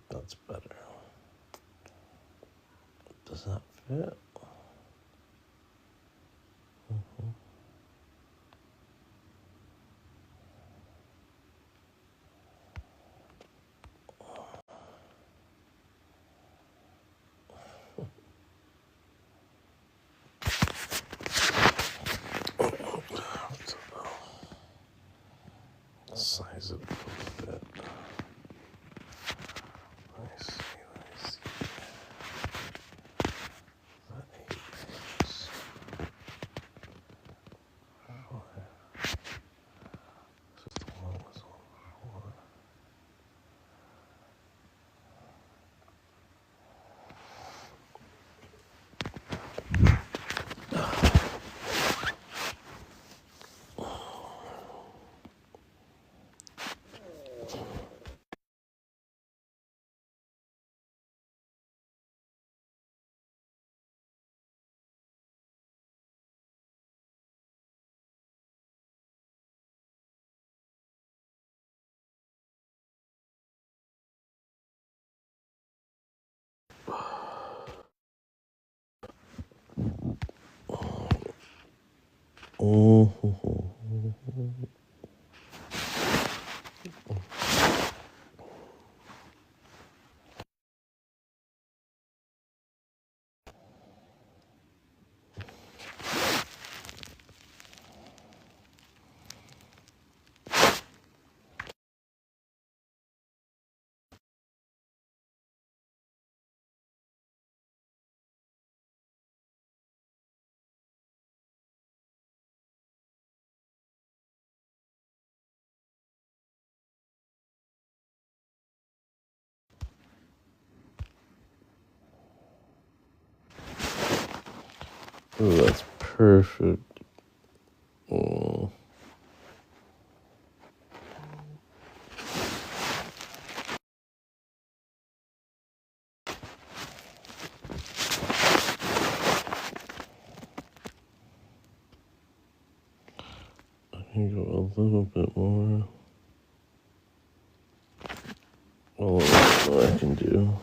That's better. Does that fit? Size it a bit. I see. That 8 makes 5. This is the one was on before. Ooh, that's perfect. I can go a little bit more. Well, that's what I can do.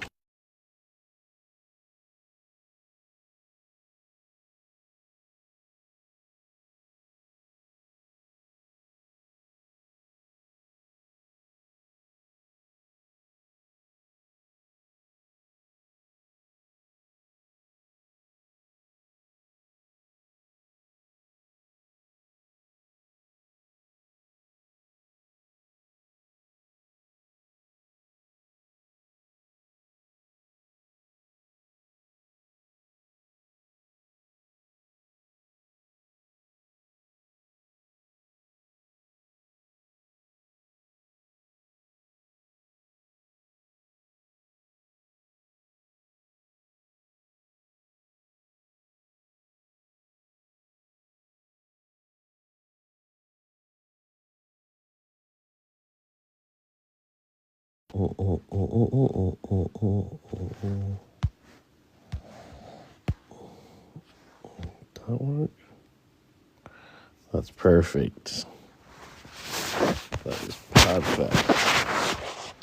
That work? That's perfect. That is perfect.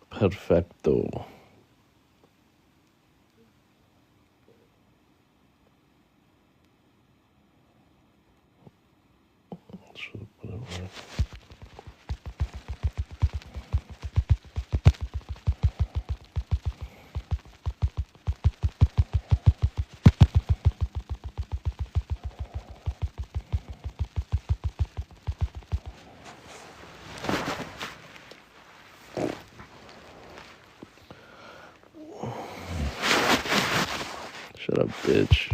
Perfecto. Should have put it right. Shut up, bitch.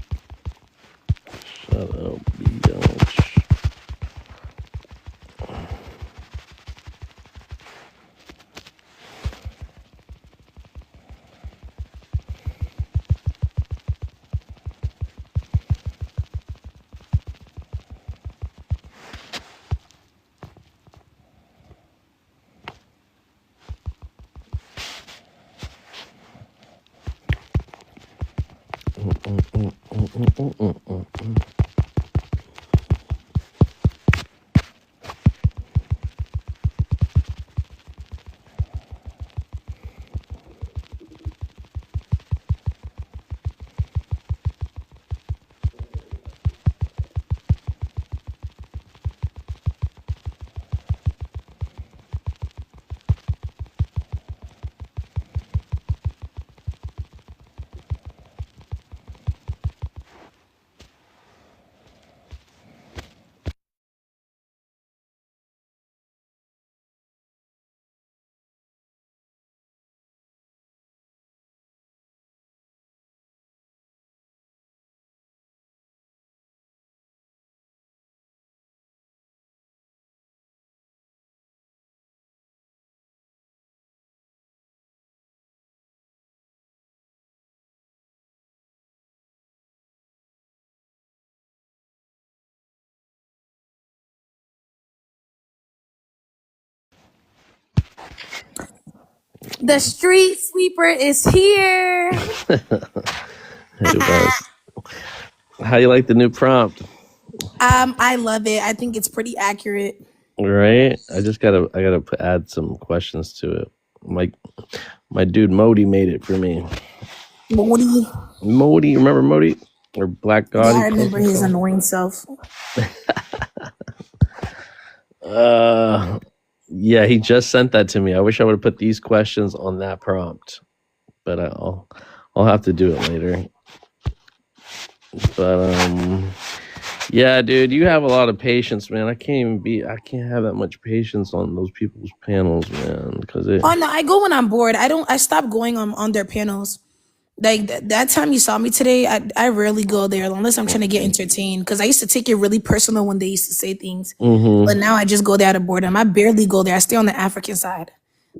Shut up, bitch. Mm-mm-mm. The street sweeper is here. Hey, boss. How you like the new prompt? I love it. I think it's pretty accurate. Right? I gotta add some questions to it. My my dude Modi made it for me. Moody. Modi, remember Modi? Or Black God, Yeah, I he calls remember his himself. annoying self. Uh, yeah, he just sent that to me. I wish I would have put these questions on that prompt, but I'll have to do it later. But yeah, dude, you have a lot of patience, man. I can't have that much patience on those people's panels, man, because it. Oh no, I go when I'm bored. I stopped going on their panels. Like that time you saw me today, I rarely go there unless I'm trying to get entertained. Because I used to take it really personal when they used to say things, but Mm-hmm. now I just go there out of boredom. I barely go there. I stay on the African side,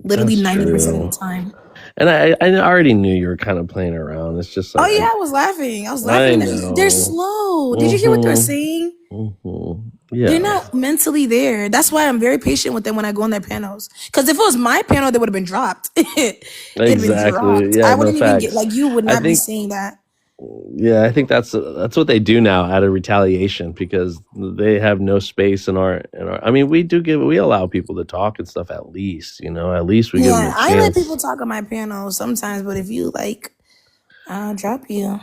literally That's 90% of true. the time. And I already knew you were kind of playing around. It's just Oh like yeah, I was laughing. I was I laughing. They're know. slow. Did you hear what they're Mm-hmm. saying? Mm-hmm. They're Yeah, not mentally there. That's why I'm very patient with them when I go on their panels. Because if it was my panel, they would have been dropped. It'd been exactly. dropped. Yeah, I no wouldn't even get facts. like you would I not be think saying that. yeah, I think that's what they do now out of retaliation because they have no space in our. I mean, we allow people to talk and stuff at least, at least we give them Yeah, a I let people chance. talk on my panel sometimes, but if you like, I'll drop you.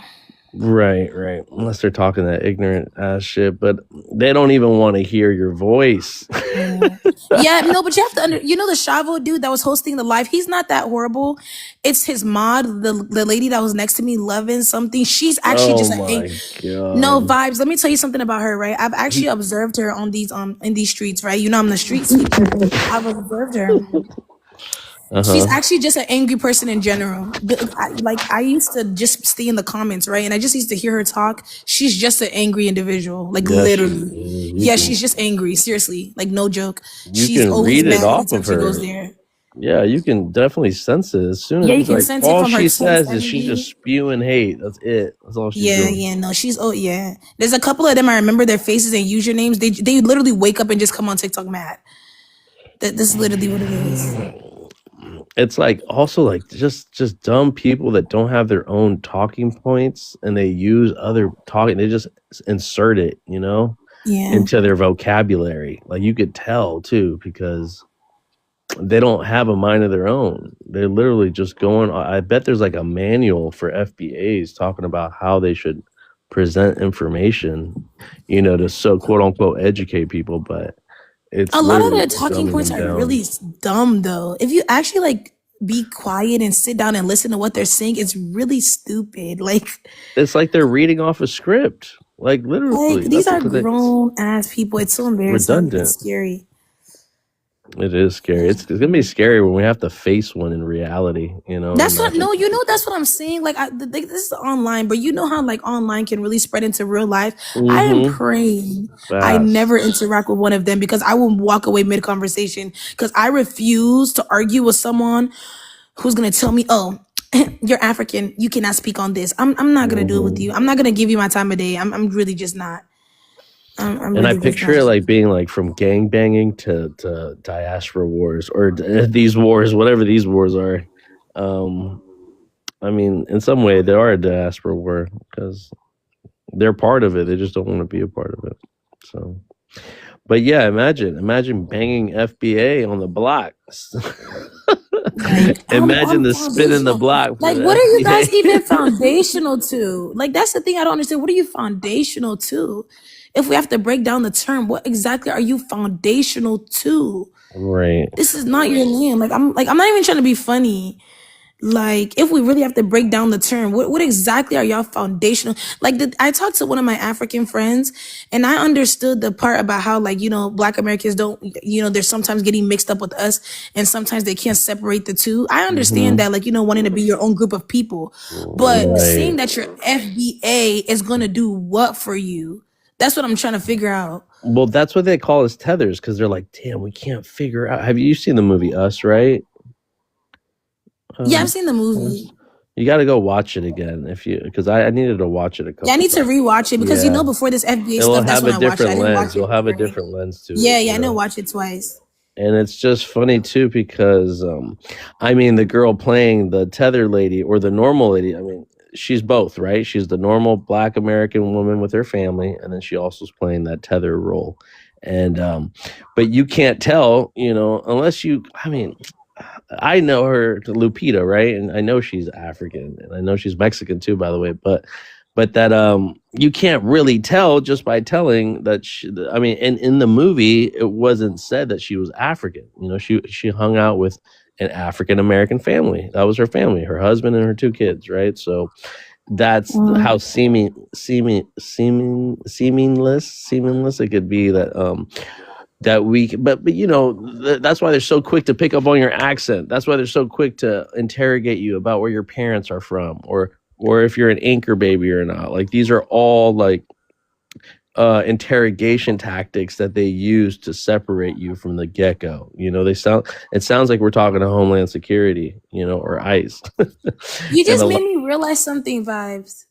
Right, right. Unless they're talking that ignorant ass shit, but they don't even want to hear your voice. Yeah. Yeah, no, but you have to you know the Shavo dude that was hosting the live, he's not that horrible. It's his mod, the lady that was next to me, loving something. She's actually Oh just my no god. vibes. Let me tell you something about her, right? I've actually observed her on these in these streets, right? You know, I'm the street sweeper. I've observed her. Uh She's huh. actually just an angry person in general. Like I used to just stay in the comments, right? And I just used to hear her talk. She's just an angry individual, like Yeah, she literally. is. Yeah, she's just angry. Seriously, like no joke. You She's can always read it mad off anytime of she goes her. there. Yeah, you can definitely sense it as soon Yeah, as you it's can like sense it all from her she tense says is she just energy. spewing hate. That's it. That's all she's Yeah, doing. yeah, no, she's oh yeah. There's a couple of them I remember their faces and usernames. They literally wake up and just come on TikTok mad. That this is literally what it is. It's like also like just dumb people that don't have their own talking points and they use other talking. They just insert it, Yeah. into their vocabulary. Like you could tell too because they don't have a mind of their own. They're literally just going. I bet there's like a manual for FBAs talking about how they should present information, to so quote unquote educate people, but it's A lot of literally the just talking dumbing points them are really down. dumb though. If you actually like be quiet and sit down and listen to what they're saying, it's really stupid. It's like they're reading off a script, like literally. These That's are what they. grown ass people. It's so It's embarrassing. It's redundant. scary. It is scary. It's gonna be scary when we have to face one in reality. That's what Imagine. no, you know that's what I'm saying. This is online, but you know how like online can really spread into real life. I am Mm-hmm. praying I Fast. never interact with one of them because I will walk away mid conversation because I refuse to argue with someone who's gonna tell me, "Oh, you're African, you cannot speak on this." I'm not gonna do it with Mm-hmm. you. I'm not gonna give you my time of day. I'm really just not. I'm And I really just picture not. it like being like from gang banging to diaspora wars or these wars, whatever these wars are. Um, I mean, in some way, they are a diaspora war because They're part of it. They just don't want to be a part of it. So, but yeah, imagine banging FBA on the block. Like Imagine I'm the spin in the foundational. block for Like, the what are you guys even FBA. foundational to? Like, that's the thing I don't understand. What are you foundational to? If we have to break down the term, what exactly are you foundational to? Right. This is not your land. I'm not even trying to be funny. Like, if we really have to break down the term, what exactly are y'all foundational? Like, I talked to one of my African friends, and I understood the part about how, like, Black Americans don't, they're sometimes getting mixed up with us, and sometimes they can't separate the two. I understand Hmm. that, like, wanting to be your own group of people, but saying Right. that your FBA is going to do what for you? That's what I'm trying to figure out. Well, that's what they call us tethers because they're like, damn, we can't figure out. Have you seen the movie Us? Right. Yeah, I've seen the movie. You got to go watch it again because I needed to watch it a Yeah, I couple need to times. rewatch it because Yeah, before this FBA it'll stuff, that's have when a I watched it. I different didn't watch lens. it You'll have a right. different lens to it. Yeah, I didn't watch it twice. And it's just funny too because, I mean, the girl playing the tether lady or the normal lady. I mean, she's both, right? She's the normal Black American woman with her family, and then she also is playing that tether role. And but you can't tell, unless you. I mean, I know her, Lupita, right? And I know she's African, and I know she's Mexican too, by the way. But that you can't really tell just by telling that. I mean, and in the movie, it wasn't said that she was African. She hung out with an African American family. That was her family, her husband and her two kids, right? So that's how seamless it could be that we but that's why they're so quick to pick up on your accent. That's why they're so quick to interrogate you about where your parents are from or if you're an anchor baby or not. Like these are all like interrogation tactics that they use to separate you from the get-go. It sounds like we're talking to Homeland Security, or ICE. You just made me realize something, Vibes.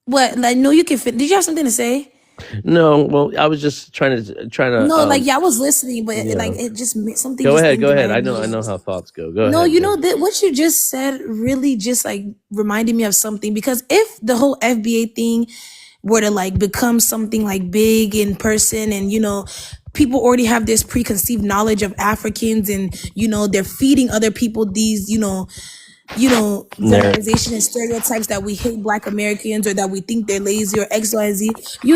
What? Like, no, you can fit. Did you have something to say? No, well, I was just trying to. No, like, I was listening, but like it just something. Go just ahead. I know how thoughts go. Go No, ahead. that what you just said really just like reminded me of something, because if the whole FBA thing were to like become something like big in person, and people already have this preconceived knowledge of Africans, and they're feeding other people these generalization and stereotypes that we hate Black Americans, or that we think they're lazy, or X, Y, Z. This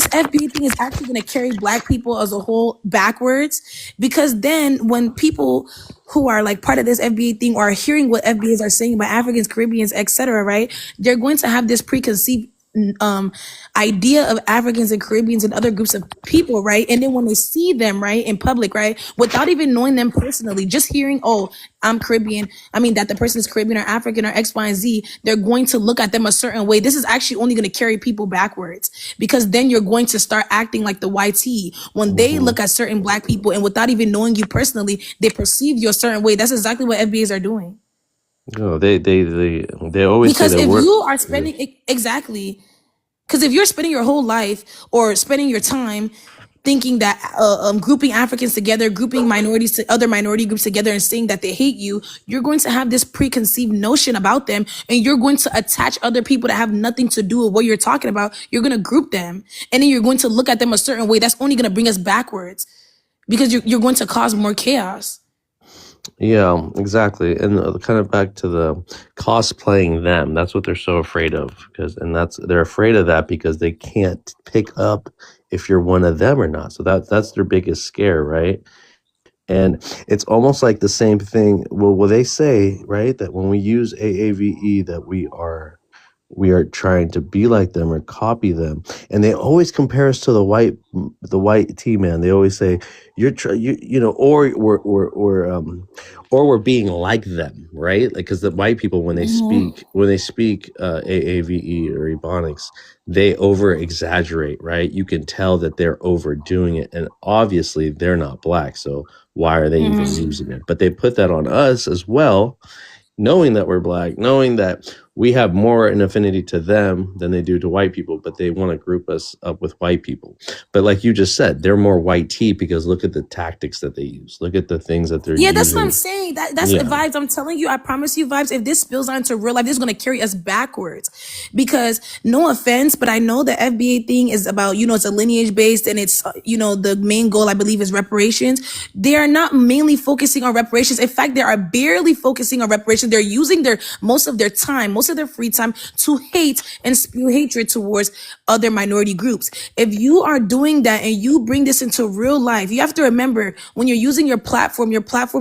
FBA thing is actually going to carry Black people as a whole backwards, because then when people who are like part of this FBA thing or are hearing what FBAs are saying about Africans, Caribbeans, etc., right? They're going to have this preconceived idea of Africans and Caribbeans and other groups of people, right? And then when they see them, right, in public, right, without even knowing them personally, just hearing, oh, I'm Caribbean, I mean that the person is Caribbean or African or X, Y, and Z, they're going to look at them a certain way. This is actually only going to carry people backwards, because then you're going to start acting like the YT. When they look at certain Black people and without even knowing you personally, they perceive you a certain way. That's exactly what FBAs are doing. No, they always Because say if that you are spending exactly, because if you're spending your whole life or spending your time thinking that grouping Africans together, grouping minorities to other minority groups together, and saying that they hate you, you're going to have this preconceived notion about them, and you're going to attach other people that have nothing to do with what you're talking about. You're going to group them, and then you're going to look at them a certain way. That's only going to bring us backwards, because you're going to cause more chaos. Yeah, exactly. And kind of back to the cosplaying them. That's what they're so afraid of, they're afraid of that because they can't pick up if you're one of them or not. So that's their biggest scare, right? And it's almost like the same thing. Well, they say, right, that when we use AAVE, that we are trying to be like them or copy them, and they always compare us to the white T-man. They always say or we're being like them, right? Like, because the white people, when they speak AAVE or Ebonics, they over exaggerate, right? You can tell that they're overdoing it, and obviously they're not Black, so why are they even using it? But they put that on us as well, knowing that we're Black, knowing that we have more an affinity to them than they do to white people, but they want to group us up with white people. But like you just said, they're more white tea because look at the tactics that they use. Look at the things that they're Yeah, that's what I'm using. saying. That's Yeah. vibes. I'm telling you, I promise you, vibes. If this spills onto real life, this is gonna carry us backwards. Because no offense, but I know the FBA thing is about, it's a lineage based, and it's the main goal I believe is reparations. They are not mainly focusing on reparations. In fact, they are barely focusing on reparations. They're using their most of their time, most of their free time to hate and spew hatred towards other minority groups. If you are doing that and you bring this into real life, you have to remember when you're using your platform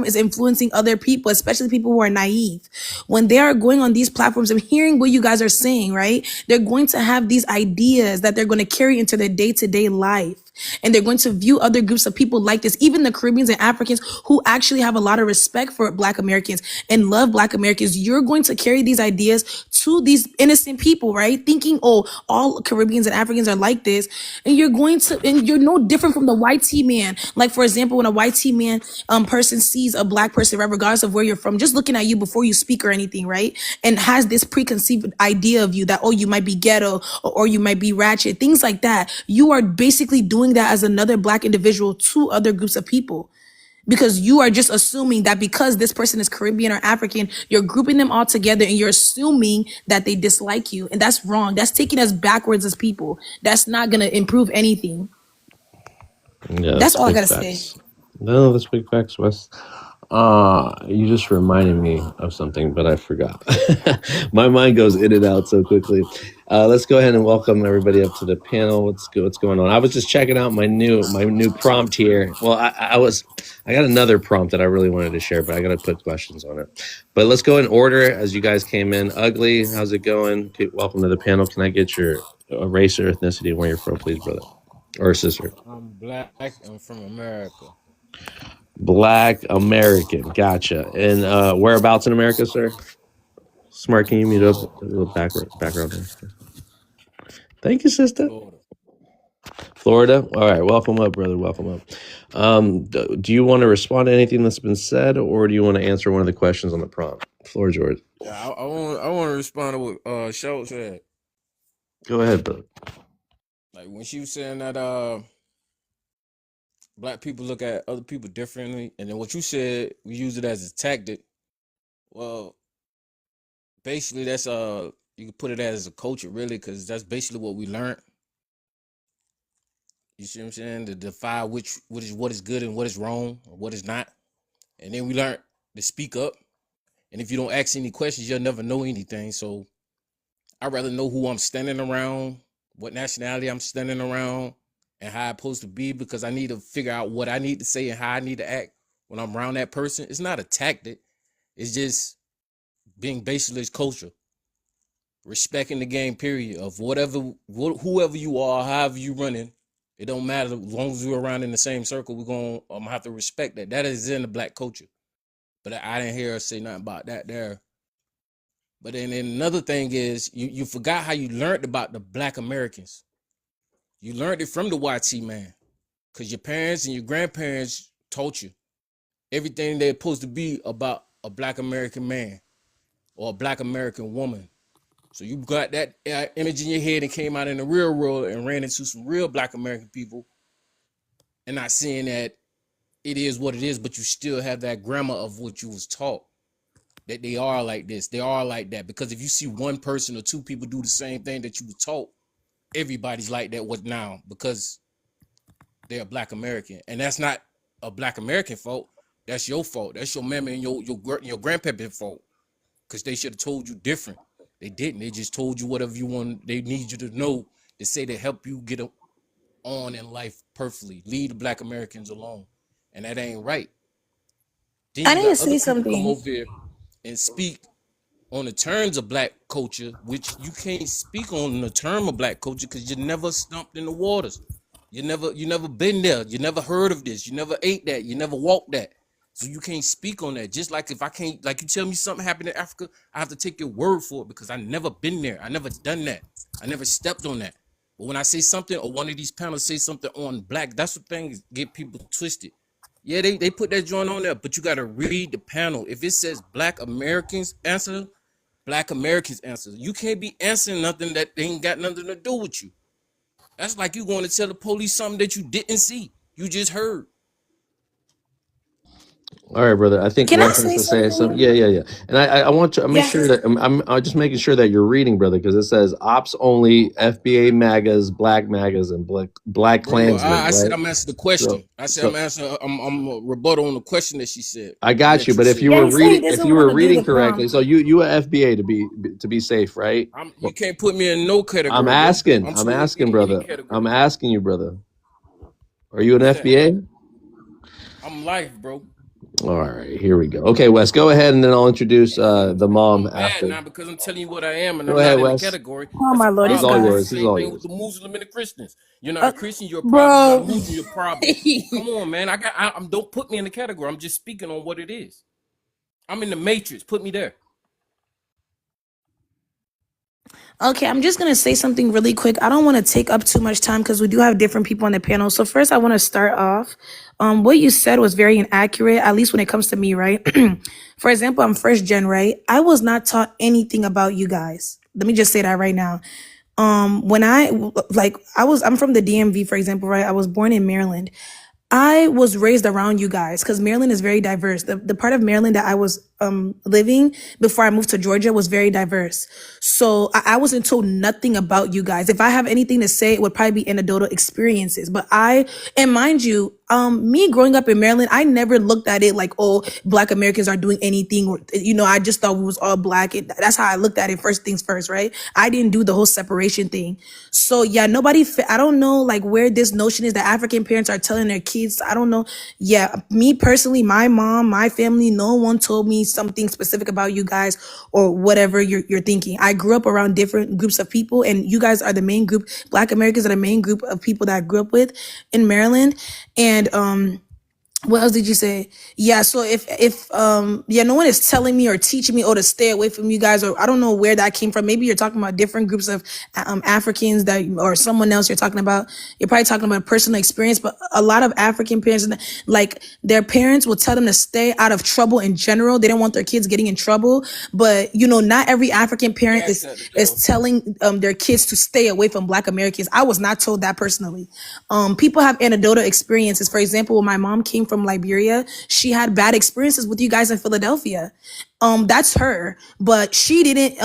is influencing other people, especially people who are naive. When they are going on these platforms and hearing what you guys are saying, right? They're going to have these ideas that they're going to carry into their day-to-day life. And they're going to view other groups of people like this, even the Caribbeans and Africans who actually have a lot of respect for Black Americans and love Black Americans. You're going to carry these ideas to these innocent people, right? Thinking, oh, all Caribbeans and Africans are like this. And you're no different from the white tea man. Like, for example, when a white tea man person sees a Black person, right, regardless of where you're from, just looking at you before you speak or anything, right? And has this preconceived idea of you that, oh, you might be ghetto or you might be ratchet, things like that. You are basically doing that as another Black individual to other groups of people, because you are just assuming that because this person is Caribbean or African, you're grouping them all together and you're assuming that they dislike you. And that's wrong. That's taking us backwards as people. That's not going to improve anything. Yeah, That's all I big got to facts. say. No, that's big facts, Wes. You just reminded me of something, but I forgot. My mind goes in and out so quickly. Let's go ahead and welcome everybody up to the panel. What's going on? I was just checking out my new prompt here. Well, I got another prompt that I really wanted to share, but I got to put questions on it. But let's go in order as you guys came in. Ugly, how's it going? Okay, welcome to the panel. Can I get your race or ethnicity and where you're from, please, brother or sister? I'm Black. I'm from America. Black American, gotcha. And whereabouts in America, sir? Smart, can you mute up a little background there? Thank you, sister. Florida. All right, welcome up, brother. Welcome up. Do you want to respond to anything that's been said, or do you want to answer one of the questions on the prompt? Floor is yours. Yeah, I want to respond to what Schultz said. Go ahead, brother. Like when she was saying that Black people look at other people differently, and then what you said, we use it as a tactic. Well, basically that's you can put it as a culture, really, because that's basically what we learned. You see what I'm saying? To defy what is good and what is wrong or what is not. And then we learned to speak up. And if you don't ask any questions, you'll never know anything. So I'd rather know who I'm standing around, what nationality I'm standing around, and how I'm supposed to be, because I need to figure out what I need to say and how I need to act when I'm around that person. It's not a tactic. It's just being basically culture. Respecting the game, period, of whoever you are, however you running. It don't matter, as long as we're around in the same circle, we're going to have to respect that. That is in the Black culture. But I didn't hear her say nothing about that there. But then another thing is, you forgot how you learned about the Black Americans. You learned it from the YT man, because your parents and your grandparents taught you everything they're supposed to be about a Black American man or a Black American woman. So you got that image in your head and came out in the real world and ran into some real Black American people, and not seeing that it is what it is, but you still have that grammar of what you was taught, that they are like this, they are like that. Because if you see one person or two people do the same thing that you were taught, everybody's like that now, because they're a Black American. And that's not a Black American fault. That's your fault. That's your mama and your grandpappy fault, because they should have told you different. They didn't. They just told you whatever you want. They need you to know to say to help you get on in life perfectly. Leave the Black Americans alone. And that ain't right. Then I you need to got say other people come something. over here and speak on the terms of Black culture, which you can't speak on the term of Black culture because you never stumped in the waters. You never been there. You never heard of this. You never ate that. You never walked that. So you can't speak on that. Just like if I can't, like you tell me something happened in Africa, I have to take your word for it because I never been there. I never done that. I never stepped on that. But when I say something, or one of these panels say something on Black, that's what things get people twisted. Yeah, they put that joint on there, but you got to read the panel. If it says Black Americans answer, Black Americans answer. You can't be answering nothing that ain't got nothing to do with you. That's like you going to tell the police something that you didn't see. You just heard. All right, brother. I think Can I Wes has say to say something. something? Yeah. And I want to make Yeah. sure that I'm just making sure that you're reading, brother, because it says ops only, FBA magas, black magas, and black Bro, Klansmen, I said right? I'm answering the So question. I said so I'm a rebuttal on the question that she said. I got you, That you but if you said. Yeah, were he said he reading, if doesn't you were want to do reading the correctly, prompt. so you a FBA to be safe, right? You can't put me in no I'm category, bro. asking, I'm I'm sure asking, in any brother. I'm category. asking you, brother. Are you an What's that? FBA? I'm life, bro. All right, here we go. Okay, Wes, go ahead, and then I'll introduce the mom I'm mad after. now because I'm telling you what I am and Go I'm not ahead, in the Wes. category. Oh That's my a Lord, This is this problem. all That's the guy. yours. This is same all thing with yours. the Muslim and the Christians. You're not a Christian, you're a problem. You're not a Bro. Muslim, you're a problem. Come on, man. Don't put me in the category. I'm just speaking on what it is. I'm in the matrix. Put me there. Okay, I'm just gonna say something really quick. I don't want to take up too much time because we do have different people on the panel. So first, I want to start off. What you said was very inaccurate, at least when it comes to me, right? For example, I'm first gen, right? I was not taught anything about you guys. Let me just say that right now. When I'm from the DMV, for example, right? I was born in Maryland. I was raised around you guys because Maryland is very diverse. The part of Maryland that I was living before I moved to Georgia was very diverse. So I wasn't told nothing about you guys. If I have anything to say, it would probably be anecdotal experiences. But and mind you, me growing up in Maryland, I never looked at it like, oh, Black Americans are doing anything, or I just thought we was all black. That's how I looked at it. First things first, right? I didn't do the whole separation thing. So yeah, I don't know like where this notion is that African parents are telling their kids. I don't know. Yeah, me personally, my mom, my family, no one told me something specific about you guys or whatever you're thinking. I grew up around different groups of people, and you guys are the main group. Black Americans are the main group of people that I grew up with in Maryland. And what else did you say? Yeah, so if no one is telling me or teaching me to stay away from you guys, or I don't know where that came from. Maybe you're talking about different groups of Africans that, or someone else you're talking about. You're probably talking about personal experience, but a lot of African parents, like their parents will tell them to stay out of trouble in general. They don't want their kids getting in trouble, but not every African parent Yes, is telling their kids to stay away from Black Americans. I was not told that personally. People have anecdotal experiences. For example, when my mom came from Liberia, she had bad experiences with you guys in Philadelphia. That's her, but she didn't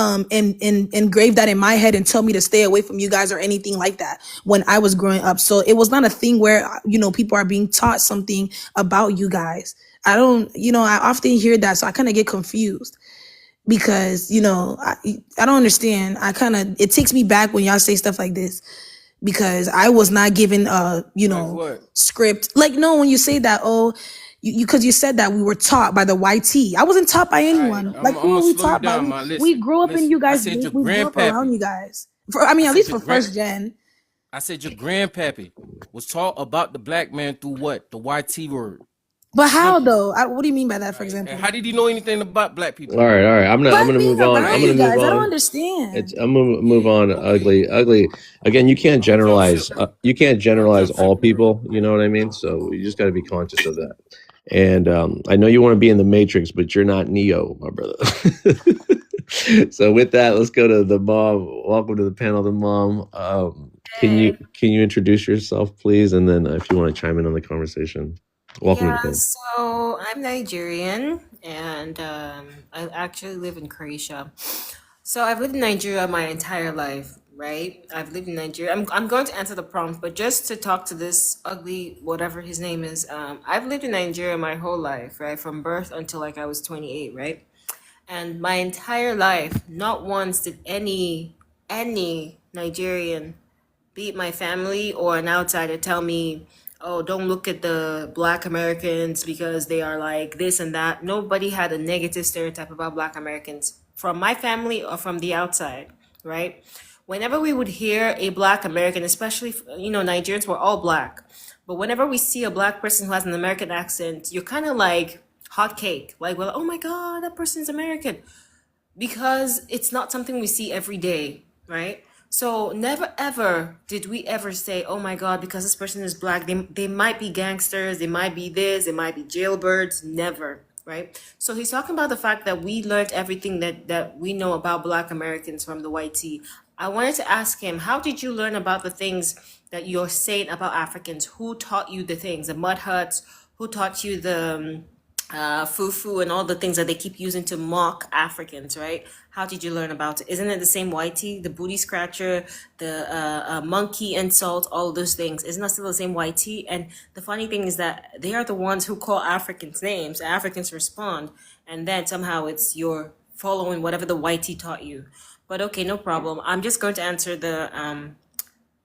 engrave that in my head and tell me to stay away from you guys or anything like that when I was growing up. So it was not a thing where people are being taught something about you guys. I don't, I often hear that, so I kind of get confused because I don't understand. It takes me back when y'all say stuff like this, because I was not given Like what? script. Like, no, when you say that, because you said that we were taught by the YT. I wasn't taught by All right, anyone. I'm Like, who gonna are we slow you taught by? down, We, man. we Listen, grew up in listen. you I guys. said your We grew up around grandpappy. you guys. I At said least your for grand. first gen. I said your grandpappy was taught about the black man through what? The YT word. But how Simple. though? What do you mean by that, for Right. And example? how did he know anything about black All people? right. I'm But gonna being move on. I'm around gonna you Right. move guys, I don't on. understand. I'm gonna move on. Okay. Ugly. Again, you can't I'm gonna jump ship. generalize. You can't I'm gonna generalize jump ship. all people. You know what I mean? So you just got to be conscious of that. And I know you want to be in the Matrix, but you're not Neo, my brother. So with that, let's go to the mom. Welcome to the panel, the mom. Can Hey. you introduce yourself, please, and then if you want to chime in on the conversation, welcome to the Yeah, panel. so I'm Nigerian and I actually live in Croatia. So I've lived in Nigeria my entire life, right? I've lived in Nigeria. I'm going to answer the prompt, but just to talk to this ugly, whatever his name is, I've lived in Nigeria my whole life, right? From birth until like I was 28, right? And my entire life, not once did any Nigerian, be it my family or an outsider, tell me, oh, don't look at the Black Americans because they are like this and that. Nobody had a negative stereotype about Black Americans from my family or from the outside, right? Whenever we would hear a Black American, especially, Nigerians were all Black, but whenever we see a Black person who has an American accent, you're kind of like hot cake. Like, well, oh my God, that person's American, because it's not something we see every day, right? So never ever did we ever say, oh my God, because this person is black, they might be gangsters, they might be this, they might be jailbirds. Never. right? So he's talking about the fact that we learned everything that we know about Black Americans from the white tea. I wanted to ask him, how did you learn about the things that you're saying about Africans? Who taught you the things, the mud huts? Who taught you the fufu and all the things that they keep using to mock Africans, right? How did you learn about it? Isn't it the same whitey, the booty scratcher, the monkey insult, all of those things? Isn't that still the same whitey? And the funny thing is that they are the ones who call Africans names. Africans respond, and then somehow it's you're following whatever the whitey taught you. But okay, no problem. I'm just going to answer the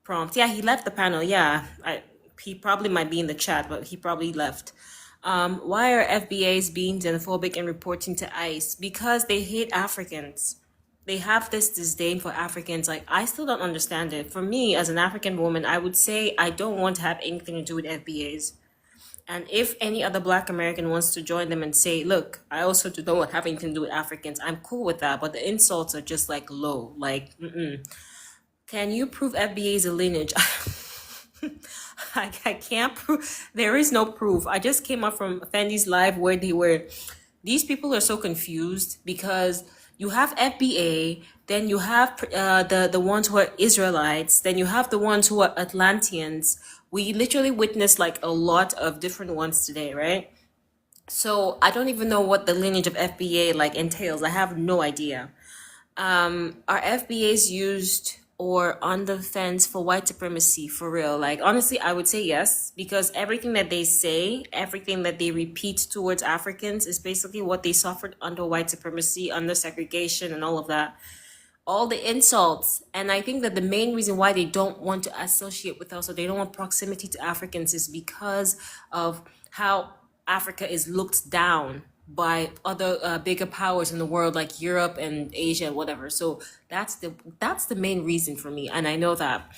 prompt. Yeah, he left the panel. Yeah, he probably might be in the chat, but he probably left. Why are FBAs being xenophobic and reporting to ICE? Because they hate Africans. They have this disdain for Africans. Like, I still don't understand it. For me, as an African woman, I would say I don't want to have anything to do with FBAs. And if any other Black American wants to join them and say, look, I also don't want to have anything to do with Africans, I'm cool with that. But the insults are just like low. Like, Can you prove FBA is a lineage? I can't prove. There is no proof. I just came up from Fendi's live where these people are so confused because you have FBA, then you have the ones who are Israelites, then you have the ones who are Atlanteans. We literally witnessed like a lot of different ones today, right? So I don't even know what the lineage of FBA like entails. I have no idea. Are FBAs used or on the fence for white supremacy for real? Like, honestly, I would say yes, because everything that they say, everything that they repeat towards Africans is basically what they suffered under white supremacy, under segregation and all of that. All the insults. And I think that the main reason why they don't want to associate with us or they don't want proximity to Africans is because of how Africa is looked down by other bigger powers in the world like Europe and Asia and whatever. So that's the main reason for me, and I know that.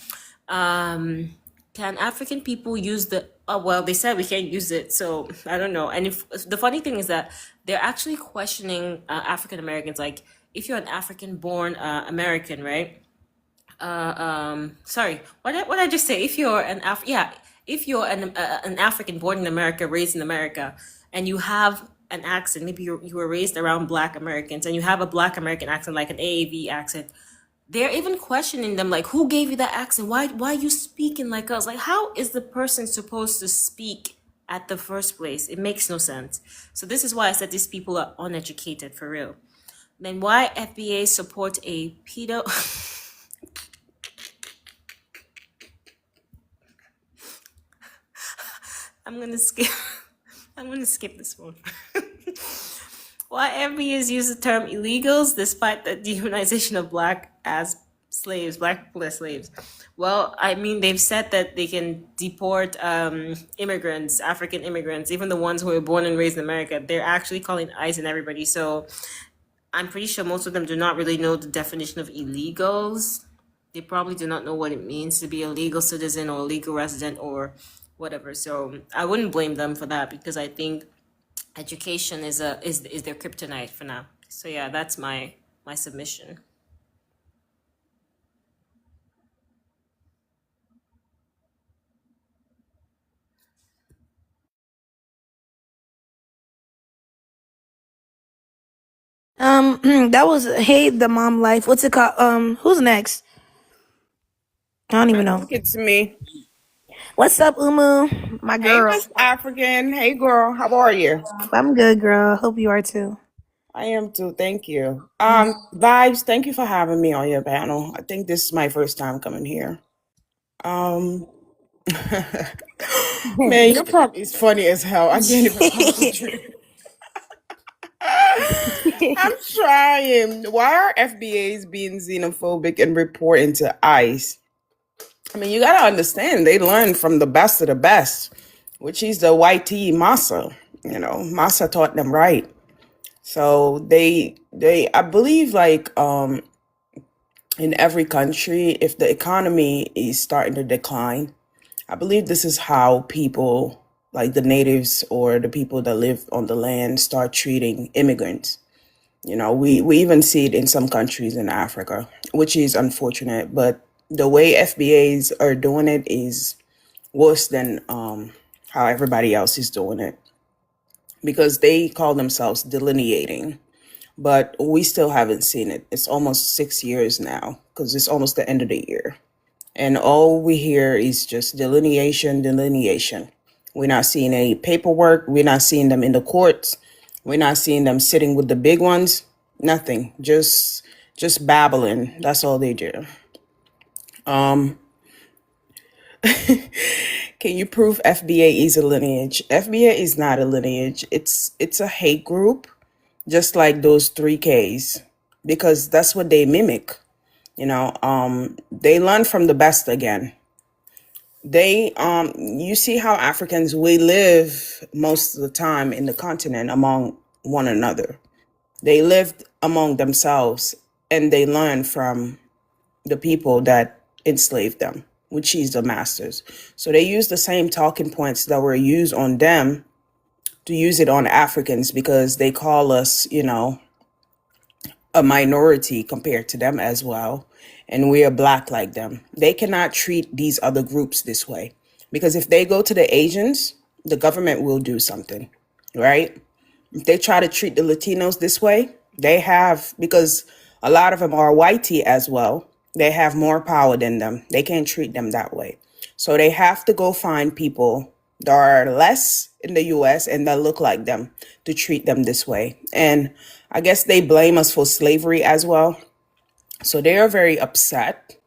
Can African people use the? Oh well, they said we can't use it, so I don't know. And if the funny thing is that they're actually questioning African Americans, like if you're an African-born American, right? Sorry, what did I just say? If you're if you're an African born in America, raised in America, and you have an accent, maybe you were raised around Black Americans, and you have a Black American accent, like an AAV accent, they're even questioning them, like, who gave you that accent? Why are you speaking like us? Like, how is the person supposed to speak at the first place? It makes no sense. So this is why I said these people are uneducated, for real. Then why FBA support a pedo? I'm gonna skip this one. Why FBAs use the term illegals despite the dehumanization of Black as slaves, Black people as slaves? Well, I mean, they've said that they can deport immigrants, African immigrants, even the ones who were born and raised in America. They're actually calling ICE and everybody. So I'm pretty sure most of them do not really know the definition of illegals. They probably do not know what it means to be a legal citizen or a legal resident or whatever. So I wouldn't blame them for that, because I think education is their kryptonite for now. So yeah, that's my submission. That was Hey the Mom Life. What's it called? Who's next? I don't even know. It's me. What's up, Umu? My Hey, girl. Miss African. Hey, girl. How are you? I'm good, girl. Hope you are too. I am too. Thank you. Vibes, thank you for having me on your panel. I think this is my first time coming here. Man, your prompt is funny as hell. I can't even concentrate. I'm trying. Why are FBAs being xenophobic and reporting to ICE? I mean, you gotta understand, they learn from the best of the best, which is the white tea Massa. You know, Massa taught them right. So they I believe, like, in every country, if the economy is starting to decline, I believe this is how people like the natives or the people that live on the land start treating immigrants. You know, we even see it in some countries in Africa, which is unfortunate. But the way FBAs are doing it is worse than how everybody else is doing it. because they call themselves delineating, but we still haven't seen it. It's almost 6 years now because it's almost the end of the year. And all we hear is just delineation, delineation. We're not seeing any paperwork. We're not seeing them in the courts. We're not seeing them sitting with the big ones. Nothing. Just babbling. That's all they do. Can you prove FBA is a lineage? FBA is not a lineage. It's a hate group, just like those 3Ks, because that's what they mimic. They learn from the best again. You see how Africans, we live most of the time in the continent among one another. They lived among themselves and they learn from the people that enslaved them, which is the masters. So they use the same talking points that were used on them to use it on Africans because they call us, a minority compared to them as well. And we are black like them. They cannot treat these other groups this way because if they go to the Asians, the government will do something, right? If they try to treat the Latinos this way, because a lot of them are whitey as well, they have more power than them. They can't treat them that way. So they have to go find people that are less in the US and that look like them to treat them this way. And I guess they blame us for slavery as well. So they are very upset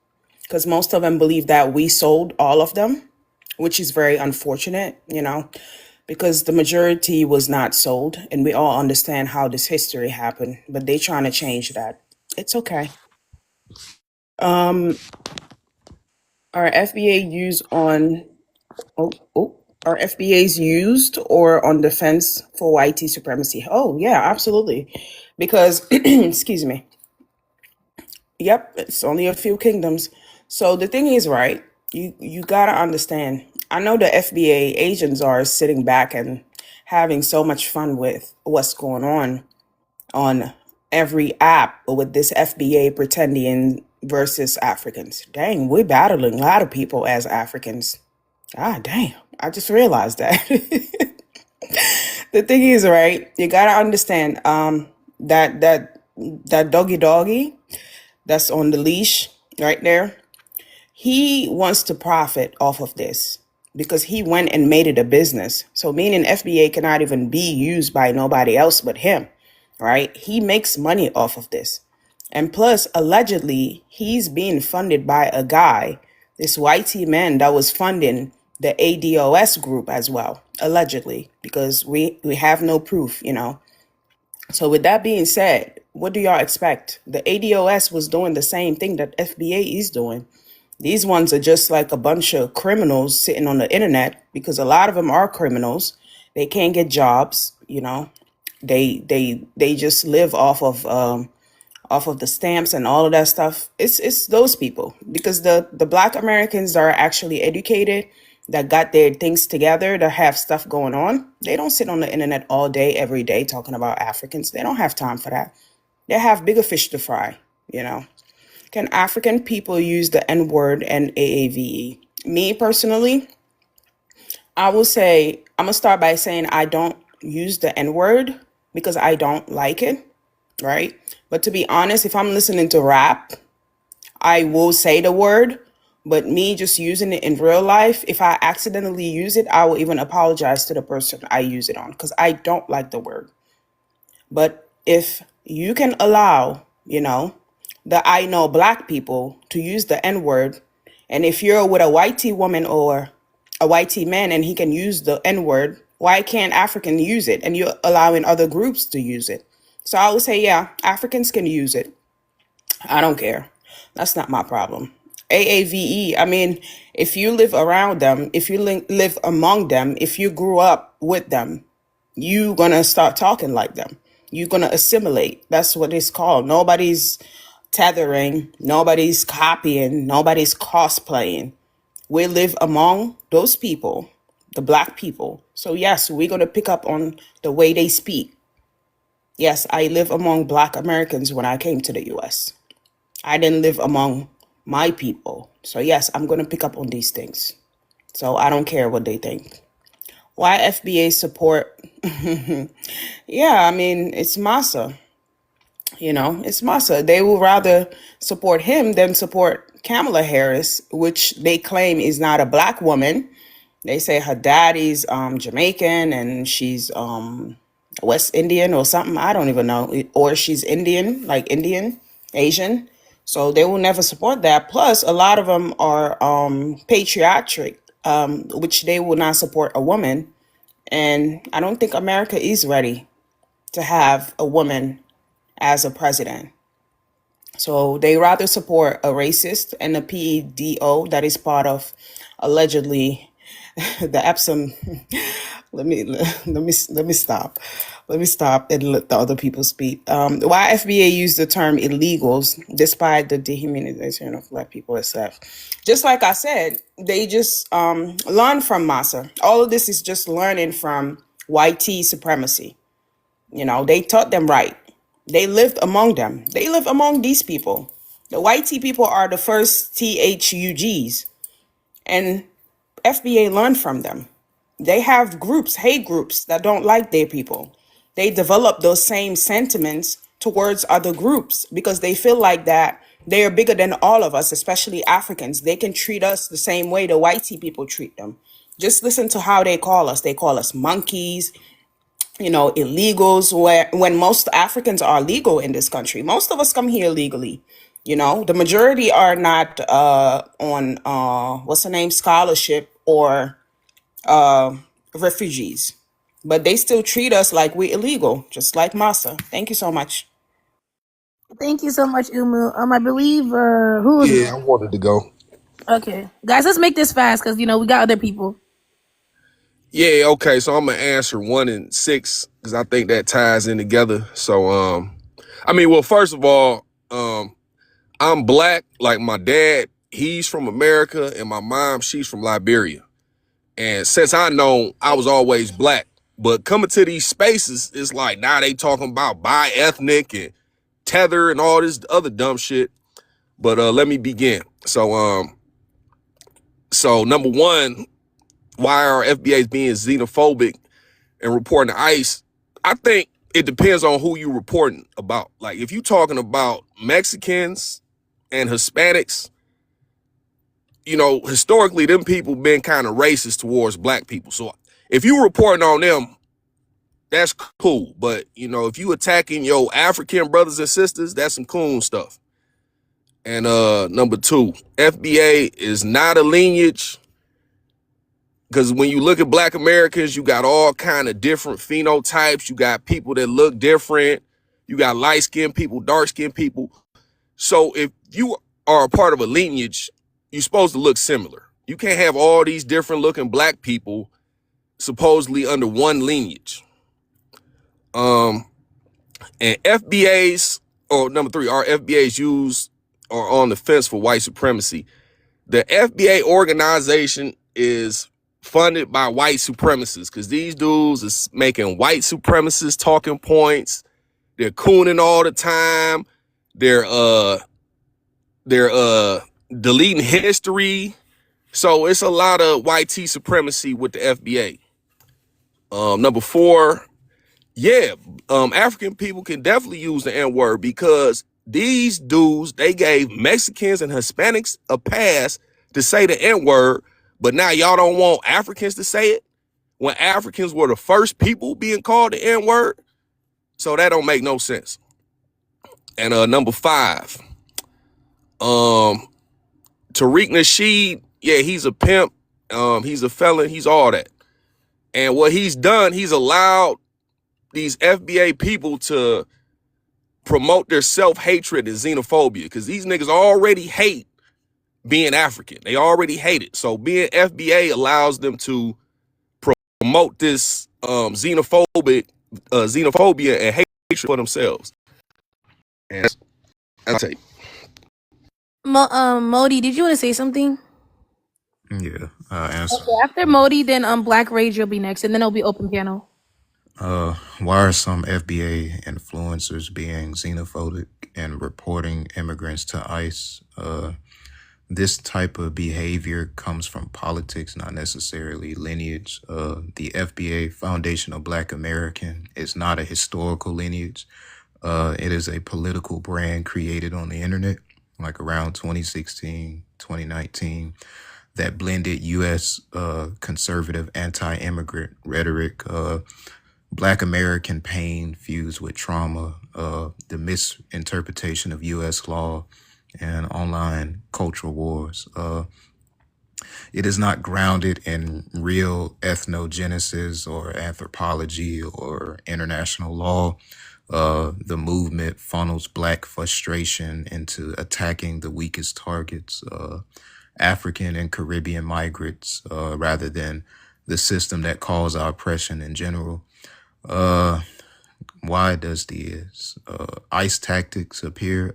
because most of them believe that we sold all of them, which is very unfortunate, because the majority was not sold. And we all understand how this history happened, but they're trying to change that. It's okay. Are FBA used on are FBAs used or on defense for YT supremacy? Oh yeah, absolutely. Because excuse me. Yep, it's only a few kingdoms. So the thing is, right, you gotta understand. I know the FBA agents are sitting back and having so much fun with what's going on every app with this FBA pretending versus Africans. Dang, we're battling a lot of people as Africans. Ah, damn. I just realized that. The thing is, right, you gotta understand that doggy that's on the leash right there, he wants to profit off of this because he went and made it a business. So meaning FBA cannot even be used by nobody else but him, right? He makes money off of this. And plus, allegedly, he's being funded by a guy, this YT man that was funding the ADOS group as well, allegedly, because we have no proof, So with that being said, what do y'all expect? The ADOS was doing the same thing that FBA is doing. These ones are just like a bunch of criminals sitting on the internet because a lot of them are criminals. They can't get jobs, They just live off of the stamps and all of that stuff. It's those people because the Black Americans are actually educated, that got their things together, that have stuff going on. They don't sit on the internet all day, every day talking about Africans. They don't have time for that. They have bigger fish to fry, Can African people use the N-word and AAVE? Me personally, I will say, I'm going to start by saying I don't use the N-word because I don't like it, right? But to be honest, if I'm listening to rap, I will say the word, but me just using it in real life, if I accidentally use it, I will even apologize to the person I use it on because I don't like the word. But if you can allow, the I know Black people to use the N-word, and if you're with a YT woman or a YT man and he can use the N-word, why can't African use it? And you're allowing other groups to use it. So I would say, yeah, Africans can use it. I don't care. That's not my problem. AAVE, I mean, if you live around them, if you live among them, if you grew up with them, you're going to start talking like them. You're going to assimilate. That's what it's called. Nobody's tethering. Nobody's copying. Nobody's cosplaying. We live among those people, the Black people. So yes, we're going to pick up on the way they speak. Yes, I live among Black Americans when I came to the US. I didn't live among my people. So yes, I'm going to pick up on these things. So I don't care what they think. Why FBA support? Yeah, I mean, it's Massa. It's Massa. They will rather support him than support Kamala Harris, which they claim is not a black woman. They say her daddy's Jamaican and she's West Indian or something. I don't even know. Or she's Indian, like Indian, Asian. So they will never support that. Plus, a lot of them are patriotic, which they will not support a woman. And I don't think America is ready to have a woman as a president. So they rather support a racist and a PEDO that is part of allegedly the Epsom. Let me stop. Let me stop and let the other people speak. Why FBA used the term illegals despite the dehumanization of black people itself? Just like I said, they just learn from Massa. All of this is just learning from white supremacy. They taught them right. They lived among them. They live among these people. The white people are the first THUGs, and FBA learned from them. They have groups, hate groups that don't like their people. They develop those same sentiments towards other groups because they feel like that they are bigger than all of us, especially Africans. They can treat us the same way the white people treat them. Just listen to how they call us. They call us monkeys, illegals, when most Africans are legal in this country. Most of us come here legally. The majority are not on what's the name, scholarship or refugees, but they still treat us like we're illegal, just like Massa. Thank you so much. Thank you so much, Umu. I believe who was Yeah, I wanted to go. okay, guys. Let's make this fast because we got other people. Yeah, okay. So I'm gonna answer 1 and 6 because I think that ties in together. So, well, first of all, I'm black. Like my dad, he's from America, and my mom, she's from Liberia. And since I know, I was always black. But coming to these spaces, it's like now they talking about bi-ethnic and tether and all this other dumb shit. But let me begin. So number one, why are FBAs being xenophobic and reporting to ICE? I think it depends on who you're reporting about. Like if you're talking about Mexicans and Hispanics, historically them people been kind of racist towards black people. So if you reporting on them, that's cool. But if you attacking your African brothers and sisters, that's some cool stuff. And number two, FBA is not a lineage. Because when you look at black Americans, you got all kind of different phenotypes. You got people that look different. You got light-skinned people, dark-skinned people. So if you are a part of a lineage, you're supposed to look similar. You can't have all these different looking black people supposedly under one lineage. And FBAs, or number three, are FBAs used or on the fence for white supremacy? The FBA organization is funded by white supremacists because these dudes is making white supremacist talking points. They're cooning all the time. They're deleting history. So it's a lot of white supremacy with the FBA. Number four, African people can definitely use the N-word because these dudes, they gave Mexicans and Hispanics a pass to say the N-word, but now y'all don't want Africans to say it when Africans were the first people being called the N-word. So that don't make no sense. And number five, Tariq Nasheed, he's a pimp. He's a felon. He's all that. And what he's done, he's allowed these FBA people to promote their self-hatred and xenophobia because these niggas already hate being African. They already hate it. So being FBA allows them to promote this xenophobia and hatred for themselves. And I'll tell you. Modi, did you want to say something? Yeah, answer. Okay, after Modi, then Black Rage will be next, and then it'll be open panel. Why are some FBA influencers being xenophobic and reporting immigrants to ICE? this type of behavior comes from politics, not necessarily lineage. The FBA, Foundation of Black American, is not a historical lineage. It is a political brand created on the internet, like around 2016, 2019, that blended U.S. Conservative anti-immigrant rhetoric, Black American pain fused with trauma, the misinterpretation of U.S. law, and online cultural wars. It is not grounded in real ethnogenesis or anthropology or international law. The movement funnels Black frustration into attacking the weakest targets, African and Caribbean migrants, rather than the system that caused our oppression in general. Why does this? ICE tactics appear.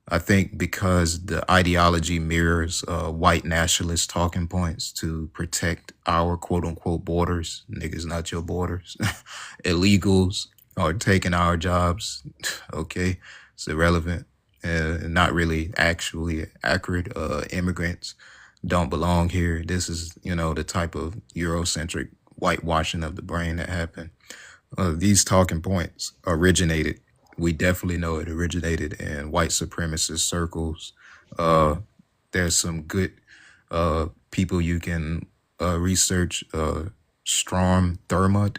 I think because the ideology mirrors white nationalist talking points to protect our quote unquote borders. Niggas, not your borders. Illegals are taking our jobs. Okay, it's irrelevant. Not really actually accurate. Immigrants don't belong here. This is, the type of Eurocentric whitewashing of the brain that happened. These talking points originated. We definitely know it originated in white supremacist circles. There's some good people you can research. Strom Thurmond,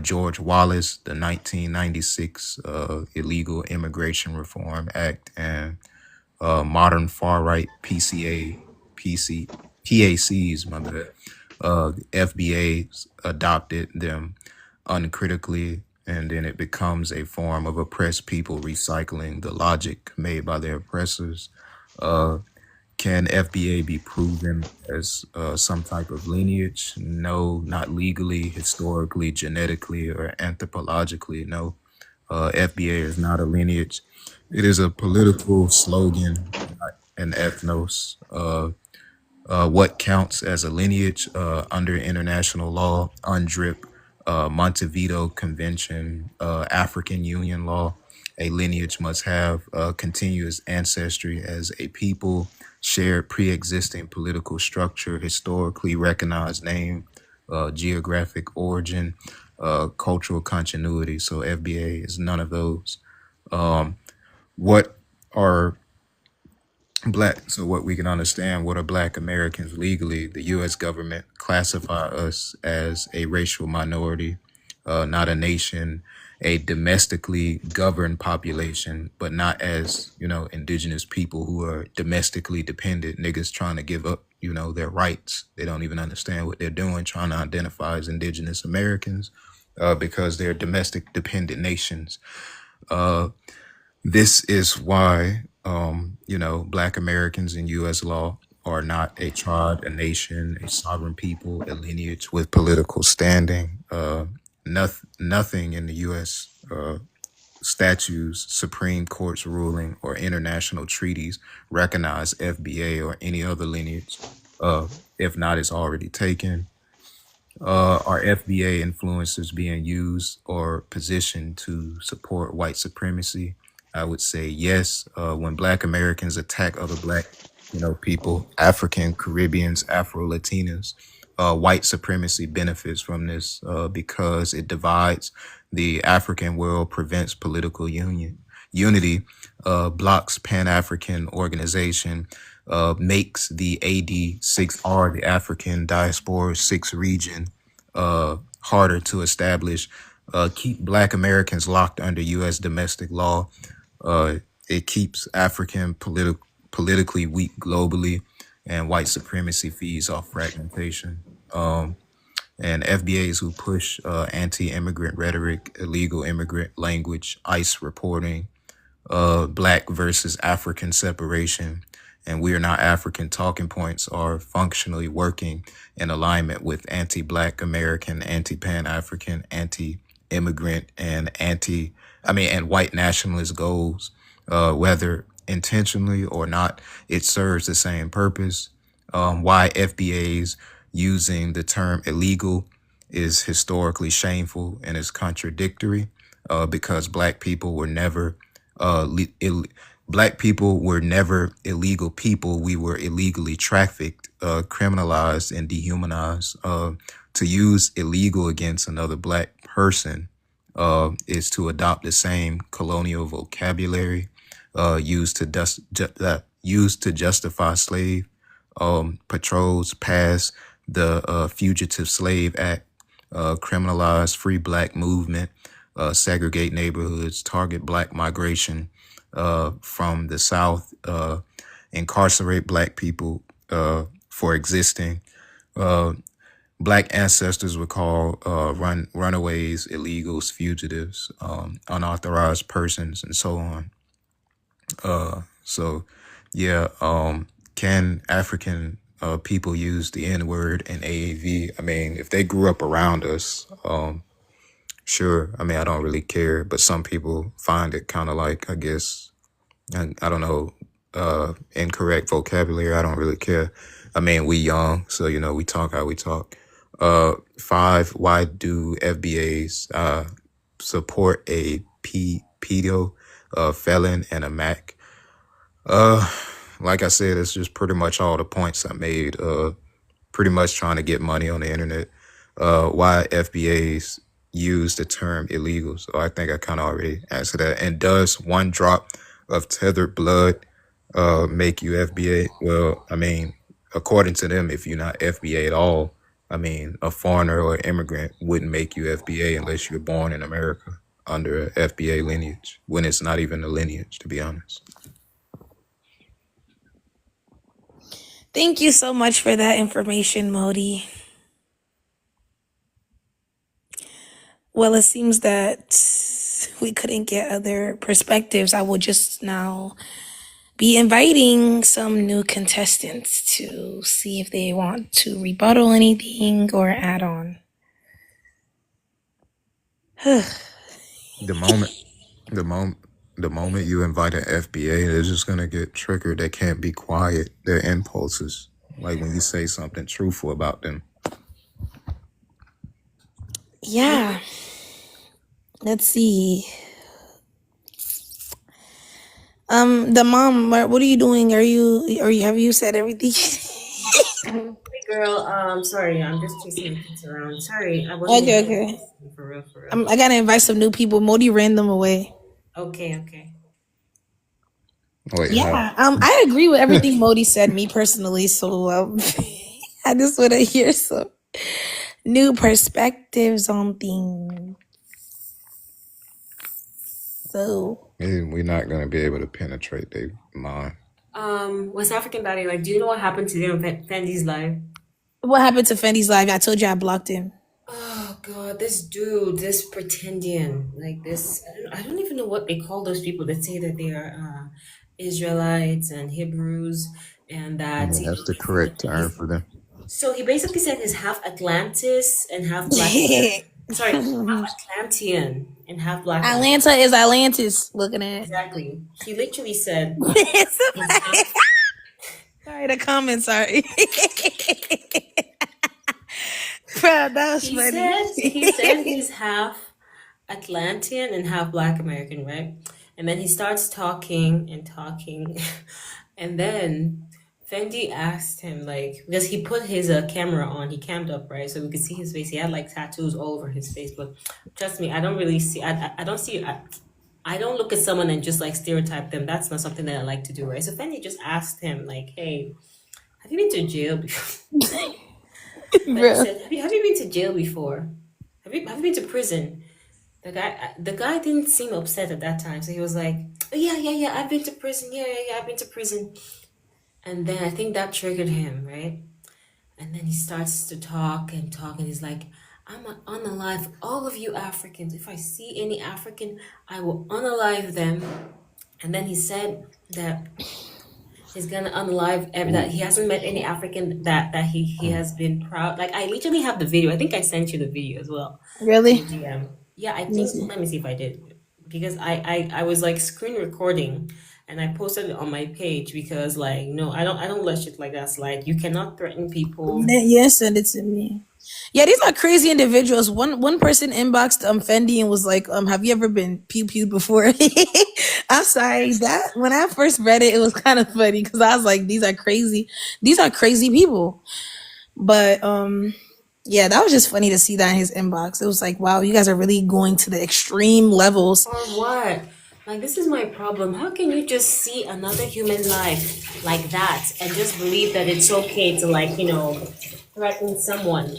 George Wallace, the 1996 Illegal Immigration Reform Act, and modern far-right PACs, my bad. The FBA adopted them uncritically, and then it becomes a form of oppressed people recycling the logic made by their oppressors. Can FBA be proven as some type of lineage? No, not legally, historically, genetically, or anthropologically. No, FBA is not a lineage. It is a political slogan, not an ethnos. What counts as a lineage under international law, UNDRIP, Montevideo Convention, African Union law, a lineage must have continuous ancestry as a people, shared pre-existing political structure, historically recognized name, geographic origin, cultural continuity. So FBA is none of those. What are Black? So what we can understand, what are Black Americans legally? The U.S. government classify us as a racial minority, not a nation, a domestically governed population, but not as, indigenous people who are domestically dependent, niggas trying to give up, their rights. They don't even understand what they're doing, trying to identify as indigenous Americans because they're domestic dependent nations. This is why, Black Americans in U.S. law are not a tribe, a nation, a sovereign people, a lineage with political standing. Nothing in the U.S. Statutes, Supreme Court's ruling, or international treaties recognize FBA or any other lineage. If not, it's already taken. Are FBA influencers being used or positioned to support white supremacy? I would say yes. When Black Americans attack other Black, people, African, Caribbeans, Afro-Latinos, white supremacy benefits from this because it divides the African world, prevents political unity, blocks Pan-African organization, makes the AD6R, the African Diaspora 6 region, harder to establish, keep Black Americans locked under U.S. domestic law. It keeps African politically weak globally, and white supremacy feeds off fragmentation. And FBAs who push anti-immigrant rhetoric, illegal immigrant language, ICE reporting, Black versus African separation, and we are not African talking points are functionally working in alignment with anti-Black American, anti-Pan-African, anti-immigrant, and and white nationalist goals, whether intentionally or not. It serves the same purpose. Why FBAs using the term illegal is historically shameful and is contradictory, because Black people were never Black people were never illegal people. We were illegally trafficked, criminalized, and dehumanized. To use illegal against another black person is to adopt the same colonial vocabulary used to justify slave patrols, pass the Fugitive Slave Act, criminalize free black movement, segregate neighborhoods, target black migration from the South, incarcerate black people for existing. Black ancestors were called runaways, illegals, fugitives, unauthorized persons, and so on. So, yeah, can African people use the N word in AAV? I mean, if they grew up around us, sure. I mean, I don't really care, but some people find it kind of like, I guess, I don't know, incorrect vocabulary. I don't really care. I mean, we young, so, you know, we talk how we talk. 5, why do FBAs support a pedo, felon, and a Mac? Like I said, it's just pretty much all the points I made. Pretty much trying to get money on the internet. Why FBAs use the term illegal? So I think I kind of already answered that. And does one drop of tethered blood make you FBA? Well, I mean, according to them, if you're not FBA at all, I mean, a foreigner or immigrant wouldn't make you FBA unless you're born in America under a FBA lineage, when it's not even a lineage, to be honest. Thank you so much for that information, Modi. Well, it seems that we couldn't get other perspectives. I will just now be inviting some new contestants to see if they want to rebuttal anything or add on. The moment you invite an FBA, they're just gonna get triggered. They can't be quiet. Their impulses, like when you say something truthful about them. Yeah. Let's see. The mom, what are you doing? Have you said everything? Hey girl, sorry, I'm just chasing the kids around. Sorry, I wasn't Okay. for real. I gotta invite some new people. Modi ran them away. Okay. Wait, Yeah. I agree with everything Modi said, me personally. So I just want to hear some new perspectives on things. So we're not gonna be able to penetrate their mind. West African Daddy, like, do you know what happened today on Fendi's live? what happened to Fendi's live? I told you I blocked him. Oh god, this dude, this pretendian, like this, I don't even know what they call those people that say that they are Israelites and Hebrews, and that Yeah, that's the correct term for them. so he basically said he's half Atlantis and half Black. Sorry, half Atlantean and half Black. Atlanta is Atlantis. Looking at Exactly. He literally said. Sorry, the comments. Sorry. Bro, that was He funny. said he's half Atlantean and half Black American, right? And then he starts talking, and then Fendi asked him, like, because he put his camera on, he cammed up, right, so we could see his face. He had like tattoos all over his face, but trust me, I don't really see. I don't see. I don't look at someone and just like stereotype them. That's not something that I like to do, right? So Fendi just asked him, like, "Hey, have you been to jail before?" Fendi said, "Have you been to jail before? Have you been to prison?" The guy didn't seem upset at that time, so he was like, "Oh, yeah, I've been to prison. Yeah, I've been to prison." And then I think that triggered him, right? And then he starts to talk, and he's like, "I'm gonna unalive all of you Africans. If I see any African, I will unalive them." And then he said that he's gonna unalive that he hasn't met any African that he has been proud. Like, I literally have the video. I think I sent you the video as well. Really? Yeah, I think. Let me see if I did, because I was like screen recording. And I posted it on my page because, like, no, I don't let shit like that slide. You cannot threaten people. Yeah, send it to me. Yeah, these are crazy individuals. One person inboxed Fendi and was like, "Have you ever been pew-pewed before?" I'm sorry. That when I first read it, it was kind of funny because I was like, these are crazy. These are crazy people. But yeah, that was just funny to see that in his inbox. It was like, wow, you guys are really going to the extreme levels. Or what? Like, this is my problem. How can you just see another human life like that and just believe that it's okay to, like, threaten someone?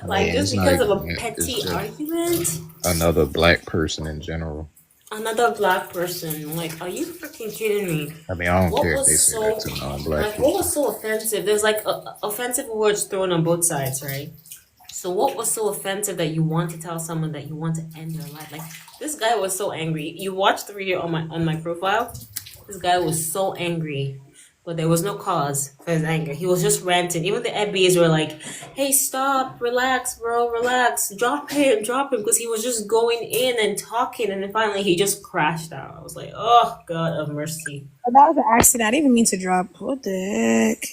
I Like, mean, just it's not because of even a that. It's petty just argument? another black person in general. Another black person. Like, are you freaking kidding me? I mean, I don't What care if was they say that so, to non-black like, what people. was so offensive? There's, like, offensive words thrown on both sides, right? So what was so offensive that you want to tell someone that you want to end their life? Like, this guy was so angry. You watched the video on my profile. This guy was so angry, but there was no cause for his anger. He was just ranting. Even the FBAs were like, "Hey, stop, relax, bro, relax, drop him," because he was just going in and talking, and then finally he just crashed out. I was like, "Oh God of mercy." That was an accident. I didn't even mean to drop. What the heck?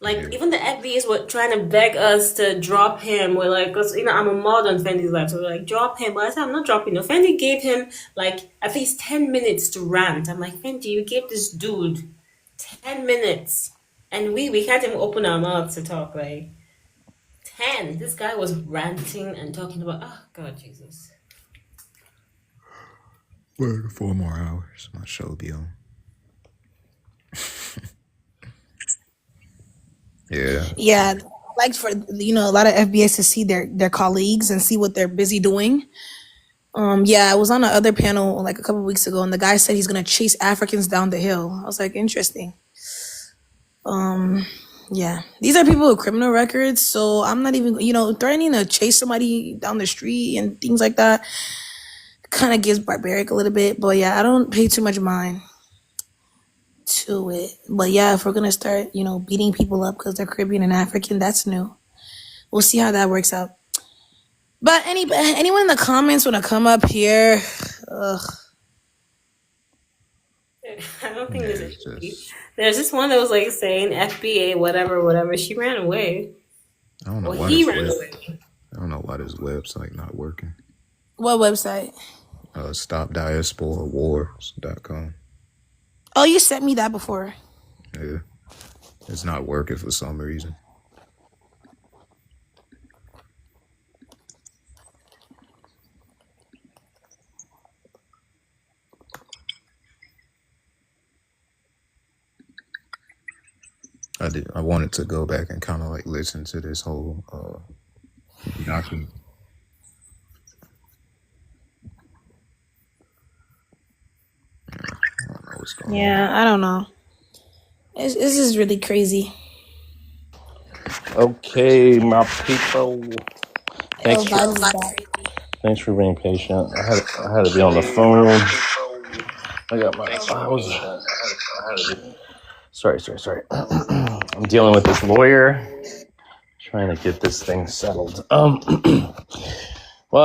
Like, Yeah. even the FBs were trying to beg us to drop him. We're like, because, I'm a mod on Fendi's life. So we're like, drop him. But I said, I'm not dropping him. Fendi gave him, like, at least 10 minutes to rant. I'm like, Fendi, you gave this dude 10 minutes. And we can't even open our mouths to talk. Like, 10. This guy was ranting and talking about, oh, God, Jesus. Well, 4 more hours. My show will be on. Yeah. Yeah, like for a lot of FBS to see their colleagues and see what they're busy doing. Yeah, I was on the other panel like a couple of weeks ago, and the guy said he's gonna chase Africans down the hill. I was like, interesting. Yeah, these are people with criminal records, so I'm not even threatening to chase somebody down the street and things like that. Kind of gets barbaric a little bit, but yeah, I don't pay too much mind to it. But yeah, if we're gonna start, beating people up because they're Caribbean and African, that's new. We'll see how that works out. But anyone in the comments want to come up here? Ugh. I don't think Yeah, there's it's anybody. just, There's this one that was like saying FBA, whatever, whatever. She ran away. I don't know Well, why he this ran web, away. I don't know why this website not working. What website? StopDiasporaWars.com. Oh, you sent me that before. Yeah, it's not working for some reason. I wanted to go back and kind of like listen to this whole document. I don't know what's going on. Yeah, I don't know. This is really crazy. Okay, my people. Oh, Vibes is back. Thanks for being patient. I had to be on the phone. I got my. Sorry. I'm dealing with this lawyer, trying to get this thing settled. Well,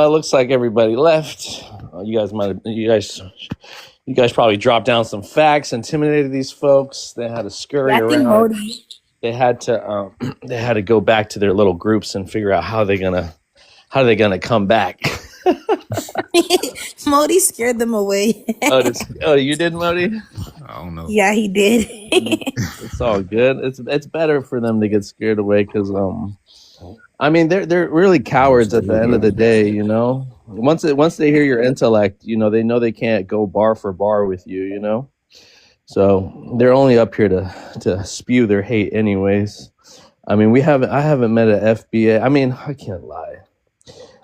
it looks like everybody left. You guys probably dropped down some facts, intimidated these folks. They had to scurry Yeah, I think around. Modi. They had to go back to their little groups and figure out how they're gonna come back. Modi scared them away. You did, Modi? I don't know. Yeah, he did. It's all good. It's better for them to get scared away because I mean they're really cowards at the end of the day, Once they hear your intellect, they know they can't go bar for bar with you, So they're only up here to spew their hate anyways. I mean, I haven't met an FBA. I mean, I can't lie.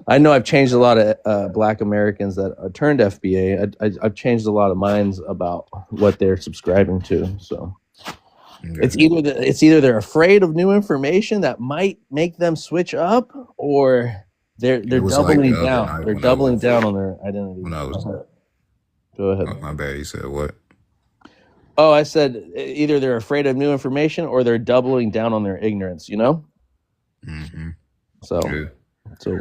I know I've changed a lot of Black Americans that are turned FBA. I've changed a lot of minds about what they're subscribing to. So Yeah. it's either they're afraid of new information that might make them switch up, or they're It was like doubling the other down. night They're when I doubling was down on their identity. when I was. Go ahead. Oh, my bad. You said what? Oh, I said either they're afraid of new information or they're doubling down on their ignorance. Mm-hmm. So Yeah. so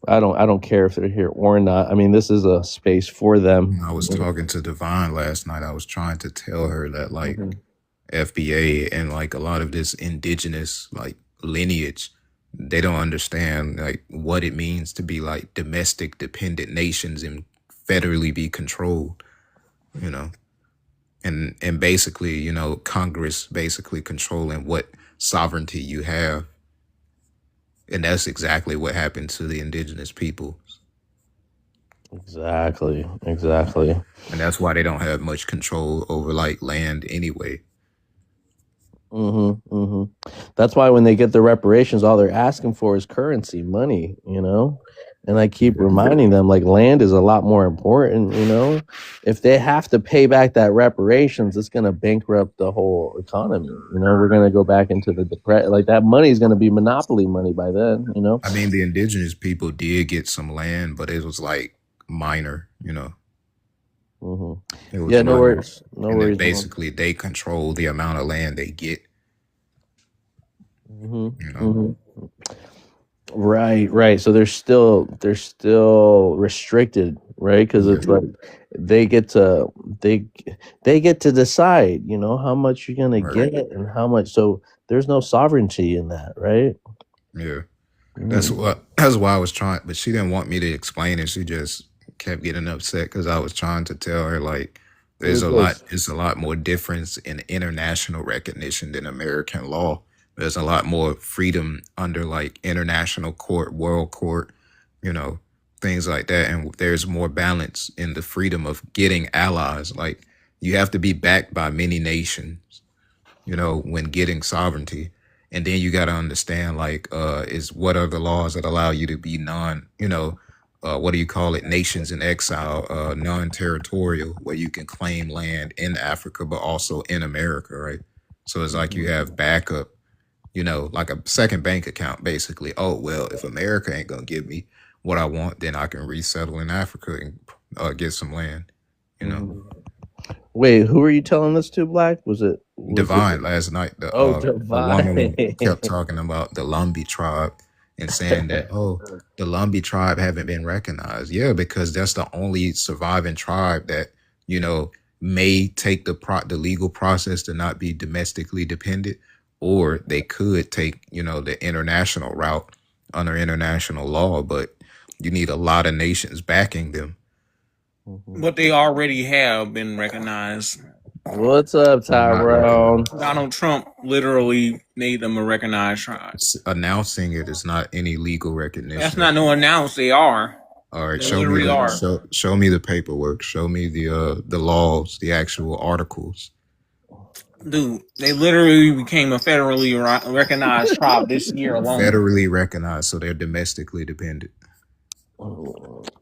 I don't care if they're here or not. I mean, this is a space for them. I was talking to Divine last night. I was trying to tell her that like Mhm. FBA and like a lot of this indigenous like lineage, they don't understand like what it means to be like domestic dependent nations and federally be controlled. you know, and basically, you know, Congress basically controlling what sovereignty you have. And that's exactly what happened to the indigenous people. Exactly. Exactly. And that's why they don't have much control over like land anyway. That's why when they get the reparations, all they're asking for is currency, money, you know? And I keep reminding them, like, land is a lot more important, you know? If they have to pay back that reparations, it's going to bankrupt the whole economy. You know, we're going to go back into the depression. Like, that money is going to be monopoly money by then, you know? I mean, the indigenous people did get some land, but it was like minor, you know. It was Yeah, no minor. worries. No And then worries. basically they control the amount of land they get. You know. Right. So they're still restricted, right? Because it's like they get to decide, you know, how much you're gonna Right. get and how much. So there's no sovereignty in that, right? Yeah. That's why I was trying, but she didn't want me to explain it. She just kept getting upset because I was trying to tell her like there's a lot more difference in international recognition than American law. There's a lot more freedom under like international court, world court, you know, things like that. And there's more balance in the freedom of getting allies. Like you have to be backed by many nations, you know, when getting sovereignty. And then you got to understand, like, is what are the laws that allow you to be nations in exile, non-territorial, where you can claim land in Africa, but also in America, right? So it's like you have backup, you know, like a second bank account, basically. Oh, well, if America ain't going to give me what I want, then I can resettle in Africa and get some land, you know. Wait, who are you telling this to, Black? Was it Divine last night? The Divine. woman kept talking about the Lumbee tribe and saying that, oh, the Lumbee tribe haven't been recognized. Yeah, because that's the only surviving tribe that, you know, may take the legal process to not be domestically dependent, or they could take, you know, the international route under international law, but you need a lot of nations backing them. But they already have been recognized. What's up, Tyrone? Donald Trump literally made them a recognized tribe. Announcing it is not any legal recognition. That's not no announce. They are. All right, They show me literally are. show me the paperwork. Show me the laws, the actual articles. Dude, they literally became a federally recognized tribe this year alone. Federally recognized, so they're domestically dependent.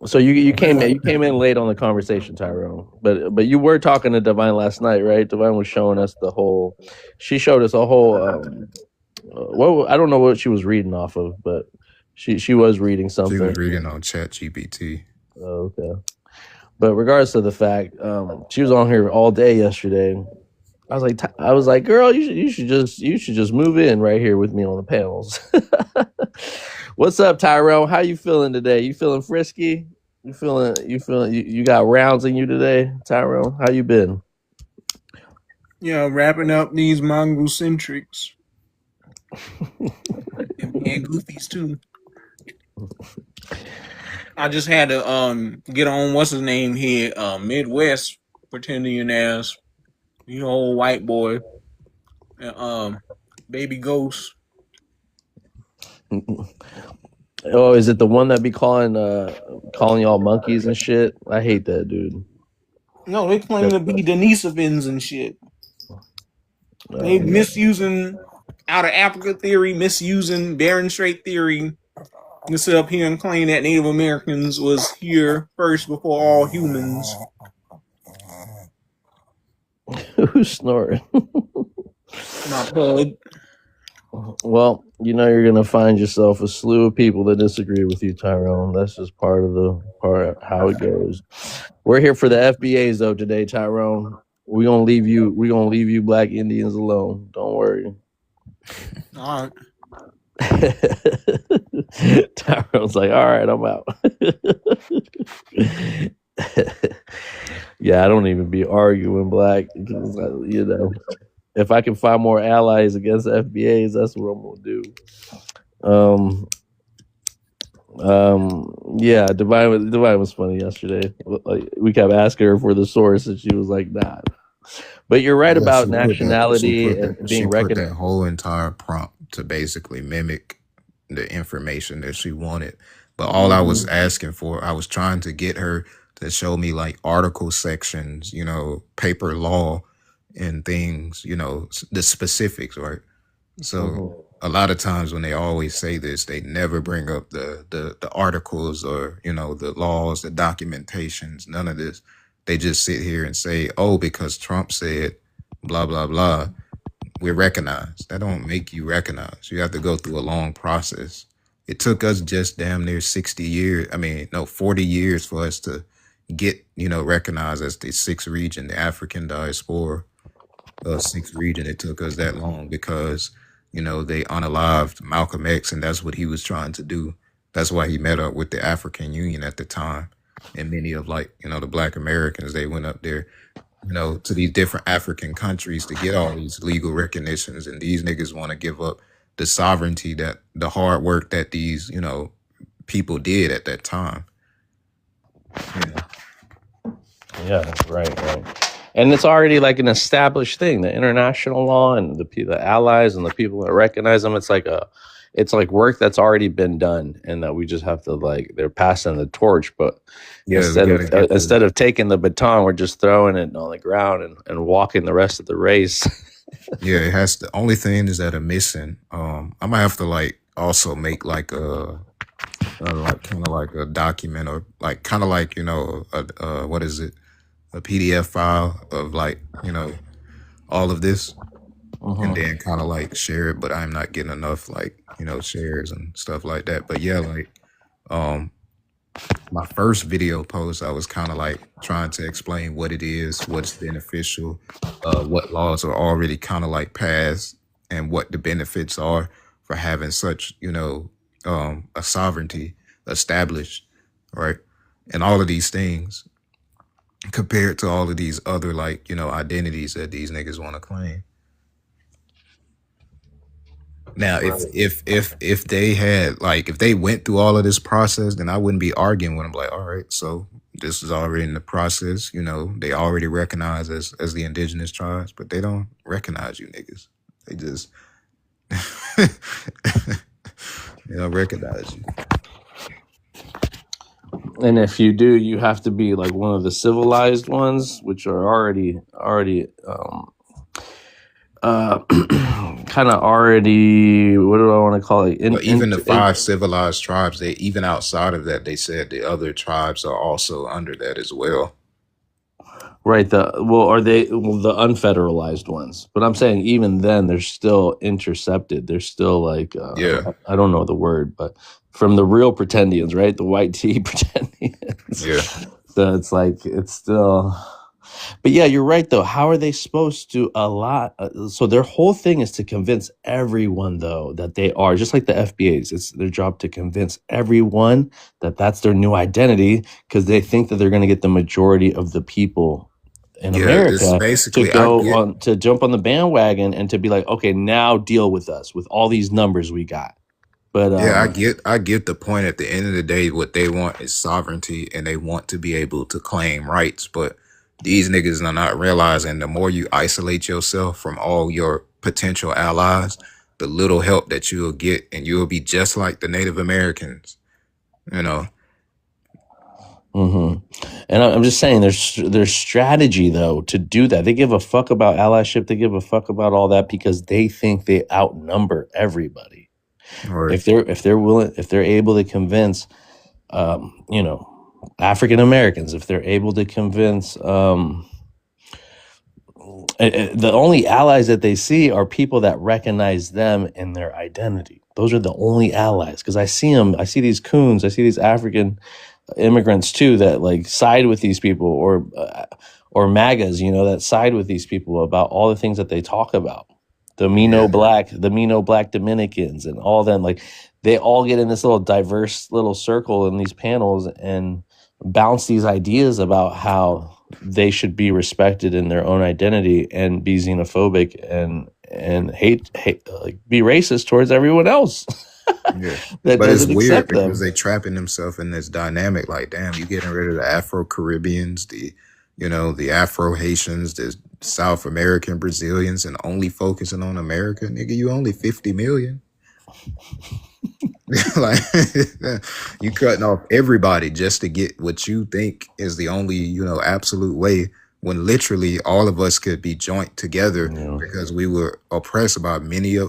So you came in late on the conversation, Tyrone, but you were talking to Divine last night, right? Divine was showing us she showed us a whole I don't know what she was reading off of, but she was reading something. She was reading on ChatGPT. Oh, okay. But regardless of the fact, she was on here all day yesterday. I was like, girl, you should just move in right here with me on the panels. What's up, Tyrone? How you feeling today? You feeling frisky? You got rounds in you today, Tyrone? How you been? Yeah, wrapping up these Mongocentrics. And Goofies too. I just had to get on what's his name here, Midwest pretending as old white boy, baby ghost. Oh, is it the one that be calling y'all monkeys and shit? I hate that dude. No, they claim to be Denisovans and shit. They misusing out of Africa theory, misusing Bering Strait theory to sit up here and claim that Native Americans was here first before all humans. Who's snoring? My pug. Well, you know you're gonna find yourself a slew of people that disagree with you, Tyrone. That's just part of how it goes. We're here for the FBAs though today, Tyrone. We're gonna leave you Black Indians alone. Don't worry. All right. Tyrone's like, all right, I'm out. Yeah, I don't even be arguing, Black. You know, if I can find more allies against FBAs, that's what I'm gonna do. Yeah, Divine was funny yesterday. Like, we kept asking her for the source, and she was like, "Nah." But you're right Yeah, about nationality and she being put that recognized. whole entire prompt to basically mimic the information that she wanted. But all I was asking for, I was trying to get her to show me like article sections, you know, paper law and things, you know, the specifics, right? So a lot of times when they always say this, they never bring up the articles or, you know, the laws, the documentations, none of this. They just sit here and say, oh, because Trump said blah blah blah, we're recognized. That don't make you recognized. You have to go through a long process. It took us just damn near 60 years. I mean, no, 40 years for us to get, you know, recognized as the sixth region, the African diaspora sixth region. It took us that long because, you know, they unalived Malcolm X, and that's what he was trying to do. That's why he met up with the African Union at the time. And many of, like, you know, the Black Americans, they went up there, you know, to these different African countries to get all these legal recognitions. And these niggas want to give up the sovereignty, that the hard work that these, you know, people did at that time. Yeah. Yeah, right. And it's already like an established thing. The international law and the allies and the people that recognize them. It's like work that's already been done, and that we just have to, like, they're passing the torch. But Yeah, instead of taking the baton, we're just throwing it on the ground and walking the rest of the race. yeah, it has. The only thing is that are missing. I might have to like also make like a like kind of like a document, or like kind of like, you know, what is it, a PDF file of, like, you know, all of this, and then kind of like share it. But I'm not getting enough, like, you know, shares and stuff like that. But yeah, like my first video post, I was kind of like trying to explain what it is, what's beneficial, what laws are already kind of like passed, and what the benefits are for having such, you know, a sovereignty established, right? And all of these things compared to all of these other, like, you know, identities that these niggas want to claim. Now, if they had, like, if they went through all of this process, then I wouldn't be arguing with them. Like, all right, so this is already in the process. You know, they already recognize as the indigenous tribes, but they don't recognize you niggas. They just they don't recognize you. And if you do, you have to be like one of the civilized ones, which are already kind of already, what do I want to call it? But even the five civilized tribes, they, even outside of that, they said the other tribes are also under that as well. Right. The unfederalized ones. But I'm saying even then, they're still intercepted. They're still like, Yeah. I don't know the word, but from the real pretendians, right? The white tea pretendians. Yeah. So it's like, it's still. But yeah, you're right, though. How are they supposed to so their whole thing is to convince everyone, though, that they are, just like the FBAs. It's their job to convince everyone that that's their new identity, because they think that they're going to get the majority of the people in America basically to jump on the bandwagon and to be like, okay, now deal with us with all these numbers we got. But yeah, I get the point. At the end of the day, what they want is sovereignty, and they want to be able to claim rights. But these niggas are not realizing the more you isolate yourself from all your potential allies, the little help that you'll get, and you'll be just like the Native Americans, you know. And I'm just saying, there's strategy, though, to do that. They give a fuck about allyship. They give a fuck about all that because they think they outnumber everybody. Right. If they're able to convince, you know, African Americans, if they're able to convince, the only allies that they see are people that recognize them in their identity. Those are the only allies. Because I see these coons, I see these African immigrants too that like side with these people, or MAGAs, you know, that side with these people about all the things that they talk about. The Mino Black Dominicans and all them, like they all get in this little diverse little circle in these panels and bounce these ideas about how they should be respected in their own identity and be xenophobic and hate like be racist towards everyone else. Yeah. that But it's doesn't weird accept because them. they trapping themselves in this dynamic. Like, damn, you getting rid of the Afro Caribbeans, the Afro Haitians, the South American Brazilians, and only focusing on America. Nigga, you only 50 million. Like, you cutting off everybody just to get what you think is the only, absolute way, when literally all of us could be joint together Yeah. because we were oppressed by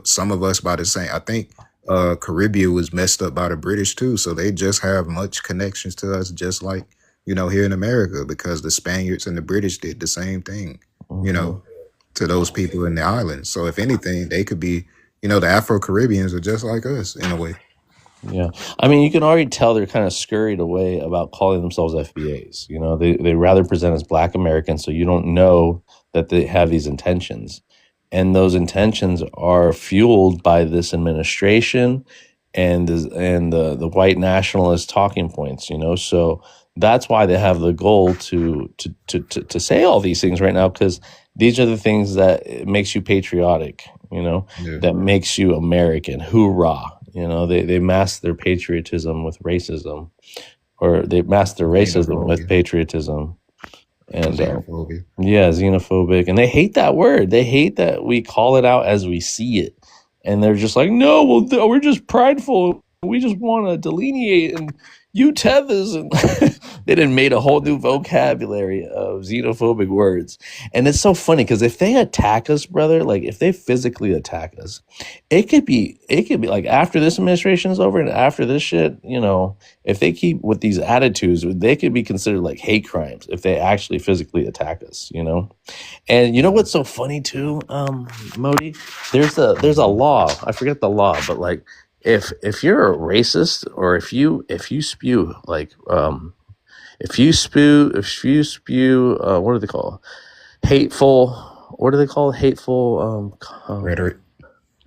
some of us by the same. I think Caribbean was messed up by the British too, so they just have much connections to us, just like here in America, because the Spaniards and the British did the same thing, Mhm. to those people in the islands. So if anything, they could be, the Afro Caribbeans are just like us in a way. Yeah, I mean, you can already tell they're kind of scurried away about calling themselves FBAs. They rather present as Black Americans, so you don't know that they have these intentions, and those intentions are fueled by this administration and the white nationalist talking points. So that's why they have the goal to say all these things right now, because these are the things that it makes you patriotic. Yeah. That makes you American. Hoorah! They mask their patriotism with racism, or they mask their racism with Xenophobia. patriotism. And Xenophobia. yeah, xenophobic, and they hate that word. They hate that we call it out as we see it, and they're just like, no, well, we're just prideful. We just want to delineate and you tethers, and they done made a whole new vocabulary of xenophobic words. And it's so funny because if they attack us, brother, like if they physically attack us, it could be like after this administration is over and after this shit, if they keep with these attitudes, they could be considered like hate crimes if they actually physically attack us. And you know what's so funny too, Modi? There's a law. I forget the law, but like if you're a racist, or if you spew like if you spew what do they call hateful? What do they call hateful? Rhetoric.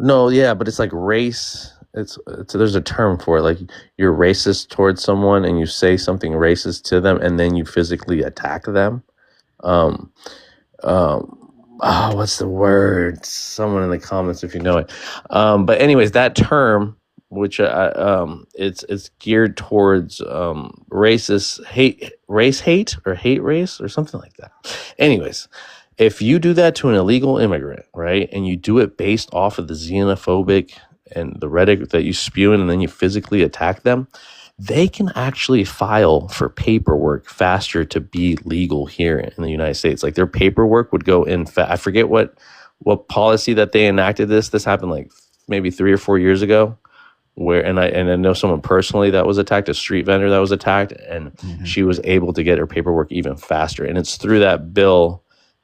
No, yeah, but it's like race. It's there's a term for it. Like you're racist towards someone and you say something racist to them and then you physically attack them. What's the word? Someone in the comments if you know it. But anyways, that term, which it's geared towards racist race hate or hate race or something like that. Anyways, if you do that to an illegal immigrant, right, and you do it based off of the xenophobic and the rhetoric that you spew in, and then you physically attack them, they can actually file for paperwork faster to be legal here in the United States. Like their paperwork would go in. I forget what policy that they enacted this. This happened like maybe 3 or 4 years ago. And I know someone personally that was attacked, a street vendor that was attacked, and she was able to get her paperwork even faster. And it's through that bill.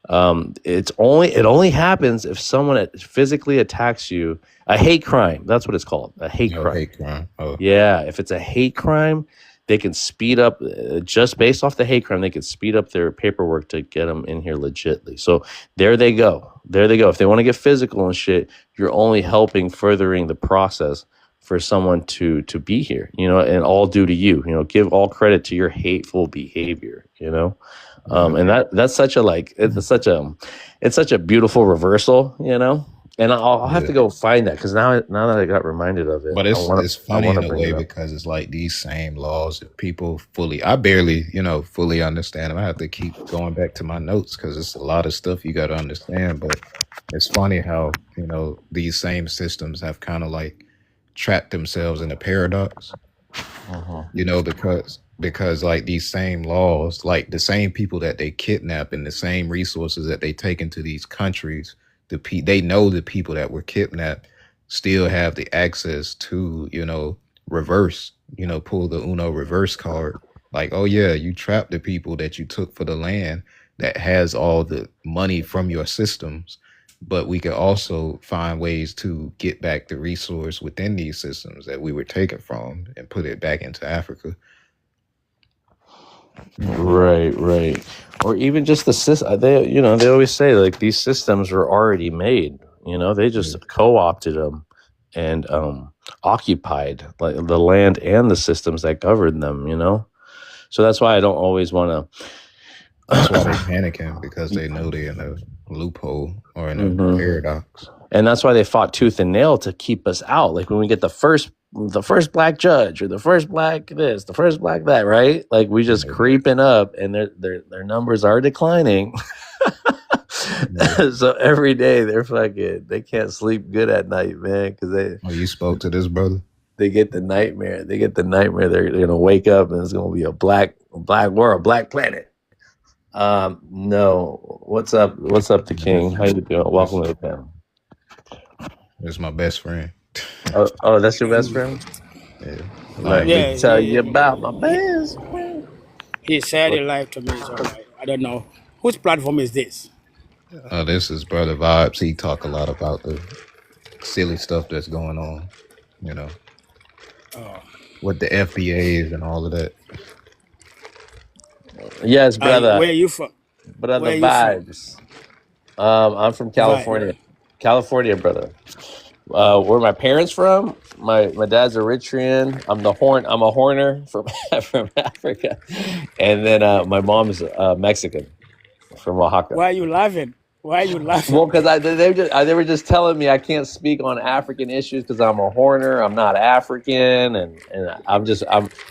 It only happens if someone physically attacks you. A hate crime. That's what it's called. A hate crime. Hate crime. Oh. Yeah. If it's a hate crime, they can speed up just based off the hate crime. They can speed up their paperwork to get them in here legitly. So there they go. If they want to get physical and shit, you're only helping furthering the process for someone to be here, and all due to you, give all credit to your hateful behavior, and that's such a it's such a beautiful reversal, and I'll have to go find that because now that I got reminded of it. But it's funny in a way because it's like these same laws that people I barely, fully understand them. I have to keep going back to my notes because it's a lot of stuff you got to understand. But it's funny how, these same systems have kind of like trapped themselves in a paradox, because like these same laws, like the same people that they kidnap and the same resources that they take into these countries, they know the people that were kidnapped still have the access to, reverse, pull the Uno reverse card. Like, oh yeah, you trapped the people that you took for the land that has all the money from your systems. But we could also find ways to get back the resource within these systems that we were taken from and put it back into Africa. Right. Or even just the system. They always say like these systems were already made. They just co-opted them and occupied like the land and the systems that governed them. So that's why I don't always want to. That's why they're panicking, because they know they're in a loophole or in a paradox. And that's why they fought tooth and nail to keep us out. Like when we get the first the first black judge or the first black this, the first black that, right? Like we just creeping up, and their numbers are declining. So every day they can't sleep good at night, man, because you spoke to this brother? They get the nightmare. They're gonna wake up and it's gonna be a black world, black planet. No. What's up? What's up, the king? How you doing? Welcome to the panel. It's my best friend. Oh, that's your best friend? Yeah. Let me tell you about my best friend. He said it live to me, so I don't know. Whose platform is this? This is Brother Vibes. He talk a lot about the silly stuff that's going on, with the FBAs and all of that. Yes, brother. Where are you from? Brother Where are you Vibes. I'm from California. California, brother. Where my parents from? My dad's Eritrean. I'm a Horner from Africa, and then my mom's Mexican from Oaxaca. Why are you laughing? Well, because they were just telling me I can't speak on African issues because I'm a Horner. I'm not African, and I'm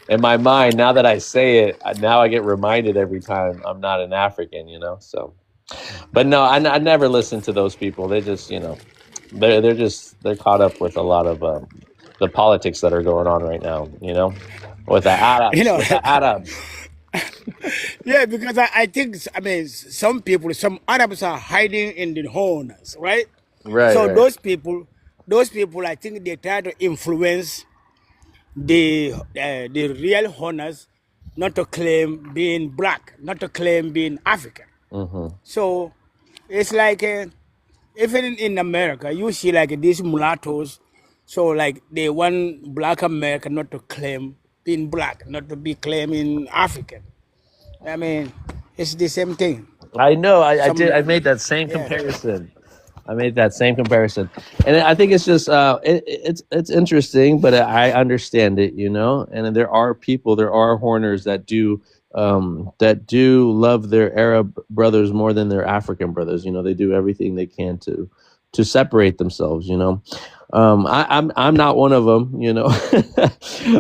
in my mind now that I say it. Now I get reminded every time I'm not an African, So, but no, I never listen to those people. They just they're caught up with a lot of the politics that are going on right now. With the Arabs. Yeah, because I think some Arabs are hiding in the Horners, right? Right. So right. those people, I think they try to influence the real Horners not to claim being black, not to claim being African. Mm-hmm. So it's like even in America, you see like these mulattoes. So like they want black America not to claim being black, not to be claiming African. I mean, it's the same thing. I know. I did. I made that same comparison. And I think it's just it's interesting, but I understand it, And there are Horners that do love their Arab brothers more than their African brothers. They do everything they can to separate themselves. I'm not one of them.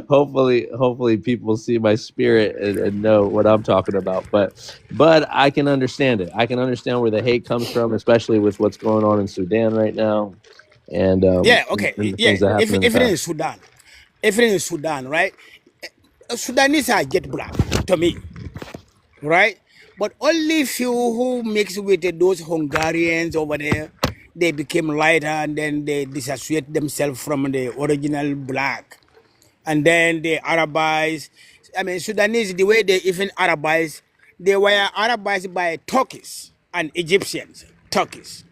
Hopefully people see my spirit and know what I'm talking about. But I can understand it. I can understand where the hate comes from, especially with what's going on in Sudan right now. And okay. and the Yeah, things that happen in the if it past. is Sudan, right? Sudanese are jet black to me, right? But only few who mix with those Hungarians over there, they became lighter and then they dissociate themselves from the original black. And then they Arabize. Sudanese, the way they even Arabize, they were Arabized by Turkish and Egyptians. Turkish.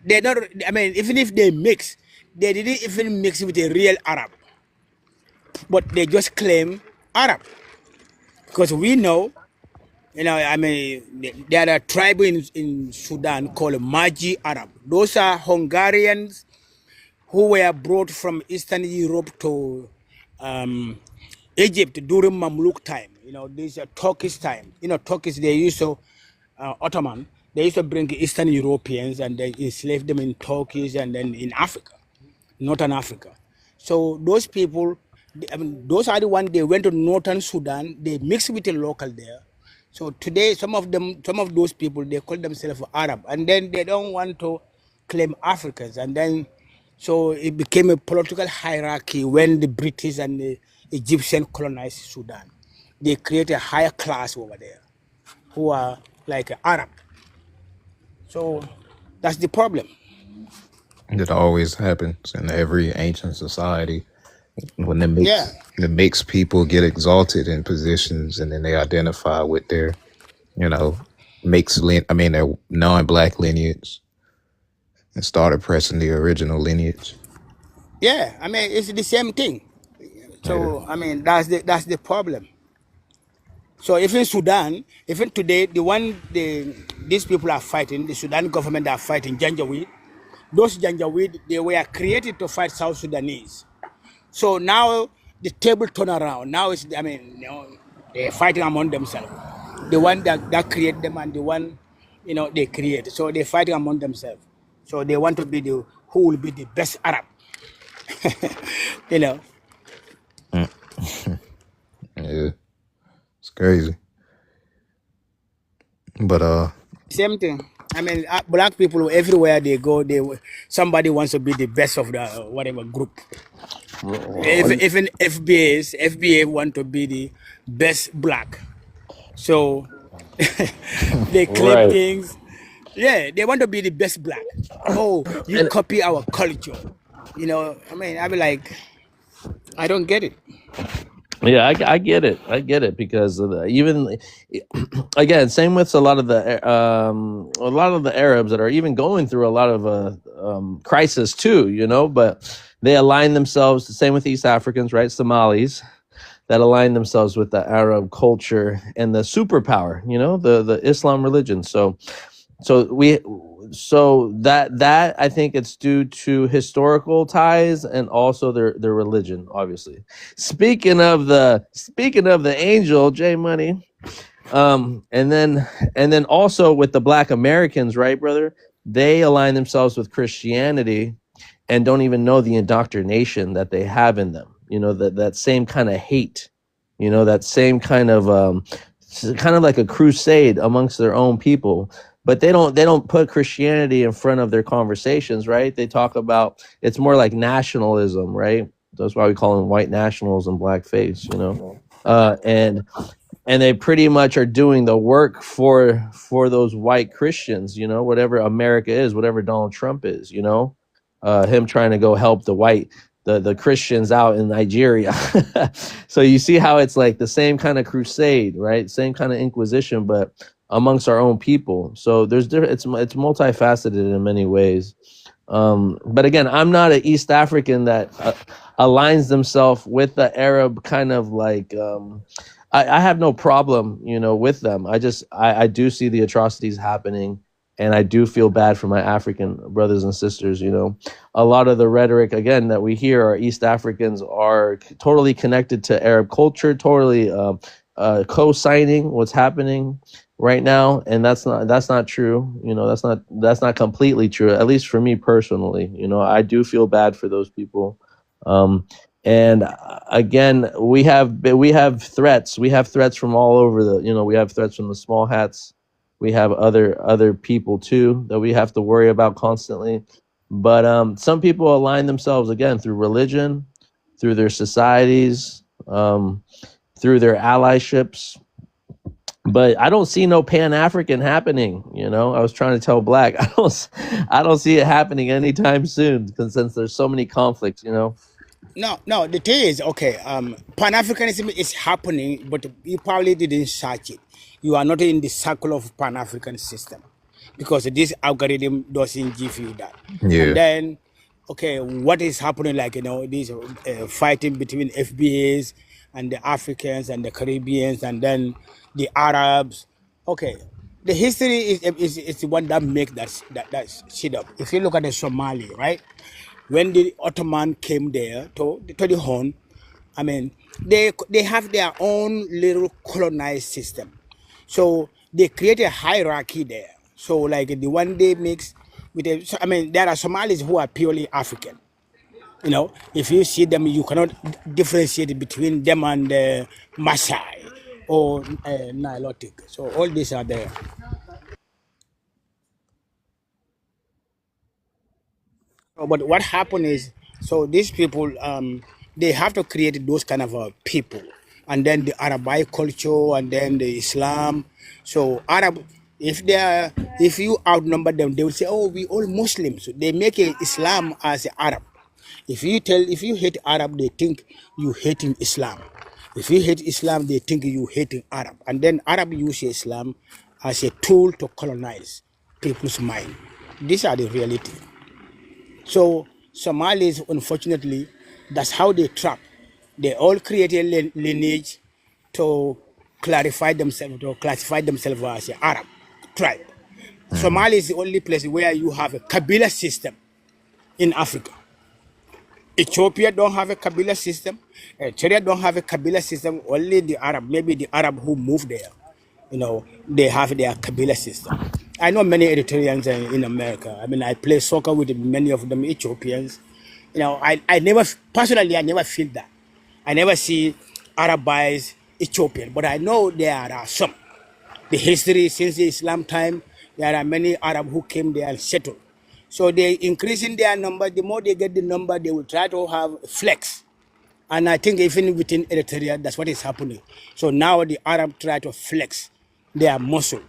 They not. Even if they mix, they didn't even mix with a real Arab. But they just claim Arab because we know. There are a tribe in Sudan called Maji Arab. Those are Hungarians who were brought from Eastern Europe to Egypt during Mamluk time. This is Turkish time. Turkish, they used to, Ottoman, they used to bring Eastern Europeans and they enslaved them in Turkey and then in Africa, Northern Africa. So those people, those are the ones, they went to Northern Sudan, they mixed with the local there. So today, some of those people, they call themselves Arab, and then they don't want to claim Africans. And then, so it became a political hierarchy when the British and the Egyptian colonized Sudan. They create a higher class over there, who are like Arab. So that's the problem. It always happens in every ancient society. When the mixed people get exalted in positions and then they identify with their, their non-black lineage and start oppressing the original lineage. Yeah, it's the same thing. So, that's the problem. So even Sudan, even today, these people are fighting, the Sudan government are fighting Janjaweed. Those Janjaweed, they were created to fight South Sudanese. So now the table turn around. Now they're fighting among themselves. The one that create them and the one, they create. So they're fighting among themselves. So they want to be who will be the best Arab. Yeah, it's crazy. But Same thing. I mean, black people everywhere they go, somebody wants to be the best of the whatever group. Even FBA want to be the best black. So they claim Right. things. Yeah, they want to be the best black. Oh, you And copy our culture. You know, I mean, I be like, I don't get it. yeah, I get it. I get it because of even again, same with a lot of the Arabs that are even going through a lot of crisis too, you know, but they align themselves. The same with East Africans, right? Somalis that align themselves with the Arab culture and the superpower, you know, the Islam religion. So that I think it's due to historical ties and also their religion, obviously. Speaking of the angel, J Money, and then also with the Black Americans, right, brother? They align themselves with Christianity and don't even know the indoctrination that they have in them. You know, that same kind of hate, you know, that same kind of like a crusade amongst their own people. But they don't put Christianity in front of their conversations, right? They talk about, it's more like nationalism, right? That's why we call them white nationals and blackface, you know. And they pretty much are doing the work for those white Christians, you know, whatever America is, whatever Donald Trump is, you know, him trying to go help the Christians out in Nigeria. So you see how it's like the same kind of crusade, right? Same kind of inquisition, but amongst our own people. So it's multifaceted in many ways. But again, I'm not an East African that aligns themselves with the Arab kind of like. I have no problem, you know, with them. I do see the atrocities happening, and I do feel bad for my African brothers and sisters. You know, a lot of the rhetoric again that we hear are East Africans are totally connected to Arab culture, totally co-signing what's happening right now, and that's not true. You know, that's not completely true. At least for me personally, you know, I do feel bad for those people. And again, we have threats. We have threats from all over we have threats from the small hats. We have other people too that we have to worry about constantly. But some people align themselves again through religion, through their societies, through their allyships. But I don't see no Pan-African happening. You know, I was trying to tell Black, I don't see it happening anytime soon, because since there's so many conflicts, you know. No. The thing is, okay, Pan-Africanism is happening, but you probably didn't search it. You are not in the circle of Pan-African system because this algorithm doesn't give you that. yeah, And then, okay, what is happening? Like, you know, this fighting between FBAs and the Africans and the Caribbeans and then the Arabs. Okay, the history is the one that make that shit up. If you look at the Somali, right? When the Ottoman came there to the Horn, I mean, they have their own little colonized system. So they create a hierarchy there. So like the one they mix with I mean, there are Somalis who are purely African. You know, if you see them, you cannot differentiate between them and Maasai or Nilotic. So all these are there. But what happened is, so these people, they have to create those kind of people, and then the Arabic culture, and then the Islam. So Arab, if you outnumber them, they will say, "Oh, we all Muslims." So they make Islam as Arab. If you hate Arab, they think you hating Islam. If you hate Islam, they think you hating Arab. And then Arab use Islam as a tool to colonize people's mind. These are the reality. So Somalis, unfortunately, that's how they trap. They all create a lineage to classify themselves as an Arab tribe. Somalia is the only place where you have a Kabila system in Africa. Ethiopia don't have a Kabila system. Eritrea don't have a Kabila system. Only the Arab, maybe the Arab who moved there, you know, they have their Kabila system. I know many Eritreans in America. I mean, I play soccer with many of them Ethiopians. You know, I never, personally, I never feel that. I never see Arab guys Ethiopian, but I know there are some. The history since the Islam time, there are many Arab who came there and settled. So they increasing their number. The more they get the number, they will try to have flex. And I think even within Eritrea, that's what is happening. So now the Arab try to flex their muscle.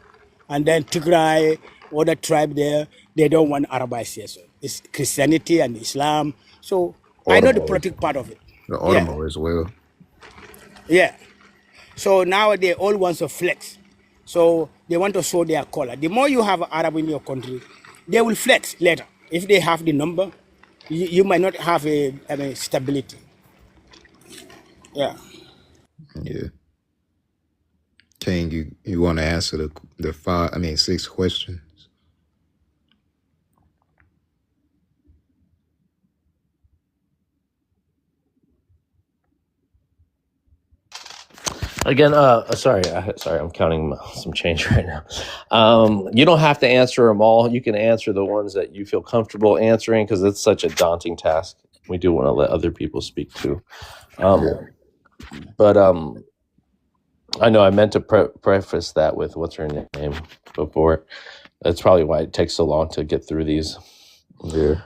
And then Tigray, other tribe there, they don't want Arabization. It's Christianity and Islam. So I know the Oromo, political part of it. the Yeah, Oromo as well. yeah. So now they all want to flex. So they want to show their color. The more you have Arab in your country, they will flex later. If they have the number, you might not have a stability. Yeah. Yeah. King, you want to answer the 6 questions? Again, sorry, I'm counting some change right now. You don't have to answer them all. You can answer the ones that you feel comfortable answering because it's such a daunting task. We do want to let other people speak too. But I know I meant to preface that with what's her name before. That's probably why it takes so long to get through these. Yeah.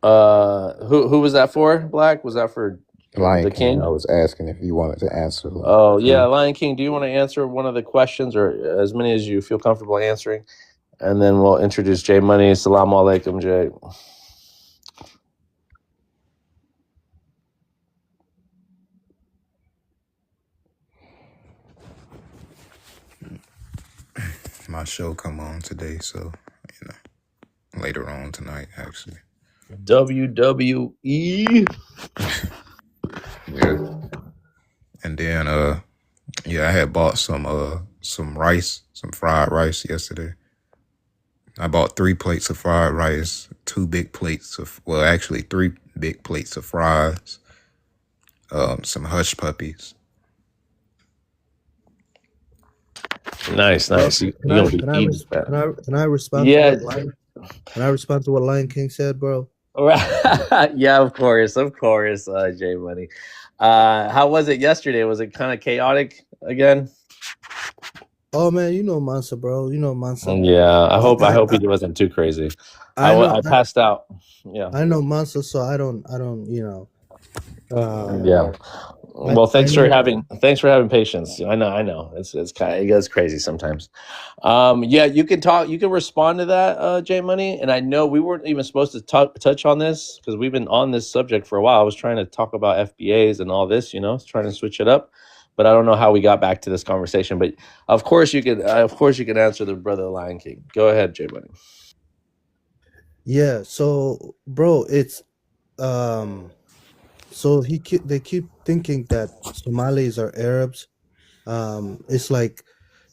Who was that for? Black? Was that for Lion the King, king? I was asking if you wanted to answer. Oh yeah, Lion King. Do you want to answer one of the questions, or as many as you feel comfortable answering, and then we'll introduce Jay Money. Assalamu alaikum, Jay. My show come on today, so later on tonight, actually. WWE. Yeah. And then I had bought some rice, some fried rice yesterday. I bought 3 plates of fried rice, 2 big plates of, well, actually 3 big plates of fries, some hush puppies. Nice. You gonna be eating fat. Can I respond? Yeah. Can I respond to what Lion King said, bro? Yeah, of course, Jay Money. How was it yesterday? Was it kind of chaotic again? Oh man, you know Mansa, bro. You know Mansa. Yeah, I hope he wasn't too crazy. I passed out. Yeah. I know Mansa, so I don't. Yeah. Well, thanks for having patience. I know. It's kind of, it goes crazy sometimes. Yeah, you can respond to that, Jay Money. And I know we weren't even supposed to touch on this because we've been on this subject for a while. I was trying to talk about FBAs and all this, trying to switch it up. But I don't know how we got back to this conversation. But of course you can answer the brother Lion King. Go ahead, Jay Money. Yeah. So, bro, it's So they keep thinking that Somalis are Arabs. It's like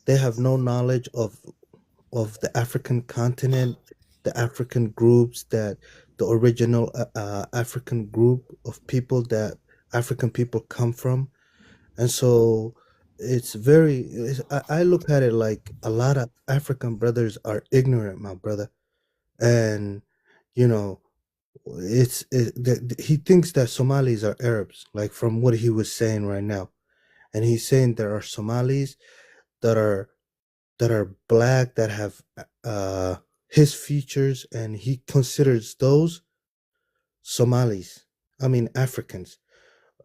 they have no knowledge of the African continent, the African groups, that the original African group of people that African people come from. And so I look at it like a lot of African brothers are ignorant, my brother. And, he thinks that Somalis are Arabs, like from what he was saying right now. And he's saying there are Somalis that are black, that have his features, and he considers those Somalis. I mean Africans.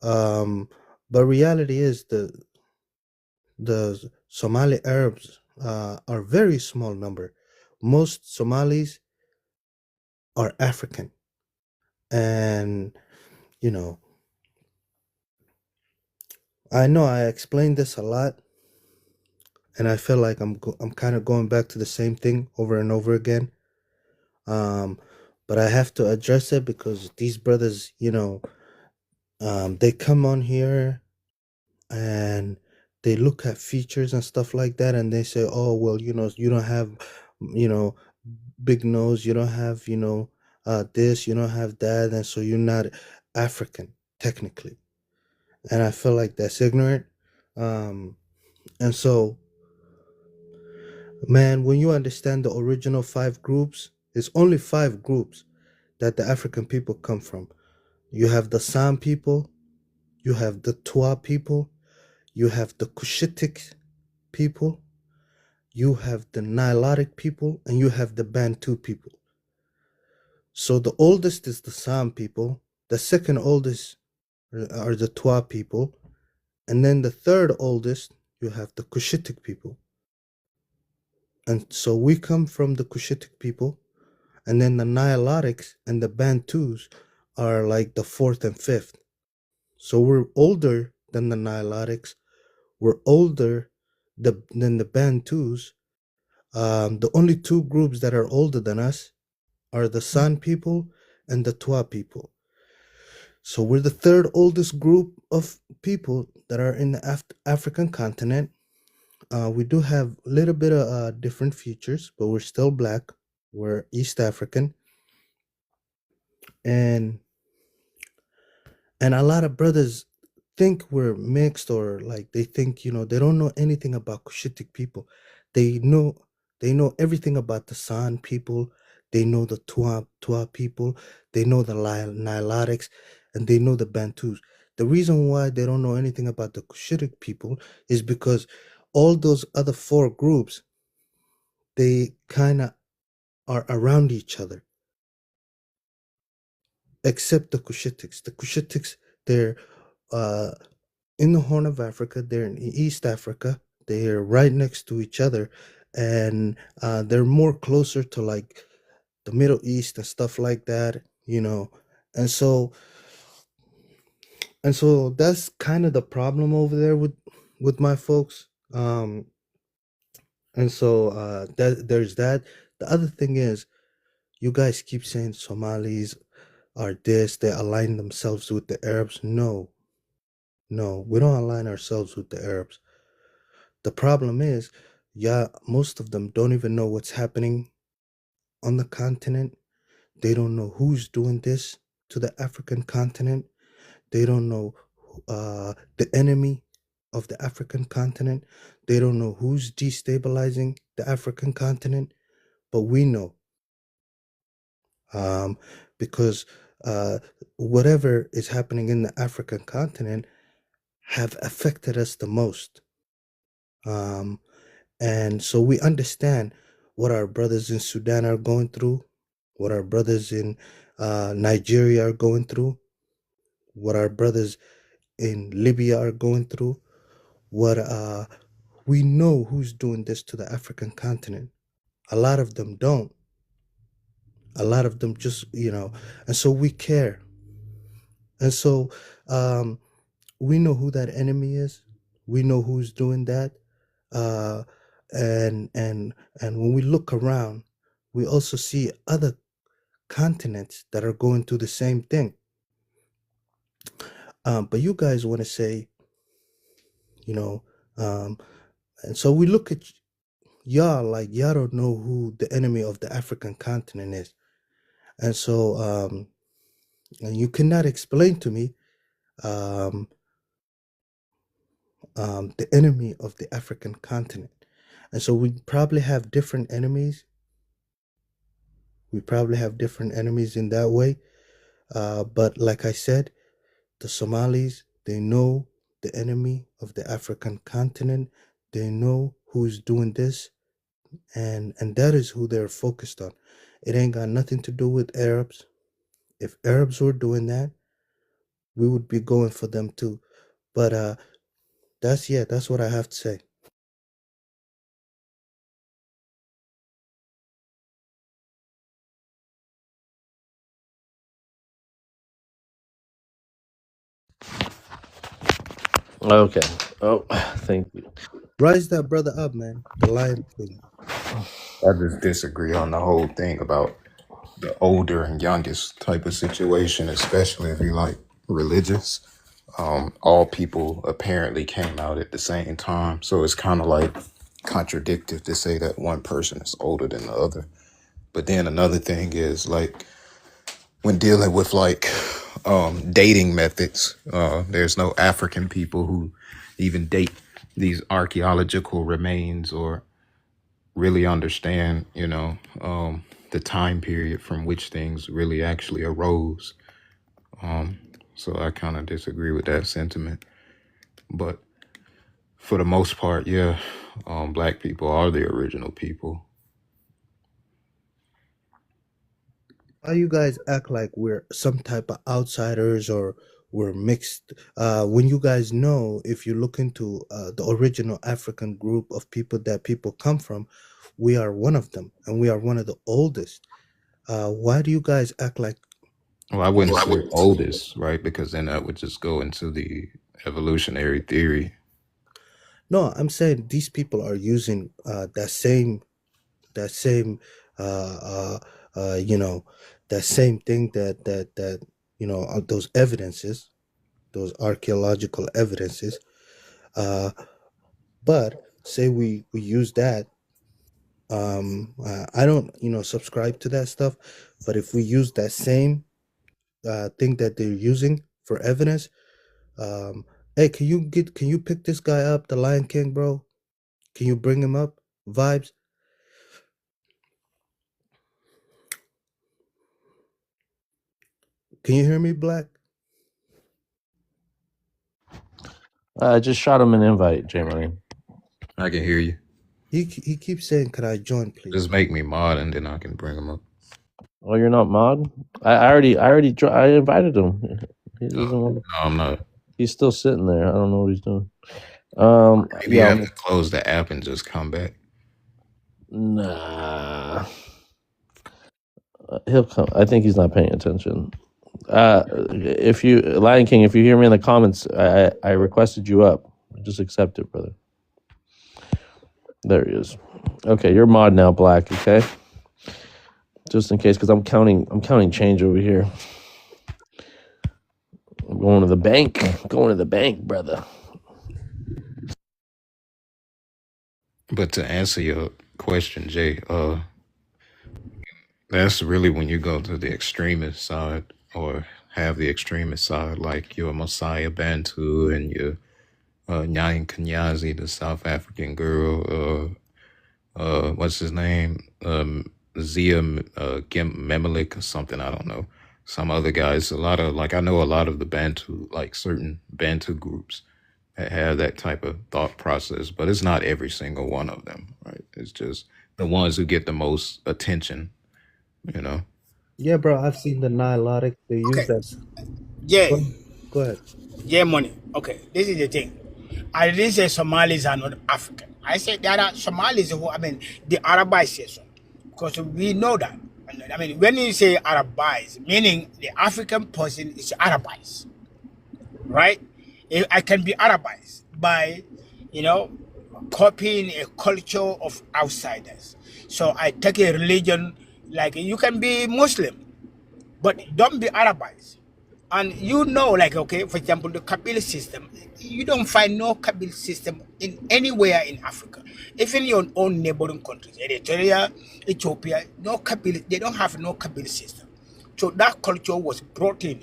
But reality is the Somali Arabs are very small number. Most Somalis are African. And I know I explained this a lot, and I feel like I'm kind of going back to the same thing over and over again. But I have to address it because these brothers, they come on here and they look at features and stuff like that, and they say, "Oh, well, you don't have, big nose, you don't have, this, you don't have that, and so you're not African technically." And I feel like that's ignorant. And so, man, when you understand the original 5 groups, it's only 5 groups that the African people come from. You have the San people, you have the Twa people, you have the Cushitic people, you have the Nilotic people, and you have the Bantu people. So the oldest is the San people, the second oldest are the Twa people, and then the third oldest, you have the Cushitic people. And so we come from the Cushitic people, and then the Nilotics and the Bantus are like the fourth and fifth. So we're older than the Nilotics, we're older than the Bantus. The only two groups that are older than us are the San people and the Twa people. So we're the third oldest group of people that are in the African continent. We do have a little bit of different features, but we're still black. We're East African, and a lot of brothers think we're mixed, or like they think, they don't know anything about Cushitic people. They know everything about the San people. They know the Twa people. They know the Nilotics, and they know the Bantus. The reason why they don't know anything about the Cushitic people is because all those other four groups, they kind of are around each other, except the Cushitics. The Cushitics, they're in the Horn of Africa. They're in East Africa. They're right next to each other, and they're more closer to like the Middle East and stuff like that, and so that's kind of the problem over there with my folks. And so there's that. The other thing is, you guys keep saying Somalis are this, they align themselves with the Arabs. No, we don't align ourselves with the Arabs. The problem is, most of them don't even know what's happening on the continent. They don't know who's doing this to the African continent. They don't know the enemy of the African continent. They don't know who's destabilizing the African continent, but we know, because whatever is happening in the African continent have affected us the most. And so we understand what our brothers in Sudan are going through, what our brothers in Nigeria are going through, what our brothers in Libya are going through, what we know who's doing this to the African continent. A lot of them don't. A lot of them just, and so we care. And so we know who that enemy is. We know who's doing that. And when we look around, we also see other continents that are going through the same thing. But you guys want to say, and so we look at y'all like y'all don't know who the enemy of the African continent is. And so and you cannot explain to me the enemy of the African continent. And so we probably have different enemies. We probably have different enemies in that way. But like I said, the Somalis, they know the enemy of the African continent. They know who's doing this. And that is who they're focused on. It ain't got nothing to do with Arabs. If Arabs were doing that, we would be going for them too. But that's what I have to say. Okay. Oh, thank you. Rise that brother up, man. The Lion King. I just disagree on the whole thing about the older and youngest type of situation, especially if you like religious. All people apparently came out at the same time, so it's kind of like contradictory to say that one person is older than the other. But then another thing is, like, when dealing with like dating methods, there's no African people who even date these archaeological remains or really understand, the time period from which things really actually arose. So I kind of disagree with that sentiment. But For the most part, yeah. Black people are the original people. Why you guys act like we're some type of outsiders or we're mixed? When you guys know, if you look into the original African group of people that people come from, we are one of them, and we are one of the oldest. Why do you guys act like? Well, I wouldn't say oldest, right? Because then that would just go into the evolutionary theory. No, I'm saying these people are using that same you know, that same thing that you know, those evidences, those archaeological evidences. But say we use that. I don't, you know, subscribe to that stuff, but if we use that same thing that they're using for evidence, hey, can you pick this guy up, the Lion King, bro? Can you bring him up? Vibes. Can you hear me, Black? I just shot him an invite, J Money. I can hear you. He keeps saying, "Could I join, please?" Just make me mod, and then I can bring him up. Oh, you're not mod? I invited him. He doesn't want to. No, I'm not. He's still sitting there. I don't know what he's doing. Maybe you have to close the app and just come back. Nah. He'll come. I think he's not paying attention. If you, Lion King, if you hear me in the comments, I requested you up. Just accept it, brother. There he is. Okay, you're mod now, Black. Okay, just in case, because I'm counting change over here. I'm going to the bank. Going to the bank, brother. But to answer your question, Jay, that's really when you go to the extremist side or have the extremist side, like your Messiah Bantu and your Nyayin Kanyazi, the South African girl, what's his name? Zia Memelik or something, I don't know. Some other guys, I know a lot of the Bantu, like certain Bantu groups that have that type of thought process, but it's not every single one of them, right? It's just the ones who get the most attention, you know? Yeah, bro, I've seen the Nilotic. They use that. Yeah. Go ahead. Yeah, money. Okay, this is the thing. I didn't say Somalis are not African. I said there are Somalis who, the Arabization, because we know that. When you say Arabize, meaning the African person is Arabized, right? I can be Arabized by, copying a culture of outsiders. So I take a religion, like you can be Muslim, but don't be Arabized. And for example, the Kabyle system, you don't find no Kabyle system in anywhere in Africa. Even your own neighboring countries, Eritrea, Ethiopia, they don't have no Kabyle system. So that culture was brought in.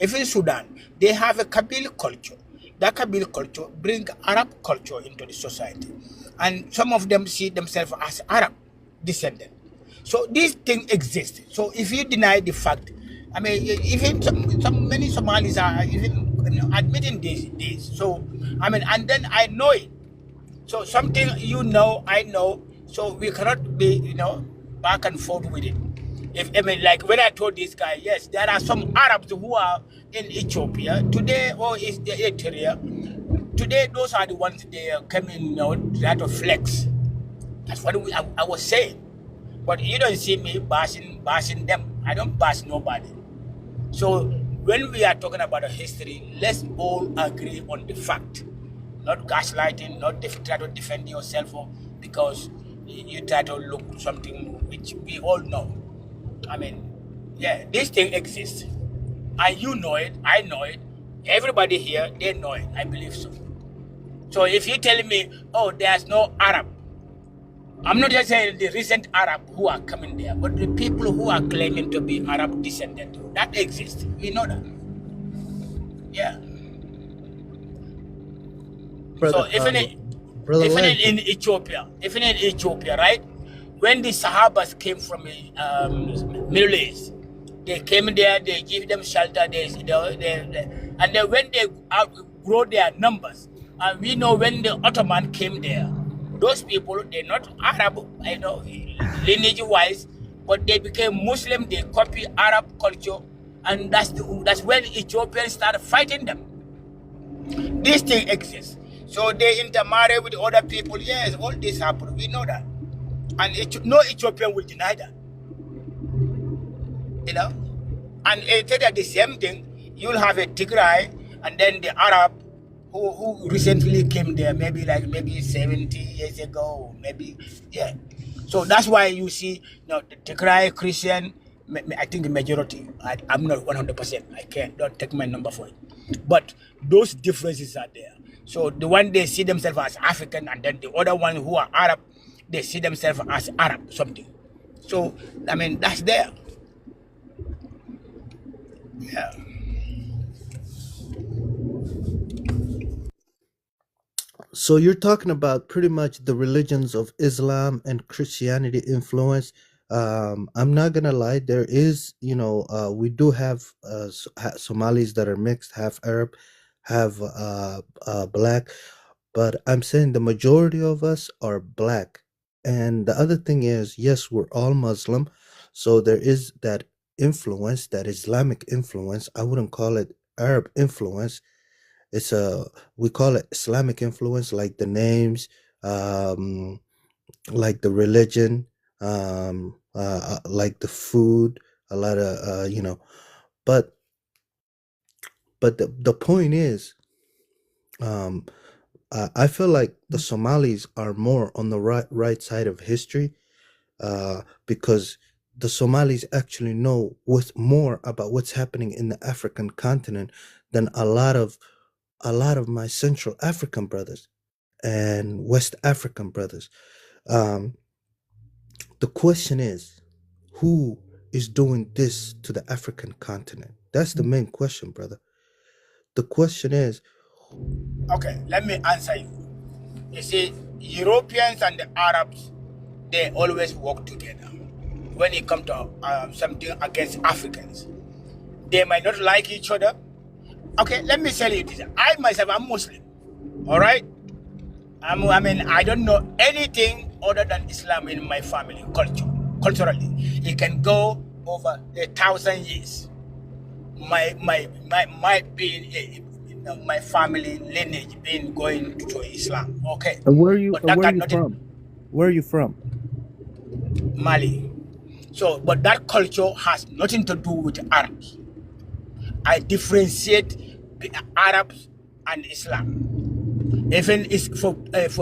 Even Sudan, they have a Kabyle culture. That Kabyle culture brings Arab culture into the society. And some of them see themselves as Arab descendant. So this thing exists. So if you deny the fact, even many Somalis are even admitting this. So, and then I know it. So something I know. So we cannot be, back and forth with it. Like when I told this guy, yes, there are some Arabs who are in Ethiopia today, or is the Eritrea. Today, those are the ones they are coming, try to flex. That's what I was saying. But you don't see me bashing them. I don't bash nobody. So when we are talking about a history, let's all agree on the fact. Not gaslighting, not try to defend yourself because you try to look something which we all know. This thing exists. And you know it, I know it. Everybody here, they know it. I believe so. So if you're telling me, oh, there's no Arab, I'm not just saying the recent Arab who are coming there, but the people who are claiming to be Arab descendant, that exists. We know that. Yeah. Brother, so even in Ethiopia, right? When the Sahabas came from Middle East, they came there, they give them shelter, and then when they outgrow their numbers, And we know when the Ottoman came there, those people, they're not Arab, lineage wise, but they became Muslim. They copy Arab culture, and that's when Ethiopians started fighting them. This thing exists. So they intermarry with other people. Yes, all this happened. We know that. And no Ethiopian will deny that. And it's the same thing. You'll have a Tigray, and then the Arab who recently came there, maybe 70 years ago, maybe, yeah. So that's why you see, the Tigray Christian, I think the majority. I'm not 100%. Don't take my number for it. But those differences are there. So the one they see themselves as African, and then the other one who are Arab, they see themselves as Arab something. So that's there. Yeah. So you're talking about pretty much the religions of Islam and Christianity influence. I'm not gonna lie, there is, we do have Somalis that are mixed, half Arab, half black, but I'm saying the majority of us are black. And the other thing is, yes, we're all Muslim, so there is that influence, that Islamic influence. I wouldn't call it Arab influence. We call it Islamic influence, like the names, like the religion, like the food, a lot of but the point is, I feel like the Somalis are more on the right side of history, because the Somalis actually know more about what's happening in the African continent than a lot of my Central African brothers and West African brothers. The question is, who is doing this to the African continent? That's the main question, brother. The question is, Okay, let me answer you. You see, Europeans and the Arabs, they always work together. When it comes to something against Africans, they might not like each other. Okay, let me tell you this. I myself, I'm Muslim. All right? I don't know anything other than Islam in my family, culturally. It can go over 1,000 years. My family lineage been going to Islam. Okay. And where are you? But that Where are got you nothing. from? Where are you from? Mali. So, but that culture has nothing to do with Arabs. I differentiate the Arabs and Islam. Even it's for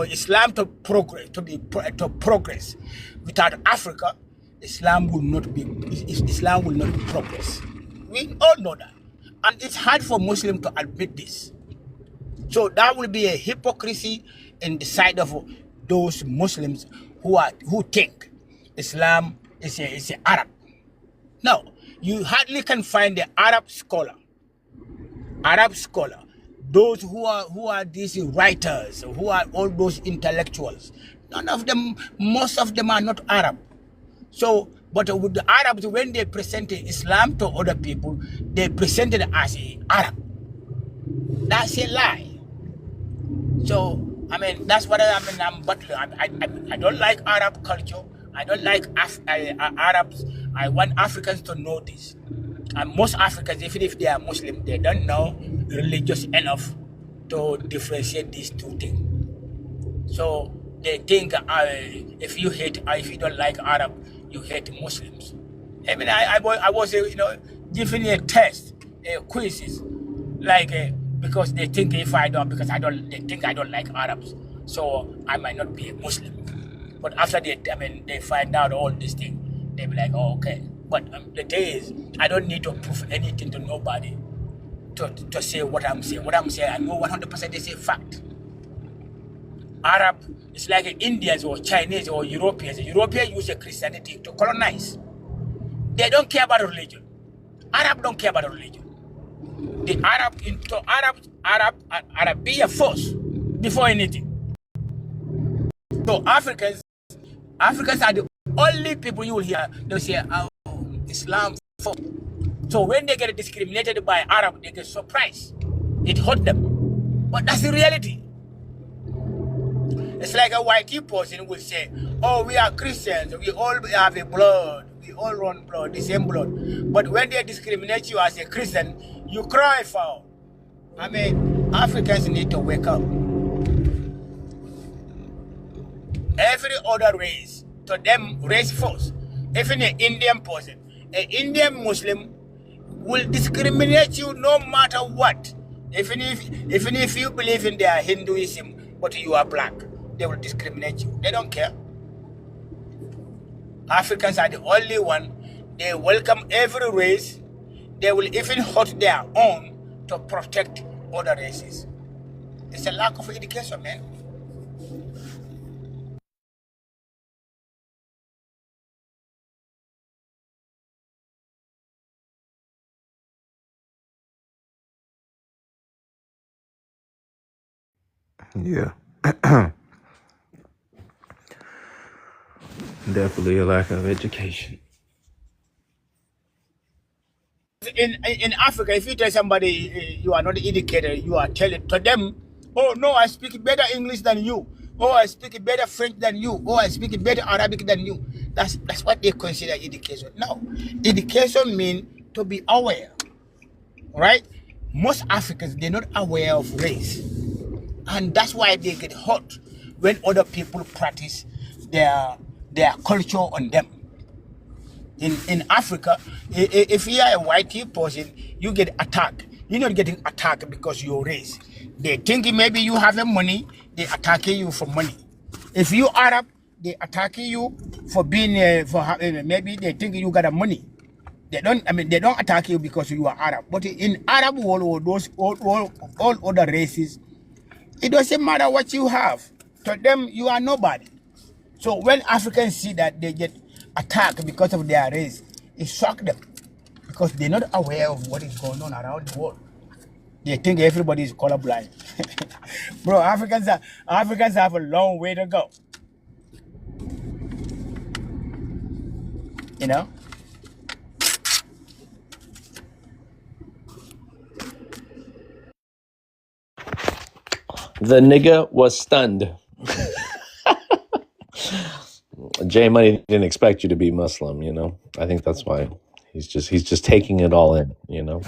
Islam to progress, to progress, without Africa, Islam will not progress. We all know that, and it's hard for Muslims to admit this. So that will be a hypocrisy in the side of those Muslims who think Islam is a Arab. No, you hardly can find the Arab scholar, those who are these writers, who are all those intellectuals. None of them, most of them are not Arab. So, but with the Arabs, when they presented Islam to other people, they presented it as a Arab. That's a lie. So, that's what I'm battling. I don't like Arab culture. I don't like Arabs. I want Africans to know this. And most Africans, even if they are Muslim, they don't know religious enough to differentiate these two things. So they think if you don't like Arab, you hate Muslims. I was giving a test, quizzes, because they think they think I don't like Arabs, so I might not be a Muslim. But after they find out all these things, they be like, oh, okay. But the day is, I don't need to prove anything to nobody to say what I'm saying. What I'm saying, I know 100% is a fact. Arab is like Indians or Chinese or Europeans. Europeans use Christianity to colonize. They don't care about religion. Arab don't care about religion. The Arab be a force before anything. So Africans are the only people you will hear. They'll say, oh, Islam. So when they get discriminated by Arab, they get surprised. It hurt them. But that's the reality. It's like a white person will say, oh, we are Christians, we all have a blood, we all run blood, the same blood. But when they discriminate you as a Christian, you cry foul. I mean, Africans need to wake up. Every other race, to them, race first. Even an Indian person, an Indian Muslim will discriminate you no matter what. Even if you believe in their Hinduism, but you are black, they will discriminate you. They don't care. Africans are the only one. They welcome every race. They will even hurt their own to protect other races. It's a lack of education, man. Yeah. Definitely a lack of education. In Africa, if you tell somebody you are not educated, you are telling to them, oh no, I speak better English than you. Oh, I speak better French than you. Oh, I speak better Arabic than you. That's what they consider education. No, education means to be aware, right? Most Africans, they're not aware of race. And that's why they get hurt when other people practice their culture on them. In Africa, if you are a white person, you get attacked. You're not getting attacked because you're race. They think maybe you have money, they attack you for money. If you Arab, they attack you for being maybe they think you got money. They don't attack you because you are Arab. But in Arab world or those all other races, it doesn't matter what you have. To them, you are nobody. So when Africans see that they get attacked because of their race, it shocks them because they're not aware of what is going on around the world. They think everybody is colorblind. Bro, Africans have a long way to go. You know? The nigga was stunned. J Money didn't expect you to be Muslim, you know. I think that's why he's just taking it all in, you know.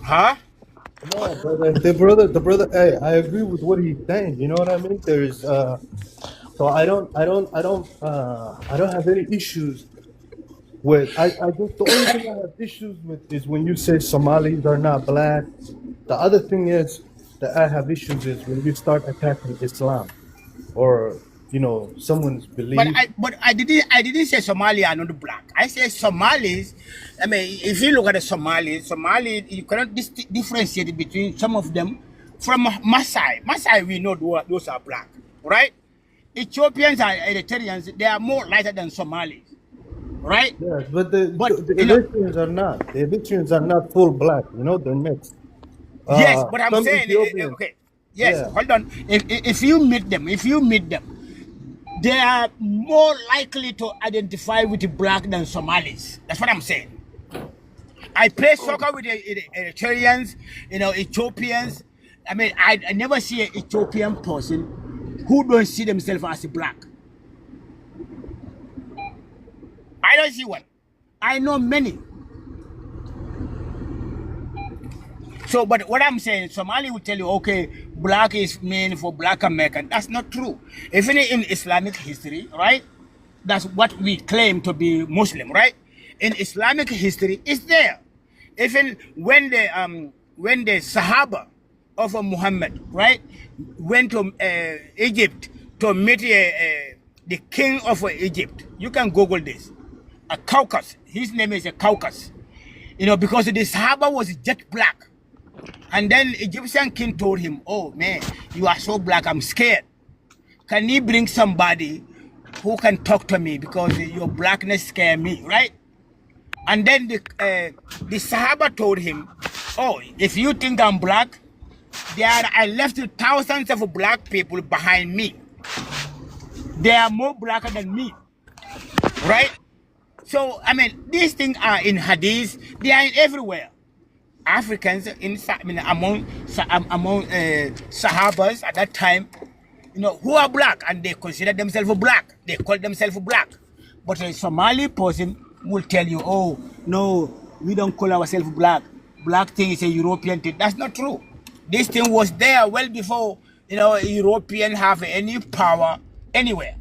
Huh? No, brother. The brother. Hey, I agree with what he's saying. You know what I mean? There's so I don't have any issues with. I just the only thing I have issues with is when you say Somalis are not black. The other thing is that I have issues is when you start attacking Islam, or you know someone's belief. But I didn't say Somalia are not black. I said Somalis. I mean, if you look at the Somalis, you cannot differentiate between some of them from Maasai. Maasai, we know those are black, right? Ethiopians and Eritreans, they are more lighter than Somalis, right? Yes, but the Eritreans are not. The Eritreans are not full black. You know, they're mixed. Yes, but I'm Some saying, Ethiopians. okay, yes, Yeah. hold on. If you meet them, they are more likely to identify with the black than Somalis. That's what I'm saying. I play soccer with the Eritreans, you know, Ethiopians. I mean, I never see an Ethiopian person who don't see themselves as a black. I don't see one. I know many. So, but what I'm saying, Somali will tell you, okay, black is mean for black American. That's not true. Even in Islamic history, right? That's what we claim to be Muslim, right? In Islamic history, it's there. Even when the Sahaba of Muhammad, right, went to Egypt to meet the king of Egypt. You can Google this. A Caucasus. His name is a Caucasus. You know, because the Sahaba was jet black. And then Egyptian king told him, oh man, you are so black, I'm scared. Can you bring somebody who can talk to me because your blackness scare me, right? And then the Sahaba told him, oh, if you think I'm black, I left thousands of black people behind me. They are more blacker than me, right? So, I mean, these things are in Hadith, they are everywhere. Africans among Sahabas at that time, who are black and they consider themselves black. They call themselves black. But a Somali person will tell you, oh, no, we don't call ourselves black. Black thing is a European thing. That's not true. This thing was there well before, European have any power anywhere.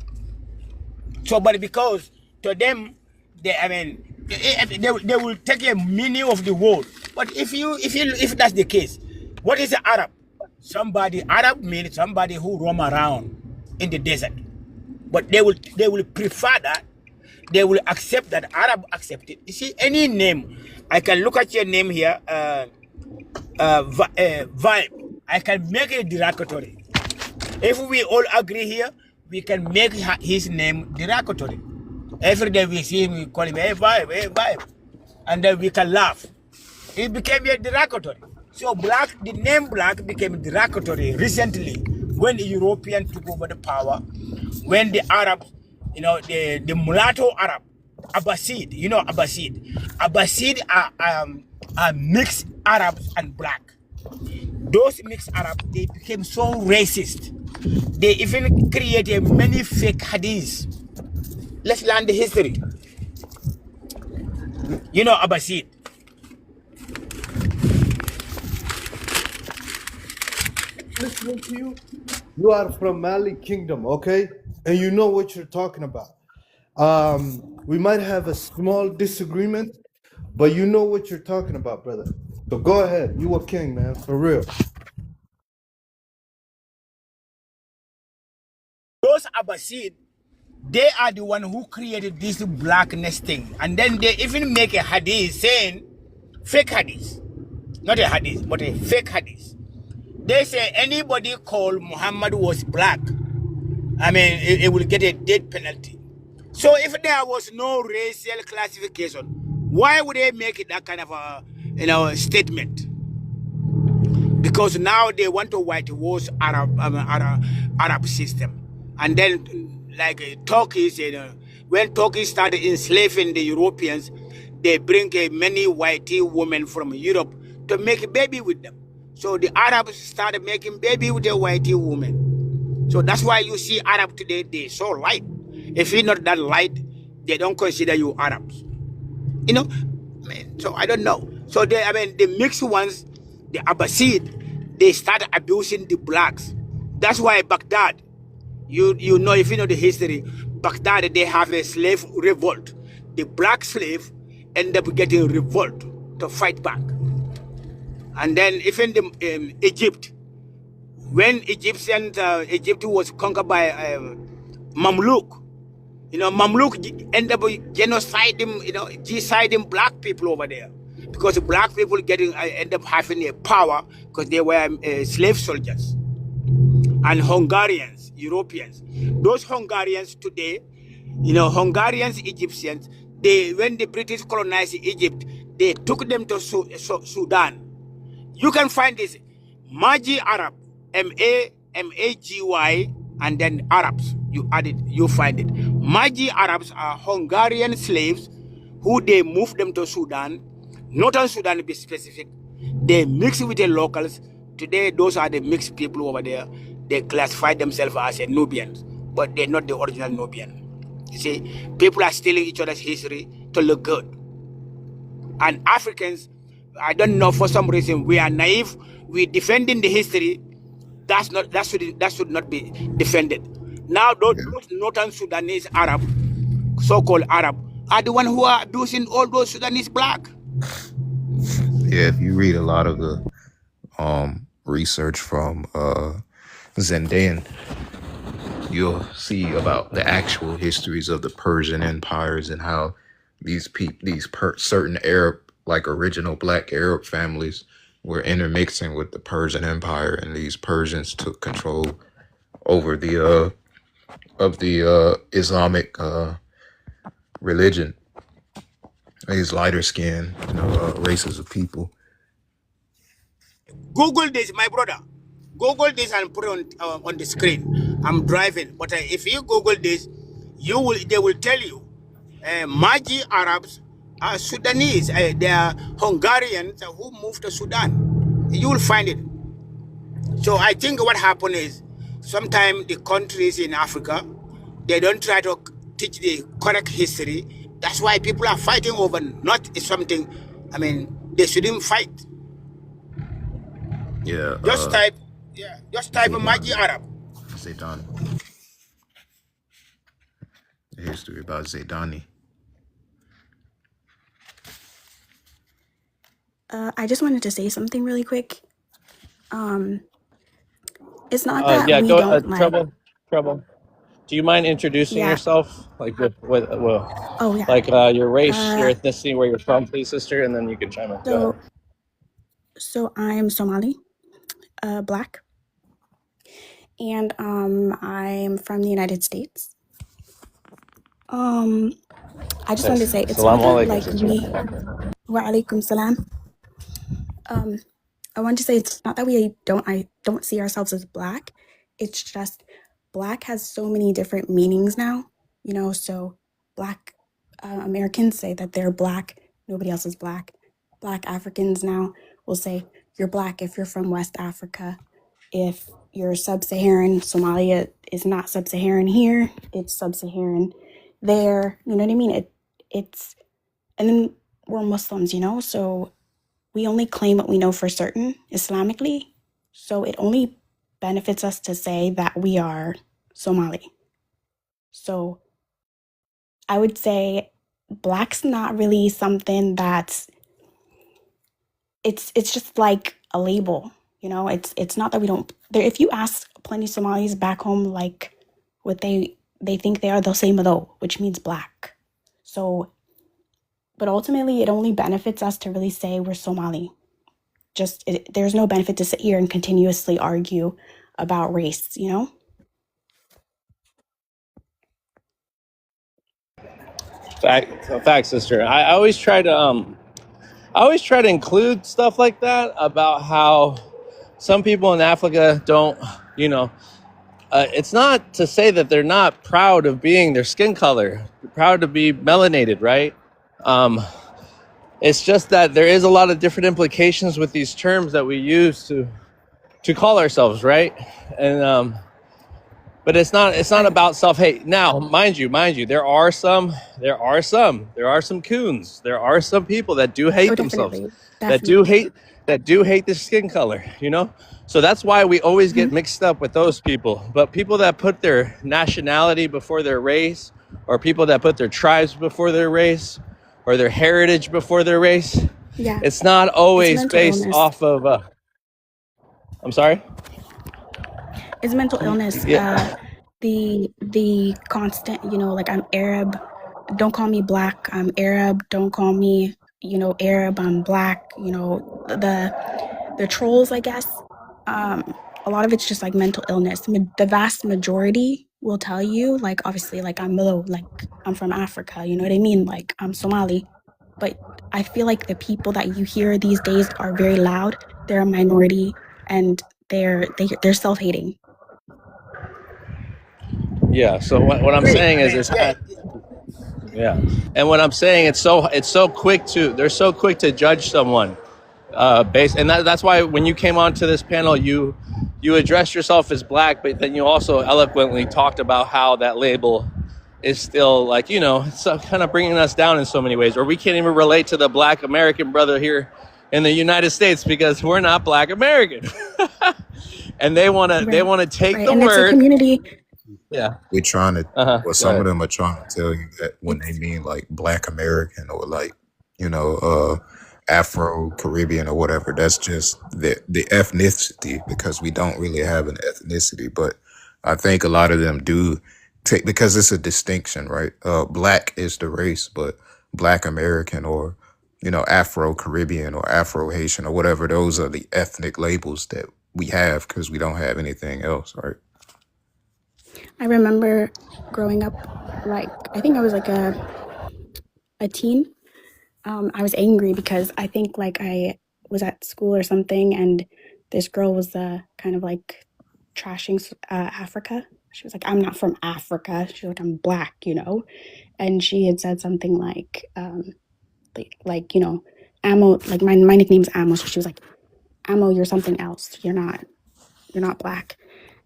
So, but because to them, they will take a meaning of the word. But if that's the case, what is an Arab? Arab means somebody who roam around in the desert. But they will prefer that. They will accept that. Arab accept it. You see, any name, I can look at your name here, Vibe. I can make it derogatory. If we all agree here, we can make his name derogatory. Every day we see him, we call him, hey, Vibe. And then we can laugh. It became a derogatory. So the name black became derogatory recently when the European took over the power, when the Arabs, the mulatto Arab, Abbasid, Abbasid are mixed Arabs and black. Those mixed Arabs, they became so racist. They even created many fake hadiths. Let's learn the history. Abbasid. Listening to you, you are from Mali Kingdom, okay? And you know what you're talking about. We might have a small disagreement, but you know what you're talking about, brother. So go ahead. You a king, man, for real. Those Abbasid, they are the one who created this blackness thing. And then they even make a hadith saying, fake hadith. Not a hadith, but a fake hadith. They say anybody called Muhammad was black, it will get a death penalty. So if there was no racial classification, why would they make it that kind of a, statement? Because now they want to whitewash Arab system. And then, like Turkish, when Turkey started enslaving the Europeans, they bring many white women from Europe to make a baby with them. So the Arabs started making baby with the white women. So that's why you see Arab today, they're so light. If you're not that light, they don't consider you Arabs. So I don't know. So the mixed ones, the Abbasid, they started abusing the blacks. That's why Baghdad, if you know the history, Baghdad, they have a slave revolt. The black slave end up getting revolt to fight back. And then even Egypt, when Egypt was conquered by Mamluk, Mamluk end up genociding black people over there, because the black people end up having a power because they were slave soldiers. And Hungarians, Europeans, those Hungarians today, Hungarians, Egyptians, when the British colonized Egypt, they took them to Sudan. You can find this Maji Arab, Magy, and then Arabs. You find it. Maji Arabs are Hungarian slaves who they moved them to Sudan, Northern Sudan to be specific. They mix with the locals. Today, those are the mixed people over there. They classify themselves as Nubians, but they're not the original Nubian. You see, people are stealing each other's history to look good. And Africans, I don't know, for some reason, we are naive. We're defending the history. That should not be defended. Now, those Northern Sudanese Arab, so-called Arab, are the ones who are abusing all those Sudanese black. Yeah, if you read a lot of the research from Zendayan, you'll see about the actual histories of the Persian empires and how certain Arab, like original black Arab families, were intermixing with the Persian Empire, and these Persians took control over the Islamic religion. These lighter skinned races of people. Google this, my brother. Google this and put it on the screen. I'm driving, but if you Google this, they will tell you Maji Arabs are Sudanese. They are Hungarians who moved to Sudan. You will find it. So I think what happened is sometimes the countries in Africa, they don't try to teach the correct history. That's why people are fighting over not something. I mean, they shouldn't fight. Yeah, Just type, just type Maji Zaydani. Arab. Zaydani. The history about Zaydani. I just wanted to say something really quick. It's not that Yeah, we go. don't like. Trouble. Do you mind introducing Yeah. yourself, like with Oh yeah. like your race, your Uh, ethnicity, where you're from, please, sister, and then you can chime in. Go ahead. so I'm Somali, black, and I'm from the United States. I just wanted to say it's not Assalamu that alaikum, like sister. we. Wa alaikum salam. I want to say it's not that I don't see ourselves as black. It's just black has so many different meanings now. You know, so black Americans say that they're black. Nobody else is black. Black Africans now will say you're black if you're from West Africa. If you're sub-Saharan, Somalia is not sub-Saharan here. It's sub-Saharan there. You know what I mean? It's and then we're Muslims, you know, so we only claim what we know for certain Islamically. So it only benefits us to say that we are Somali. So I would say black's not really something that's it's just like a label, you know. It's not that we don't there. If you ask plenty of Somalis back home like what they think they are, they'll say Mado, which means black. So but ultimately it only benefits us to really say we're Somali. There's no benefit to sit here and continuously argue about race, you know? Fact, sister. I always try to include stuff like that about how some people in Africa don't, you know, it's not to say that they're not proud of being their skin color, proud to be melanated, right? It's just that there is a lot of different implications with these terms that we use to call ourselves, right? And but it's not about self-hate. Now, mind you, there are some coons. There are some people that do hate themselves, Definitely. that do hate their skin color, you know? So that's why we always get mixed up with those people. But people that put their nationality before their race, or people that put their tribes before their race, or their heritage before their race, Yeah. it's not It's always mental based illness. off of I'm sorry? It's mental illness. Yeah. The constant, you know, like I'm Arab, don't call me black, I'm Arab, don't call me, you know, Arab, I'm black, you know, the trolls, I guess. A lot of it's just like mental illness. The vast majority will tell you, like, obviously, like I'm Milo, like I'm from Africa, you know what I mean? Like I'm Somali. But I feel like the people that you hear these days are very loud. They're a minority and they're self-hating. Yeah. So what I'm saying is yeah. And what I'm saying, they're so quick to judge someone based, and that's why when you came onto this panel, you addressed yourself as black, but then you also eloquently talked about how that label is still, like, you know, it's kind of bringing us down in so many ways, or we can't even relate to the black American brother here in the United States because we're not black American. And they want to take the and word. It's a community. Yeah. We're trying to, well, some ahead. of them are trying to tell you that when they mean like Black American or like, you know, Afro Caribbean or whatever, that's just the ethnicity, because we don't really have an ethnicity. But I think a lot of them do take, because it's a distinction, right? Black is the race, but Black American or, you know, Afro Caribbean or Afro Haitian or whatever, those are the ethnic labels that we have because we don't have anything else, right? I remember growing up, like, I think I was like a teen. I was angry because I think like I was at school or something and this girl was kind of like trashing Africa. She was like, I'm not from Africa. She was like, I'm black, you know? And she had said something like you know, Amo, like my nickname's Amo. So she was like, Amo, you're something else. You're not black.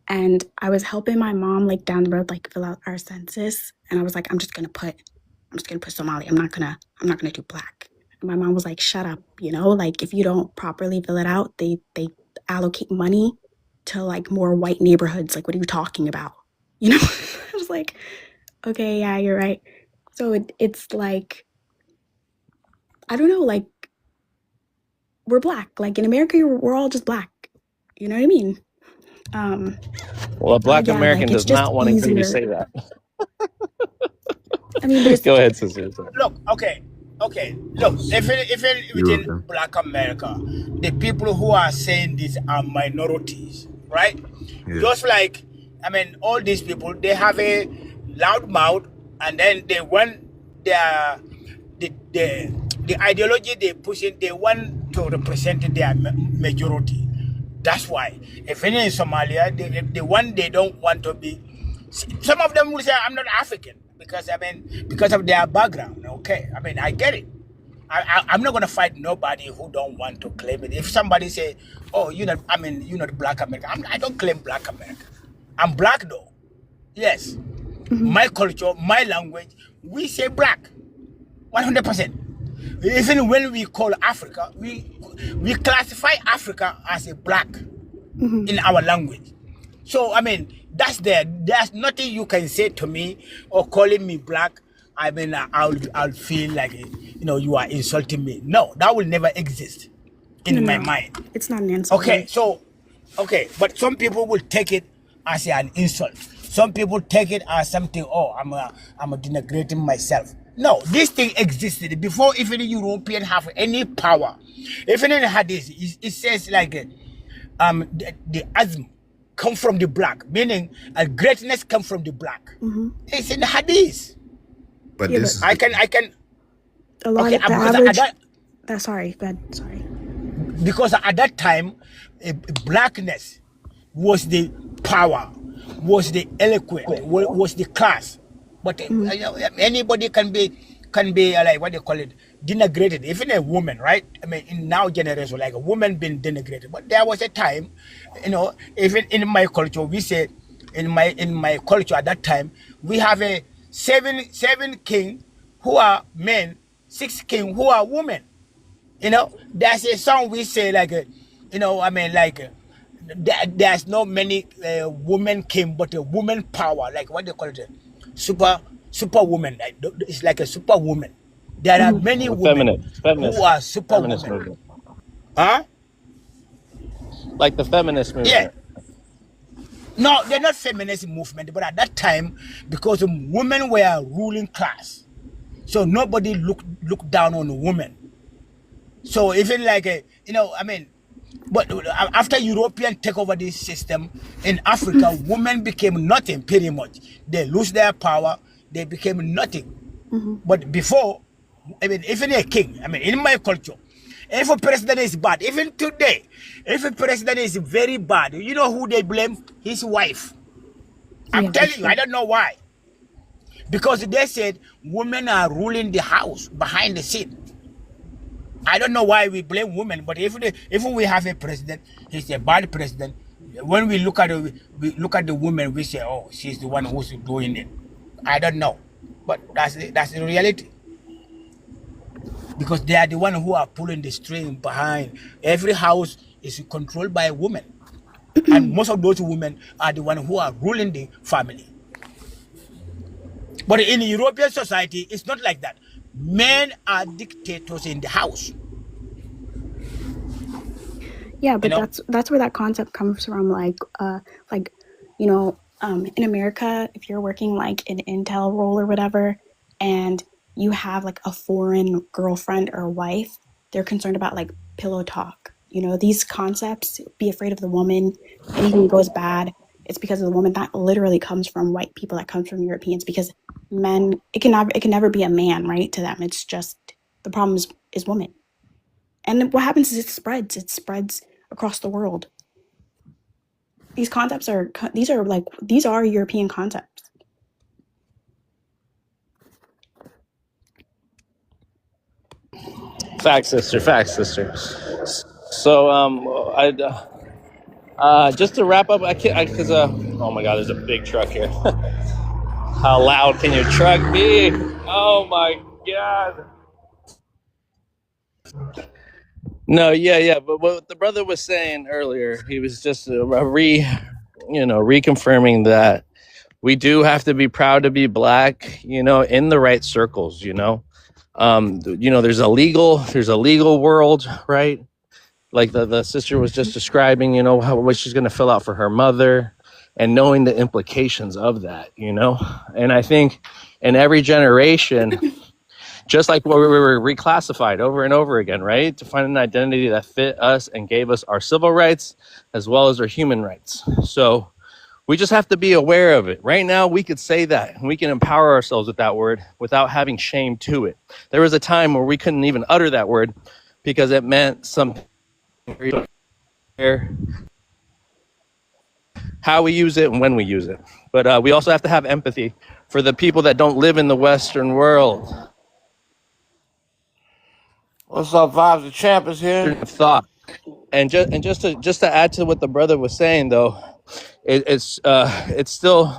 And I was helping my mom like down the road like fill out our census, and I was like, I'm just gonna put Somali. I'm not gonna do black. And my mom was like, shut up, like if you don't properly fill it out, they allocate money to like more white neighborhoods. Like, what are you talking about? I was like, okay, yeah, you're right. So it's like, I don't know, like we're black. Like in America, we're all just black. You know what I mean? Well, a But black again, American like it's does not just want to hear you easier. say that. I mean, there's Go ahead, sister. Look, okay. Look, if You're within welcome. Black America, the people who are saying this are minorities, right? Yeah. Just like, I mean, all these people, they have a loud mouth, and then they want their the ideology they pushing, they want to represent their majority. That's why, if any in Somalia, the one they don't want to be. Some of them will say, I'm not African because of their background. Okay, I mean, I get it. I'm not gonna fight nobody who don't want to claim it. If somebody say, "Oh, you're not Black America," I don't claim Black America. I'm black though. Yes, my culture, my language, we say black, 100%. Even when we call Africa, we classify Africa as a black in our language. So I mean, there's nothing you can say to me or calling me black. I mean, I'll feel like you are insulting me. No, that will never exist in my No, mind. it's not an insult. Okay, so but some people will take it as an insult. Some people take it as something. Oh, I'm denigrating myself. No, this thing existed before even the European have any power. Even in Hadith, it says like the azm come from the black, meaning greatness come from the black. It's in the Hadith. But Yeah, this but is I can a lot okay of the because average. at that Sorry, go ahead. Sorry. because at that time, blackness was the power, was the eloquent, was the class. But anybody can be like what they call it, denigrated. Even a woman, right? I mean, in now generation, like a woman being denigrated. But there was a time, even in my culture, we say in my culture at that time, we have a seven king who are men, 6 king who are women. There's a song we say like, there's no many women king, but a woman power, like what they call it, superwoman. Like, it's like a superwoman. There are many The women who are feminist superwomen. movement, Huh? like the feminist Yeah. movement. No, they're not feminist movement, but at that time, because women were ruling class, so nobody looked down on a woman. So even like but after European take over this system in Africa, women became nothing pretty much. They lose their power. They became nothing. But before, even a king, in my culture, if a president is bad, even today, if a president is very bad, you know who they blame? His wife. I'm Yeah, telling that's you, I true. don't know why. Because they said women are ruling the house behind the scene. I don't know why we blame women, but if we have a president, he's a bad president. When we look at the woman, we say, oh, she's the one who's doing it. I don't know, but that's the reality. Because they are the one who are pulling the string behind. Every house is controlled by a woman, and most of those women are the one who are ruling the family. But in European society, it's not like that. Men are dictators in the house. Yeah, You but know, that's where that concept comes from. In America, if you're working like an Intel role or whatever, and you have like a foreign girlfriend or wife, they're concerned about like pillow talk. These concepts, be afraid of the woman, anything goes bad, it's because of the woman. That literally comes from white people, that comes from Europeans, because men, it can never be a man, right? To them, it's just the problem is women. And what happens is it spreads across the world. These concepts these are European concepts. Facts, sister. So Just to wrap up, I can't because oh my God, there's a big truck here. How loud can your truck be? Oh my God. No, yeah. But what the brother was saying earlier, he was just reconfirming that we do have to be proud to be black, in the right circles, there's a legal world, right? Like the sister was just describing, what she's going to fill out for her mother and knowing the implications of that, and I think in every generation, just like where we were reclassified over and over again, right? To find an identity that fit us and gave us our civil rights as well as our human rights. So we just have to be aware of it. Right now, we could say that and we can empower ourselves with that word without having shame to it. There was a time where we couldn't even utter that word because it meant something. How we use it and when we use it. But we also have to have empathy for the people that don't live in the Western world. What's up, Vibes? The champ is here. Thought. And just to add to what the brother was saying, though, it's still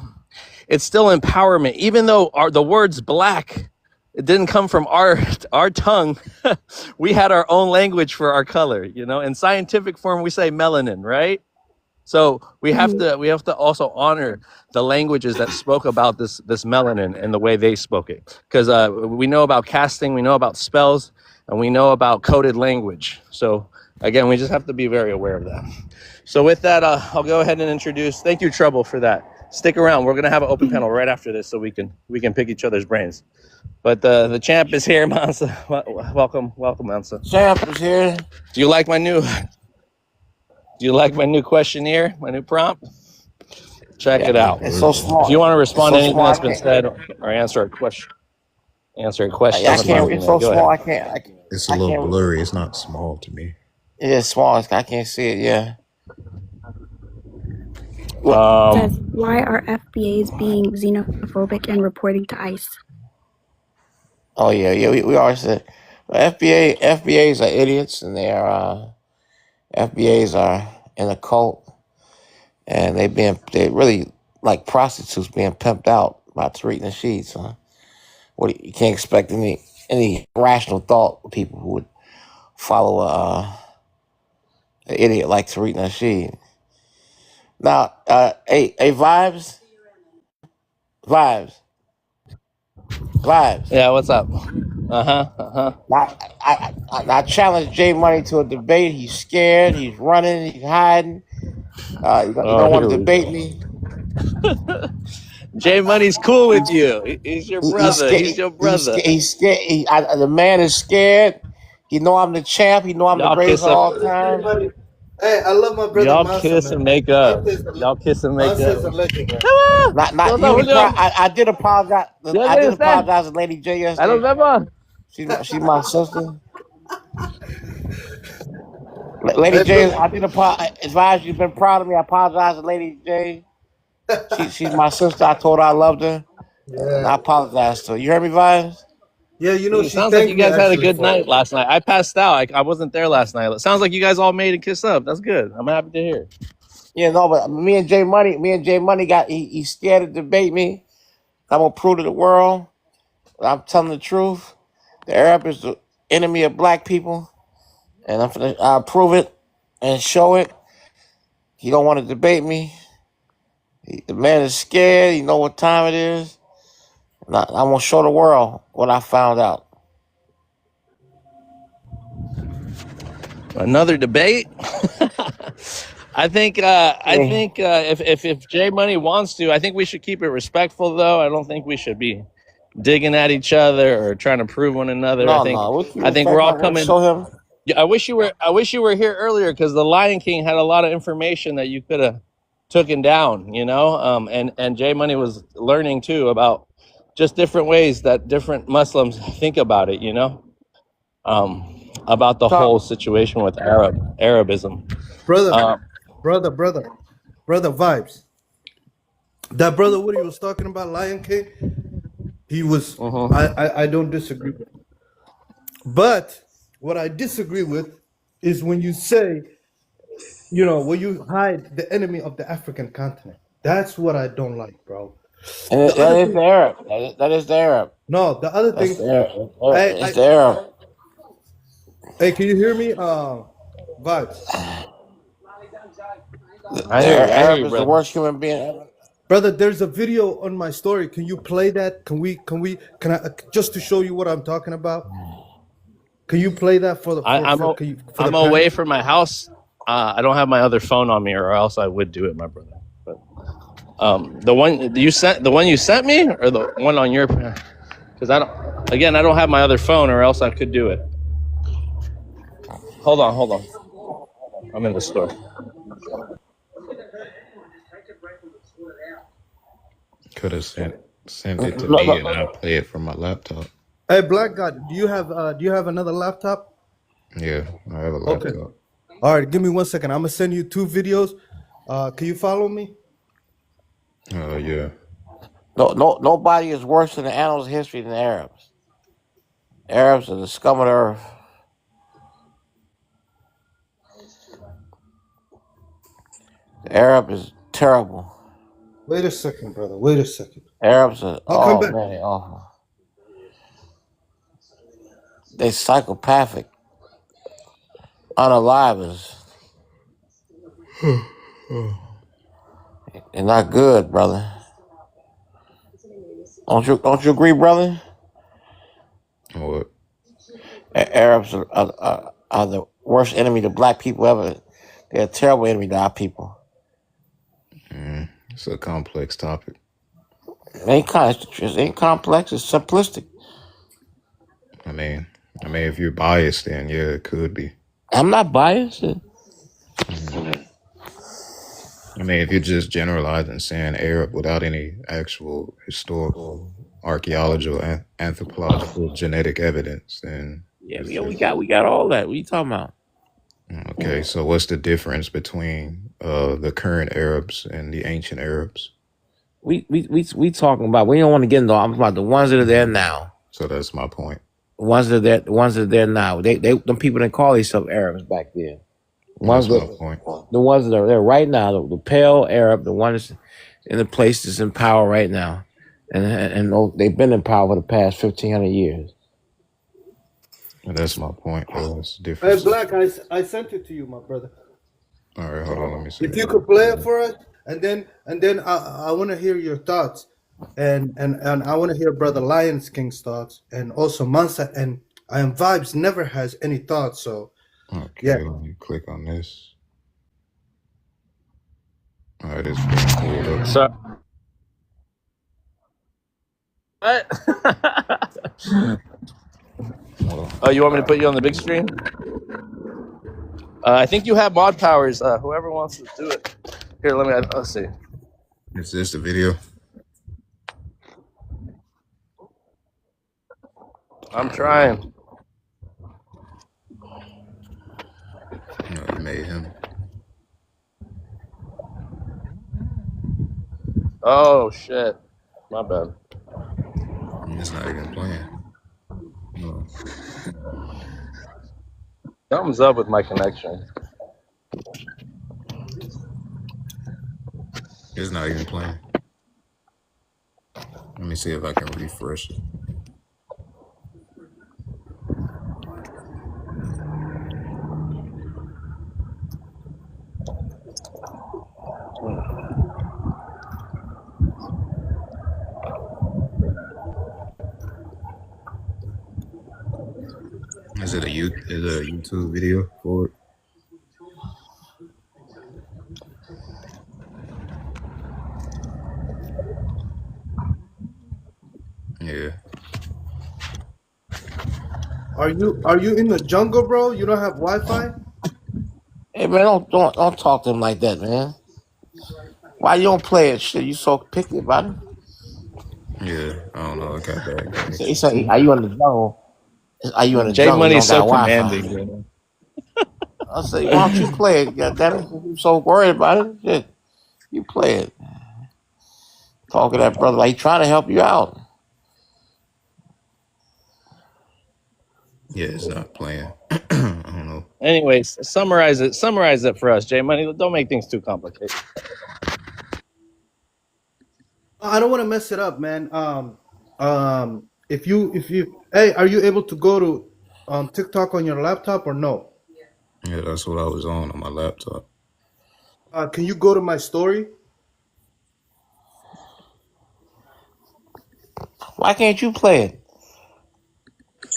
empowerment. Even though the words black, it didn't come from our tongue. We had our own language for our color. In scientific form, we say melanin, right? So we have to also honor the languages that spoke about this melanin and the way they spoke it, because we know about casting, we know about spells, and we know about coded language. So again, we just have to be very aware of that. So with that, I'll go ahead and introduce. Thank you, Trouble, for that. Stick around. We're gonna have an open panel right after this, so we can pick each other's brains. But the champ is here, Mansa. Welcome, Mansa. Champ is here. Do you like my new questionnaire, my new prompt? Check it out. It's so small. If you want to respond so to anything small, that's been said or answer a question, I can't. It's so small. I can't. It's a little blurry. It's not small to me. It is small. I can't see it. Yeah. Says, why are FBAs being xenophobic and reporting to ICE? Oh yeah. We always said FBAs are idiots, and FBAs are in a cult, and they really like prostitutes being pimped out by Tariq Nasheed. So you can't expect any rational thought people who would follow an idiot like Tariq Nasheed. Now, hey, Vibes. Yeah, what's up? Now, I challenge Jay Money to a debate. He's scared. He's running. He's hiding. You don't want to debate me. Jay Money's cool with you. He's your brother. He's your brother. He's scared. The man is scared. He know I'm the champ. He know I'm the greatest of all time. Hey, I love my brother. Y'all kiss and make up. Y'all kiss and make up. I did apologize. I did apologize to Lady J yesterday. She's my sister. Lady J, I did advise you've been proud of me. I apologize to Lady J. She's my sister. I told her I loved her. Yeah. And I apologize to her. You heard me, Vibes? Yeah, it sounds like you guys had a good night last night. I passed out. I wasn't there last night. It sounds like you guys all made a kiss up. That's good. I'm happy to hear. Yeah, no, but me and Jay Money he's scared to debate me. I'm gonna prove to the world that I'm telling the truth. The Arab is the enemy of black people, and I'll prove it and show it. He don't want to debate me. The man is scared. He know what time it is. And I'm gonna show the world what I found out. Another debate. I think if Jay Money wants to, I think we should keep it respectful. Though I don't think we should be digging at each other or trying to prove one another. I think we're all coming. Show him. I wish you were here earlier, because the Lion King had a lot of information that you could have taken down. And Jay Money was learning too about just different ways that different Muslims think about it. About the whole situation with Arabism. Brother Vibes. That brother Woody was talking about Lion King. He was. I don't disagree with him. But what I disagree with is when you say you know, when you hide the enemy of the African continent. That's what I don't like, bro. And The that other is the thing, Arab. That is the Arab. no, the other That's thing, the Arab. I, It's I, the Arab. hey, can you hear me? Vibes, I The hear you. I hear Arab you, is the brother. worst human being ever. brother. There's a video on my story. Can you play that? Can I just to show you what I'm talking about? Can you play that for the for the I'm panel? away from my house. I don't have my other phone on me, or else I would do it, my brother. But the one you sent me, or the one on your, because I don't have my other phone, or else I could do it. Hold on. I'm in the store. Could have sent it to Look, me and I'll play it from my laptop. Hey, Black God, do you have another laptop? Yeah, I have a Okay. laptop. All right, give me 1 second. I'm gonna send you 2 videos. Can you follow me? Yeah. nobody is worse in the annals of history than the Arabs. Arabs are the scum of the earth. The Arab is terrible. Wait a second, brother. Wait a second. Arabs are, I'll come back. man, they awful. They psychopathic, unalivers. They're not good, brother. Don't you agree, brother? What? Arabs are the worst enemy to black people ever. They're a terrible enemy to our people. It's a complex topic. It ain't complex. It's simplistic. I mean, if you're biased, then yeah, it could be. I'm not biased. I mean, if you're just generalizing, saying Arab without any actual historical, archaeological, anthropological, genetic evidence, then Yeah, we got all that. What are you talking about? okay. So what's the difference between the current Arabs and the ancient Arabs? We talking about. We don't want to get into. I'm about the ones that are there now. So that's my point. The ones that are there now. Them people didn't call themselves Arabs back then. That's my point. The ones that are there right now, the pale Arab, the ones in the place that's in power right now, and they've been in power for the past 1,500 years. And that's my point. That's Hey, different. Black, I sent it to you, my brother. All right, hold on. Let me see. If you could play it for us, and then I want to hear your thoughts, and I want to hear Brother Lions King's thoughts, and also Mansa and I am Vibes never has any thoughts, so Okay, yeah. let me click on this. All right, it's pulled up. So what? Oh, you want me to put you on the big screen? I think you have mod powers. Whoever wants to do it. Here, let's see. Is this the video? I'm trying. No, you made him. Oh shit, my bad. It's not even playing. No. Something's up with my connection. It's not even playing. Let me see if I can refresh it. Is it a YouTube video for it? Yeah. Are you in the jungle, bro? You don't have Wi-Fi? Hey man, don't talk to him like that, man. Why you don't play it? Shit, you so picky about it. Yeah, I don't know. I got that. He said, "Are you in the jungle? Are you in the J jungle? You Money's don't so got Wi-Fi." commanding. I say, "Why don't you play it? Goddammit, you so worried about it? Shit, you play it." Talk to that brother like he trying to help you out. Yeah, it's not playing. I don't know. Anyways, summarize it. Summarize it for us, J Money. Don't make things too complicated. I don't want to mess it up, man. If you, hey, are you able to go to TikTok on your laptop or no? Yeah, that's what I was on my laptop. Can you go to my story? Why can't you play it?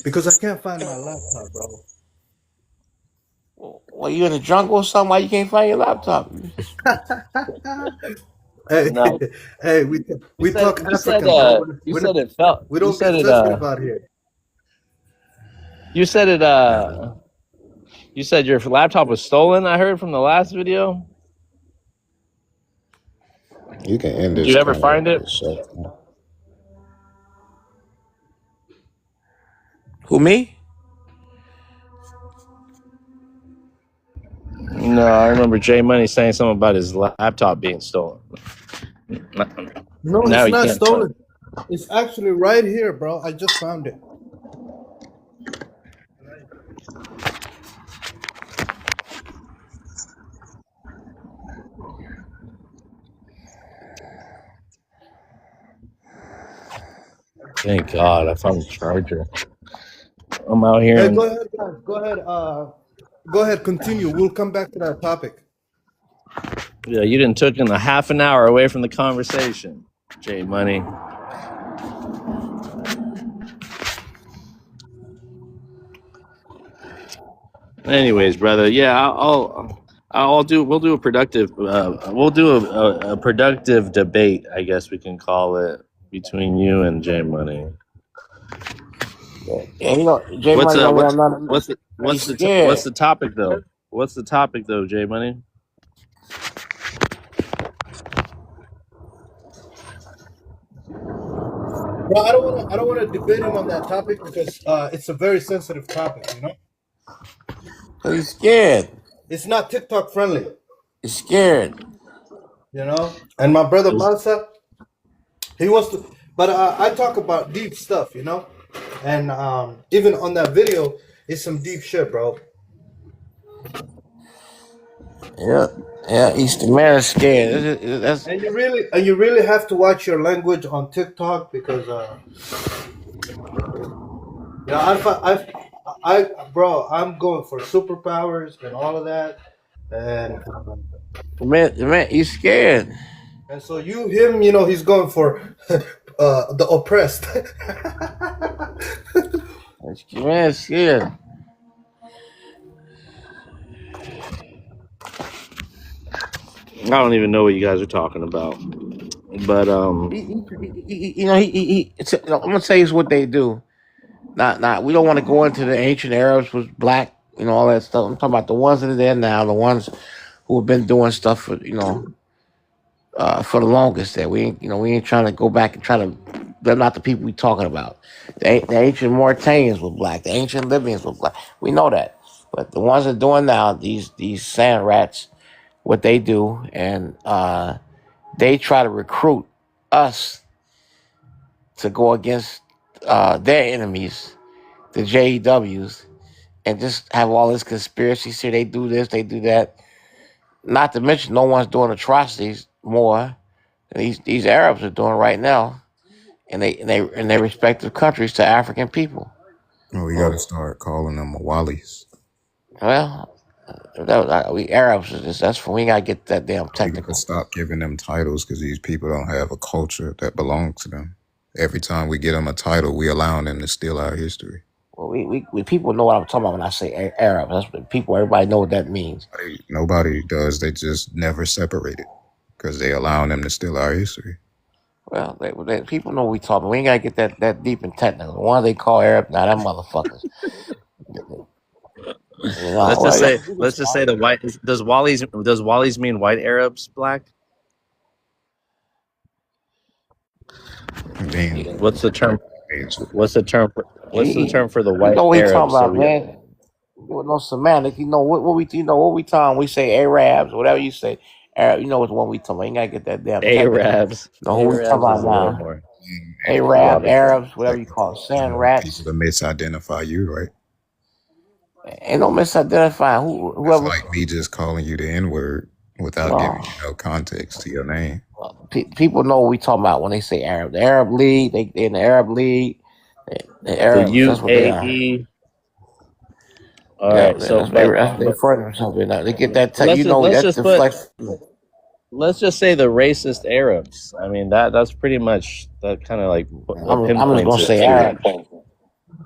Because I can't find my laptop, bro. Well, you in the jungle or something? Why you can't find your laptop? Hey, No, hey, we talk African, bro. you said it felt. We You don't said get it. sensitive out here. You said it. You said your laptop was stolen. I heard from the last video. You can end Did this you ever convo. find it? Who, me? No, I remember J Money saying something about his laptop being stolen. No, Now it's he not can't. stolen. It's actually right here, bro. I just found it. Thank God, I found the charger. I'm out here. Hey, And, go ahead, guys. Go ahead. Go ahead. Continue. We'll come back to that topic. yeah, you didn't took in a half an hour away from the conversation, J Money. Anyways, brother, yeah, We'll do a productive. We'll do a productive debate, I guess we can call it, between you and J Money. Yeah, you know, J What's Money. what's scared. the topic though? What's the topic though, J Money? Well, I don't want to debate him on that topic because it's a very sensitive topic. You know, He's scared. it's not TikTok friendly. He's scared. You know, and my brother Is- Mansa, he wants to, but I talk about deep stuff. You know, and even on that video, it's some deep shit, bro. Yeah. Eastern man is scared. That's And you really have to watch your language on TikTok because yeah, bro, I'm going for superpowers and all of that, and the man. He's scared. so him, you know, he's going for the oppressed. The man is scared. I don't even know what you guys are talking about, but You know, I'm gonna tell you what they do. Not. We don't want to go into the ancient Arabs was black. You know all that stuff. I'm talking about the ones that are there now. The ones who have been doing stuff for for the longest. That we ain't trying to go back and try to. They're not the people we talking about. The ancient Mauritanians were black. The ancient Libyans were black. We know that. But the ones that are doing now, these sand rats, what they do, and they try to recruit us to go against their enemies, the JEWs, and just have all this conspiracy. Say they do this, they do that. Not to mention, no one's doing atrocities more than these Arabs are doing right now, in their respective countries to African people. Well, we got to start calling them Mawalis. Well, we Arabs. That's we ain't gotta get that damn We got technical. to stop giving them titles because these people don't have a culture that belongs to them. Every time we get them a title, we allowing them to steal our history. Well, we people know what I'm talking about when I say Arab. That's what people. Everybody know what that means. Nobody does. They just never separate it because they allowing them to steal our history. Well, people know what we talking. We ain't gotta get that deep and technical. The one they call Arab, now them motherfuckers. let's just say the white. Does Wally's mean white Arabs black? Then What's the term? What's the term for the white You know what we Arabs? talking about, man? With no semantic. You know what we talking. We say Arabs, whatever you say. Arab, you know what one we talking about. You ain't gotta get that damn technical. Arabs. No, who we talking about now? Arab, Arabs, whatever you call it. Sand rats. People to misidentify you, right? Ain't no misidentifying That's whoever. like me just calling you the N-word without giving No, you no context to your name. people know what we talking about when they say Arab. The Arab League, they in the Arab League. The The Arabs, that's what they are. UAE. All Yeah, right. So, that's they refer to themselves in that. They get that. let's just let's That's just put deflection. let's just say the racist Arabs. I mean that's pretty much that kind of like I'm just pinpoints gonna it say too. Arabs.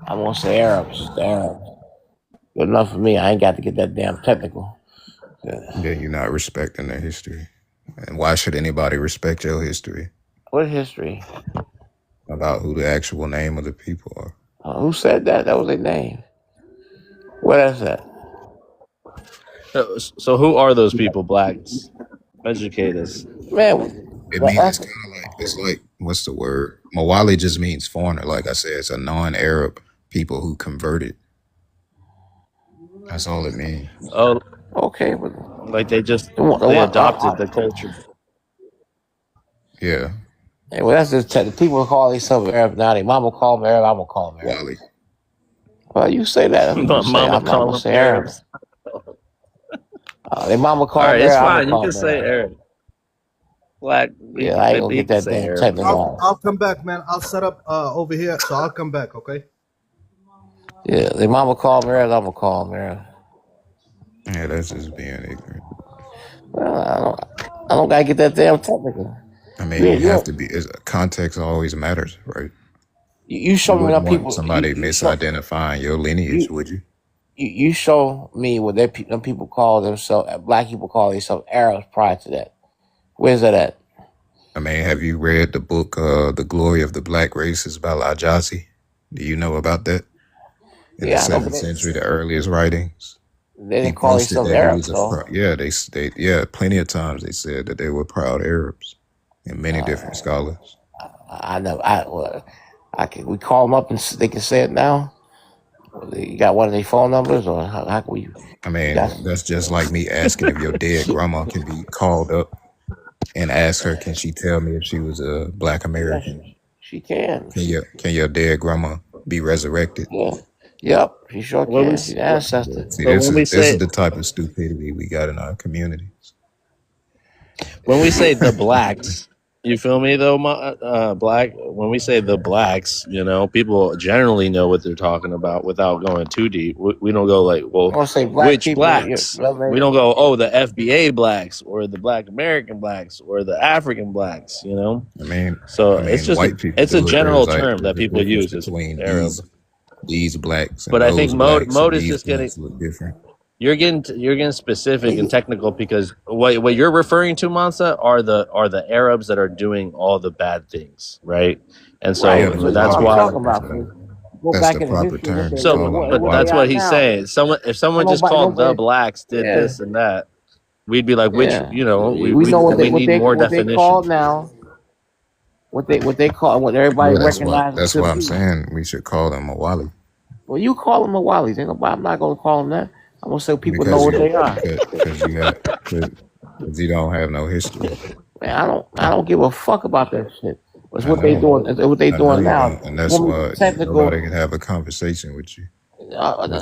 I'm gonna say Arabs. The Arabs. Good enough for me. I ain't got to get that damn technical. Yeah. Then you're not respecting their history. And why should anybody respect your history What history? about who the actual name of the people are? Who said that? That was their name. What is that? So who are those people? Blacks. Educate us. Man, It means it's kind of like, it's like, what's the word? Mawali just means foreigner. Like I said, it's a non-Arab people who converted. That's all it means. Oh, okay, but like they the adopted the culture. Yeah. Hey, well, that's just the people call themselves Arab now. Their mama call them Arab. I'm gonna call them Arab. Wally. Well, you say that. That's what you say. Mama I'm not call gonna them say Arab. Arabs. Their mama call All right, them it's Arab. I'm fine. gonna You call can them say Arab. Arab. Black. Yeah, I ain't gonna you get can that say damn Arab. technical. I'll come back, man. I'll set up over here, so I'll come back, okay? Yeah, their mama call them Arab. I'm gonna call them Arab. Yeah, that's just being ignorant. Well, I don't gotta get that damn technical. I mean, you have to be. Context always matters, right? You show me wouldn't enough want people. somebody misidentifying your lineage, would you? You show me what them people call themselves. Black people call themselves Arabs prior to that. Where's that at? I mean, have you read the book "The Glory of the Black Races" by Al-Jazi? Do you know about that? In the 7th century, the earliest writings. They didn't call themselves Arabs, though. Yeah, plenty of times they said that they were proud Arabs, and many different scholars. I know. We call them up and they can say it now. You got one of their phone numbers, or how can we? I mean, that's just like me asking if your dead grandma can be called up and ask her, can she tell me if she was a Black American? Yes, she can. Can your dead grandma be resurrected? Yeah. Yep, she sure can. She's an ancestor. See, this is the type of stupidity we got in our communities. When we say the blacks, you feel me though, Black? When we say the blacks, people generally know what they're talking about without going too deep. We don't go like, well, which people, blacks? We don't go, oh, the FBA blacks or the Black American blacks or the African blacks, I mean, it's just white people it's a general like, term that people use between Arab. These blacks, and but I think Mode is these just getting look different. You're getting specific and technical because what you're referring to, Mansa, are the Arabs that are doing all the bad things, right? And so that's why. That's the proper term. So, but that's what he's saying. If someone just called the blacks did this and that, we'd be like, which we know what we need more definition. They call now. What they call, what everybody recognizes. That's why I'm saying we should call them Mawali. Well, you call them Mawalis. I'm not going to call them that. I'm going to say people know what they are. Because you don't have no history. Man, I don't give a fuck about that shit. It's what they doing. It's what they doing now. And that's why nobody can have a conversation with you. I don't want to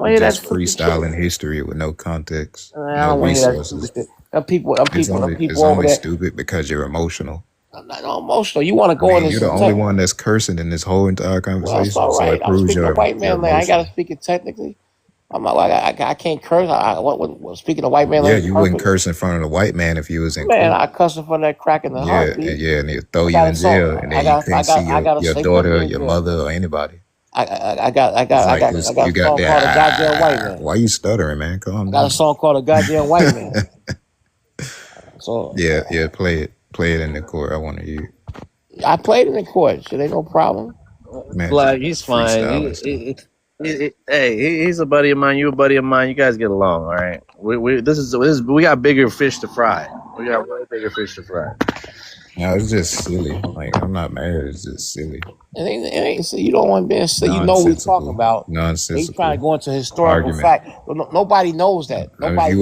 hear that freestyling history with no context, no resources. It's only stupid because you're emotional. I'm not emotional. You want to go in this? You're the only one that's cursing in this whole entire conversation. Well, all right. So it proves I'm white man. I ain't got to speak it technically. I'm not like I can't curse. Speaking of white man, yeah, you wouldn't curse in front of the white man if you was in. Man, I cuss in front of that crack in the heartbeat. And he'll throw you in jail, and then you can't see your daughter, or your mother, or anybody. I got a song called "A Goddamn White Man." Why you stuttering, man? Calm down. I got a song called "A Goddamn White Man." So yeah, play it in the court. I want to hear it. I played it in court, so there's no problem. Man, Black, he's fine. He's a buddy of mine. You a buddy of mine. You guys get along, all right? We got bigger fish to fry. We got way bigger fish to fry. No, it's just silly. Like, I'm not mad. It's just silly. It ain't so you don't want to be silly. You know what we talking about. Nonsensical. He's trying to go into historical fact. But nobody knows that. Nobody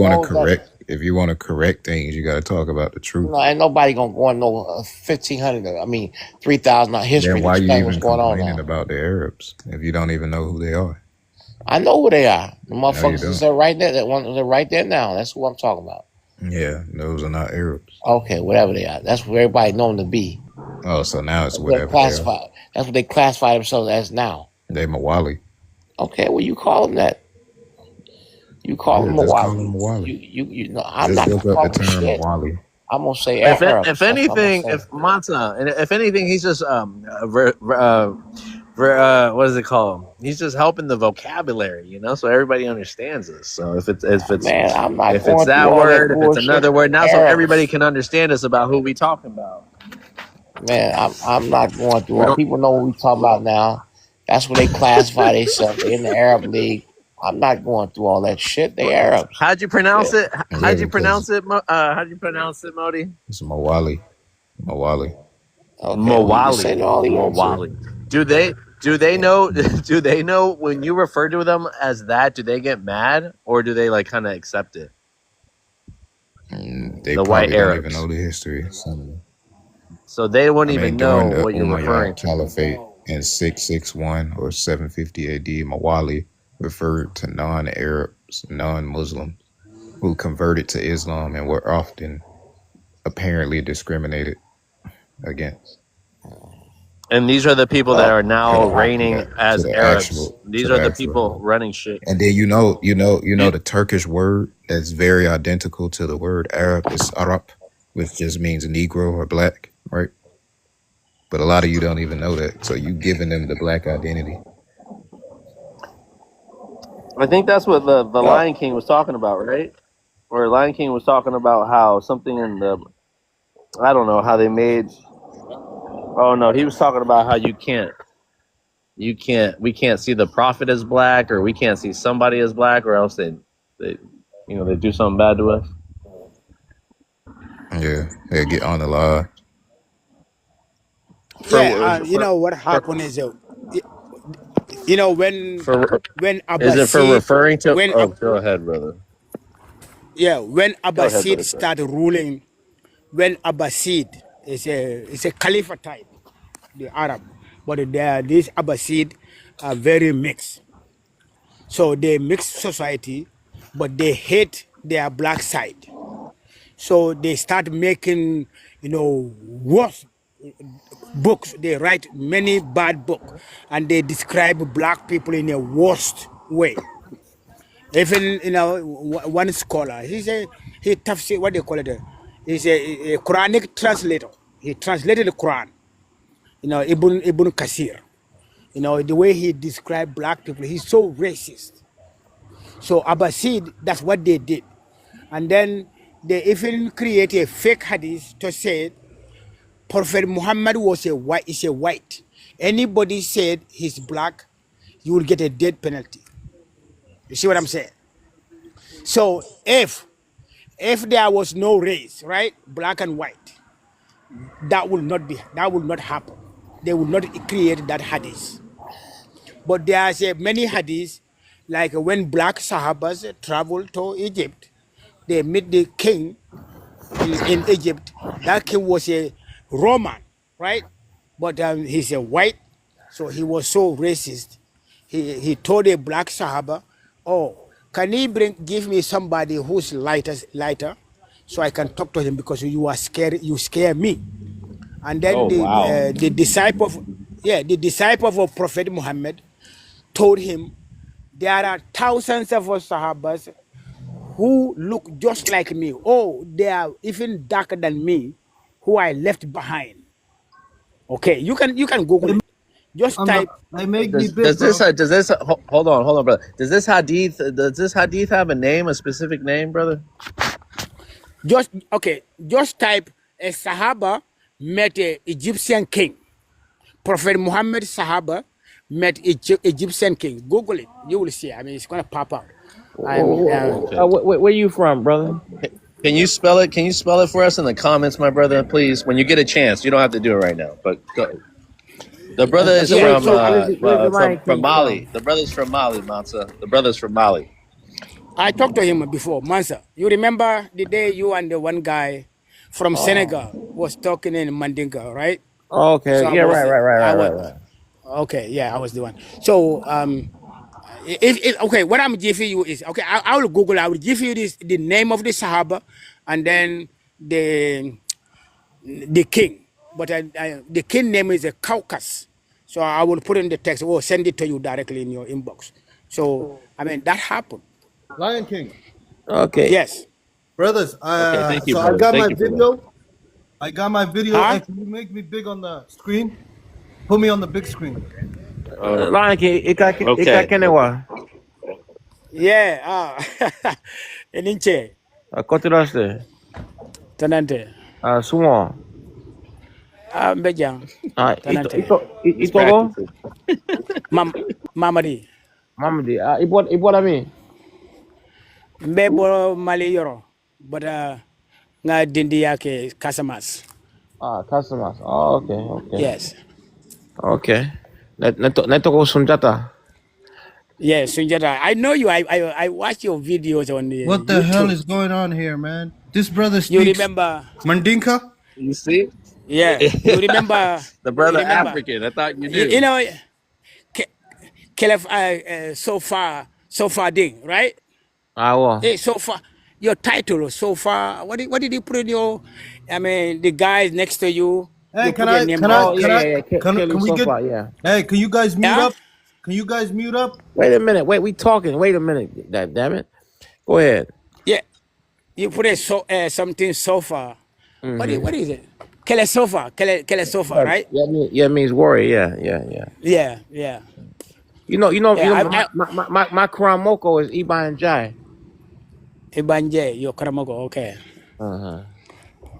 if you want to correct things, you got to talk about the truth. No, ain't nobody gonna go and know 1,500. 3,000 history. Then why you even complaining about the Arabs if you don't even know who they are? I know who they are. The No, you motherfuckers don't. is right there. They're right there now. That's who I'm talking about. Yeah, those are not Arabs. Okay, whatever they are. That's what everybody know them to be. Oh, so now it's That's what they're whatever they are. classified. That's what they classify themselves as now. They Mawali. Okay, well you call them that. You call Yeah, them just call them Mawali. Mawali. You know, I'm Just not look gonna up the call them term shit. Mawali. I'm gonna say If Arabs. if That's what I'm gonna anything, say. if Monta, and if anything, he's just what is it called? He's just helping the vocabulary, you know, so everybody understands this. So if it's Man, I'm not if it's going through that all that word, if it's bullshit. another word, now so everybody Arabs. can understand us about who we talking about. Man, I'm not going through We all. don't. People know what we talking about now. That's what they classify themselves. They in the Arab League. I'm not going through all that shit. They Arabs. How'd you pronounce Yeah. it? Yeah, How'd you because pronounce it? How'd you pronounce it, Modi? it's Mawali. Mawali. Okay. Well, you can say Mawali. it all you want to. Mawali. Do they know? Do they know when you refer to them as that? Do they get mad or do they like kind of accept it? They The white probably don't even Arabs. know the history. Some of them. So they wouldn't I mean, even during know the what you're referring Umayyad to. Caliphate in 661 or 750 AD, Mawali referred to non-Arabs, non-Muslims who converted to Islam and were often apparently discriminated against. And these are the people that are now To reigning the as to the Arabs. actual These to are the the actual people running shit. And then you know the Turkish word that's very identical to the word Arab is Arab, which just means Negro or black, right? But a lot of you don't even know that. So you giving them the black identity. I think that's what the Yeah. Lion King was talking about, right? Or Lion King was talking about how something in the I don't know how they made. Oh no, he was talking about how we can't see the prophet as black, or we can't see somebody as black, or else they they do something bad to us. Yeah, they get on the law. Yeah, you For know what happened is, you know, when for when is it for Abbasid, referring to? when Oh, Ab- go ahead, brother. yeah, when Go ahead, Abbasid brother. started ruling, when Abbasid is a Khalifa type, the Arab, but these Abbasid are very mixed. So they mixed society, but they hate their black side. So they start making, worse books. They write many bad books, and they describe black people in a worst way. Even one scholar, he tafsir, what they call it, he's a Quranic translator. He translated the Quran. Ibn Kasir. The way he described black people, he's so racist. So Abbasid, that's what they did. And then they even create a fake hadith to say Prophet Muhammad was is a white. Anybody said he's black, you will get a death penalty. You see what I'm saying? So if there was no race, right, black and white, that will not happen. They will not create that hadith. But there's many hadiths, like when black Sahabas travel to Egypt, they meet the king in Egypt. That king was a Roman, right? But he's a white, so he was so racist. He told a black Sahaba, "Oh, can you give me somebody who's lighter, so I can talk to him because you are scared. You scare me." And then Oh wow. the disciple of Prophet Muhammad told him, there are thousands of Sahabas who look just like me. Oh, they are even darker than me, who I left behind. Okay, you can Google it. Just type. They make me big, Does bro. this hold on, brother? Does this hadith have a name, a specific name, brother? Just type a Sahaba met a Egyptian king. Prophet Muhammad Sahaba met Egyptian king. Google it. You will see. I mean, it's gonna pop out. Where you from, brother? Can you spell it? Can you spell it for us in the comments, my brother, please? When you get a chance, you don't have to do it right now, but go. The brother is So from where's the Lion King Mali. from? The brother's from Mali, Mansa. The brother's from Mali. I talked to him before, Mansa. You remember the day you and the one guy from Senegal was talking in Mandinka, right? Okay, So yeah, right. okay, yeah, I was the one. So Okay, what I'm giving you is okay. I will Google. I will give you the name of the Sahaba, and then the king. But the king name is a Caucus. So I will put in the text or send it to you directly in your inbox. So I mean that happened. Lion King. Okay. Yes. Brothers, Okay. Thank you, so I brother. got my Thank you for that. video. I got my video. Huh? Hey, can you make me big on the screen? Put me on the big screen. Lion King, ika Okay. kenewa. Yeah. Eninche. Kotiraste. Tanante. Sumo. Mbejang. Tanante. He's Itogo. practicing. Mamadi. Mamadi. Ibora mi. Mbebo Mali Yoro. But nga dindi yake Casamas. Customers. Oh, okay. Yes. Okay. Netoko Sunjata. Yes, Sunjata. I know you. I watch your videos on the What the YouTube. hell is going on here, man? This brother You speaks remember? Mandinka? You see? Yeah. You remember? The brother You remember? African. I thought you You knew. know, Caleb, so far ding, right? Awo. Hey, so far, your title, so far. What did you put in your? I mean, the guys next to you. Hey, You put your name there. Oh, yeah. can Kelly we get? Sofa, yeah. Hey, can you guys mute Yeah. up? Can you guys mute up? Wait a minute. Wait, we talking. Wait a minute. Damn it. Go ahead. Yeah. You put something so far. What is it? Kele sofa, right? Yeah, it means warrior. Yeah. Yeah. You know. Yeah, My Quran Moko is Iban Jai. Ibanje, your Karamogo, okay.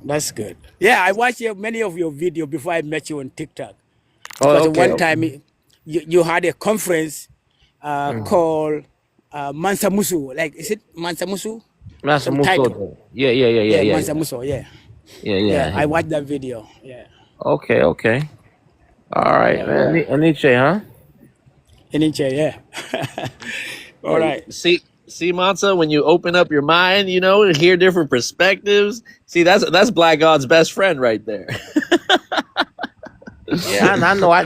That's good. Yeah, I watched many of your videos before I met you on TikTok. Because one time you had a conference called Mansa Musu. Like, is it Mansa Musu? Master Some title. Muso. Yeah. Mansa Musu, yeah. Yeah, I watched that video. Yeah. Okay. All right, man. Aniche, huh? Eninche, yeah. All right. See, Mansa, when you open up your mind, you know, and hear different perspectives. See, that's Black God's best friend right there. Yeah, I know. I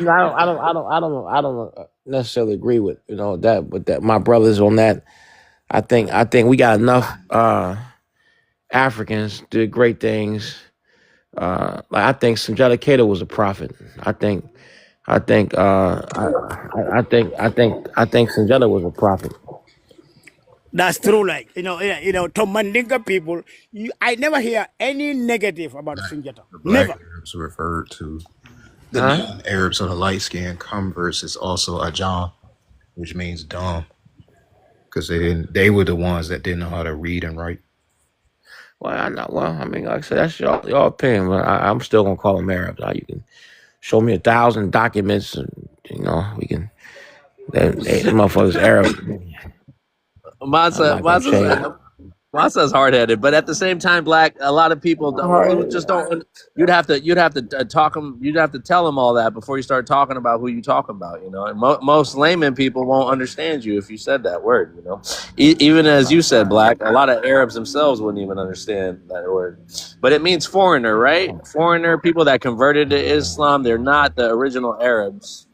don't necessarily agree with that, but that my brothers on that. I think we got enough Africans did great things. I think Sunjata Keita was a prophet. I think Sunjata was a prophet. That's true. Like to Mandinka people, I never hear any negative about Sunjata. The black Never. Arabs referred to. The non-Arabs or the light-skinned converts is also Ajam, which means dumb, because they were the ones that didn't know how to read and write. Well, I mean, like I said, that's your opinion, but I'm still gonna call them Arabs. You can show me 1,000 documents, and we can. They motherfuckers Arabs. Mansa's hard-headed, but at the same time, Black. A lot of people don't. You'd have to talk them. You'd have to tell them all that before you start talking about who you talking about. And most layman people won't understand you if you said that word. Even as you said, Black. A lot of Arabs themselves wouldn't even understand that word. But it means foreigner, right? Foreigner, people that converted to Islam. They're not the original Arabs,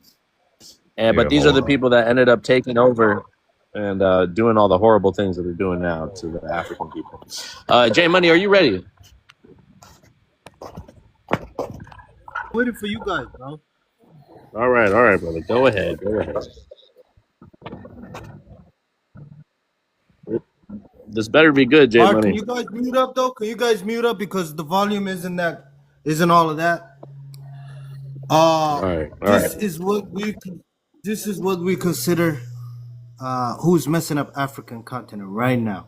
but these are the people that ended up taking over and doing all the horrible things that they're doing now to the African people. J Money, are you ready? Waiting for you guys, bro. All right, brother. Go ahead. This better be good, J Mark, Money. can you guys mute up though? Can you guys mute up because the volume isn't all of that? All right. This is what we consider who's messing up African continent right now.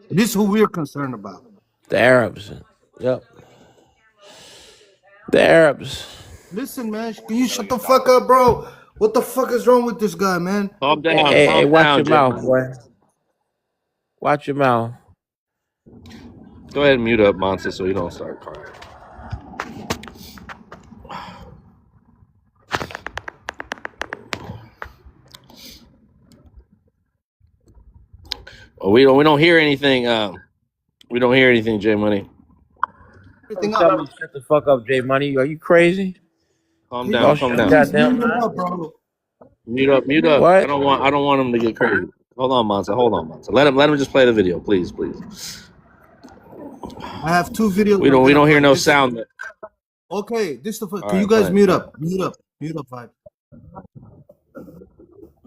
This is who we're concerned about. The Arabs. Yep. The Arabs. Listen, man, can you shut the fuck up, bro? What the fuck is wrong with this guy, man? Calm down. Hey, watch down, your mouth, boy. Watch your mouth. Go ahead and mute up, Mansa, so you don't start crying. Well, we don't hear anything. We don't hear anything, J Money. Tell me, shut the fuck up, J Money. Are you crazy? Calm down. Goddamn. Bro. Mute up, mute up. I What? don't want him to get crazy. Hold on, Monza. Hold on, Monza. Let him just play the video, please, please. I have two videos We I'm don't gonna hear play. no This is sound. okay. This is the first. All Can you right, guys play mute it. up? Mute up. Mute up, vibe.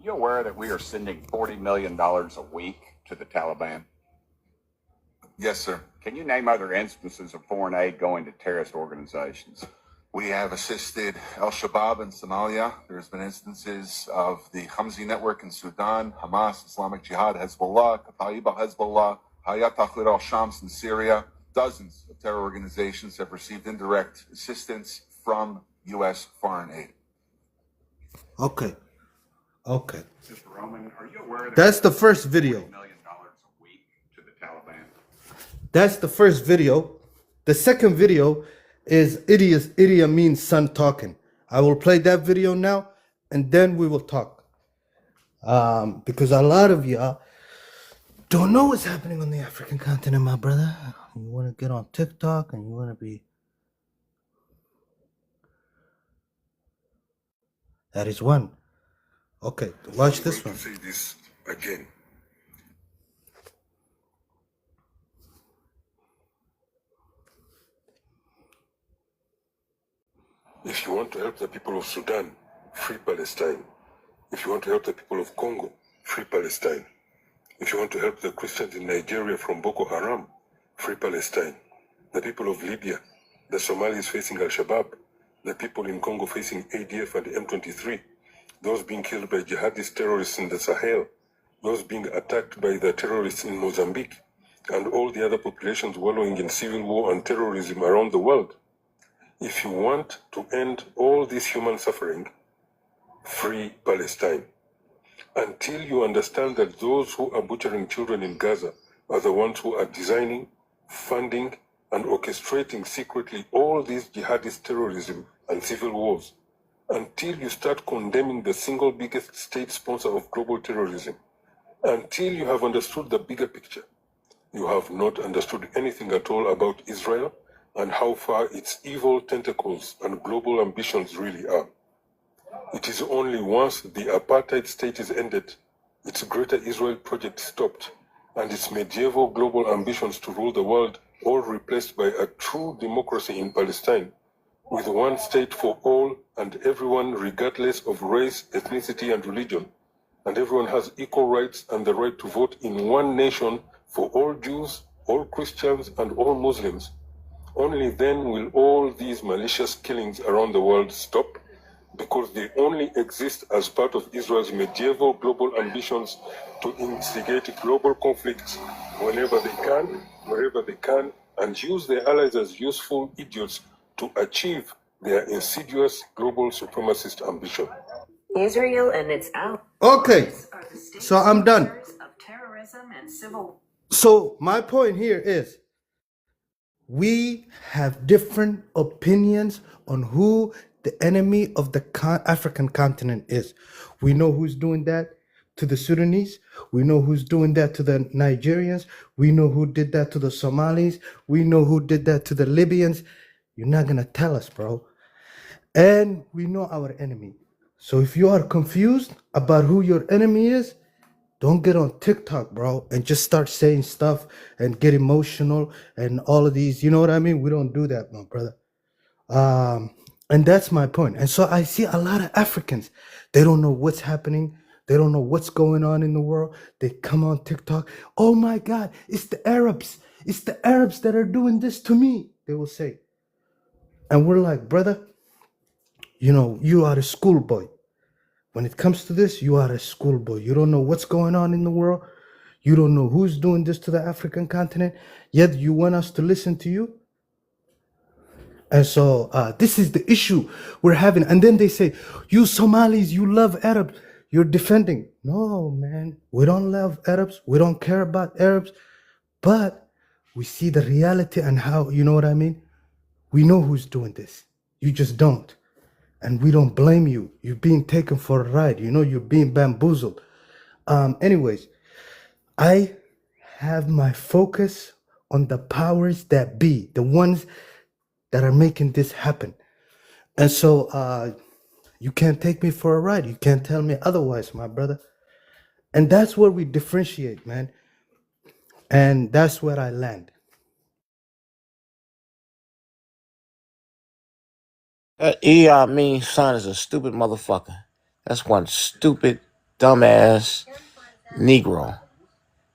You aware that we are sending $40 million a week to the Taliban? Yes, sir. Can you name other instances of foreign aid going to terrorist organizations? We have assisted Al-Shabaab in Somalia. There's been instances of the Hamzi Network in Sudan, Hamas, Islamic Jihad, Hezbollah, Kataib al-Hezbollah, Hayat Tahrir al-Shams in Syria. Dozens of terror organizations have received indirect assistance from U.S. foreign aid. Okay. Okay. Mr. Roman, are you aware that That's the first video. $40 million a week to the Taliban? That's the first video. The second video is Idi Amin's son talking. I will play that video now, and then we will talk. Because a lot of y'all don't know what's happening on the African continent, my brother. You want to get on TikTok and you want to be. That is one. Okay, watch this one. Say this again. If you want to help the people of Sudan, free Palestine. If you want to help the people of Congo, free Palestine. If you want to help the Christians in Nigeria from Boko Haram, free Palestine. The people of Libya, the Somalis facing Al-Shabaab, the people in Congo facing ADF and M23, those being killed by jihadist terrorists in the Sahel, those being attacked by the terrorists in Mozambique, and all the other populations wallowing in civil war and terrorism around the world. If you want to end all this human suffering, free Palestine. Until you understand that those who are butchering children in Gaza are the ones who are designing, funding, and orchestrating secretly all these jihadist terrorism and civil wars, until you start condemning the single biggest state sponsor of global terrorism, until you have understood the bigger picture, you have not understood anything at all about Israel and how far its evil tentacles and global ambitions really are. It is only once the apartheid state is ended, its Greater Israel project stopped, and its medieval global ambitions to rule the world all replaced by a true democracy in Palestine, with one state for all and everyone regardless of race, ethnicity, and religion, and everyone has equal rights and the right to vote in one nation for all Jews, all Christians, and all Muslims. Only then will all these malicious killings around the world stop, because they only exist as part of Israel's medieval global ambitions to instigate global conflicts whenever they can, wherever they can, and use their allies as useful idiots to achieve their insidious global supremacist ambition. Israel and its allies Okay, are the state so I'm done. sponsors of terrorism and civil. So my point here is we have different opinions on who the enemy of the African continent is. We know who's doing that to the Sudanese. We know who's doing that to the Nigerians. We know who did that to the Somalis. We know who did that to the Libyans. You're not going to tell us, bro. And we know our enemy. So if you are confused about who your enemy is, don't get on TikTok, bro, and just start saying stuff and get emotional and all of these. You know what I mean? We don't do that, my brother. And that's my point. And so I see a lot of Africans. They don't know what's happening. They don't know what's going on in the world. They come on TikTok. Oh my God, it's the Arabs. It's the Arabs that are doing this to me, they will say. And we're like, brother, you know, you are a schoolboy. When it comes to this, you are a schoolboy. You don't know what's going on in the world. You don't know who's doing this to the African continent. Yet you want us to listen to you. And so this is the issue we're having. And then they say, you Somalis, you love Arabs. You're defending. No, man. We don't love Arabs. We don't care about Arabs. But we see the reality and how, you know what I mean? We know who's doing this. You just don't. And we don't blame you. You're being taken for a ride. You know, you're being bamboozled. Anyways, I have my focus on the powers that be, the ones that are making this happen. And so You can't take me for a ride. You can't tell me otherwise, my brother. And that's where we differentiate, man. And that's where I land. Idi Amin's son is a stupid motherfucker. That's one stupid, dumbass Negro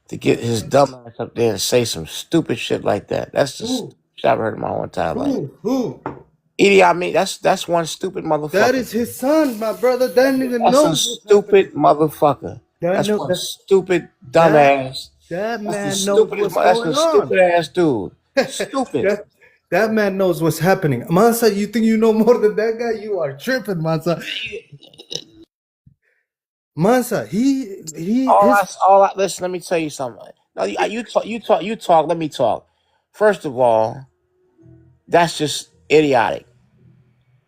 to get his dumb ass up there and say some stupid shit like that. That's the Who? stupidest shit I've heard in my whole entire life. Who? Idi Amin, that's one stupid That motherfucker. is his son, my brother. That nigga That's a knows what's happening. stupid motherfucker. That, That's know, one that, stupid that, dumbass. that That's the man knows stupidest. what's That's going the on. stupid ass dude. Stupid. That man knows what's happening. Mansa, you think you know more than that guy? You are tripping, Mansa. Mansa, Listen, let me tell you something. No, you talk. Let me talk. First of all, that's just idiotic.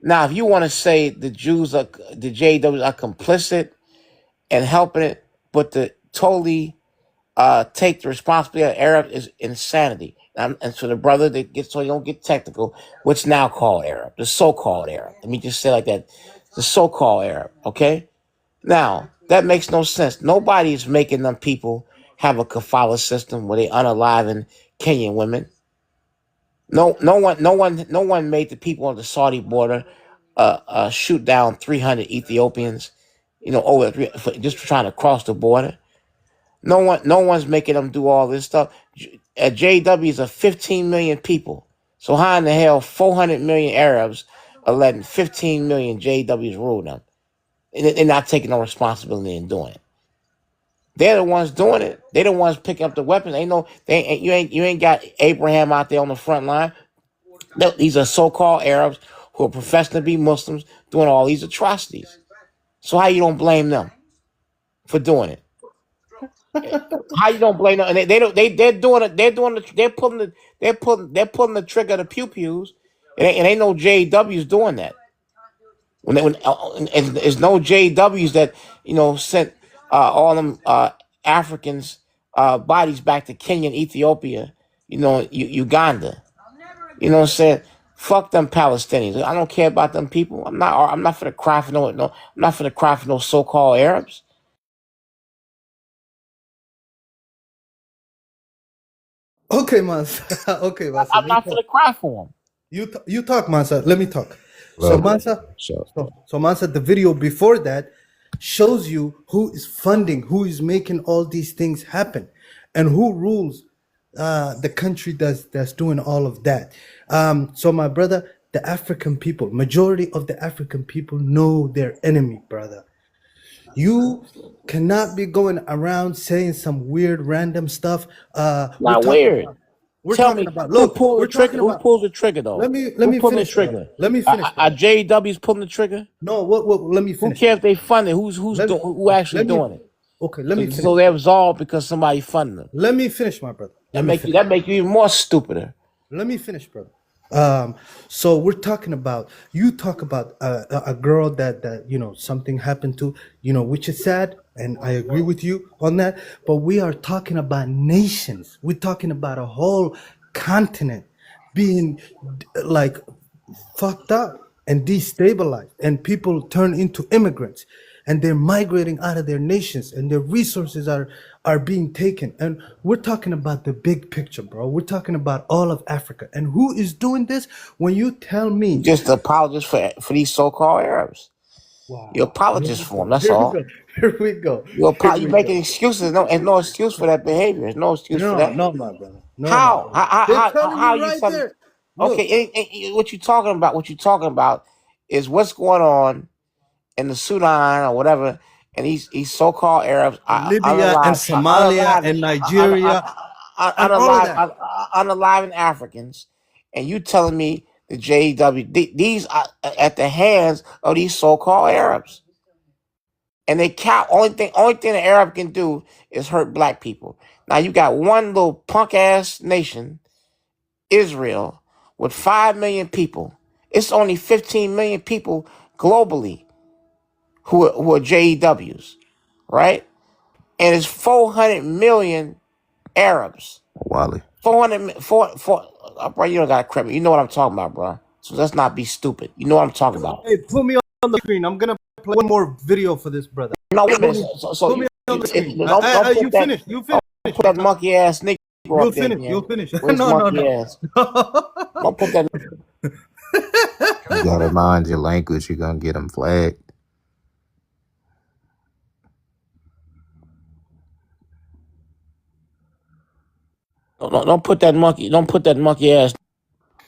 Now, if you want to say the JWs are complicit and helping it, but to totally take the responsibility of Arab is insanity. And so the brother that gets, so you don't get technical, what's now called Arab, the so-called Arab. Let me just say like that, the so-called Arab. Okay. Now that makes no sense. Nobody is making them people have a kafala system where they unaliving Kenyan women. No one made the people on the Saudi border shoot down 300 Ethiopians, just trying to cross the border. No one's making them do all this stuff. JWs are 15 million people. So how in the hell 400 million Arabs are letting 15 million JWs rule them? And they're not taking no responsibility in doing it. They're the ones doing it. They're the ones picking up the weapons. You ain't got Abraham out there on the front line. These are so-called Arabs who are professing to be Muslims doing all these atrocities. So how you don't blame them for doing it? How you don't blame them? And they're doing it. They're pulling the trigger of the pew-pews. It ain't no JWs doing that. And there's no JWs that sent all them Africans bodies back to Kenya and Ethiopia, Uganda. You know what I'm saying? Fuck them Palestinians. I don't care about them people. I'm not for the cry for I'm not for the cry for no so-called Arabs. Okay, Mansa. Okay, Mansa. I'm not for the cry for them. You talk, Mansa. Let me talk. So Love it. Mansa, So, so Mansa, the video before that shows you who is funding, who is making all these things happen, and who rules the country that's doing all of that. So my brother, the African people, majority of the African people know their enemy, brother. You cannot be going around saying some weird random stuff. Not weird. We're Tell talking me about. who Look, pulls we're the trigger. talking Who about. pulls the trigger though? Let me Who pulling the finish, brother. trigger? Let me finish. Are JWs pulling the trigger? No, what? Let me Who finish. cares if they fund it? Who actually let me. doing it? Okay, let me finish. So they're absolved because somebody funding them. Let me finish, my brother. That make you even more stupider. Let me finish, brother. So we're talking about, you talk about a girl that something happened to, which is sad, and I agree with you on that. But we are talking about nations. We're talking about a whole continent being like fucked up and destabilized, and people turn into immigrants, and they're migrating out of their nations, and their resources are being taken. And we're talking about the big picture, bro. We're talking about all of Africa. And who is doing this? When you tell me, Just apologists for these so-called Arabs. wow, You apologize for them. That's here we all. go, here we go, You making excuses. There's no excuse for that behavior. There's no excuse for that. No, my brother. No, How? my brother. They're telling How you you right telling? there. Look, Okay, what you talking about? What you talking about is what's going on in the Sudan or whatever, and these so-called Arabs Libya and Somalia and Nigeria and all of that. unaliving Africans, and you telling me the these are at the hands of these so-called Arabs, and they count. Only thing the Arab can do is hurt black people. Now you got one little punk ass nation, Israel, with 5 million people. It's only 15 million people globally who are JEWs, right? And it's 400 million Arabs. Wally. 400, bro, you don't got to crap me. You know what I'm talking about, bro. So let's not be stupid. You know what I'm talking about. Hey, put me on the screen. I'm gonna play one more video for this brother. No, wait a Put minute. me, So put me on the screen. don't put You that. finish. You finish. Don't put that monkey ass nigga You'll up there, finish. man. You'll finish. Where's No, monkey ass? Don't put that. You gotta mind your language. You're gonna get them flagged. Don't put that monkey. Don't put that monkey ass.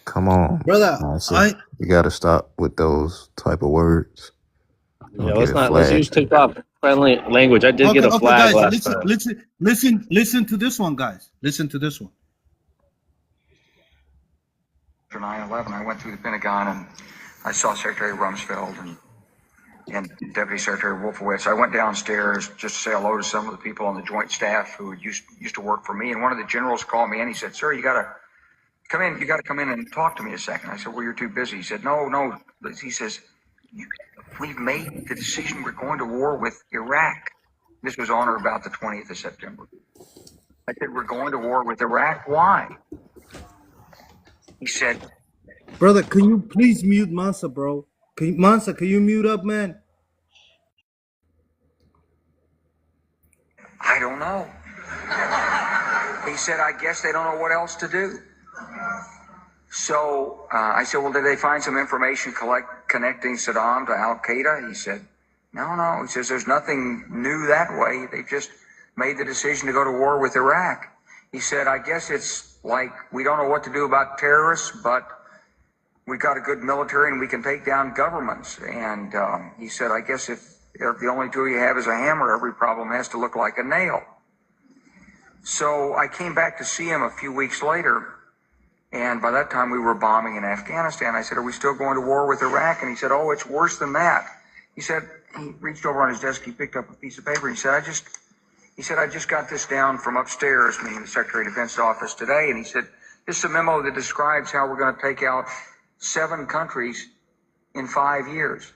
Come on, Brother, Nasa. You gotta stop with those type of words. Yeah, let's use TikTok friendly language. I did get a flag last time. Listen to this one, guys. Listen to this one. After 9/11, I went through the Pentagon and I saw Secretary Rumsfeld and Deputy Secretary Wolfowitz. I went downstairs just to say hello to some of the people on the Joint Staff who used to work for me. And one of the generals called me and he said, "Sir, you got to come in. You got to come in and talk to me a second." I said, "Well, you're too busy." He said, "No." He says, "We've made the decision. We're going to war with Iraq." This was on or about the 20th of September. I said, "We're going to war with Iraq. Why?" He said, Brother, can you please mute Mansa, bro? Mansa, can you mute up, man? "I don't know." He said, "I guess they don't know what else to do." So I said, "Well, did they find some information connecting Saddam to Al Qaeda?" He said, No. He says, "There's nothing new that way. They just made the decision to go to war with Iraq." He said, "I guess it's like we don't know what to do about terrorists, but we've got a good military and we can take down governments." And he said, "I guess if the only tool you have is a hammer, every problem has to look like a nail." So I came back to see him a few weeks later. And by that time, we were bombing in Afghanistan. I said, "Are we still going to war with Iraq?" And he said, "Oh, it's worse than that." He said, he reached over on his desk, he picked up a piece of paper. He said, I just got this down from upstairs, meaning the Secretary of Defense office today. And he said, "This is a memo that describes how we're going to take out 7 countries in 5 years,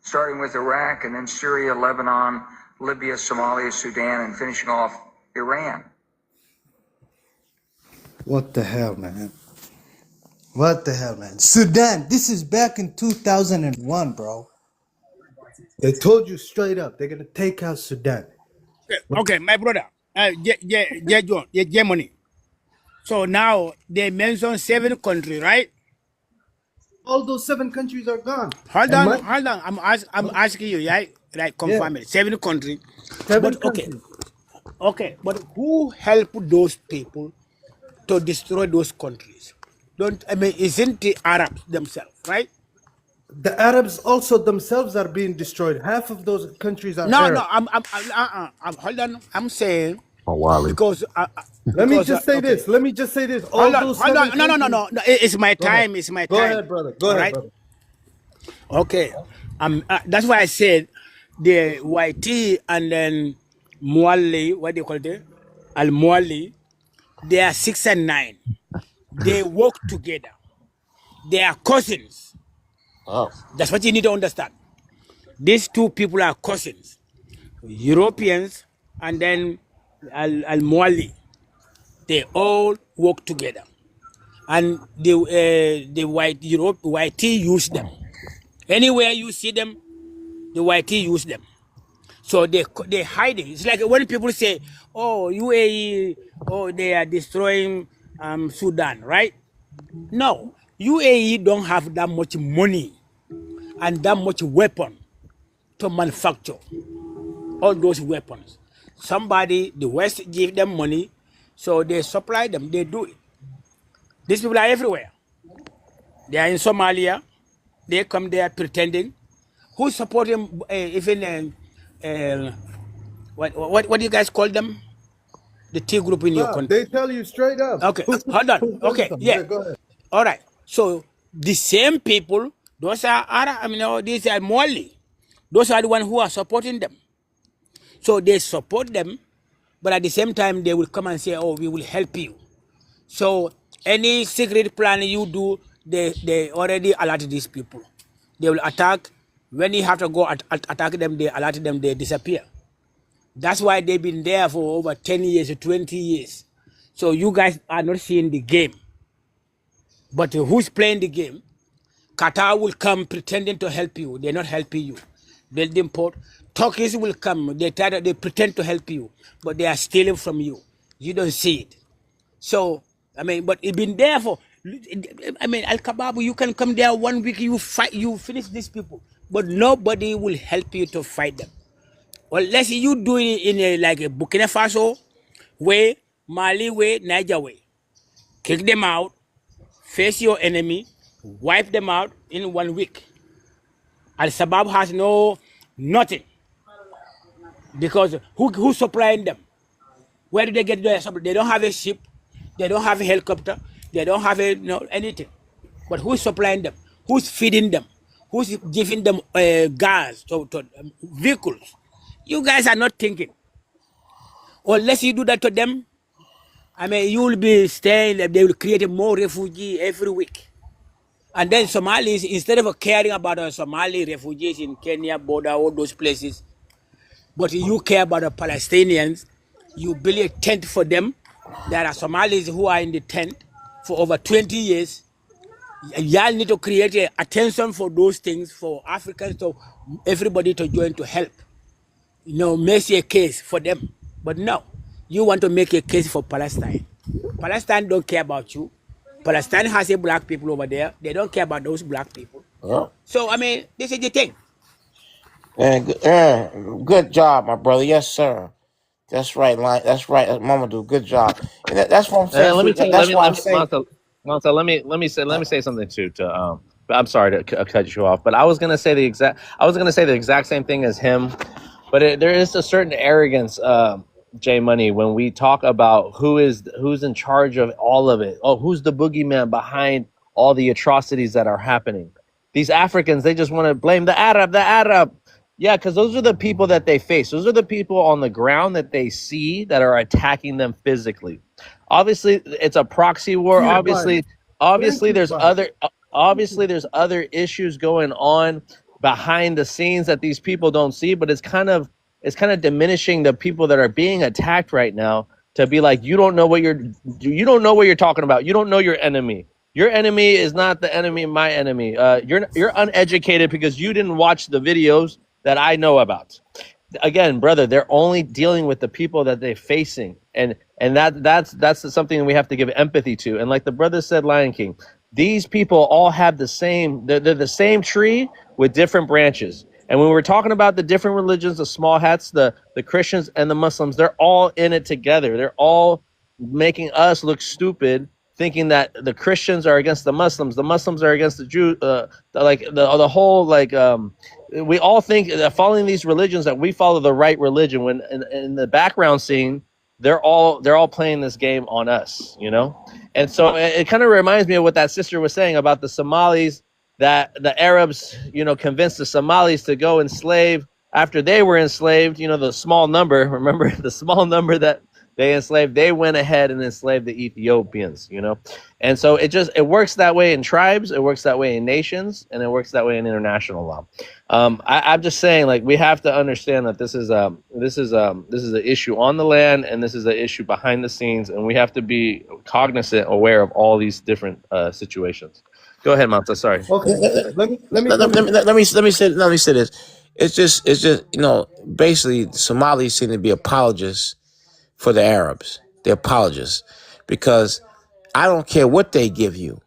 starting with Iraq and then Syria, Lebanon, Libya, Somalia, Sudan, and finishing off Iran." What the hell, man? What the hell, man? Sudan, this is back in 2001, bro. They told you straight up they're gonna take out Sudan. Okay, my brother, Germany. So now they mention 7 countries, right? All those 7 countries are gone. Hold And on. I'm asking you, right? Right, confirm it. 7 countries. 7 But countries. okay. But who helped those people to destroy those countries? Isn't the Arabs themselves, right? The Arabs also themselves are being destroyed. Half of those countries are No, Arab. hold on. I'm saying Wally. because Let me just say this. All those hold 7 on. No. countries- It's my Go ahead. time. It's my Go time. ahead, brother. Go All ahead, right? brother. Okay. That's why I said the YT and then Muali, what do you call it? Al Muali, they are 6 and 9. They work together. They are cousins. Oh. That's what you need to understand. These 2 people are cousins, Europeans, and then Al Muali. They all work together, and the YT use them. Anywhere you see them, the YT use them. So they hiding. It's like when people say, "Oh, UAE, oh they are destroying Sudan," right? No, UAE don't have that much money and that much weapon to manufacture all those weapons. The West give them money, so they supply them. They do it. These people are everywhere. They are in Somalia. They come there pretending. Who support them? What do you guys call them? The T group in your country. They tell you straight up. Okay, hold on. Okay, yeah. Go ahead. All right. So the same people, those are Arab. These are Mali. Those are the ones who are supporting them. So they support them, but at the same time they will come and say, "Oh, we will help you." So any secret plan you do, they already alert these people. They will attack. When you have to go attack them, they alert them. They disappear. That's why they've been there for over 10 years or 20 years. So you guys are not seeing the game. But who's playing the game? Qatar will come pretending to help you. They're not helping you. Building port. Turkeys will come. They pretend to help you, but they are stealing from you. You don't see it. So, I mean, but it's been there for, I mean, Al Kababu, you can come there 1 week, you fight, you finish these people, but nobody will help you to fight them. Unless you do it in like a Burkina Faso way, Mali way, Niger way. Kick them out, face your enemy, wipe them out in 1 week. Al Shabaab has nothing, because who's supplying them? Where do they get their supply? They don't have a ship, they don't have a helicopter, they don't have anything. But who's supplying them? Who's feeding them? Who's giving them gas to vehicles? You guys are not thinking. Unless you do that to them, I mean, you will be staying. They will create more refugees every week. And then Somalis, instead of caring about Somali refugees in Kenya, border, all those places, but you care about the Palestinians, you build a tent for them. There are Somalis who are in the tent for over 20 years. Y'all need to create attention for those things for Africans, to everybody to join to help. Make a case for them. But no, you want to make a case for Palestine. Palestine don't care about you. Palestine has a black people over there. They don't care about those black people. Yeah. So, I mean, this is the thing. Good job, my brother. Yes, sir. That's right, that's right, Mamadou. Good job. And that's what I'm saying. Let me tell you. That's why I'm saying. Monta, let me say something too. I'm sorry to cut you off, but I was gonna say the exact same thing as him. But there is a certain arrogance, J Money, when we talk about who's in charge of all of it. Oh, who's the boogeyman behind all the atrocities that are happening? These Africans, they just want to blame the Arab. Yeah, because those are the people that they face. Those are the people on the ground that they see that are attacking them physically. Obviously, it's a proxy war. Obviously, there's other issues going on behind the scenes that these people don't see. But it's kind of diminishing the people that are being attacked right now to be like, you don't know what you're talking about. You don't know your enemy. Your enemy is not the enemy of my enemy. You're uneducated because you didn't watch the videos that I know about. Again, brother, they're only dealing with the people that they're facing, and that's something we have to give empathy to. And like the brother said, Lion King, these people all have the same. They're the same tree with different branches. And when we're talking about the different religions, the small hats, the Christians and the Muslims, they're all in it together. They're all making us look stupid, thinking that the Christians are against the Muslims are against the Jews, the whole we all think that following these religions that we follow the right religion, when in the background scene they're all playing this game on us, And so it kind of reminds me of what that sister was saying about the Somalis, that the Arabs, convinced the Somalis to go enslave after they were enslaved. The small number, remember the small number that they enslaved, they went ahead and enslaved the Ethiopians, And so it works that way in tribes, it works that way in nations, and it works that way in international law. I'm just saying, like, we have to understand that this is an issue on the land, and this is an issue behind the scenes, and we have to be cognizant, aware of all these different situations. Go ahead, Manta. Sorry. Okay. Let me say this. It's just basically Somalis seem to be apologists for the Arabs. They're apologists because I don't care what they give you.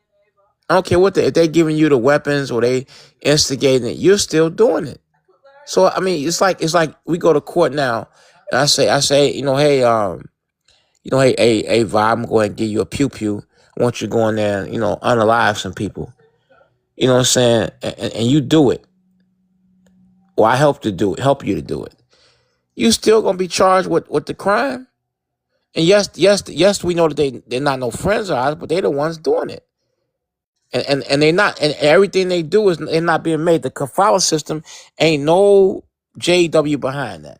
I don't care if they're giving you the weapons or they instigating it, you're still doing it. So I mean, it's like we go to court now, and I say, hey, hey, Vi, I'm going to give you a pew. I want you to go in there and unalive some people. You know what I'm saying? And you do it, or I help you to do it. You still gonna be charged with the crime. And yes, we know that they're not no friends of ours, but they're the ones doing it. And they're not, and everything they do is they're not being made. The kafala system ain't no JW behind that.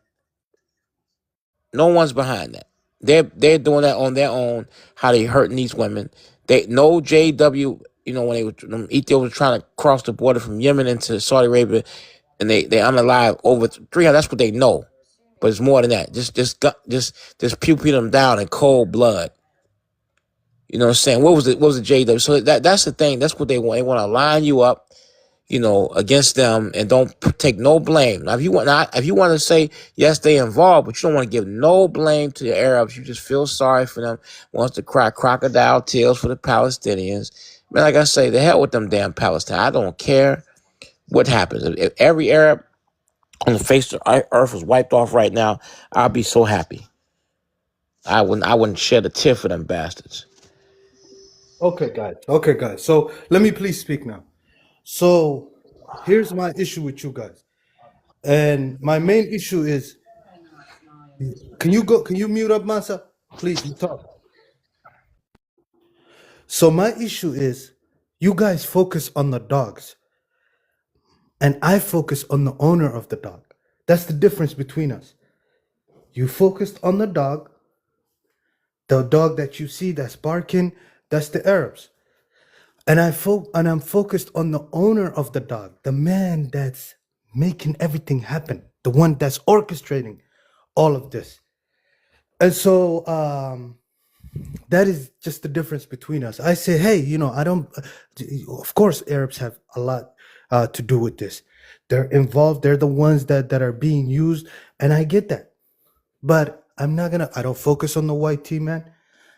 No one's behind that. They're doing that on their own. How they hurting these women? They no JW. When Ethiopia was trying to cross the border from Yemen into Saudi Arabia, and they unalive over 300. That's what they know. But it's more than that. Just pew them down in cold blood. You know what I'm saying? What was it? What was the JW? So that's the thing. That's what they want. They want to line you up, against them, and don't take no blame. Now, if you want to say yes, they involved, but you don't want to give no blame to the Arabs. You just feel sorry for them. Wants to cry crocodile tears for the Palestinians. Man, like I say, the hell with them damn Palestine. I don't care what happens. If every Arab on the face of the earth was wiped off right now, I'd be so happy. I wouldn't shed a tear for them bastards. Okay, guys. Okay, guys. So let me please speak now. So here's my issue with you guys. And my main issue is, can you mute up, Masa? Please, you talk. So my issue is, you guys focus on the dogs, and I focus on the owner of the dog. That's the difference between us. You focused on the dog that you see that's barking, that's the Arabs. And I'm focused on the owner of the dog, the man that's making everything happen, the one that's orchestrating all of this. And so that is just the difference between us. I say, hey, I don't. Of course, Arabs have a lot to do with this. They're involved. They're the ones that are being used, and I get that. But I don't focus on the white team man.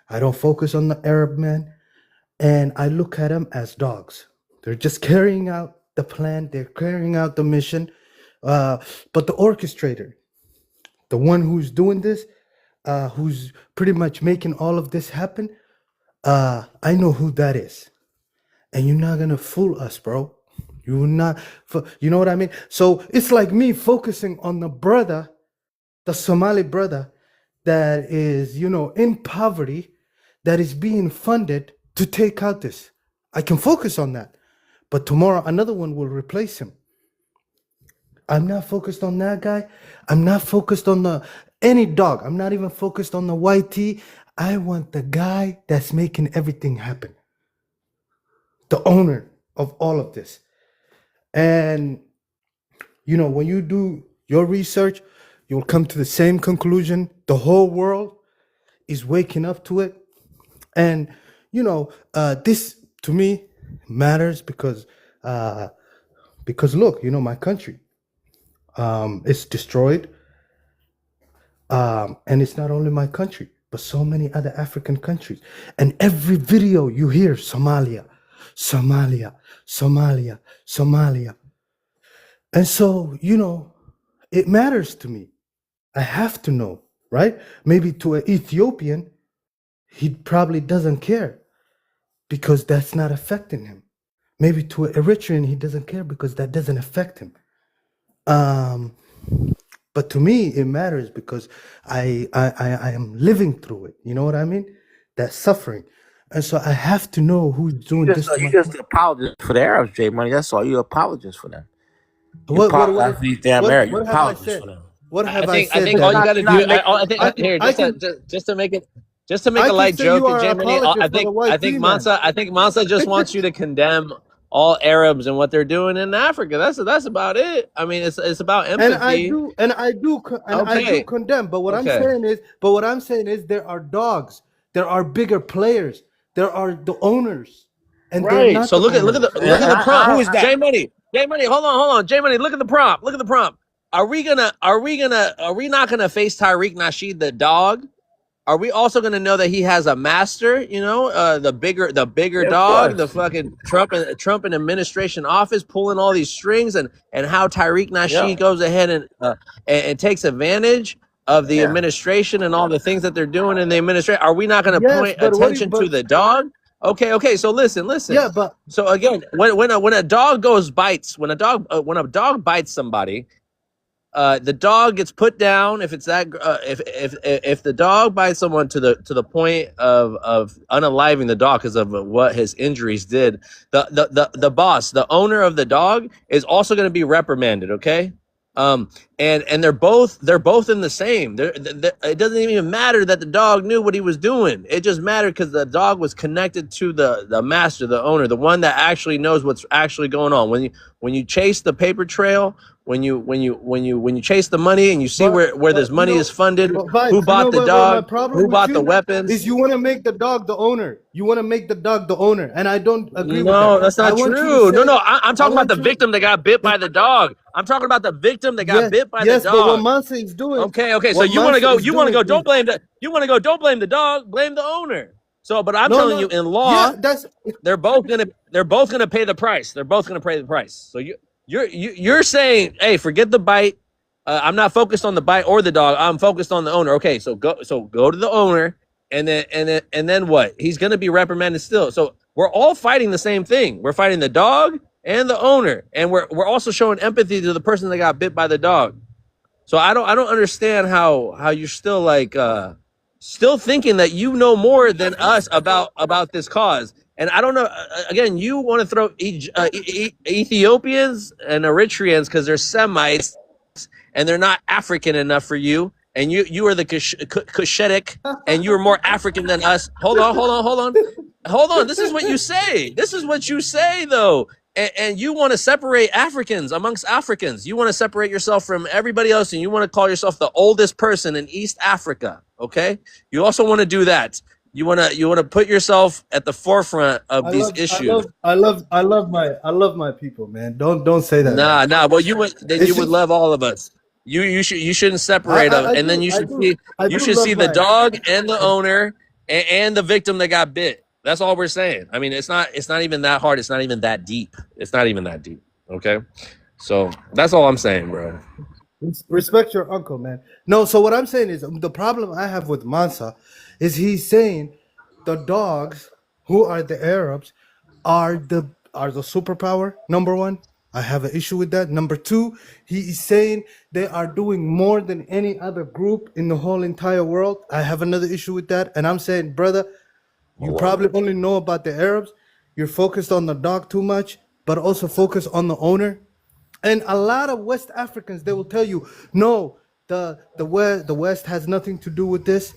I don't focus on the Arab man. And I look at them as dogs. They're just carrying out the plan. They're carrying out the mission. But the orchestrator, the one who's doing this, who's pretty much making all of this happen, I know who that is. And you're not going to fool us, bro. You will not. You know what I mean? So it's like me focusing on the brother, the Somali brother that is, in poverty, that is being funded to take out this. I can focus on that. But tomorrow another one will replace him. I'm not focused on that guy. I'm not focused on any dog. I'm not even focused on the white tee. I want the guy that's making everything happen. The owner of all of this. And, when you do your research, you'll come to the same conclusion. The whole world is waking up to it. And, this to me matters because look, my country, it's destroyed. And it's not only my country, but so many other African countries. And every video you hear, Somalia, Somalia, Somalia, Somalia. And so, it matters to me. I have to know, right? Maybe to an Ethiopian, he probably doesn't care because that's not affecting him. Maybe to an Eritrean, he doesn't care because that doesn't affect him. But to me, it matters because I am living through it. You know what I mean? That suffering. And so I have to know who's doing this. You just apologize for the Arabs, J Money. That's all. You apologize for them. What have I said? For them. What have I said? think all you got to do, just to make a light joke, I think Mansa just wants you to condemn all Arabs and what they're doing in Africa. That's about it. I mean, it's about empathy. And I do condemn. But what I'm saying is, there are dogs. There are bigger players. There are the owners. And they're not. So look at the prompt. Who is that? J Money, hold on. J Money, look at the prompt. Are we not gonna face Tariq Nasheed the dog? Are we also going to know that he has a master? The bigger dog, the fucking Trump and administration office pulling all these strings, and how Tariq Nasheed goes ahead and takes advantage of the administration and all the things that they're doing in the administration. Are we not going to point attention to the dog? Okay. So listen. Yeah, but so again, when a dog bites somebody. The dog gets put down if it's that if the dog bites someone to the point of unaliving the dog because of what his injuries did, the boss, the owner of the dog, is also going to be reprimanded. Okay, and they're both in the same. It doesn't even matter that the dog knew what he was doing. It just mattered because the dog was connected to the master, the owner, the one that actually knows what's actually going on. When you chase the paper trail, when you chase the money and you see But where this but you money is know, funded, but who vibes, you bought know the what my dog, problem who with bought the you is weapons. you want to make the dog the owner. You want to make the dog the owner, and I don't agree with No, that. that's I not want you to true. No, say, I'm I talking about want the you. victim that got bit by the dog. I'm talking about the victim that got Yes, bit by the yes, but what dog. Mansa is doing, Okay. So what you want to Mansa go, is doing is don't blame the dog, blame the owner. So, but I'm no, telling you, no, in yeah, law, that's they're both gonna pay the price. They're both gonna pay the price. So you're saying, hey, forget the bite. I'm not focused on the bite or the dog. I'm focused on the owner. Okay, so go to the owner, and then what? He's gonna be reprimanded still. So we're all fighting the same thing. We're fighting the dog and the owner, and we're also showing empathy to the person that got bit by the dog. So I don't understand how you're still like still thinking that you know more than us about this cause. And I don't know. Again, you want to throw Ethiopians and Eritreans because they're Semites and they're not African enough for you. And you are the Cushitic, and you are more African than us. Hold on. This is what you say. This is what you say, though. And you want to separate Africans amongst Africans. You want to separate yourself from everybody else, and you want to call yourself the oldest person in East Africa. Okay. You also want to do that. You want to put yourself at the forefront of I these love, I issues. love, I love my people, man. Don't say that, man. Nah. Well, you would It's would just, love all of us. You shouldn't separate them, I and then do, I you do should see love the my. dog and the owner and the victim that got bit. That's all we're saying. I mean, it's not even that hard. It's not even that deep. It's not even that deep. Okay, so that's all I'm saying, bro. Respect your uncle, man. No, so what I'm saying is the problem I have with Mansa is he's saying the dogs who are the Arabs are the superpower. Number one, I have an issue with that. Number two, he is saying they are doing more than any other group in the whole entire world. I have another issue with that. And I'm saying, brother, you probably only know about the Arabs. You're focused on the dog too much, but also focus on the owner. And a lot of West Africans, they will tell you, no, the West has nothing to do with this.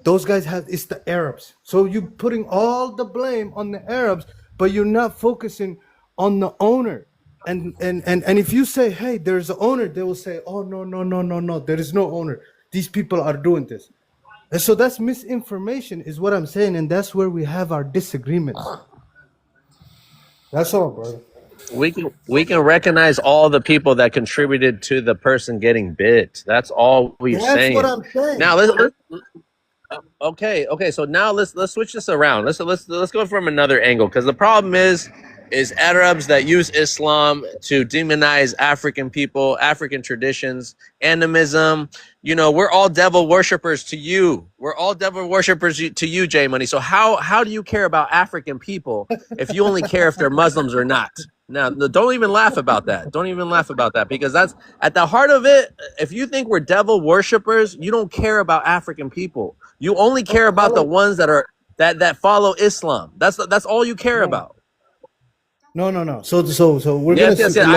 Those guys have, it's the Arabs. So you're putting all the blame on the Arabs, but you're not focusing on the owner. And if you say, hey, there's an owner, they will say, oh, no, there is no owner. These people are doing this. And so that's misinformation is what I'm saying. And that's where we have our disagreements. That's all, brother. We can recognize all the people that contributed to the person getting bit. That's all we're That's what saying. I'm saying. Now okay. So now let's switch this around. Let's go from another angle, because the problem is Arabs that use Islam to demonize African people, African traditions, animism. You know, we're all devil worshippers to you. We're all devil worshippers to you, J Money. So how do you care about African people if you only care if they're Muslims or not? Now, don't even laugh about that. Don't even laugh about that, because that's at the heart of it. If you think we're devil worshippers, you don't care about African people. You only care about the ones that follow Islam. That's all you care about. No. So we're Yes. gonna.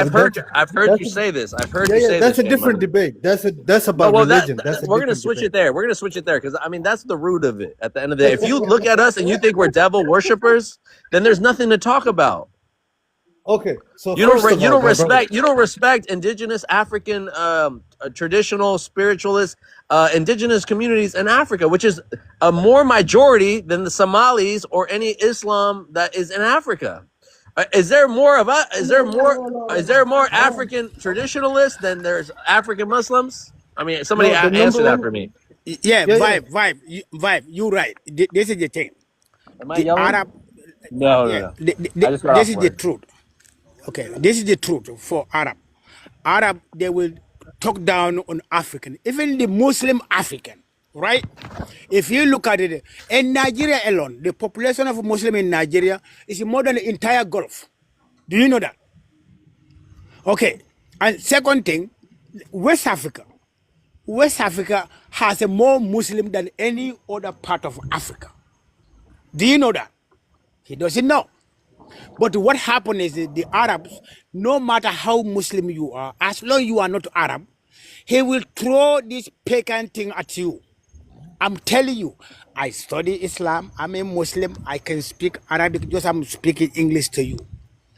I've heard That's you a, say this. I've heard yeah, you yeah. say That's this, a J different Money. debate. That's No, about well, religion. That's a we're gonna different switch debate. it there. We're gonna switch it there, because I mean that's the root of it. At the end of the day, if you look at us and you think we're devil worshippers, then there's nothing to talk about. Okay, so You first don't of all, my brother. respect indigenous African traditional spiritualist indigenous communities in Africa, which is a more majority than the Somalis or any Islam that is in Africa. Is there more of us? Is there more African traditionalists than there's African Muslims? I mean, somebody No, the number answer that one. for me. Yeah, Yeah, yeah. vibe. You're right. This is the thing. Am I The yelling? Arab, yeah. No. I just got This off is the work. truth. Okay, this is the truth for Arab. Arab, they will talk down on African, even the Muslim African, right? If you look at it, in Nigeria alone, the population of Muslim in Nigeria is more than the entire Gulf. Do you know that? Okay, and second thing, West Africa. West Africa has a more Muslim than any other part of Africa. Do you know that? He doesn't know. But what happened is that the Arabs, no matter how Muslim you are, as long as you are not Arab, he will throw this pagan thing at you. I'm telling you, I study Islam, I'm a Muslim, I can speak Arabic, just I'm speaking English to you.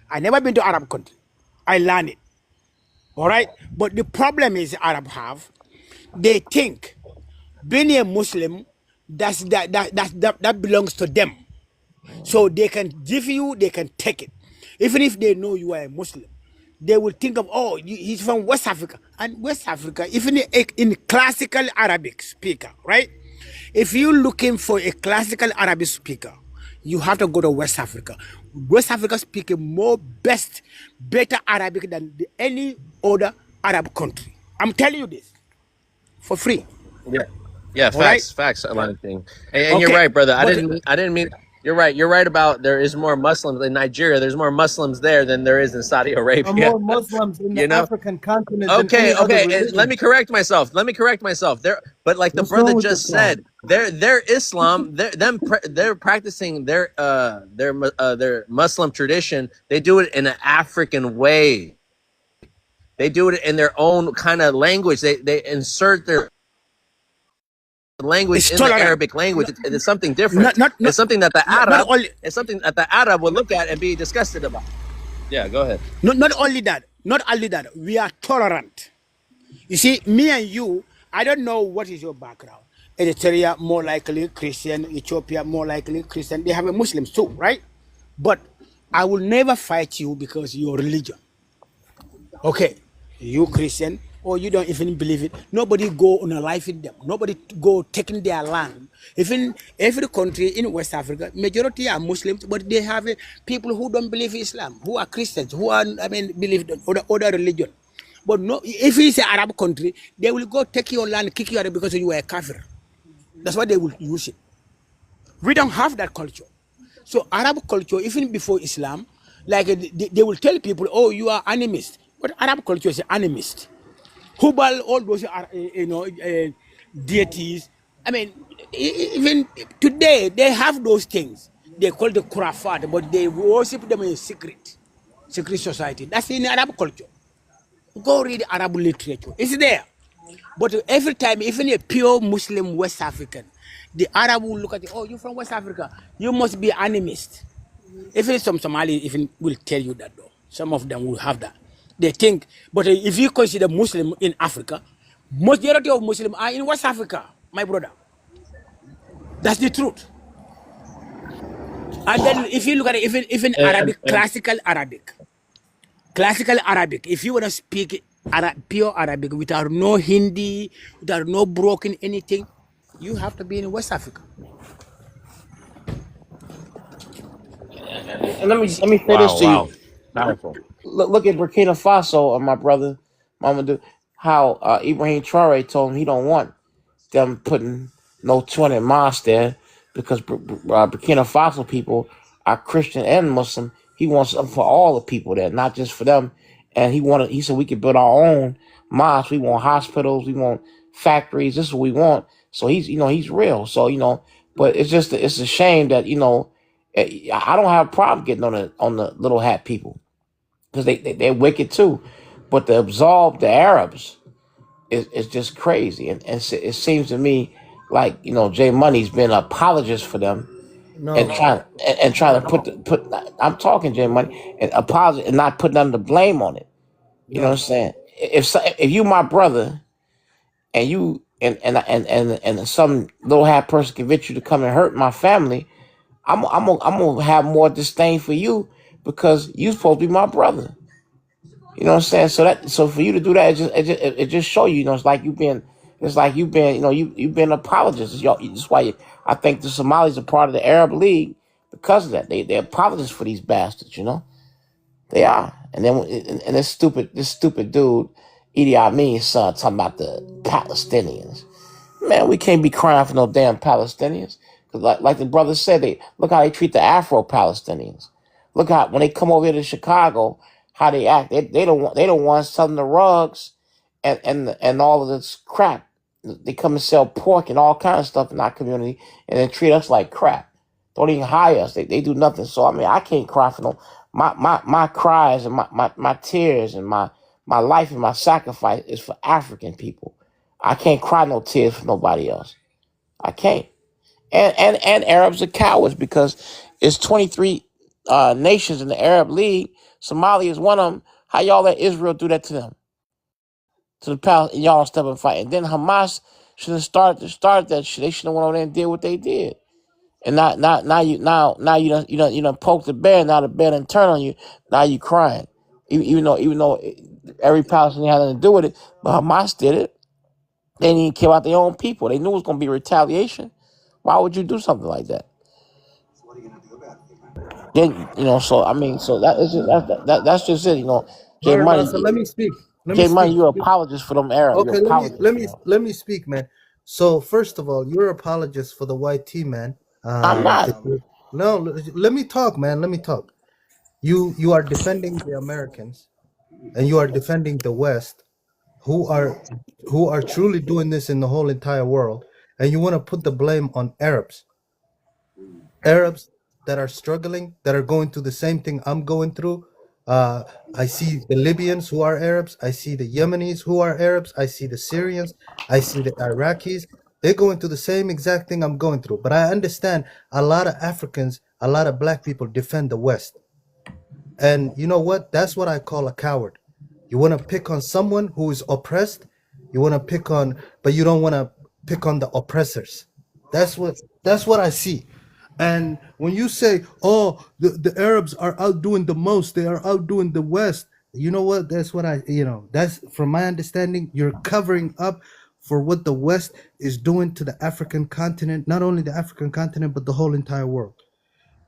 I never been to Arab country. I learned it. All right, but the problem is Arab have, they think being a Muslim, that belongs to them. So they can give you, they can take it. Even if they know you are a Muslim, they will think of, oh, he's from West Africa. And West Africa, even in classical Arabic speaker, right? If you're looking for a classical Arabic speaker, you have to go to West Africa. West Africa speaking better Arabic than any other Arab country. I'm telling you this for free. Yeah, yeah, All right? facts, a lot of things. And you're Okay. right, brother. But I didn't mean. You're right about there is more Muslims in Nigeria. There's more Muslims there than there is in Saudi There are Arabia. more Muslims in You the know. African continent than Okay, any other okay. And let religion. me correct myself. There, but like the What's wrong brother with just Islam? said, their Islam, they're practicing their Muslim tradition. They do it in an African way. They do it in their own kind of language. They insert their language it's in the tolerant. Arabic language. It's something different. Not It's something that the not Arab. only It's something that the Arab would look at and be disgusted about. Yeah, go ahead. not only that, we are tolerant. You see, me and you, I don't know what is your background. Eritrea more likely Christian, Ethiopia more likely Christian. They have a Muslims too, right? But I will never fight you because your religion. Okay, you Christian or you don't even believe it. Nobody go on a life with them. Nobody go taking their land. Even every country in West Africa, majority are Muslims, but they have people who don't believe Islam, who are Christians, who are believe in other religion. But no, if it's an Arab country, they will go take your land, kick you out because you are a kafir. That's why they will use it. We don't have that culture. So Arab culture, even before Islam, like they will tell people, oh, you are animist. But Arab culture is animist. Hubal, all those are, deities. I mean, even today, they have those things. They call the Kurafat, but they worship them in secret society. That's in Arab culture. Go read Arab literature. It's there. But every time, even a pure Muslim West African, the Arab will look at you, oh, you're from West Africa. You must be animist. Even some Somali even will tell you that though. Some of them will have that. They think, but if you consider Muslim in Africa, majority of Muslims are in West Africa, my brother. That's the truth. And then if you look at it, even Arabic, classical Arabic, if you want to speak pure Arabic without no Hindi, without no broken anything, you have to be in West Africa. And let me say this Wow, to you. wow, powerful. Look at Burkina Faso, my brother, Mamadou. How Ibrahim Traore told him he don't want them putting no 200 mosques there because Burkina Faso people are Christian and Muslim. He wants them for all the people there, not just for them. And he said we could build our own mosques. We want hospitals. We want factories. This is what we want. So he's real. So but it's a shame that I don't have a problem getting on the little hat people because they're wicked too. But to absolve the Arabs is just crazy. And it seems to me like, Jay Money's been an apologist for them and trying to put I'm talking Jay Money and apologize and not put none of the blame on it. You know what I'm saying? If you my brother and you and some little hat person convince you to come and hurt my family, I'm gonna have more disdain for you because you supposed to be my brother. You know what I'm saying? So for you to do that, it just show you, it's like you've been you've been an apologist. That's why I think the Somalis are part of the Arab League because of that. They're apologists for these bastards. They are. And then and this stupid dude, Idi Amin's son, talking about the Palestinians. Man, we can't be crying for no damn Palestinians. Cause like the brother said, look how they treat the Afro-Palestinians. Look how when they come over here to Chicago, how they act. They don't want selling the rugs and all of this crap. They come and sell pork and all kinds of stuff in our community and then treat us like crap. Don't even hire us. They do nothing. So I can't cry for no my cries and my tears and my life and my sacrifice is for African people. I can't cry no tears for nobody else. I can't. And Arabs are cowards because it's 23 nations in the Arab League. Somalia is one of them. How y'all let Israel do that to them? to the Palestinians. Y'all step and fight. And then Hamas should have started that shit. They should have went over there and did what they did. And now you done poke the bear. Now the bear done turn on you. Now you crying. Even though every Palestinian had nothing to do with it, but Hamas did it. They didn't even care about their own people. They knew it was going to be retaliation. Why would you do something like that? Then so I mean, so that's just it. All J right, Money, Masa, let me speak. you're an apologist for them Arabs. You're Okay, an apologist for them. let me speak, man. So first of all, you're an apologist for the white tea, man. I'm not. No, let me talk, man. Let me talk. You are defending the Americans, and you are defending the West, who are truly doing this in the whole entire world, and you want to put the blame on Arabs that are struggling, that are going through the same thing I'm going through. I see the Libyans who are Arabs. I see the Yemenis who are Arabs. I see the Syrians. I see the Iraqis. They're going through the same exact thing I'm going through. But I understand a lot of Africans, a lot of black people defend the West. And you know what? That's what I call a coward. You want to pick on someone who is oppressed. You want to pick on, but you don't want to pick on the oppressors. That's what I see. And when you say, "Oh, the Arabs are outdoing the most. They are outdoing the West," you know what? That's what that's from my understanding. You're covering up for what the West is doing to the African continent, not only the African continent, but the whole entire world.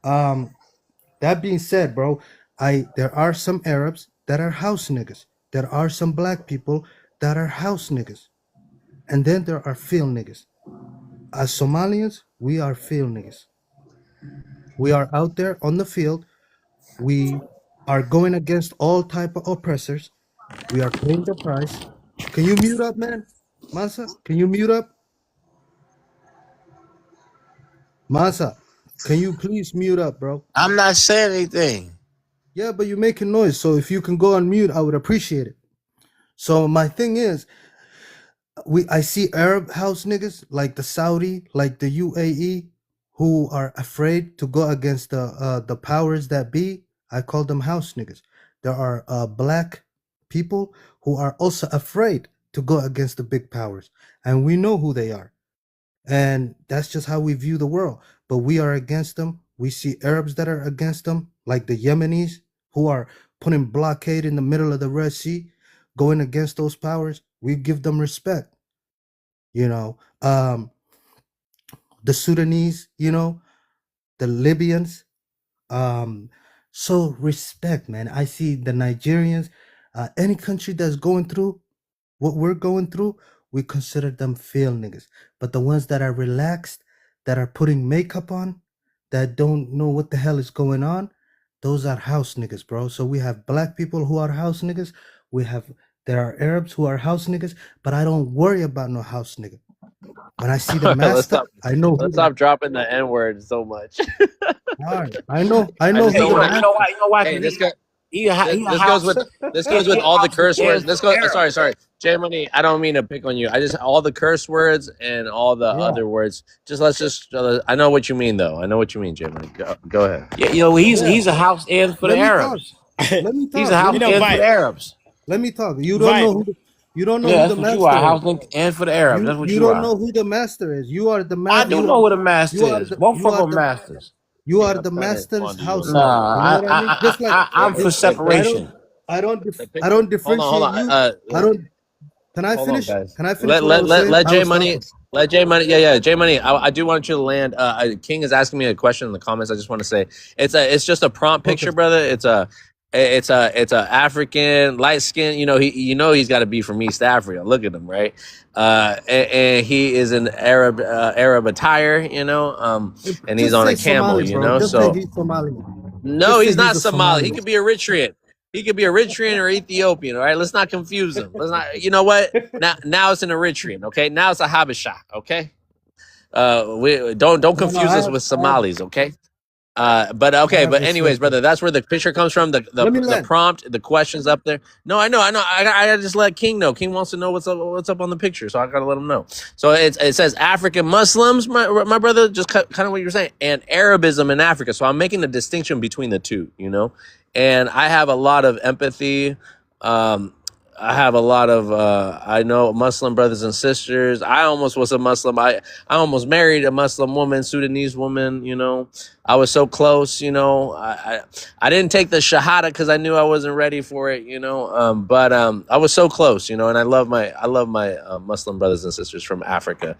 That being said, bro, there are some Arabs that are house niggas. There are some black people that are house niggas. And then there are field niggas. As Somalians, we are field niggas. We are out there on the field. We are going against all type of oppressors. We are paying the price. Can you mute up, man? Masa, can you mute up? Masa, can you please mute up, bro? I'm not saying anything. Yeah, but you're making noise. So if you can go on mute, I would appreciate it. So my thing is, I see Arab house niggas like the Saudi, like the UAE, who are afraid to go against the powers that be. I call them house niggas. There are black people who are also afraid to go against the big powers, and we know who they are. And that's just how we view the world. But we are against them. We see Arabs that are against them, like the Yemenis, who are putting blockade in the middle of the Red Sea, going against those powers. We give them respect. The Sudanese, the Libyans. So respect, man. I see the Nigerians, any country that's going through what we're going through, we consider them field niggas. But the ones that are relaxed, that are putting makeup on, that don't know what the hell is going on, those are house niggas, bro. So we have black people who are house niggas. There are Arabs who are house niggas, but I don't worry about no house nigga. When I see the master, I know. Let's stop dropping the N word so much. All right. I know. You know why? Hey, this goes with all the curse words. Sorry, J Money. I don't mean to pick on you. All the curse words and all the other words. I know what you mean, though. I know what you mean, J Money. Go ahead. Yeah, he's a house end for the Arabs. Let me talk. He's a house end for the Arabs. Let me talk. You don't know who. You don't know who the master you are. House is. and for the Arabs. That's what you don't know who the master is. You are the master. I do know who the master is. Both of them masters. You are the master's house. Nah, I'm for separation. I don't differentiate you. I don't. Can I finish? Can I finish? Let J Money. Let J Money. Yeah. J Money. I do want you to land. King is asking me a question in the comments. I just want to say it's just a prompt picture, brother. It's a African light skin. He's got to be from East Africa. Look at him, right? And he is in Arab attire, and he's on a camel, Somali, So he's Somali. No, he's not Somali. He could be Eritrean. He could be Eritrean or Ethiopian. All right, let's not confuse him. Let's not. You know what? Now it's an Eritrean. Okay, now it's a Habesha. Okay, we don't confuse us with Somalis. Okay. But anyways, brother, that's where the picture comes from. The prompt, the questions up there. No, I know. I just let King know. King wants to know what's up on the picture, so I gotta let him know. So it says African Muslims, my brother, just kind of what you're saying, and Arabism in Africa. So I'm making a distinction between the two, and I have a lot of empathy I have a lot of I know Muslim brothers and sisters. I almost was a Muslim. I almost married a Muslim woman, Sudanese woman, you know. I was so close, you know. I didn't take the shahada because I knew I wasn't ready for it, you know. But I was so close, you know, and I love my Muslim brothers and sisters from Africa.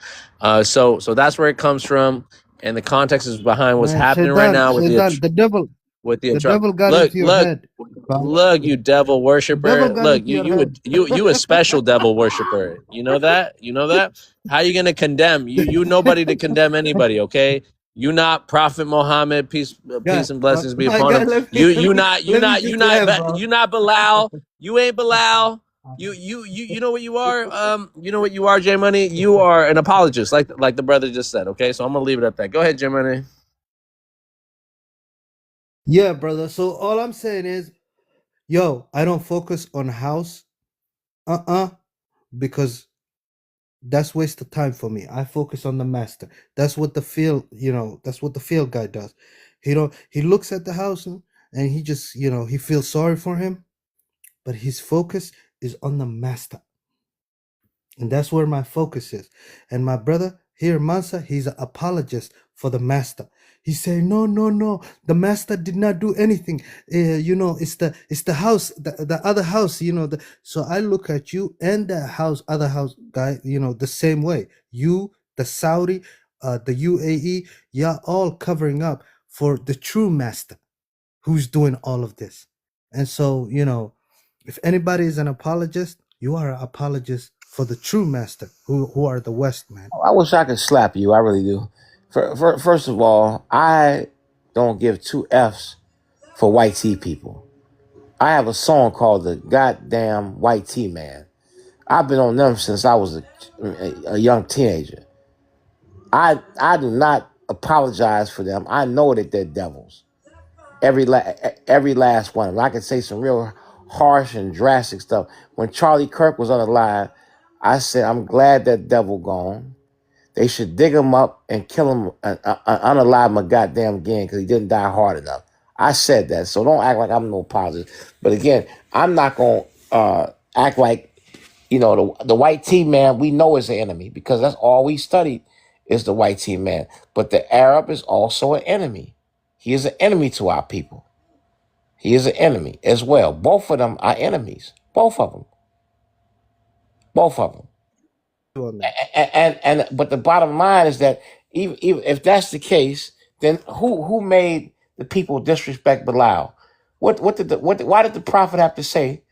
So that's where it comes from, and the context is behind what's Man, happening right now with Shaitan, the devil, the got look, into your head. Bro. look, you devil The devil worshiper. got Look, into your head. you a special devil worshiper. You know that? You know that? How you gonna condemn? You nobody to condemn anybody, okay? You not Prophet Muhammad, peace God, and blessings be my upon God, him. let me You not speak to him, bro. you not Bilal. You ain't Bilal. You know what you are? You know what you are, J Money? You are an apologist, like the brother just said, okay? So I'm gonna leave it at that. Go ahead, J Money. Yeah, brother. So all I'm saying is, yo, I don't focus on house, because that's waste of time for me. I focus on the master. That's what the field, that's what the field guy does. He looks at the house and he just, he feels sorry for him, but his focus is on the master. And that's where my focus is. And my brother here, Mansa, he's an apologist for the master. He's saying, no, the master did not do anything. It's the house, the other house, so I look at you and the other house guy, the same way. You, the Saudi, the UAE, you're all covering up for the true master who's doing all of this. And so, if anybody is an apologist, you are an apologist for the true master, who are the West, man. I wish I could slap you. I really do. First of all, I don't give two F's for white tea people. I have a song called The Goddamn White Tea Man. I've been on them since I was a young teenager. I do not apologize for them. I know that they're devils. Every last one of them. I can say some real harsh and drastic stuff. When Charlie Kirk was on the line, I said, I'm glad that devil gone. They should dig him up and kill him, unalive him a goddamn again because he didn't die hard enough. I said that, so don't act like I'm no positive. But again, I'm not going to act like, the white tea man we know is the enemy because that's all we studied is the white tea man. But the Arab is also an enemy. He is an enemy to our people. He is an enemy as well. Both of them are enemies. Both of them. But the bottom line is that even if that's the case, then who made the people disrespect Bilal? Why did the prophet have to say,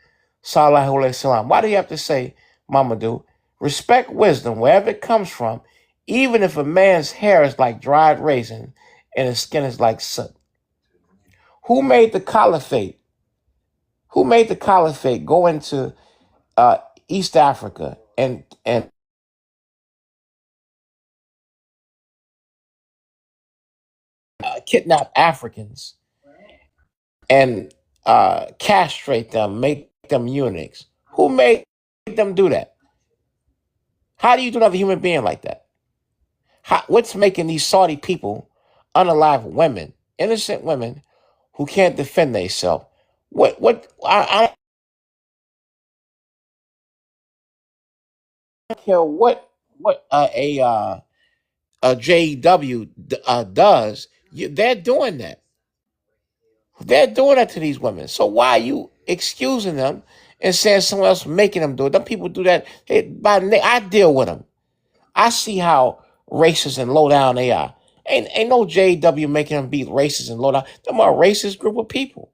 Sallallahu Alaihi Wasallam? Why do you have to say, Mamadou, respect wisdom wherever it comes from, even if a man's hair is like dried raisin and his skin is like soot? Who made the caliphate? Who made the caliphate go into East Africa and kidnap Africans and castrate them, make them eunuchs? Who made them do that? How do you do another human being like that? What's making these Saudi people unalive women, innocent women who can't defend themselves? I don't care what a JW does. They're doing that. They're doing that to these women. So why are you excusing them and saying someone else making them do it? Them people do that. I deal with them. I see how racist and low down they are. Ain't no JW making them be racist and low down. Them are a racist group of people.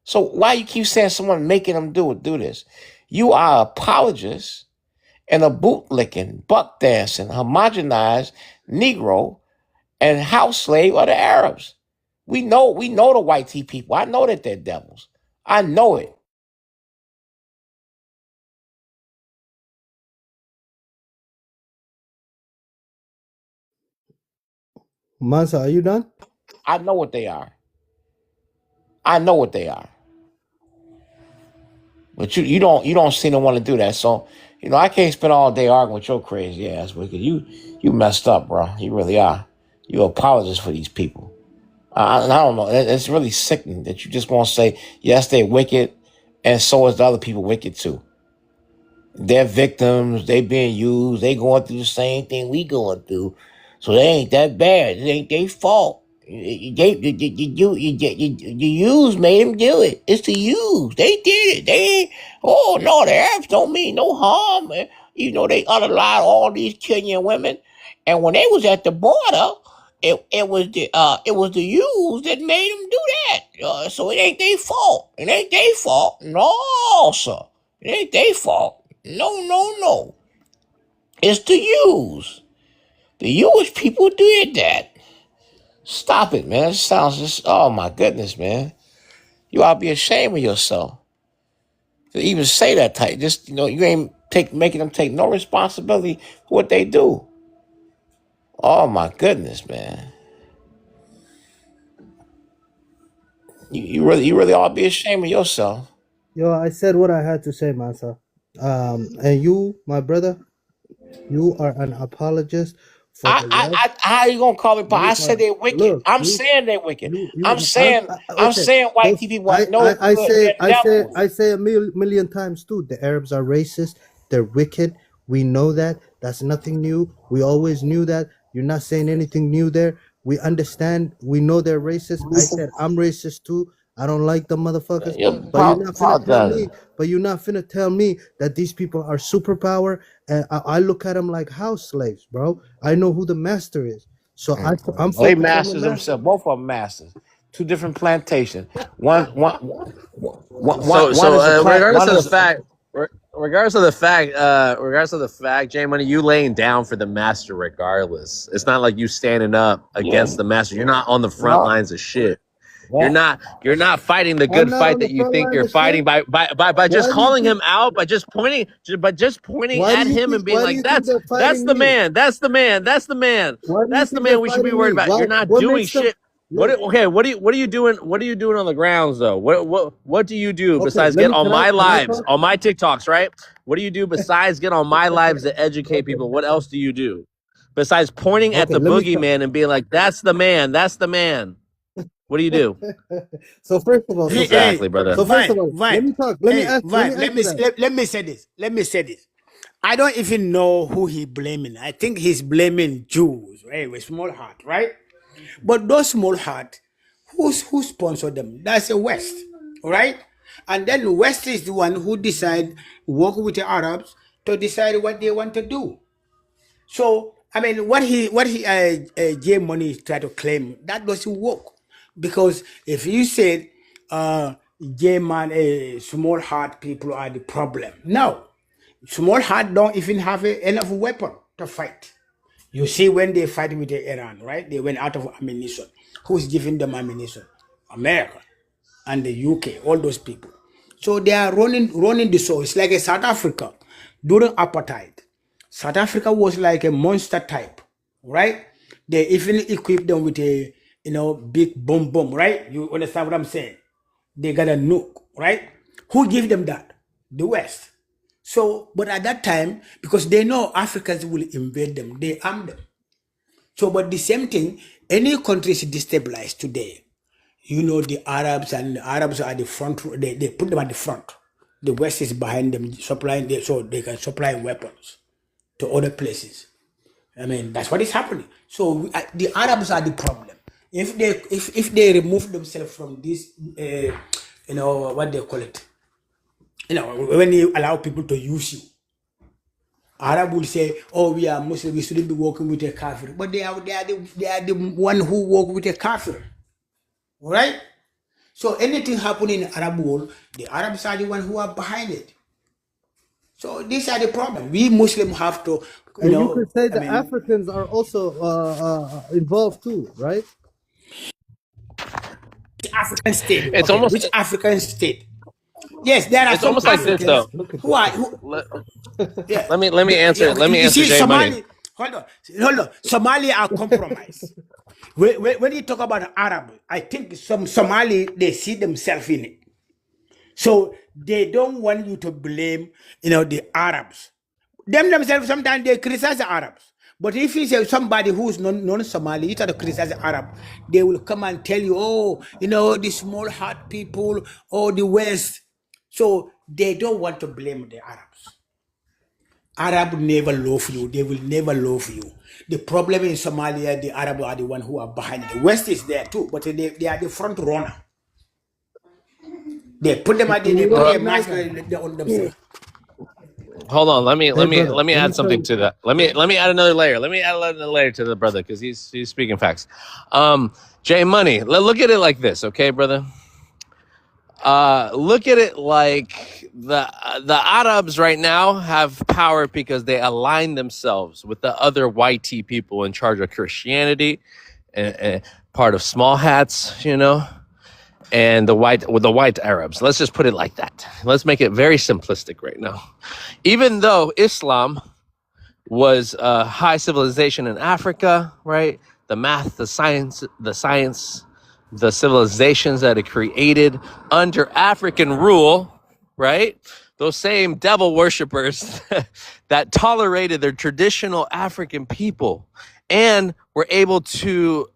So why you keep saying someone making them do this? You are apologists and a bootlicking, buck dancing, homogenized Negro and house slave of the Arabs. We know the white tea people. I know that they're devils. I know it. Mansa, are you done? I know what they are. I know what they are. But you don't seem to want to do that. So, I can't spend all day arguing with your crazy ass because you messed up, bro. You really are. You apologize for these people. I don't know. It's really sickening that you just won't say, yes, they're wicked, and so is the other people wicked too. They're victims. They being used. They going through the same thing we going through. So they ain't that bad. It ain't their fault. The use made them do it. It's the use. They did it. They ain't. Oh no, the Arabs don't mean no harm. You know they unalive all these Kenyan women, and when they was at the border, it was the use that made them do that. So it ain't their fault. It ain't their fault. No, sir. It ain't their fault. No, no, no. It's the use. The Jewish people did that. Stop it, man. It sounds just, oh my goodness, man. You ought to be ashamed of yourself to even say that type. Just, you ain't making them take no responsibility for what they do. Oh my goodness, man. You really ought to be ashamed of yourself. Yo, I said what I had to say, Masa. And you, my brother, you are an apologist for the West. How you gonna call me? I said they're wicked. I'm saying they're wicked. I'm saying white people are no good. I say a million times too. The Arabs are racist. They're wicked. We know that. That's nothing new. We always knew that. You're not saying anything new there. We understand. We know they're racist. I said I'm racist too. I don't like the motherfuckers. But you're not finna tell me. But you're not finna tell me that these people are superpower. And I look at them like house slaves, bro. I know who the master is. So I'm They focused on the masters master. themselves. Both of them masters. Two different plantations. One is a plant. Regardless of the fact, J Money, you laying down for the master regardless. It's not like you standing up against the master. You're not on the front lines of shit. You're not fighting the good fight that you think you're fighting by just calling him out, by just pointing at him and being like, that's the man, that's the man, that's the man, that's the man we should be worried about. You're not doing shit. What are you doing? What are you doing on the grounds though? What do you do besides get on my lives, on my TikToks, right? What do you do besides get on my lives to educate people? What else do you do besides pointing at the boogeyman and being like, that's the man, that's the man? What do you do? So first of all, exactly, brother. So first of all, let me talk. Let me say this. Let me say this. I don't even know who he blaming. I think he's blaming Jews, right? With small heart, right? But those small heart, who sponsored them? That's the West, all right? And then the West is the one who decide work with the Arabs to decide what they want to do. So I mean, what J Money try to claim, that doesn't work, because if you said J Man, small heart people are the problem. No, small heart don't even have enough weapon to fight. You see, when they fight with Iran, right? They went out of ammunition. Who's giving them ammunition? America and the UK, all those people. So they are running the show. It's like a South Africa during apartheid. South Africa was like a monster type, right? They even equipped them with a big bomb, right? You understand what I'm saying? They got a nuke, right? Who gave them that? The West. So, but at that time, because they know Africans will invade them, they arm them. So, but the same thing, any country is destabilized today. The Arabs, and the Arabs are the front, they put them at the front. The West is behind them, supplying them, so they can supply weapons to other places. I mean, that's what is happening. So the Arabs are the problem. If they remove themselves from this, what they call it, when you allow people to use you, Arab will say, "Oh, we are Muslim. We shouldn't be working with a kafir." But they are the one who work with a kafir, right? So anything happening in Arab world, the Arabs are the one who are behind it. So these are the problem. We Muslims have to, and you could say the Africans are also involved too, right? African state. It's almost which African state? Yes, there are. It's some almost like this though. Yeah. Let me answer. Let me answer. Jay Money. Hold on. Somalia are compromised. When you talk about Arab, I think some Somali, they see themselves in it. So they don't want you to blame, the Arabs. Themselves, sometimes they criticize the Arabs. But if you say somebody who's non-Somali, you try to criticize the Arab, they will come and tell you, the small heart people, or the West. So they don't want to blame the Arabs. Arab never love you. They will never love you. The problem in Somalia, the Arab are the one who are behind it. The West is there too, but they are the front runner. They put them at they put a mask on themselves. Hold on, let me brother, let me add tell something you. to that. Let me add another layer. Let me add another layer to the brother because he's speaking facts. J Money, look at it like this, okay, brother? Look at it like the Arabs right now have power because they align themselves with the other YT people in charge of Christianity and part of small hats, you know, and the white Arabs. Let's just put it like that. Let's make it very simplistic right now. Even though Islam was high civilization in Africa, right? The math, the science, the civilizations that it created under African rule, right? Those same devil worshippers that tolerated their traditional African people and were able to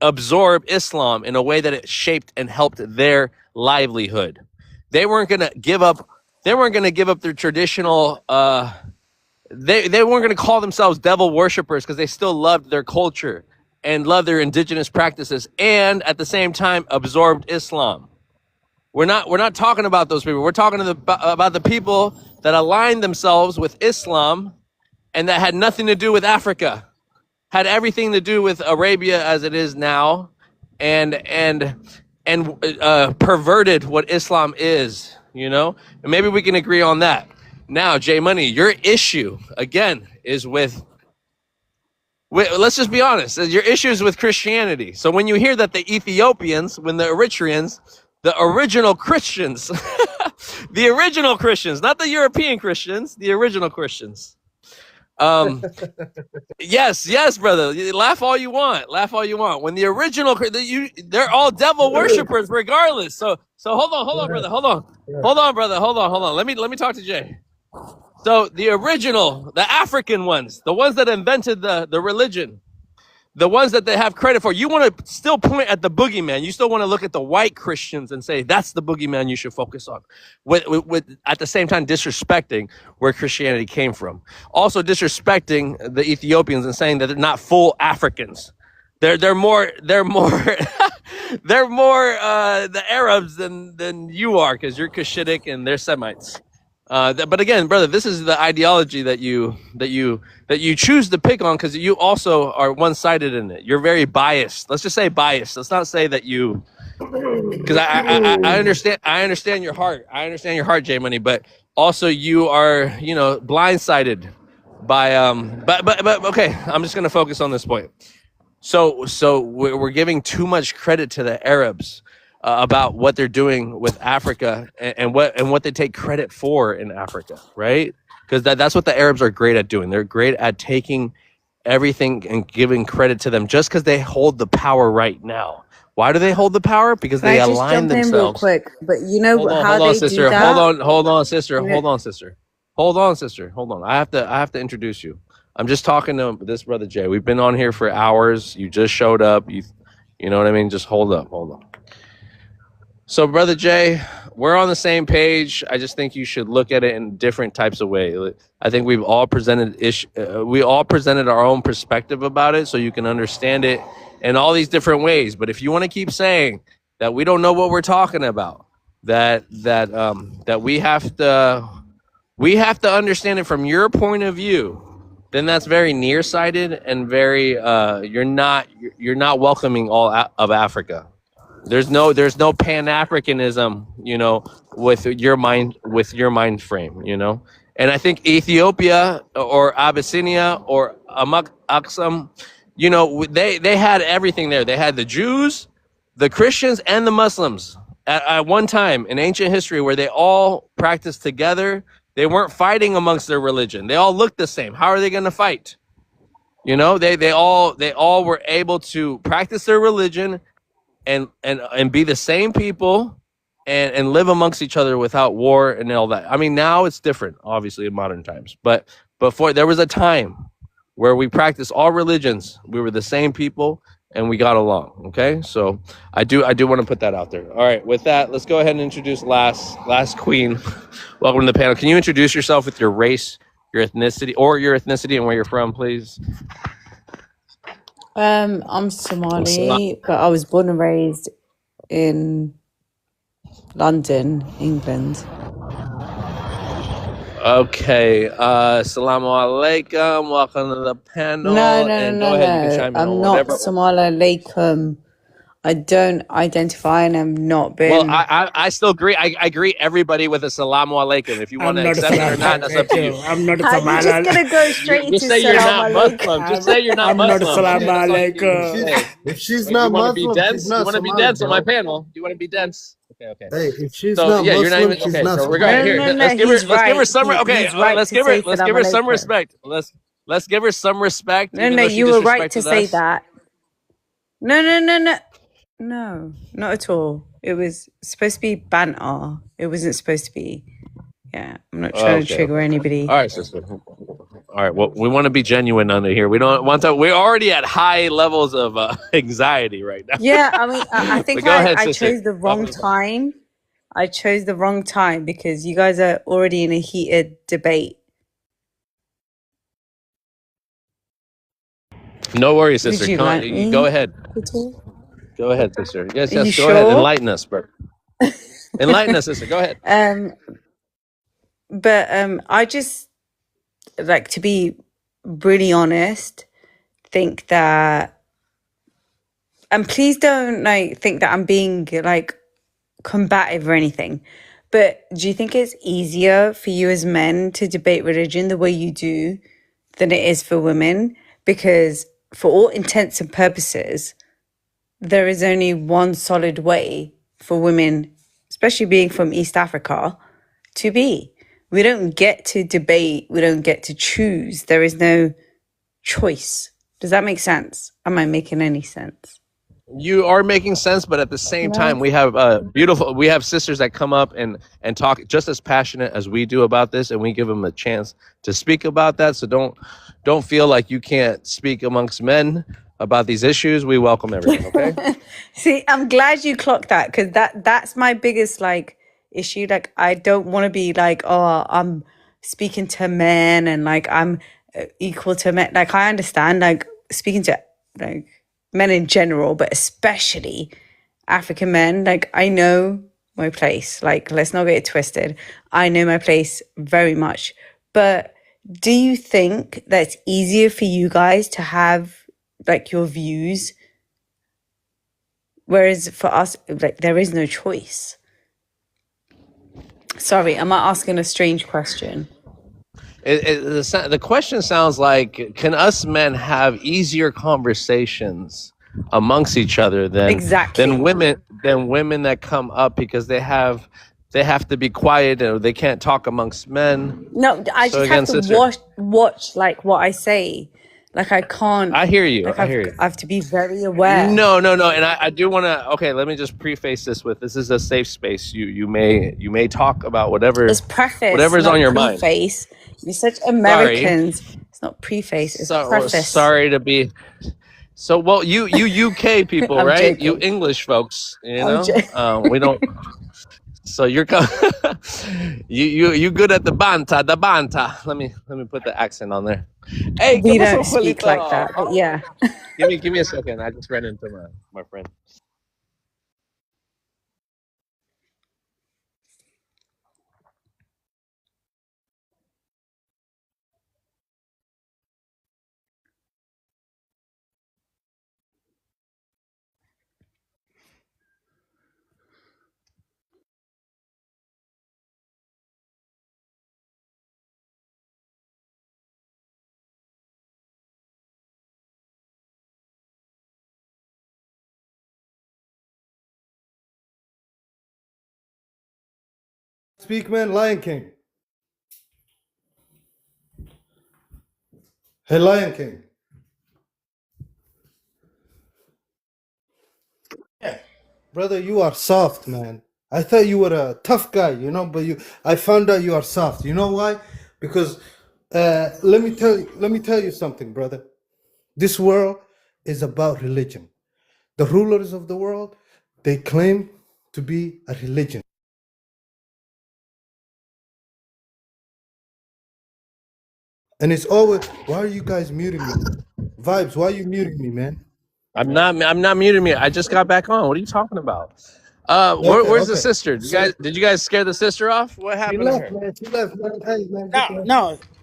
absorb Islam in a way that it shaped and helped their livelihood. They weren't going to give up. They weren't going to give up their traditional. They weren't going to call themselves devil worshippers because they still loved their culture and loved their indigenous practices, and at the same time absorbed Islam. We're not talking about those people. We're talking about the people that aligned themselves with Islam and that had nothing to do with Africa, had everything to do with Arabia as it is now, and perverted what Islam is, you know? And maybe we can agree on that. Now, J Money, your issue again is with let's just be honest. Your issue is with Christianity. So when you hear that the Ethiopians, when the Eritreans, the original Christians, the original Christians, not the European Christians, the original Christians. Yes, brother. You laugh all you want. Laugh all you want. When the original, they're all devil worshippers, regardless. So hold on, brother. Hold on, brother. Hold on. Let me talk to Jay. So the original, the African ones, the ones that invented the religion, the ones that they have credit for, you want to still point at the boogeyman. You still want to look at the white Christians and say, that's the boogeyman you should focus on. With at the same time disrespecting where Christianity came from. Also disrespecting the Ethiopians and saying that they're not full Africans. They're more they're more the Arabs than you are, because you're Cushitic and they're Semites. But again, brother, this is the ideology that you choose to pick on because you also are one-sided in it. You're very biased. Let's just say biased. Let's not say that you, because I understand your heart. I understand your heart, J Money. But also you are, blindsided by but okay. I'm just gonna focus on this point. So we're giving too much credit to the Arabs. About what they're doing with Africa and what they take credit for in Africa, right? Because that's what the Arabs are great at doing. They're great at taking everything and giving credit to them just because they hold the power right now. Why do they hold the power? Because Can they I just align jump in real themselves. quick? But you know Hold how on, they do sister. that? Hold on, sister. You know- Hold on, sister. Hold on. I have to introduce you. I'm just talking to this brother Jay. We've been on here for hours. You just showed up. You know what I mean? Just hold on. So, Brother Jay, we're on the same page. I just think you should look at it in different types of ways. I think we've all presented our own perspective about it, so you can understand it in all these different ways. But if you want to keep saying that we don't know what we're talking about, that we have to understand it from your point of view, then that's very nearsighted and very you're not welcoming all of Africa. There's no Pan-Africanism, with your mind frame, And I think Ethiopia or Abyssinia or Aksum, they had everything there. They had the Jews, the Christians, and the Muslims at one time in ancient history where they all practiced together. They weren't fighting amongst their religion. They all looked the same. How are they going to fight? They all were able to practice their religion and be the same people and live amongst each other without war and all that. I mean, now it's different, obviously, in modern times. But before, there was a time where we practiced all religions. We were the same people and we got along. Okay, so I do want to put that out there. All right, with that, let's go ahead and introduce last queen. Welcome to the panel. Can you introduce yourself with your race, your ethnicity and where you're from, please? I'm Somali, but I was born and raised in London, England. Okay. Assalamu alaikum. Welcome to the panel. No, And go ahead, you can chime in on I'm not whatever. Somali alaikum. I don't identify and have not Well, been. I still agree. I greet everybody with assalamu alaikum. If you want I'm to not a accept it or Somali. not, that's up to you. I'm not a How you just Somali. gonna go straight Just into say you're salam not alaikum? Muslim. Just say you're not I'm not a Muslim. Salam Okay, that's all you alaikum. need. If she's You not want to be Muslim, she's dense? You not want to be Somali, dense on my bro. panel? You want to be dense? Okay. Hey, if she's So not yeah, you're not Muslim, even she's okay. not So we're going Somali. here. No, Let's give her. he's Let's give her right. some. Okay, He's right let's to give her. say Let's salam give her some alaikum. respect. Let's give her some respect, No, even though she you were right to disrespected say us. that. No, not at all. It was supposed to be banter. It wasn't supposed to be. Yeah, I'm not trying to Okay. trigger anybody. All right, sister. All right. Well, we want to be genuine under here. We don't want to. We're already at high levels of anxiety right now. Yeah, I mean, I But think go ahead, I sister. chose the wrong time. I chose the wrong time because you guys are already in a heated debate. No worries, Would sister. you like me Go ahead. to talk? Go ahead, sister. Yes, Are you go ahead. sure? Enlighten us, bro. Enlighten us, sister. Go ahead. But I just like to be really honest. Think that, and please don't like think that I'm being like combative or anything. But do you think it's easier for you as men to debate religion the way you do than it is for women? Because for all intents and purposes, there is only one solid way for women, especially being from East Africa, to be. We don't get to debate. We don't get to choose. There is no choice. Does that make sense? Am I making any sense? You are making sense, but at the same No. time, we have we have sisters that come up and talk just as passionate as we do about this, and we give them a chance to speak about that. So don't feel like you can't speak amongst men about these issues. We welcome everyone. Okay. See, I'm glad you clocked that because that's my biggest like issue. Like, I don't want to be like, oh, I'm speaking to men and like I'm equal to men. Like, I understand like speaking to like men in general, but especially African men. Like, I know my place. Like, let's not get it twisted. I know my place very much. But do you think that it's easier for you guys to have like your views? Whereas for us, like, there is no choice. Sorry, am I asking a strange question? The question sounds like, can us men have easier conversations amongst each other than women that come up because they have to be quiet or they can't talk amongst men? No, I So just again, have to sister, watch like what I say. Like, I can't. I hear you. Like, I hear you. I have to be very aware. No, and I do want to. Okay, let me just preface this with this is a safe space. You may talk about It's preface, whatever's not on your mind. preface. You're such Sorry, Americans. It's not preface. It's preface. sorry to be. So well, you UK people, I'm right? You joking. English folks, you I'm know. joking. We don't. So you're you good at the banta, Let me put the accent on there. Hey, We ¿qué pasó, don't speak like that, but Juelito? yeah. Give me a second. I just ran into my friend. Speak, man, Lion King. Hey, Lion King. Brother, you are soft, man. I thought you were a tough guy, you know, but I found out you are soft. You know why? Because let me tell you something, brother. This world is about religion. The rulers of the world, they claim to be a religion. And it's always, why are you guys muting me? Vibes, why are you muting me, man? I'm not muting me. I just got back on. What are you talking about? Where's the Okay. sister? So Did you guys scare the sister off? What she happened to left, her? man. She left, man. Hey, man, get the...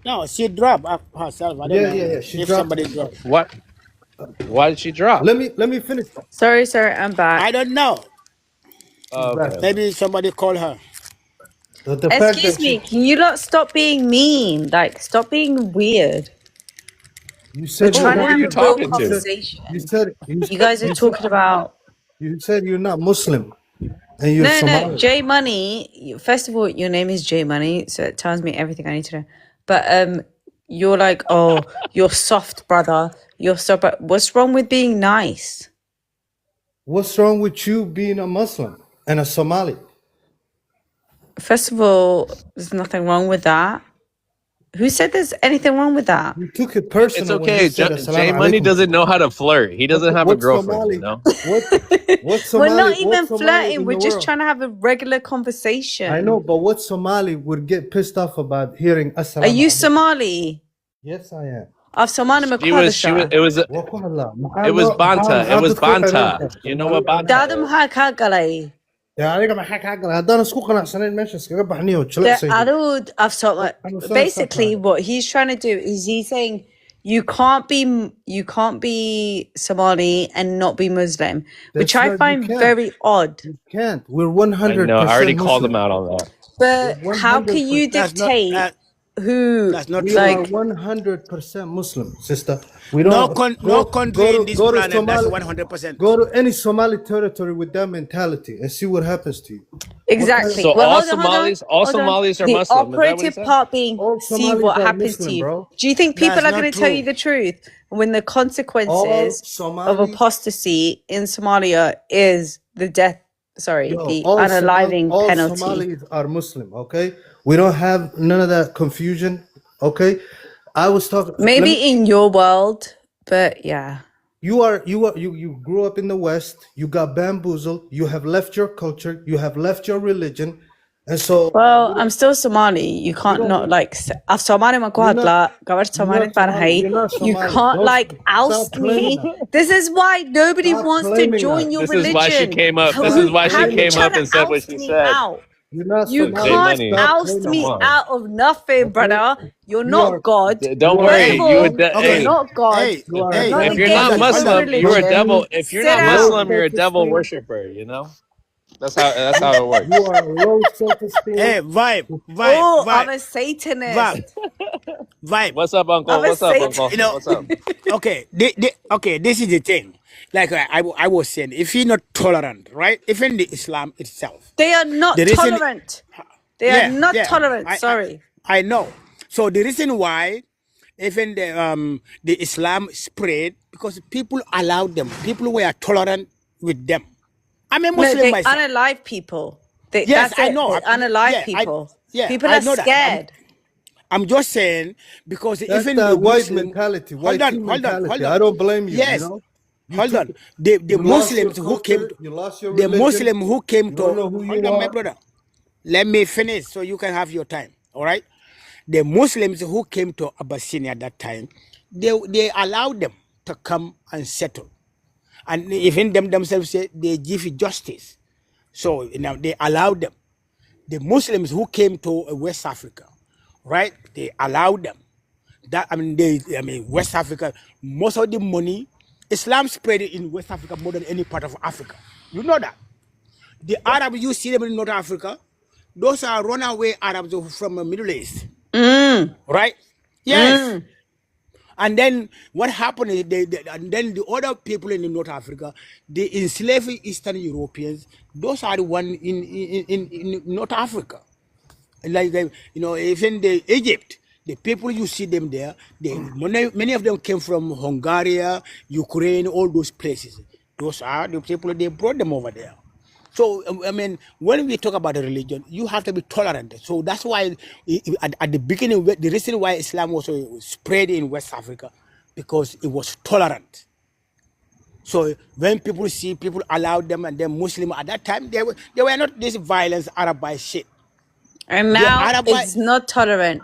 No, she dropped herself. I don't Yeah, know yeah, yeah. She if dropped somebody herself. dropped. What? Why did she drop? Let me finish. Sorry, I'm back. I don't know. Oh, okay. Maybe somebody called her. The fact Excuse that me, she, can you lot stop being mean? Like, stop being weird. you We're said Who you're trying to are not, have you a real talking to? conversation. you You guys are talking about. said you're not Muslim and you're No, Somali. J Money. First of all, your name is J Money, so it tells me everything I need to know. But you're like, oh, you're soft, brother. You're so. But what's wrong with being nice? What's wrong with you being a Muslim and a Somali? First of all, there's nothing wrong with that. Who said there's anything wrong with that? You took it It's personal when he okay. said J Assalamu Money alaikum. doesn't know how to flirt. He doesn't have a What girlfriend, you Somali? know? What We're not Somali? even What Somali flirting. in We're the just world? trying to have a regular conversation. I know, but what Somali would get pissed off about hearing Are Assalamu you alaikum? Somali? Yes, I am. Of Somali It was Makwadasha. Banta. It was Banta. You know what Banta Dadam is? ha kagalay. haddaan isku qanacsanayn meesha iskaga baxniyo The jilicsaydin. Arud of Somali. Basically, what he's trying to do is he's saying you can't be Somali and not be Muslim, which I find very odd. You can't. We're I 100% know. I already called Muslim. him out on that. But We're how can you 100%. dictate who That's not We true. are like 100% Muslim, sister. We No, don't no country in this go to planet that's Somali. 100%. Go to any Somali territory with that mentality and see what happens to you. exactly? So Well, all hold on. Somalis are The Muslim. Is that what he operative said? part being All see Somalis what are happens to Muslim, you. bro. Do you think people That's are not going to tell true. you the truth when the All consequences of Somalis, apostasy in Somalia is the death? Sorry, the all unaliving penalty. Somalis are Muslim. Okay, we don't have none of that confusion. Okay, I was talking. Maybe in your world, but yeah. You grew up in the West. You got bamboozled. You have left your culture. You have left your religion, and so Well, I'm still Somali. You can't don't- not like af Somali magwadla, gabar Somali banahay. You're not You Somali. can't Don't like stop oust claiming me. that. This is why nobody Stop wants to claiming join that. your This religion. is why she came up. This Stop is why she Have you came tried up to and said what oust she me said. out? You're not You Jay can't Money. oust claiming me that. out of nothing, brother. You're You not are- God. Don't First worry. of You all, would. you're Hey, not God. Hey, You are hey, Not if the you're not gatekeeper of Muslim, you're a religion. devil. If you're Sit not out. Muslim, you're a devil worshiper. You know. That's how it works. You are low self-esteem. hey, vibe, Oh, I'm vibe, a Satanist. vibe. What's up, Uncle? I'm a What's up, Satanist. Uncle? You know, What's up? okay, okay, this is the thing. Like I was saying, if you're not tolerant, right? Even the Islam itself, They are not the reason, tolerant. They are not tolerant. Sorry. I know. So the reason why even the Islam spread because people allowed them. People were tolerant with them. I'm a No, Muslim they myself. unalive people. Yes, That's I it. know. They unalive people. People I are know that. scared. I'm just saying because That's even that the white Muslim, mentality, hold white on, team hold on, mentality. hold on. I don't blame you. Yes, You know, hold on. The you lost your Muslims who came, culture, you lost your the religion. Muslim who came You to, don't know who hold you on, my are. brother. Let me finish so you can have your time. All right. The Muslims who came to Abyssinia at that time, they allowed them to come and settle, and even them themselves say they give justice. So now they allowed them. The Muslims who came to West Africa, right? They allowed them. That West Africa, most of the money, Islam spread in West Africa more than any part of Africa. You know that. The Arabs you see them in North Africa, those are runaway Arabs from the Middle East, right? Yes. And then what happened is and then the other people in North Africa, they enslaved Eastern Europeans. Those are the one in North Africa. Like even the Egypt, the people you see them there, many of them came from Hungary, Ukraine, all those places. Those are the people they brought them over there. So when we talk about the religion, you have to be tolerant. So that's why at the beginning, the reason why Islam was spread in West Africa, because it was tolerant. So when people see people allowed them and then Muslim at that time, they were not this violence Arabite shit. And now it's not tolerant.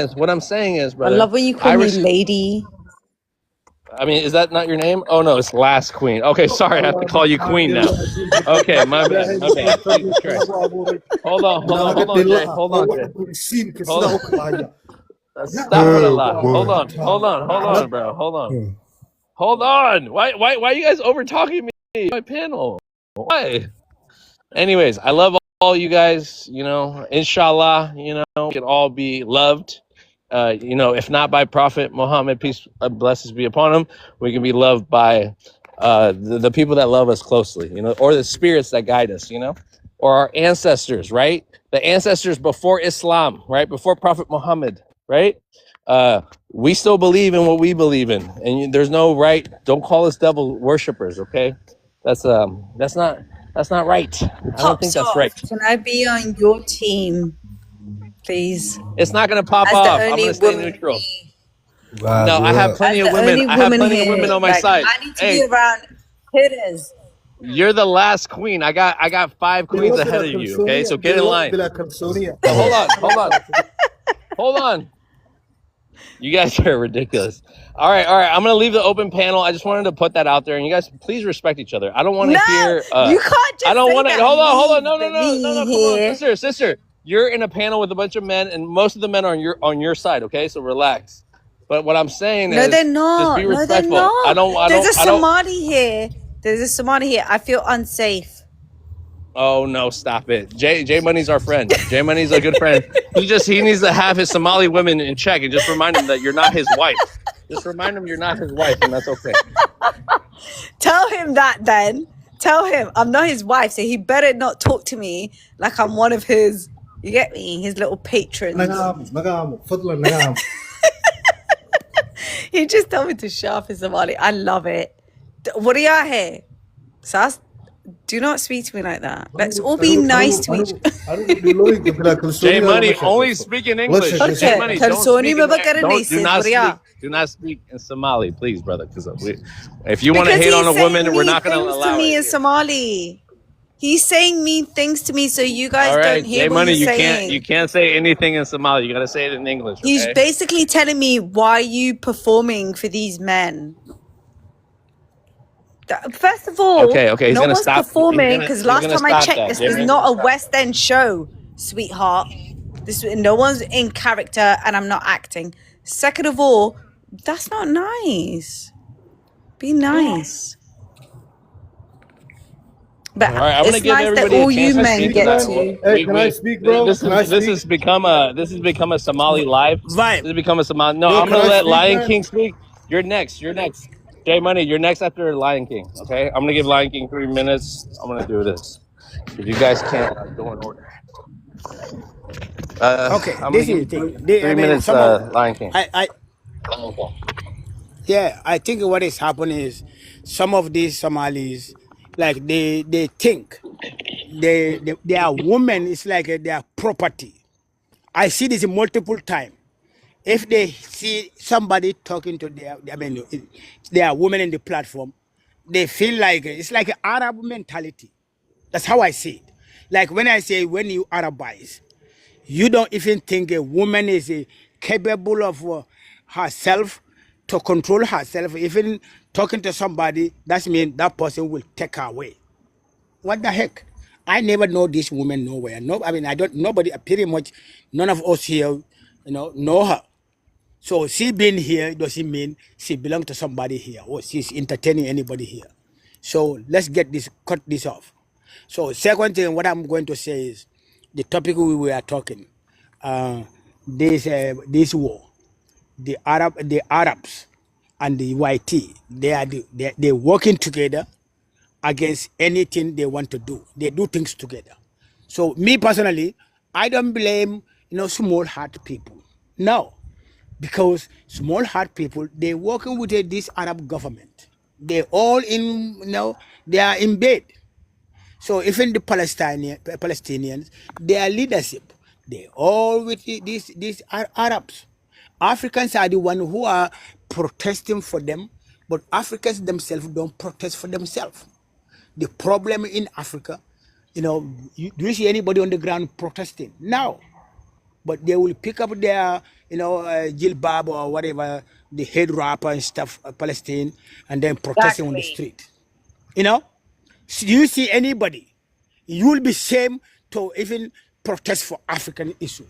is, what I'm saying is, I brother, love when you call I me res- lady. I mean, is that not your name? Oh no, it's Last Queen. Okay, sorry, I have to call you Queen now. Okay, my bad. My bad. Jesus Christ. Hold on, Jay. Hold on, Jay. Hold on. Astaghfirullah. Hold on, bro. Hold on. Why you guys over talking me? My panel. Why? Anyways, I love all you guys. You know, inshallah, you know, we can all be loved. You know, if not by Prophet Muhammad, peace blessings be upon him, we can be loved by the people that love us closely, you know, or the spirits that guide us, you know, or our ancestors, right? The ancestors before Islam, right? Before Prophet Muhammad, right? We still believe in what we believe in, and there's no right. Don't call us devil worshippers, okay? That's not right. I don't think Pops that's off. right. Can I be on your team, please? It's not gonna pop As the off. I'm only gonna stay woman, neutral. Wow, No, I have as plenty of the women. only I have woman plenty of women here, on my like side. I need to be Hey, around hitters. you're the last queen. I got 5 queens ahead of you. Okay, so get in line. So hold on. You guys are ridiculous. All right. I'm gonna leave the open panel. I just wanted to put that out there, and you guys please respect each other. I don't want No, to hear. you can't I just don't say want to. that. Hold on. Me No. Come on, here. sister. You're in a panel with a bunch of men, and most of the men are on your side. Okay, so relax. But what I'm saying No, they're is, just be not. No, they're respectful. not. There's a I don't. Somali here. There's a Somali here. I feel unsafe. Oh no, stop it. J Money's our friend. J Money's a good friend. He needs to have his Somali women in check and just remind him that you're not his wife. Just remind him you're not his wife, and that's okay. Tell him that then. Tell him I'm not his wife, so he better not talk to me like I'm one of his, you get me, his little patrons. He just told me to shut up in Somali. I love it. What are y'all here? Sas, do not speak to me like that. Let's all be nice to each other. J Money only speak in English. J Okay, Money don't Kalsoni speak me in bakaranaysid, do not speak in Somali, please, brother. Because if you want to because hate on a he's saying woman, we're mean not going to things to allow me it in here. Somali. He's saying mean things to me, so you guys All right, don't hear J what Money, he's you saying. can't say anything in Somali. You got to say it in English, He's okay? basically telling me, why are you performing for these men? First of all, Okay, he's no gonna one's stop. performing because He's last gonna time I stop checked, that. this J was Money. not a West End show, sweetheart. No one's in character, and I'm not acting. Second of all, that's not nice. Be nice. But All right, I'm gonna it's give nice that everybody a all chance you to men speak. get Cause to. this has become a Somali live. Vibe. This has become a Somali. No, I'm gonna let Lion King speak. You're next. J Money, you're next after Lion King. Okay, I'm gonna give Lion King 3 minutes. I'm gonna do this. If you guys can't go in order, Okay, I'm gonna this give is you the thing. 3 I mean, minutes. some of Lion King. yeah, I think what is happening is some of these Somalis, like they think they are women. It's like they are property. I see this multiple times. If they see somebody talking to their women in the platform, they feel like it's like an Arab mentality. That's how I see it. Like when I say when you Arabize, you don't even think a woman is capable of herself to control herself. Even talking to somebody, that means that person will take her away. What the heck? I never know this woman nowhere. No, I mean I don't. Nobody, pretty much, none of us here, know her. So she being here doesn't mean she belongs to somebody here or she's entertaining anybody here. So let's cut this off. So second thing, what I'm going to say is the topic we were talking, this war, the Arabs and the YT, they're working together against anything they want to do. They do things together. So me personally, I don't blame small heart people. No, because small heart people, they working with this Arab government. They all they are in bed. So even the Palestinians, their leadership, they all with these Arabs. Africans are the one who are protesting for them, but Africans themselves don't protest for themselves. The problem in Africa, do you see anybody on the ground protesting? No. But they will pick up their, jilbab or whatever, the head rapper and stuff, Palestine, and then protesting on the Exactly. street. You know, do you see anybody? You will be shame to even protest for African issue.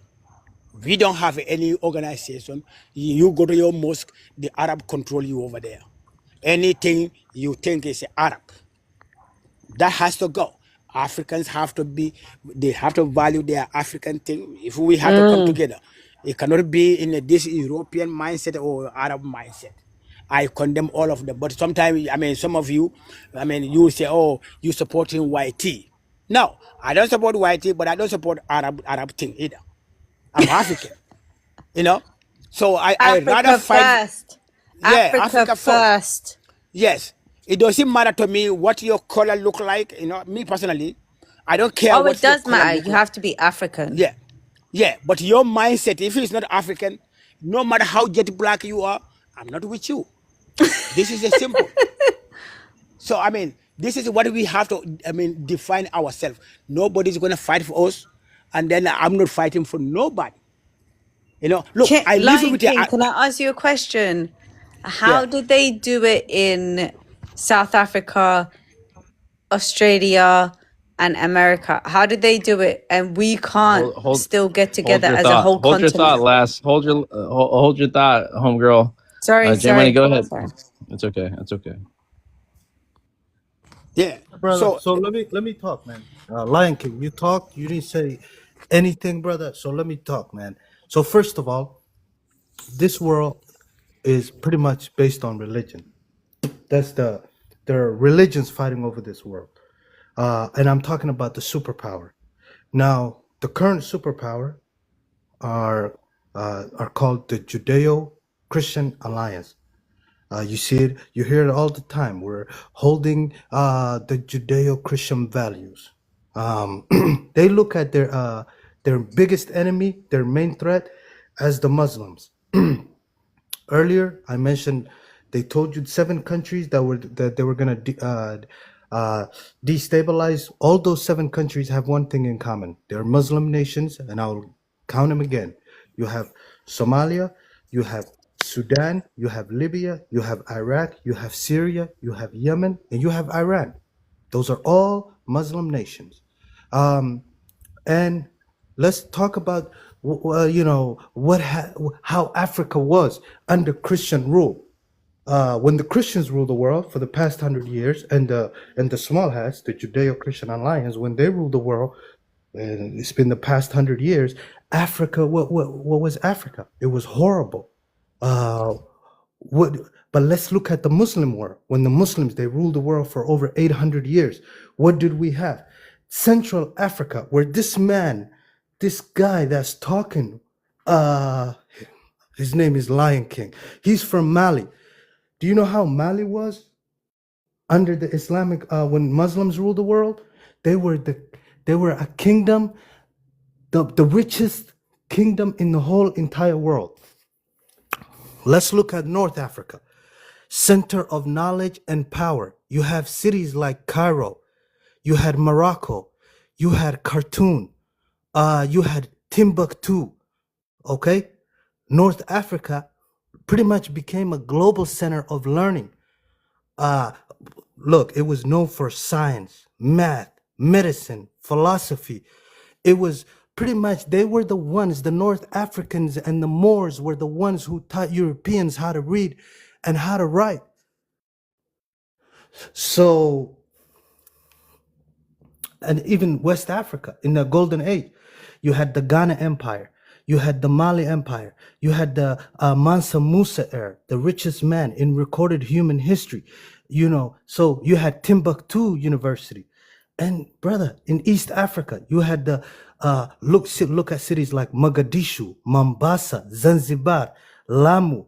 We don't have any organization. You go to your mosque, the Arab control you over there. Anything you think is Arab, that has to go. Africans have to be, they have to value their African thing. If we have to come Mm. together, it cannot be in this European mindset or Arab mindset. I condemn all of them. But sometimes, I mean, some of you, I mean, you say, oh, you supporting YT. No, I don't support YT, but I don't support Arab thing either. I'm African, you know? So I rather Africa fight, first. yeah, Africa Africa first. first. Yes, it doesn't matter to me what your color look like. You know, me personally, I don't care Oh, it what your does color matter. look You like. have to be African. Yeah, yeah. But your mindset, if it's not African, no matter how jet black you are, I'm not with you. This is a simple. So I mean, this is what we have to. I mean, define ourselves. Nobody's gonna fight for us, and then I'm not fighting for nobody. You know, look, I live Lion with King, a can I ask you a question? How yeah. did they do it in South Africa, Australia, and America? How did they do it? And we can't Hold still get hold together your as a thought. whole Hold your thought. continent? Last. Hold your thought, homegirl. Sorry, J Money, sorry, go ahead. sorry. It's okay. It's okay. Yeah. brother. So So let me talk, man. Lion King, you talked. You didn't say anything, brother. So let me talk, man. So first of all, this world is pretty much based on religion. That's there are religions fighting over this world, and I'm talking about the superpower. Now, the current superpower are called the Judeo-Christian Alliance. You see it, you hear it all the time. We're holding the Judeo-Christian values. They look at their biggest enemy, their main threat, as the Muslims. Earlier, I mentioned they told you 7 countries that they were gonna destabilize. All those 7 countries have one thing in common: they're Muslim nations, and I'll count them again. You have Somalia, you have Sudan, you have Libya, you have Iraq, you have Syria, you have Yemen, and you have Iran. Those are all Muslim nations. And let's talk about how Africa was under Christian rule. When the Christians ruled the world for the past 100 years, and the small hats, the Judeo-Christian Alliance, when they ruled the world, and it's been the past 100 years. Africa, what was Africa? It was horrible. Uh, what? But let's look at the Muslim world. When the Muslims they ruled the world for over 800 years, what did we have? Central Africa, where this man, this guy that's talking, his name is Lion King. He's from Mali. Do you know how Mali was under the Islamic when Muslims ruled the world? They were a kingdom, the richest kingdom in the whole entire world. Let's look at North Africa, center of knowledge and power. You have cities like Cairo, you had Morocco, you had Khartoum, you had Timbuktu. Okay, North Africa pretty much became a global center of learning. Uh, Look, it was known for science, math, medicine, philosophy. It was pretty much, they were the ones, the North Africans and the Moors were the ones who taught Europeans how to read and how to write. So, and even West Africa in the Golden Age, you had the Ghana Empire, you had the Mali Empire, you had the Mansa Musa era, the richest man in recorded human history. You know, so you had Timbuktu University, and brother, in East Africa, you had the look at cities like Mogadishu, Mombasa, Zanzibar, Lamu.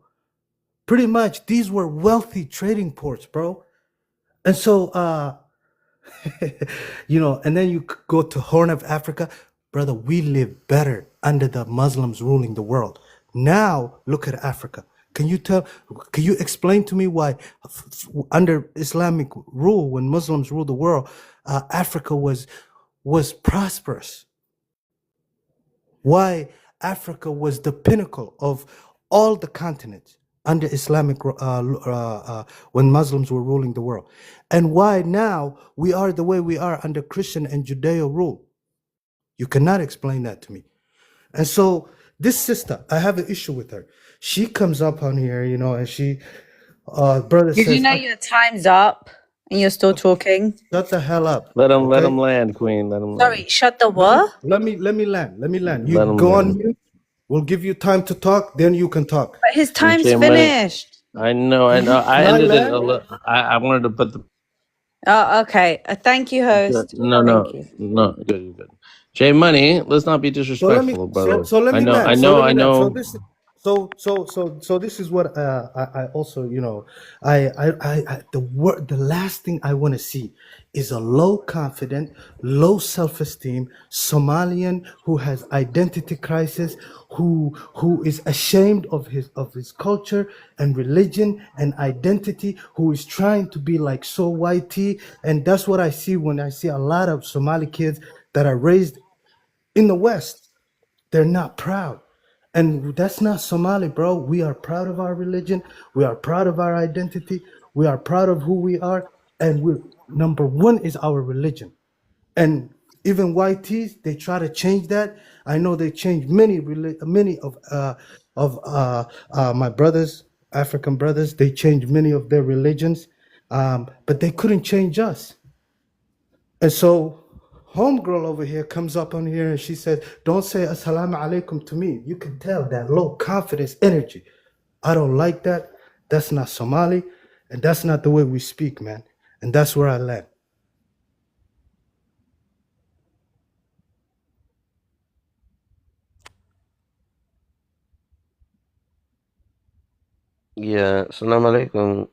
Pretty much, these were wealthy trading ports, bro. And so, and then you go to Horn of Africa, brother. We live better under the Muslims ruling the world. Now look at Africa. Can you explain to me why under Islamic rule, when Muslims ruled the world, Africa was prosperous? Why Africa was the pinnacle of all the continents? under Islamic, when Muslims were ruling the world, and why now we are the way we are under Christian and Judeo rule. You cannot explain that to me. And so this sister, I have an issue with her. She comes up on here, you know, and she, brother Did you says, know your time's up and you're still talking? shut the hell up. Let him Okay? land, Queen. Let him land. Sorry, shut the what? Let me land. Let me land. You Let him go on land. mute. We'll give you time to talk, then you can talk. But his time's Jay Money. finished. I know. I Can I ended it. land? I wanted to put the. Oh, okay. Thank you, host. No. Good. Jay Money. Let's not be So disrespectful, brother. so let I me know. land. I So know. let me I land. know. So this is what I also, you know, the last thing I want to see is a low confident, low self-esteem Somalian who has identity crisis, who is ashamed of his culture and religion and identity, who is trying to be like so whitey. And that's what I see when I see a lot of Somali kids that are raised in the West. They're not proud. And that's not Somali, bro. We are proud of our religion. We are proud of our identity. We are proud of who we are. And we're number one is our religion. And even YTs, they try to change that. I know they changed many of my brothers, African brothers. They changed many of their religions, but they couldn't change us. And so homegirl over here comes up on here and she said, don't say assalamu alaikum to me. You can tell that low confidence energy. I don't like that. That's not Somali. And that's not the way we speak, man. And that's where I land. Yeah. Assalamu alaikum.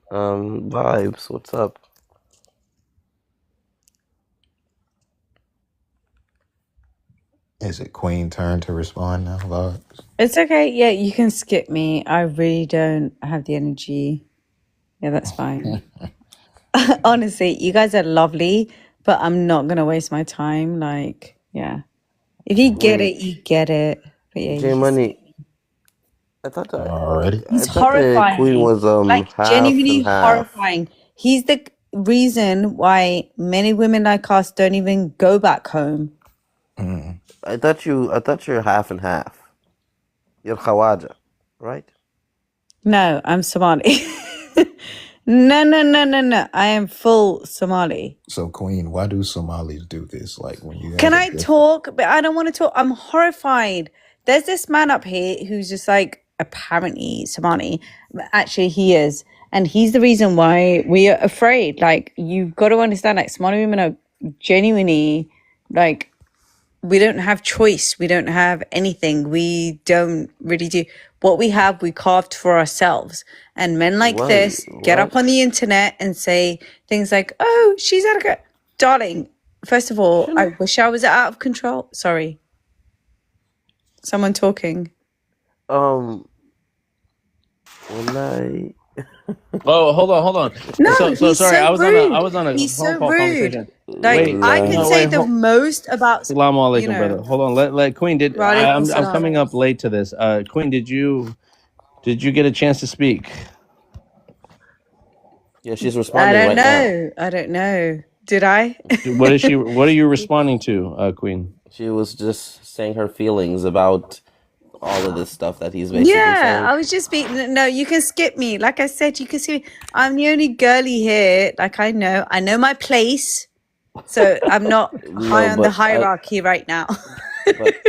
Vibes. What's up? Is it Queen turn to respond now, Vibes? It's okay. Yeah, you can skip me. I really don't have the energy. Yeah, that's fine. Honestly, you guys are lovely, but I'm not going to waste my time. Like, yeah. If you get it, you get it. But yeah, Jay you Money. I thought Already. he's the Queen horrifying. was Like, half genuinely and half. horrifying. He's the reason why many women like us don't even go back home. I thought you're half and half. You're Khawaja, right? No, I'm Somali. No. I am full Somali. So, Queen, why do Somalis do this? Like when you Can guys are I different. talk? But I don't want to talk. I'm horrified. There's this man up here who's just like apparently Somali. But actually, he is. And he's the reason why we are afraid. Like, you've got to understand, like, Somali women are genuinely, like, we don't have choice. We don't have anything. We don't really do. What we have, we carved for ourselves. And men like this get up on the internet and say things like, oh, she's out of control. Darling, first of all, I wish I was out of control. Sorry. Someone talking. When I Oh, hold on. No, So he's sorry. so I was rude. on a He's phone so call rude. conversation. Like, Wait, I can no, say wait. the most about, Assalamu you alaikum, brother. know, Hold on. Let Queen did. Walaikum I'm salam. coming up late to this. Queen, did you get a chance to speak? Yeah, she's I responding don't right now. know. I don't know. Did I? What is she? What are you responding to, Queen? She was just saying her feelings about all of this stuff that he's basically Yeah, saying. I was just speaking. No, you can skip me. Like I said, you can see me. I'm the only girly here. Like, I know my place. So I'm not high No, on the but hierarchy right now.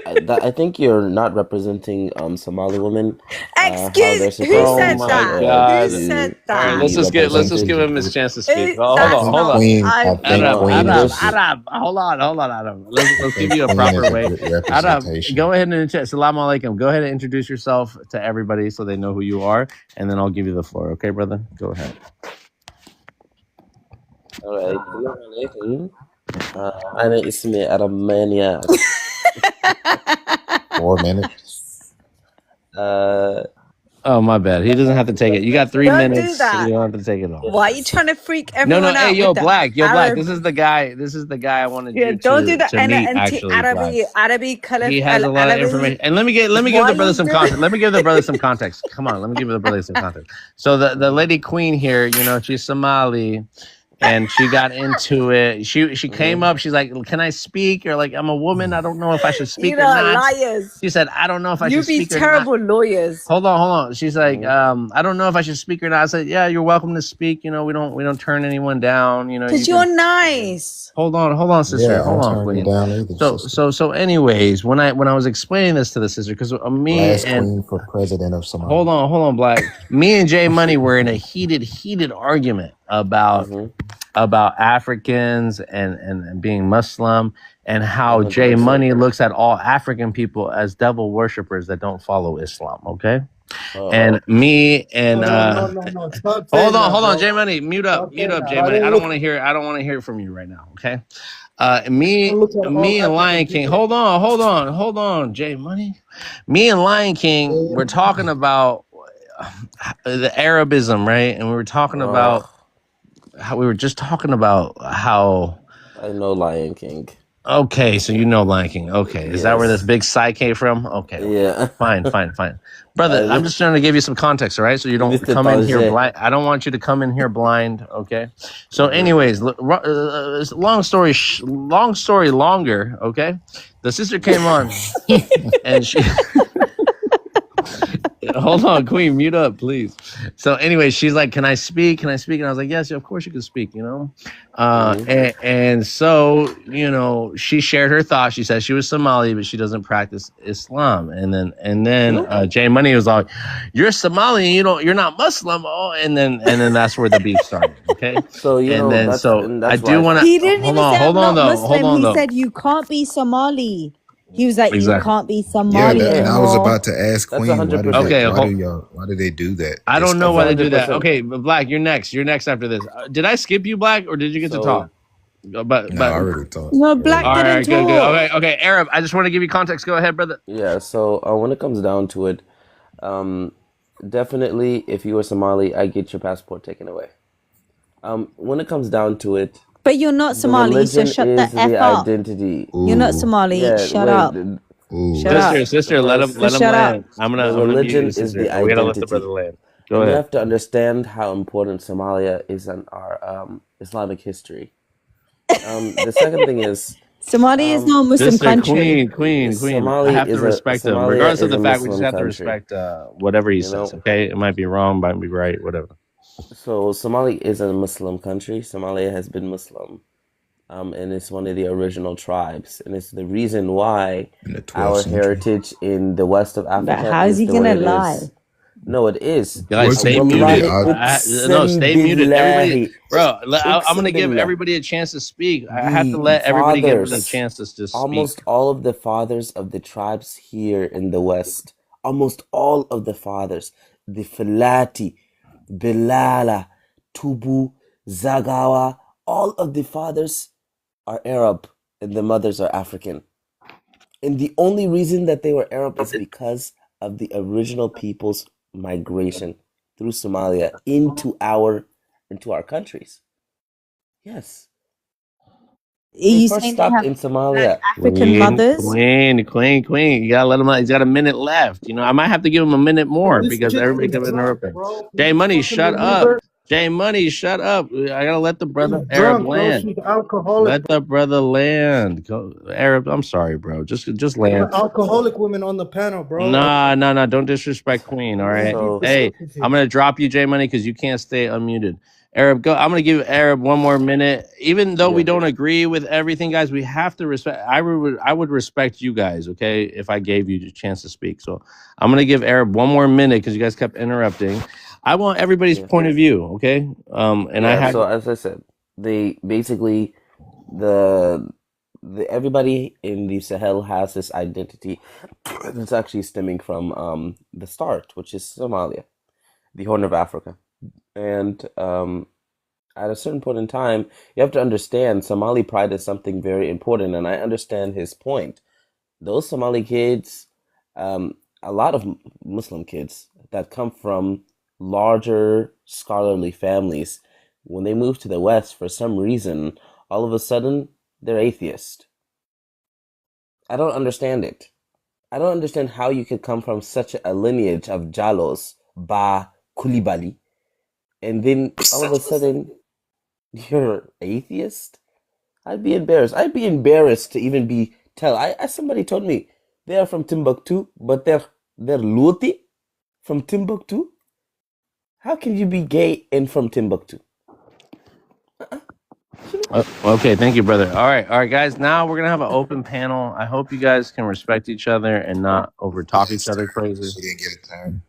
I think you're not representing Somali women. How Excuse, they're who supposed said to that? God. Who said All right, that? let's just give represented. him his chance to speak. Who, Oh, that's hold not, on. Queen, I, I think Queen is just. Arab. Hold on, Adam. Let's give you a Queen is proper a way. good Arab, representation. go ahead and Assalamu alaikum. Go ahead and introduce yourself to everybody so they know who you are, and then I'll give you the floor. Okay, brother? Go ahead. All right. Assalamu alaikum. أنا اسمي أرمانيا. 4 minutes. Oh, my bad. He doesn't have to take it. You got 3 Don't do minutes. You that. don't have to take it all. Why are you trying to freak No, everyone hey, out yo, with the Black. Arab? This is the guy. I wanted Yeah, you don't do the to meet, actually, Black. Arabi Khalif He has a lot of Alawi. information. And let me give Why the brother you some do context. Let me give the brother some context. Come on, let me give the brother some context. So the lady queen here, you know, she's Somali, and she got into it. She came up. She's like, "Can I speak?" Or like, "I'm a woman. I don't know if I should You speak or know, not." liars. She said, "I don't know if I You should be speak or not." terrible lawyers. Hold on. She's like, I don't know if I should speak or not. I said, yeah, you're welcome to speak. You know, we don't turn anyone down. You know, you Because can. you're nice. Hold on, sister. Yeah, I Hold don't on, turn you queen. down either, sister. So. Anyways, when I was explaining this to the sister, because me Last and queen for president of hold Somalia. on, Black. Me and Jay Money were in a heated argument about Africans and being Muslim, and how Jay 100%. Money looks at all African people as devil worshippers that don't follow Islam. Okay. And me and No. Stop saying that, hold on, bro. Jay Money, mute up, Stop saying that. Jay Money. I don't want to hear it from you right now. Okay. Me Look at all and Lion African King. people. Hold on, Jay Money. Me and Lion King, we're talking about the Arabism, right? And we were talking about how. I know Lion King. Okay, so you know Lion King. Okay, is that where this Yes. big sigh came from? Okay. Yeah. Fine. Brother, I'm just trying to give you some context, all right? So you don't Mr. come in here Tanger. blind. I don't want you to come in here blind, okay? So anyways, long story longer, okay? The sister came on and she hold on, Queen, mute up, please. So anyway, she's like, "Can I speak? And I was like, "Yes, of course you can speak," you know. And so, you know, she shared her thoughts. She said she was Somali, but she doesn't practice Islam. And then Jay Money was like, "You're Somali, and you're not Muslim." Oh, and then that's where the beef started. Okay. So you And know then that's so and I that's do why want to He didn't hold even on, say I'm not hold Muslim. on He though. said you can't be Somali. He was like, you Exactly. can't be Yeah, Somali and I was anymore. about to ask that's Queen, why do 100%. they, Okay, why do they do that? I They don't know start why they with do that. 100%. Okay, but Black, you're next. You're next after this. Did I skip you, Black, or did you get to So talk? But no, I already talked. No, Go Black ahead. all didn't right, good. talk. Okay, Arab. I just want to give you context. Go ahead, brother. yeah, so when it comes down to it, definitely if you were Somali, I get your passport taken away. When it comes down to it, But you're not the Somali, so religion shut the is F the up. identity. You're not Ooh, Somali. Yeah, Shut wait. up. ooh. Shut up. Sister, let him Just shut up. land. I'm The gonna mute religion you, is sister. the We gotta let the brother identity. land. Go And you ahead. have to understand how important Somalia is in our Islamic history. The second thing is Somalia is not a Muslim Sister, country. Queen. I Somali have to is respect him, Somalia regardless of is the a fact. We just Muslim have to country. respect whatever he You says. know, Okay, it might be wrong, might be right, whatever. so Somali is a Muslim country. Somalia has been Muslim, and it's one of the original tribes, and it's the reason why In the 12th our century. heritage in the west of But Africa how is is he the way gonna it lie? is. No, it is. Guys, stay Wallahi, muted. No, uqsim stay muted. Everybody, billahi. bro. I'm gonna Uqsim give billah. everybody a chance to speak. I have to The let everybody give them a fathers, chance to just speak. almost all of the fathers of the tribes here in the West, almost all of the fathers, the Filati, Bilala, Tubu, Zagawa, all of the fathers are Arab and the mothers are African. And the only reason that they were Arab is because of the original people's migration through Somalia into our countries. Yes. Are They you first saying they stopped have in black Somalia. African mothers? Queen. You gotta let him out. He's got a minute left. You know, I might have to give him a minute more This because chick everybody is kept drunk, interrupting. bro. Can Jay you Money, fucking shut believe up. her? Jay Money, shut up. I gotta let the She's brother Arab drunk, bro. land. She's alcoholic. Let the brother land. Go, Arab. I'm sorry, bro. Just There land. are alcoholic women on the panel, bro. Nah. Don't disrespect Queen. All right. So Hey, I'm gonna drop you, J Money, because you can't stay unmuted. Arab, go. I'm gonna give Arab one more minute. Even though we yeah. don't agree with everything, guys, we have to respect. I would respect you guys, okay, if I gave you the chance to speak. So I'm gonna give Arab one more minute because you guys kept interrupting. I want everybody's Yeah. point of view, okay? And I Yeah, have so as I said, they basically the everybody in the Sahel has this identity that's actually stemming from the start, which is Somalia, the Horn of Africa. And at a certain point in time, you have to understand Somali pride is something very important, and I understand his point. Those Somali kids, a lot of Muslim kids that come from larger scholarly families, when they move to the West, for some reason, all of a sudden, they're atheist. I don't understand it. I don't understand how you could come from such a lineage of Jalos, Ba, Kulibali, and then all of a sudden, you're atheist? I'd be embarrassed. I'd be embarrassed to even be somebody told me they are from Timbuktu, but they're Luti from Timbuktu. How can you be gay and from Timbuktu? Okay, thank you, brother. All right, guys. Now we're gonna have an open panel. I hope you guys can respect each other and not over talk each other crazy. She didn't get a turn.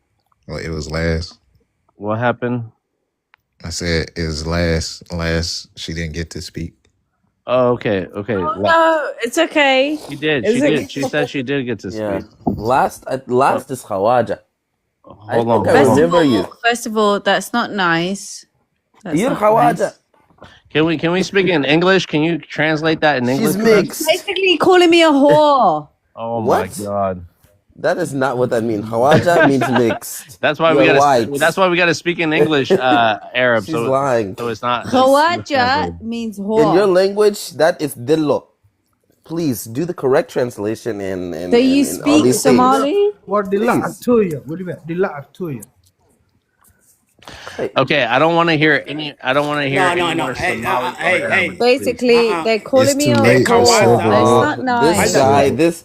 Well, it was last. What happened? I said it was last. She didn't get to speak. Oh, okay. Oh, no, it's okay. She did. It's She okay. did. She said she did get to Yeah. speak. Last is Khawaja. Hold on. I remember you. First of all, that's not nice. That's You're not Khawaja. nice. Can we speak in English? Can you translate that in English? She's mixed. Basically calling me a whore. Oh What? my god. That is not what that means. Khawaja means mixed. That's why You're white. That's why we gotta speak in English, Arab. She's lying. So it's not. Khawaja means In your whore. language, that is dillo. Please do the correct translation in So you all speak these things. Somali? What Dilla Please. Artuya? What do you mean? Dilla Artuya. Okay, I don't want to hear any. I don't want to hear any No. more Somali or Hey. Arabic, please. Basically, they're calling It's me too a late. whore. It's so That's wrong. not This nice. guy, this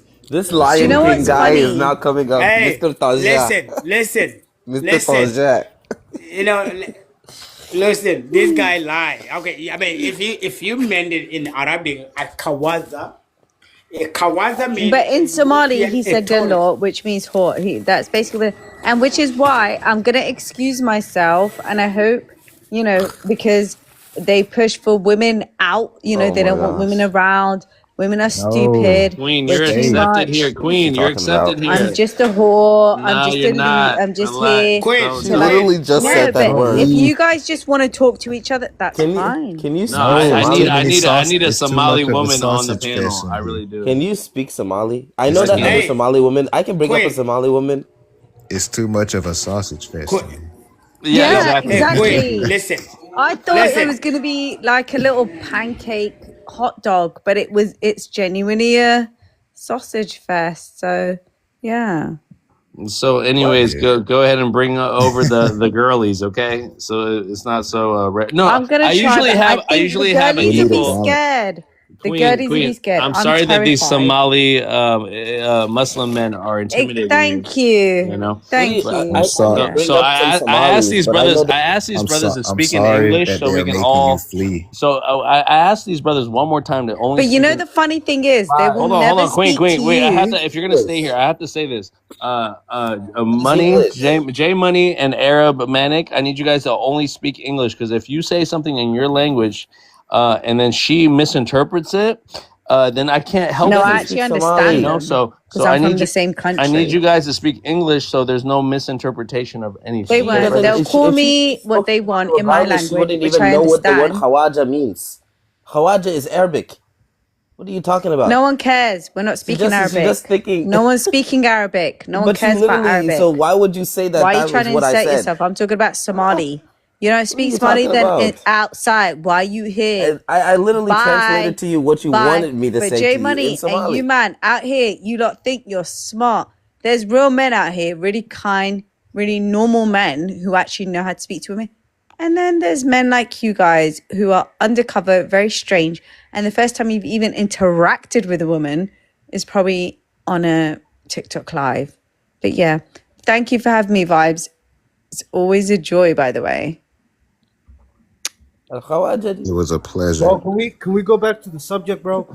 Lion You know King what's guy is funny? now coming up. Hey, Mr. Tajia. listen. Mr. Tajia. You know, listen. This guy lie. Okay, I mean, if you meant it in Arabic at Kawaza means. But in Somali, yeah, he a said Taurus. galore, which means whore. That's basically, and which is why I'm gonna excuse myself, and I hope, because they push for women out. They Oh my don't want women gosh. around. Women are stupid. Queen, We're you're too accepted much. here. Queen, What you're you talking about? accepted here. I'm just a whore. No, I'm just you're not. I'm just Relax. here. Queen, She to like. literally just No, said that but word. if you guys just want to talk to each other, that's Can fine. you No, speak I Somali? need a It's too Somali much of a woman on the sausage panel. fest in I here. really do. Can you speak Somali? I know It's that too other Hey, Somali woman. I can bring up a Queen, Somali woman. It's too much of a sausage fest in Queen. here. Yeah, Yeah, exactly. Hey, Queen, exactly. listen. I thought it was Listen. gonna be like a little pancake hot dog, but it's genuinely a sausage fest. So yeah. So, What? anyways, Yeah. go ahead and bring over the girlies, okay? So it's not so. No, I'm gonna I try, usually but I have think the a girlies will be equal. scared. The Queen, girlies will be Queen. scared. I'm I'm sorry that these terrified. Somali Muslim men are intimidating you. Thank you. You know, What do Thank you? but I, you. I I'm can sorry. Yeah. bring so up some I asked Somalis, these but I know brothers. that. I asked these brothers to I'm speak in sorry English that so we they're can making you all. flee. So I asked these brothers one more time to only But you speak know in. the funny thing is they will Hold on, never Queen, speak to Wait, I have you. to. If you're gonna stay here, I have to say this. What is Money, English? J Money, and Arab Manic. I need you guys to only speak English because if you say something in your language, and then she misinterprets it, then I can't She help No, I doesn't you. actually speak understand You know, Somali. them because so I'm I from need the you. same I need you country. guys to speak English so there's no misinterpretation of anything. They She Okay, won't. doesn't. brothers? They'll If she call if she me what spoke they Somali want in my regardless, she language, wouldn't which even I know what the word understand. Khawaja means. Khawaja is Arabic. What are you talking No about? one cares. We're not speaking She just Arabic. thinking. No one's speaking Arabic. No one But you cares about literally. So Arabic. why would you say Why that are you that trying was to what I insert said? yourself? I'm talking about Somali. You don't What are speak you Somali, talking then about? outside. Why are you here? And I literally translated Bye. to you what you Bye. wanted me to But say J to you in Money and you, Somali. man, out here, you lot think you're smart. There's real men out here, really kind, really normal men who actually know how to speak to women. And then there's men like you guys who are undercover, very strange. And the first time you've even interacted with a woman is probably on a TikTok live. But yeah, thank you for having me, Vibes. It's always a joy, by the way. Khawaja. It was a pleasure. Bro, can we go back to the subject, bro?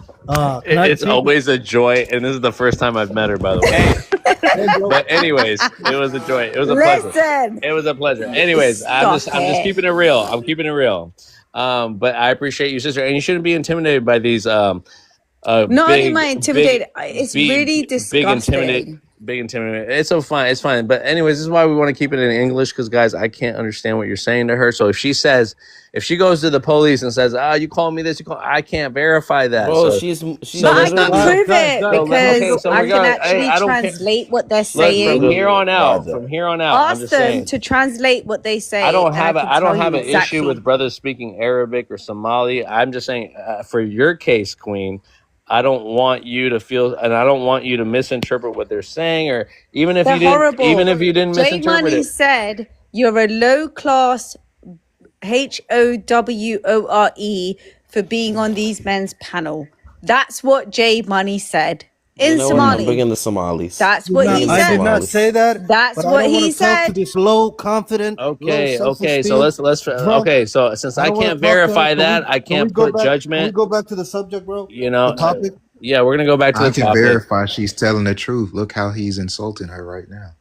Can I It's speak? always a joy, and this is the first time I've met her, by the way. Hey, bro. But anyways, it was a joy. It was a pleasure. Listen, It was a pleasure. Anyways, I'm stop just it. keeping it real. I'm keeping it real. But I appreciate you, sister, and you shouldn't be intimidated by these Not only am I big intimidated, it's really big intimidating. disgusting. big intimidating. It's so fine. It's fine. But anyways, this is why we want to keep it in English because guys, I can't understand what you're saying to her. So if she goes to the police and says, "Ah, you call me this," I can't verify that. Bro, So she's But I can literally prove it because so I we're can going. actually I don't care. translate what they're Look, saying. from here on out, brother. I'm Ask just them saying. to translate what they say. I don't and have I can I don't tell have you an issue exactly. with brothers speaking Arabic or Somali. I'm just saying, for your case, Queen, I don't want you to feel, and I don't want you to misinterpret what they're saying, or even if They're you didn't, horrible. J misinterpret Money it. said you're a low class HOWORE for being on these men's panel. That's what J Money said You in know what? I'm Somali. bringing the Somalis. That's I'm what bringing he the I did not said. Somalis. say that, That's but I what don't want he to talk to said. this low confident, low Okay, self okay. So esteem let's drunk. okay. So since I I don't want can't to talk to her. verify that, I Can we can't go put back? Can we judgment. go back to the subject, bro? You know, The topic. yeah, we're gonna go back to I the can topic. verify she's telling the truth. Look how he's insulting her right now.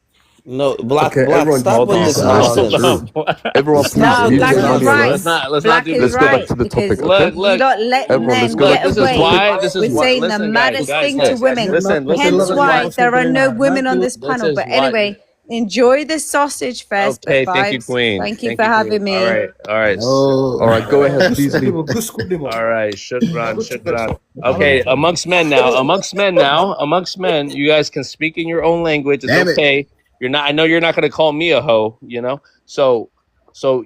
No, Black, Okay, Black, everyone, stop Hold with on, please this listen to the nonsense. truth. Everyone, Let's please not No, leave do Black J is this. Money right. alone. Let's not Black do is this. Let's go back right to the because topic, okay? you Look. don't let Everyone, let's men go Look, back get to this the is away topic. why. This is with what. saying the Listen, guys, maddest guys, thing to guys. women. Listen. Okay, This Hence is let me why. why also there are bring no out women on 19. this This panel. is But why. anyway, enjoy the sausage fest Okay, thank you, vibes. Queen. Thank you Thank for you, having Queen. All me. right, all right, All right, all go right, ahead, please leave. all right. Shukran. Okay, amongst men now. Amongst men, you guys can speak in your own language. It's Damn it. okay. You're not. I know you're not going to call me a hoe. You know. So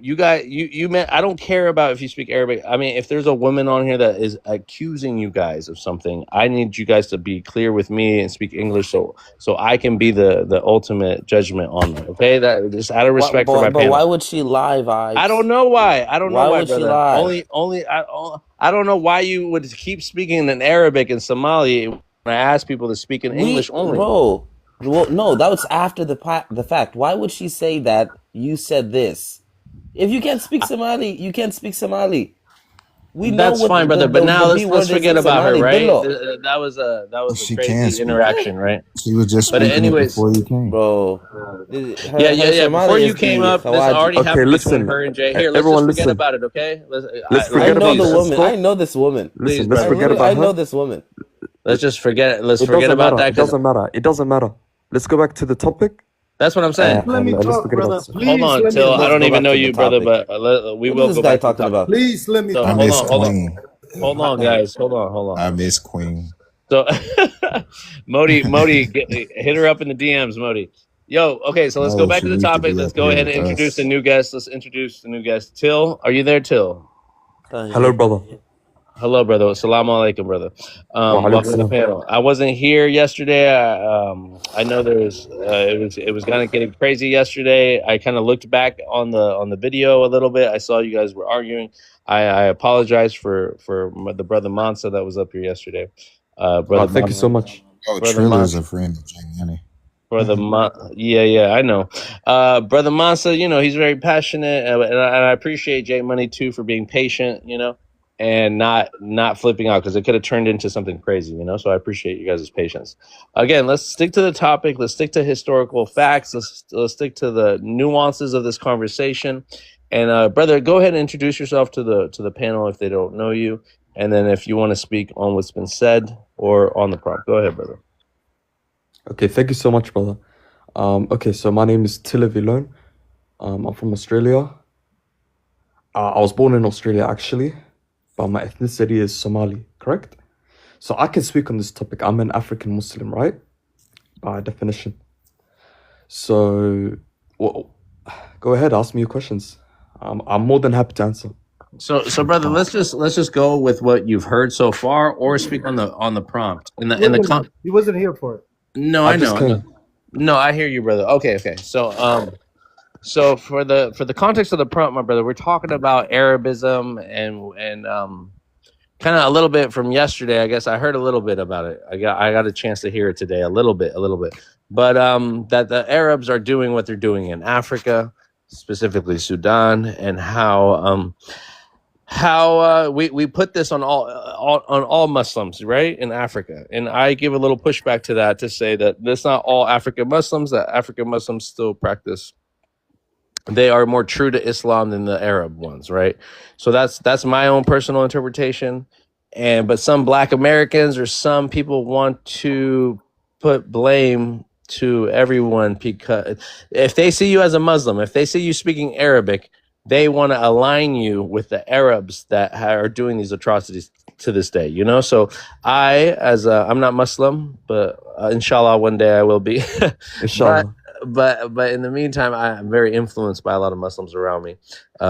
you guys, you man, I don't care about if you speak Arabic. I mean, if there's a woman on here that is accusing you guys of something, I need you guys to be clear with me and speak English, so I can be the ultimate judgment on that. Okay, that just out of respect for my But why panel. would she lie, Vibes? I don't know why. Why would she brother. lie? I don't know why you would keep speaking in Arabic and Somali when I ask people to speak in English only. Bro, well, no, that was after the fact. Why would she say that you said this? If you can't speak Somali, you can't speak Somali. We know That's what fine, brother. But now B let's word is forget in about her, Somali. right? Dillo. That was a She crazy can speak. interaction, right? She was just But speaking it anyways, before you came. Bro, yeah. Before you came up, this already Okay, happened between listen. her and Jay. Here, let's just Everyone, forget listen. about it, okay? Let's I forget know about the the woman. escort. I know this woman. Listen, Please, let's brother. forget I about know her. this woman. Let's just forget. Let's It forget doesn't about matter. that It because doesn't matter. It doesn't matter. Let's go back to the topic. that's what I'm saying. Let me Let's talk, forget about brother. this. Hold Please on, let me Till. I Let's talk. don't go even back know to the you, brother, topic. but we What will is go this guy back to the talking topic. about? Please let me So I talk. hold miss on, hold on, Queen. guys. Hold on. I miss Queen. So, Modi, hit her up in the DMs, Modi. Yo, okay, so let's go No, back she to the needs to topic. be Let's up go here ahead and with introduce the us. new guest. Let's introduce the new guest. Till, are you there, Till? Hello, brother. Hello, brother. Assalamu alaikum, brother. Wa alaikum Welcome to the salam. panel. I wasn't here yesterday. I know it was kind of getting crazy yesterday. I kind of looked back on the video a little bit. I saw you guys were arguing. I apologize for the brother Mansa that was up here yesterday. Brother Thank you so much. Oh, brother Trilla's Mansa. a friend of Jay Money. Brother yeah, I know. Brother Mansa, he's very passionate, and I appreciate Jay Money too for being patient, and not flipping out because it could have turned into something crazy, So I appreciate you guys' patience. Again, let's stick to the topic. Let's stick to historical facts. Let's stick to the nuances of this conversation. And brother, go ahead and introduce yourself to the panel if they don't know you, and then if you want to speak on what's been said or on the prompt, go ahead, brother. Okay, thank you so much, brother. Okay, so my name is Tilla Vilone. I'm from Australia. I was born in Australia, actually, but my ethnicity is Somali, correct? So I can speak on this topic. I'm an African Muslim, right? By definition. So, go ahead, ask me your questions. I'm more than happy to answer. So brother, let's just go with what you've heard so far, or speak on the prompt. He wasn't here for it. No, I know. No, I hear you, brother. Okay. So for the context of the prompt, my brother, we're talking about Arabism and kind of a little bit from yesterday. I guess I heard a little bit about it. I got a chance to hear it today, a little bit. But that the Arabs are doing what they're doing in Africa, specifically Sudan, and how we put this on all Muslims, right, in Africa. And I give a little pushback to that to say that that's not all African Muslims, that African Muslims still practice. They are more true to Islam than the Arab ones, right? So that's my own personal interpretation. But some Black Americans or some people want to put blame to everyone, because if they see you as a Muslim, if they see you speaking Arabic, they want to align you with the Arabs that are doing these atrocities to this day, you know? So I'm not Muslim, but inshallah, one day I will be. Inshallah. But in the meantime, I'm very influenced by a lot of Muslims around me,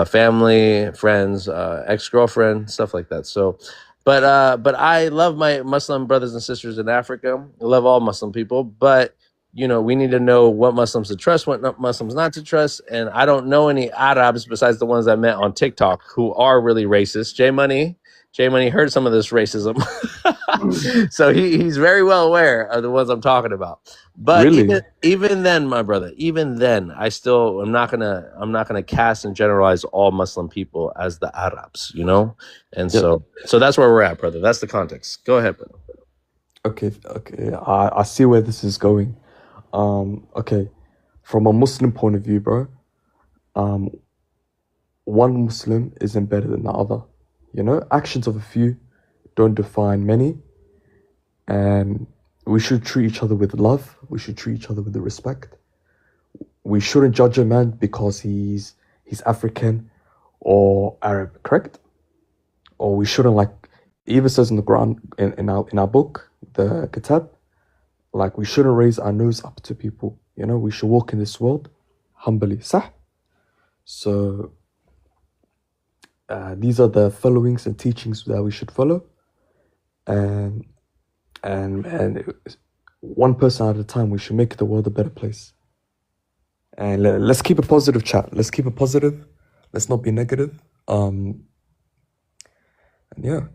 family, friends, ex-girlfriend, stuff like that. So, but I love my Muslim brothers and sisters in Africa. I love all Muslim people, but you know, we need to know what Muslims to trust, what Muslims not to trust. And I don't know any Arabs besides the ones I met on TikTok who are really racist. J Money heard some of this racism. So he's very well aware of the ones I'm talking about. But Really? even then, my brother, even then, I'm not gonna cast and generalize all Muslim people as the Arabs, you know? And Yep. so that's where we're at, brother. That's the context. Go ahead, brother. Okay. I see where this is going. Okay. From a Muslim point of view, bro, one Muslim isn't better than the other. You know, actions of a few don't define many, and we should treat each other with love. We should treat each other with respect. We shouldn't judge a man because he's African or Arab, correct? Or we shouldn't, like, it even says in the Quran, in our book, the Kitab, like, we shouldn't raise our nose up to people. You know, we should walk in this world humbly. Sah? So these are the followings and teachings that we should follow, and one person at a time, we should make the world a better place. And let's keep a positive chat. Let's keep it positive. Let's not be negative. And yeah.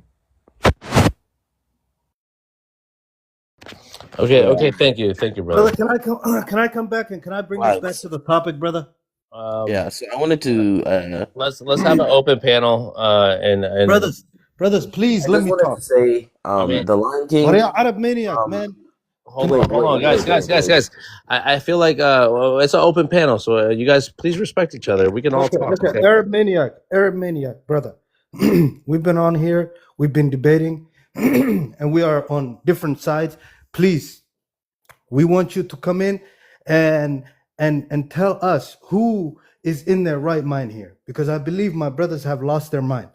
Okay. Thank you, brother. Brother, can I come back and can I bring us back to the topic, brother? Yeah, so I wanted to Let's have an open panel. And brothers, please I let just me wanted talk. to say the Lion King. Maria Arab Maniac, man. Hold on, guys. I feel like it's an open panel, so you guys please respect each other. We can all talk. Okay. Arab Maniac, brother. We've been on here, we've been debating, and we are on different sides. Please, we want you to come in and tell us who is in their right mind here, because I believe my brothers have lost their mind.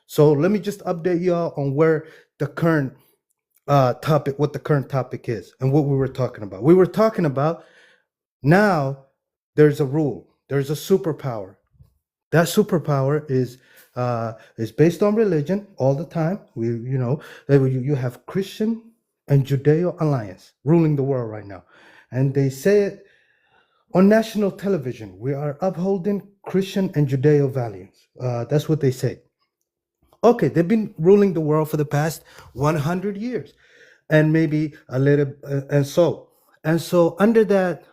So let me just update y'all on where the current what the current topic is and what we were talking about. We were talking about now there's a rule, there's a superpower. That superpower is based on religion all the time. You have Christian and Judeo alliance ruling the world right now, and they say it on national television. We are upholding Christian and Judeo values. That's what they say. Okay, they've been ruling the world for the past 100 years, and maybe a little, and so under that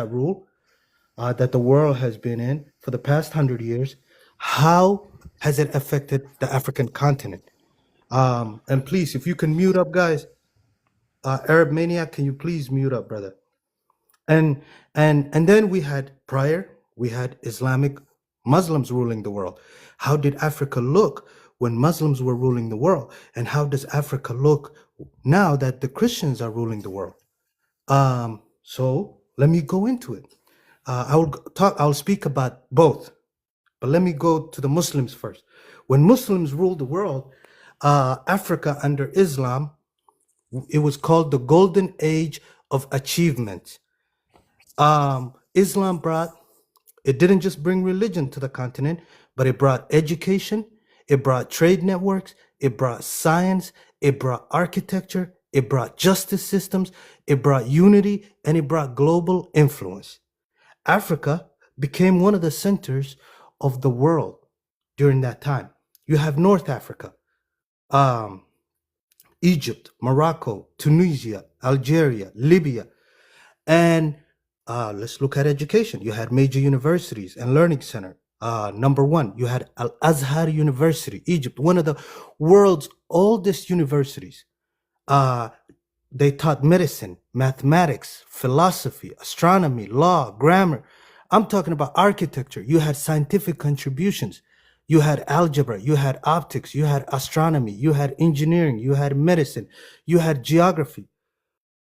rule that the world has been in for the past 100 years, how has it affected the African continent? And please, if you can mute up, guys. Arab Maniac, can you please mute up, brother? And then we had Islamic Muslims ruling the world. How did Africa look when Muslims were ruling the world? And how does Africa look now that the Christians are ruling the world? So let me go into it. I'll speak about both, but let me go to the Muslims first. When Muslims ruled the world, Africa under Islam, it was called the Golden Age of Achievement. Islam it didn't just bring religion to the continent, but it brought education, it brought trade networks, it brought science, it brought architecture, it brought justice systems, it brought unity, and it brought global influence. Africa became one of the centers of the world during that time. You have North Africa, Egypt, Morocco, Tunisia, Algeria, Libya, and let's look at education. You had major universities and learning center. Number one, you had Al-Azhar University, Egypt, one of the world's oldest universities. They taught medicine, mathematics, philosophy, astronomy, law, grammar. I'm talking about architecture. You had scientific contributions. You had algebra, you had optics, you had astronomy, you had engineering, you had medicine, you had geography.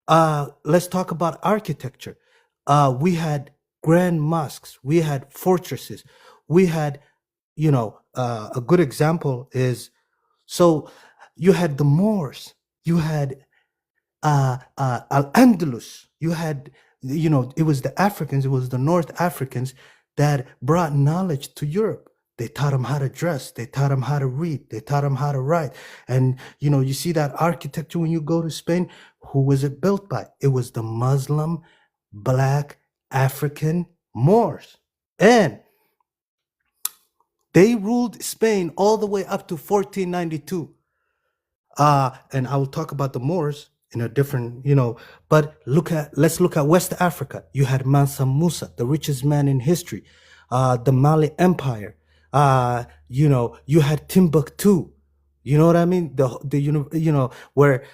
Let's talk about architecture. We had grand mosques, we had fortresses, we had, a good example is, so you had the Moors, you had Al-Andalus, you had, it was the Africans, it was the North Africans that brought knowledge to Europe. They taught them how to dress, they taught them how to read, they taught them how to write. And, you see that architecture when you go to Spain, who was it built by? It was the Muslim, Black, African Moors. And they ruled Spain all the way up to 1492. And I will talk about the Moors in a different, but let's look at West Africa. You had Mansa Musa, the richest man in history, the Mali Empire. You had Timbuktu. You know what I mean? Where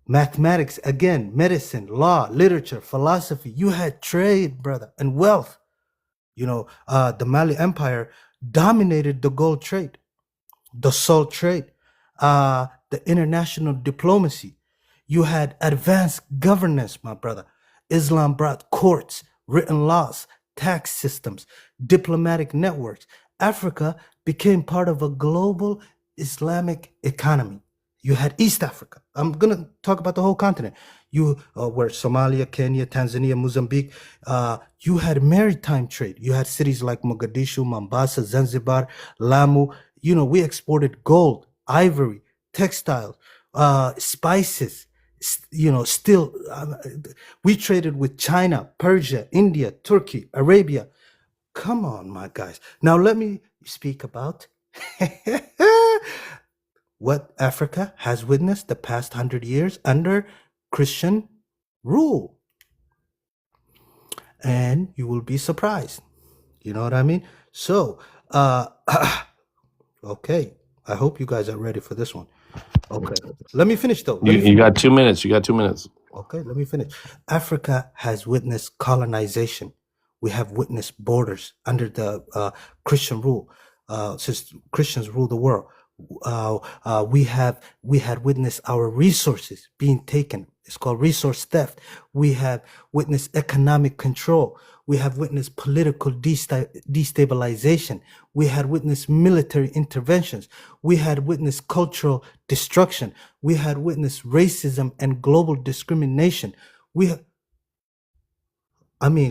mathematics, again, medicine, law, literature, philosophy, you had trade, brother, and wealth. The Mali Empire dominated the gold trade, the salt trade, the international diplomacy. You had advanced governance, my brother. Islam brought courts, written laws, tax systems, diplomatic networks. Africa became part of a global Islamic economy. You had East Africa. I'm going to talk about the whole continent. You were Somalia, Kenya, Tanzania, Mozambique. You had maritime trade. You had cities like Mogadishu, Mombasa, Zanzibar, Lamu. We exported gold, ivory, textiles, spices. Still, we traded with China, Persia, India, Turkey, Arabia. Come on, my guys. Now let me speak about what Africa has witnessed the past 100 years under Christian rule. And you will be surprised. You know what I mean? So, okay. I hope you guys are ready for this one. Okay. Let me finish though. You got 2 minutes. You got 2 minutes. Okay, let me finish. Africa has witnessed colonization. We have witnessed borders under the Christian rule. Since Christians rule the world, we had witnessed our resources being taken. It's called resource theft. We have witnessed economic control. We have witnessed political destabilization. We had witnessed military interventions. We had witnessed cultural destruction. We had witnessed racism and global discrimination.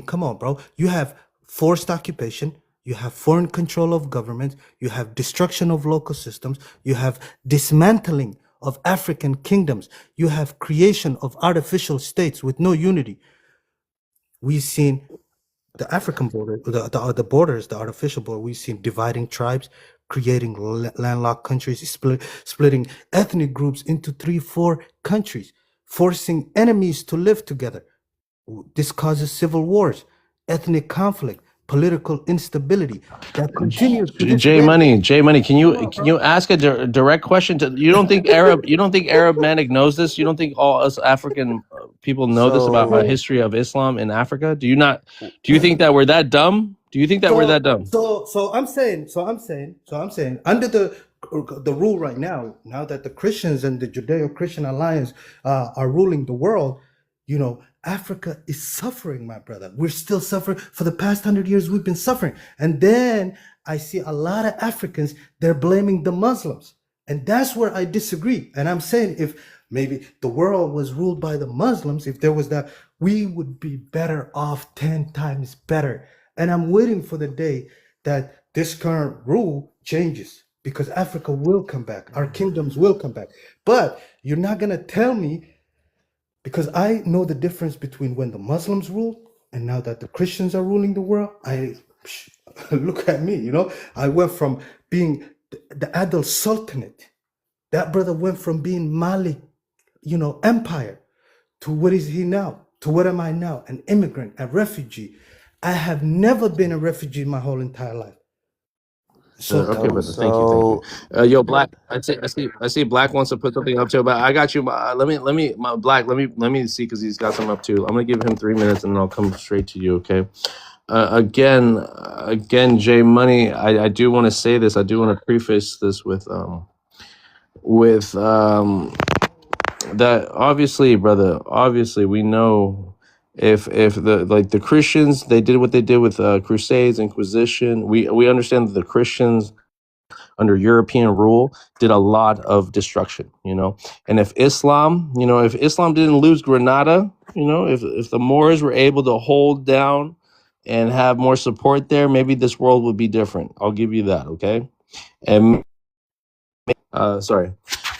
Come on, bro. You have forced occupation. You have foreign control of government. You have destruction of local systems. You have dismantling of African kingdoms. You have creation of artificial states with no unity. We've seen the African border, the borders, the artificial border. We've seen dividing tribes, creating landlocked countries, splitting ethnic groups into 3-4 countries, forcing enemies to live together. This causes civil wars, ethnic conflict, political instability that continues to this J day. Money, can you ask a direct question to you? Don't think Arab Manic knows this? You don't think all us African people know this about the So, history of Islam in Africa? Do you think that we're that dumb? Do you think that we're that dumb? So I'm saying under the rule right now that the Christians and the Judeo-Christian alliance are ruling the world, Africa is suffering, my brother. We're still suffering. For the past 100 years, we've been suffering. And then I see a lot of Africans, they're blaming the Muslims. And that's where I disagree. And I'm saying if maybe the world was ruled by the Muslims, if there was that, we would be better off 10 times better. And I'm waiting for the day that this current rule changes, because Africa will come back. Our kingdoms will come back. But you're not going to tell me, because I know the difference between when the Muslims ruled and now that the Christians are ruling the world. Look at me, I went from being the Adil Sultanate. That brother went from being Mali, empire, to what is he now? To what am I now? An immigrant, a refugee. I have never been a refugee my whole entire life. So Okay, brother. Thank you. Yo, Black. I see. Black wants to put something up too, but I got you. Let me see, because he's got something up too. I'm gonna give him 3 minutes, and then I'll come straight to you. Okay. Again, J Money. I do want to say this. I do want to preface this with that obviously, brother, obviously we know if the Christians, they did what they did with Crusades, Inquisition. We understand that the Christians under European rule did a lot of destruction, and if Islam, if Islam didn't lose Granada, if the Moors were able to hold down and have more support there, maybe this world would be different. I'll give you that. Okay. And sorry,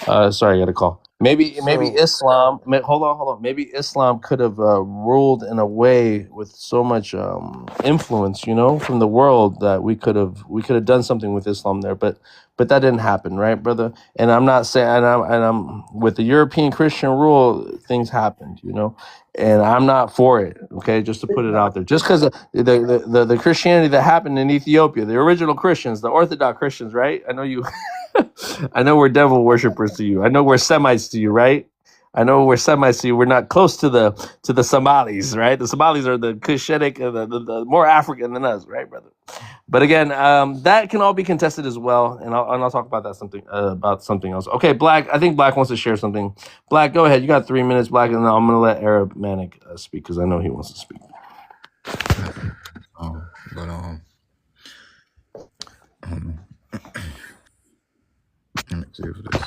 I got a call. Maybe So Islam. Hold on. Maybe Islam could have ruled in a way with so much influence, from the world, that we could have done something with Islam there. But that didn't happen, right, brother? And I'm not saying, I'm with the European Christian rule, things happened, and I'm not for it. Okay, just to put it out there, just because the Christianity that happened in Ethiopia, the original Christians, the Orthodox Christians, right? I know you. I know we're devil worshippers to you. I know we're Semites to you, right? I know we're Semites to you. We're not close to the Somalis, right? The Somalis are the Cushitic, the more African than us, right, brother? But again, that can all be contested as well, and I'll talk about that about something else. Okay, Black. I think Black wants to share something. Black, go ahead. You got 3 minutes, Black, and then I'm gonna let Arab Manic speak because I know he wants to speak. But let me see if this.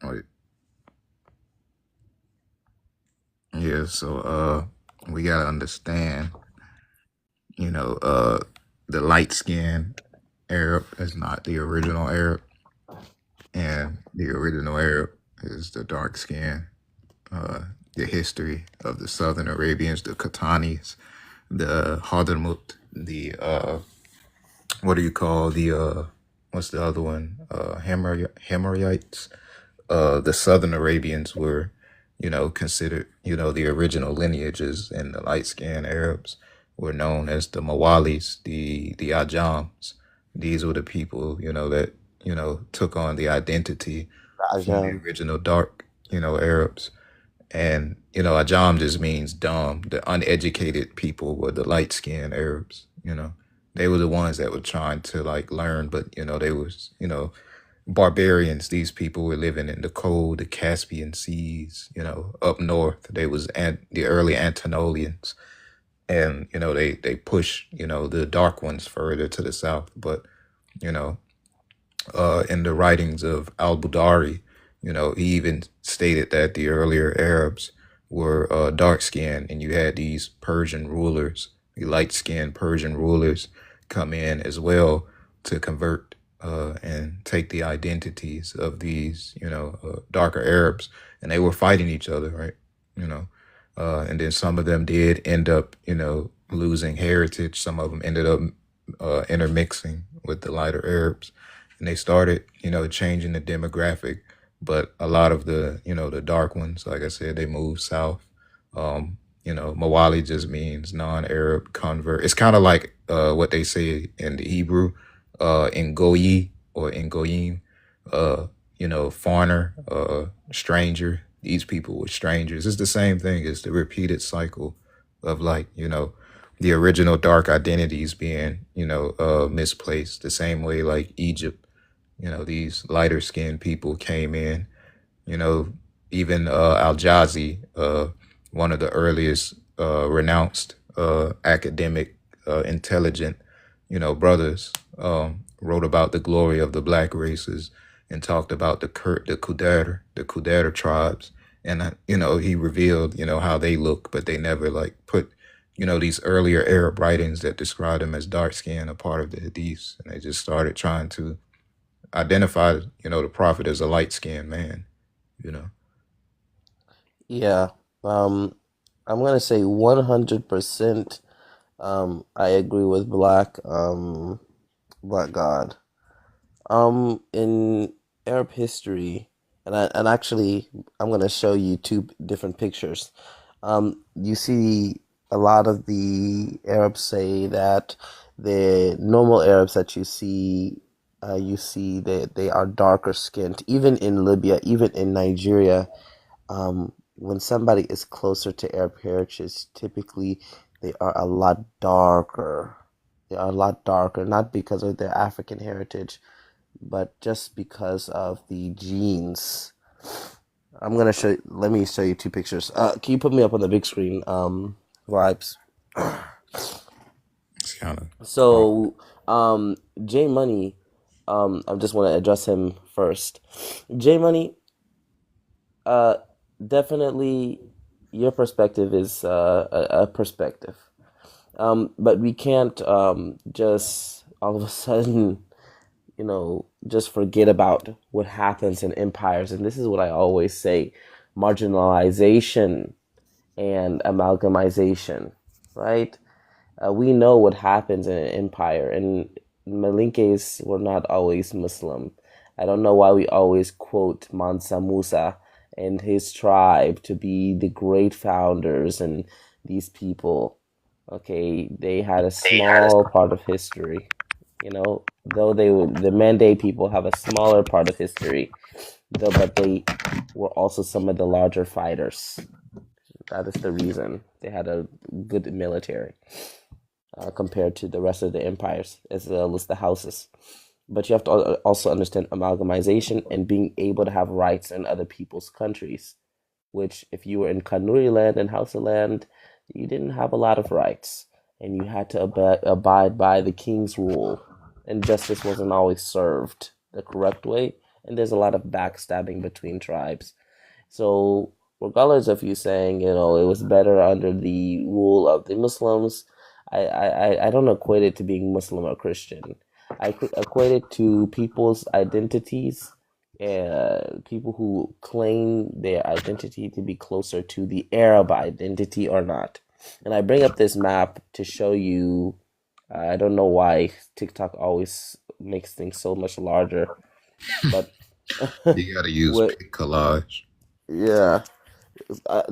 Wait. Yeah. So we gotta understand. The light skinned Arab is not the original Arab, and the original Arab is the dark skin. The history of the Southern Arabians, the Qatanis, the Hadramut, the what do you call the what's the other one? Himyarites. The Southern Arabians were, considered, the original lineages, and the light skinned Arabs were known as the Mawalis, the Ajams. These were the people, that, took on the identity from the Ajam. original dark, Arabs. And, Ajam just means dumb. The uneducated people were the light skinned Arabs, They were the ones that were trying to learn, but, they was, barbarians. These people were living in the cold, the Caspian seas, up north. They was the early Anatolians. And, they push, the dark ones further to the south. But, in the writings of al-Budari, he even stated that the earlier Arabs were dark-skinned, and you had these Persian rulers, the light-skinned Persian rulers, come in as well to convert and take the identities of these, darker Arabs, and they were fighting each other, right? And then some of them did end up, losing heritage. Some of them ended up intermixing with the lighter Arabs, and they started, changing the demographic. But a lot of the, the dark ones, like I said, they moved south. Mawali just means non-Arab convert. It's kind of like what they say in the Hebrew, in Goyi or in Goyim, foreigner, stranger. These people were strangers. It's the same thing. It's the repeated cycle of the original dark identities being, misplaced. The same way like Egypt, these lighter skinned people came in, even Al-Jazi, one of the earliest renounced academic, intelligent, brothers, wrote about the glory of the black races and talked about the Kudar tribes. And, he revealed, how they look, but they never put, these earlier Arab writings that describe them as dark skinned a part of the Hadiths. And they just started trying to identify, the prophet as a light skinned man, Yeah. I'm gonna say 100%. I agree with Black. Black God. In Arab history, and actually, I'm gonna show you two different pictures. You see a lot of the Arabs say that the normal Arabs that you see that they are darker skinned. Even in Libya, even in Nigeria, when somebody is closer to Arab heritage, typically they are a lot darker. They are a lot darker, not because of their African heritage, but just because of the genes. I'm gonna show. Let me show you two pictures. Can you put me up on the big screen? Vibes. It's kind of hard. So, J Money. I just want to address him first. J Money. Definitely, your perspective is a perspective. But we can't just all of a sudden, just forget about what happens in empires. And this is what I always say: marginalization and amalgamization, right? We know what happens in an empire, and Malinkes were not always Muslim. I don't know why we always quote Mansa Musa and his tribe to be the great founders, and these people, okay, they had a small part of history. Though the Mande people have a smaller part of history, though, but they were also some of the larger fighters. That is the reason they had a good military compared to the rest of the empires, as well as the houses. But you have to also understand amalgamization and being able to have rights in other people's countries, which if you were in Kanuri land and Hausa land, you didn't have a lot of rights, and you had to abide by the king's rule, and justice wasn't always served the correct way, and there's a lot of backstabbing between tribes. So regardless of you saying, it was better under the rule of the Muslims, I don't equate it to being Muslim or Christian. I equate it to people's identities, people who claim their identity to be closer to the Arab identity or not. And I bring up this map to show you, I don't know why TikTok always makes things so much larger, but You gotta use what, pic collage. yeah.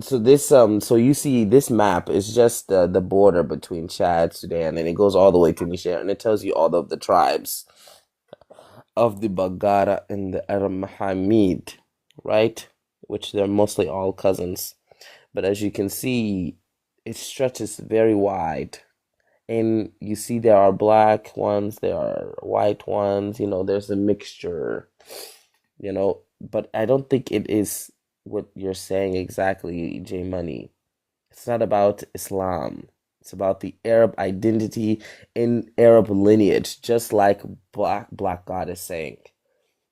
So you see this map is just the border between Chad, Sudan, and it goes all the way to Niger, and it tells you all of the tribes of the Bagara and the Arab right? Which they're mostly all cousins. But as you can see, it stretches very wide. And you see there are black ones, there are white ones, there's a mixture, but I don't think it is what you're saying exactly, J Money. It's not about Islam. It's about the Arab identity and Arab lineage, just like Black God is saying.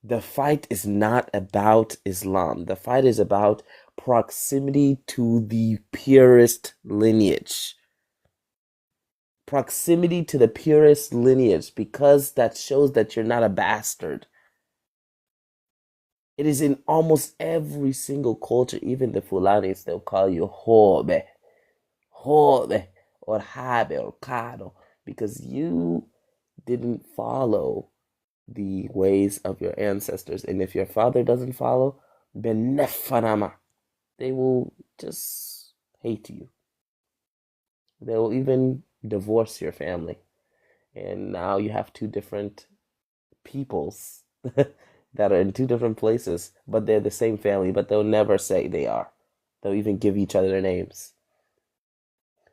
The fight is not about Islam. The fight is about proximity to the purest lineage. Proximity to the purest lineage, because that shows that you're not a bastard. It is in almost every single culture, even the Fulanis, they'll call you Hobe, or Habe, or Kado, because you didn't follow the ways of your ancestors. And if your father doesn't follow, Benefanama, they will just hate you. They will even divorce your family. And now you have two different peoples that are in two different places, but they're the same family, but they'll never say they are. They'll even give each other their names.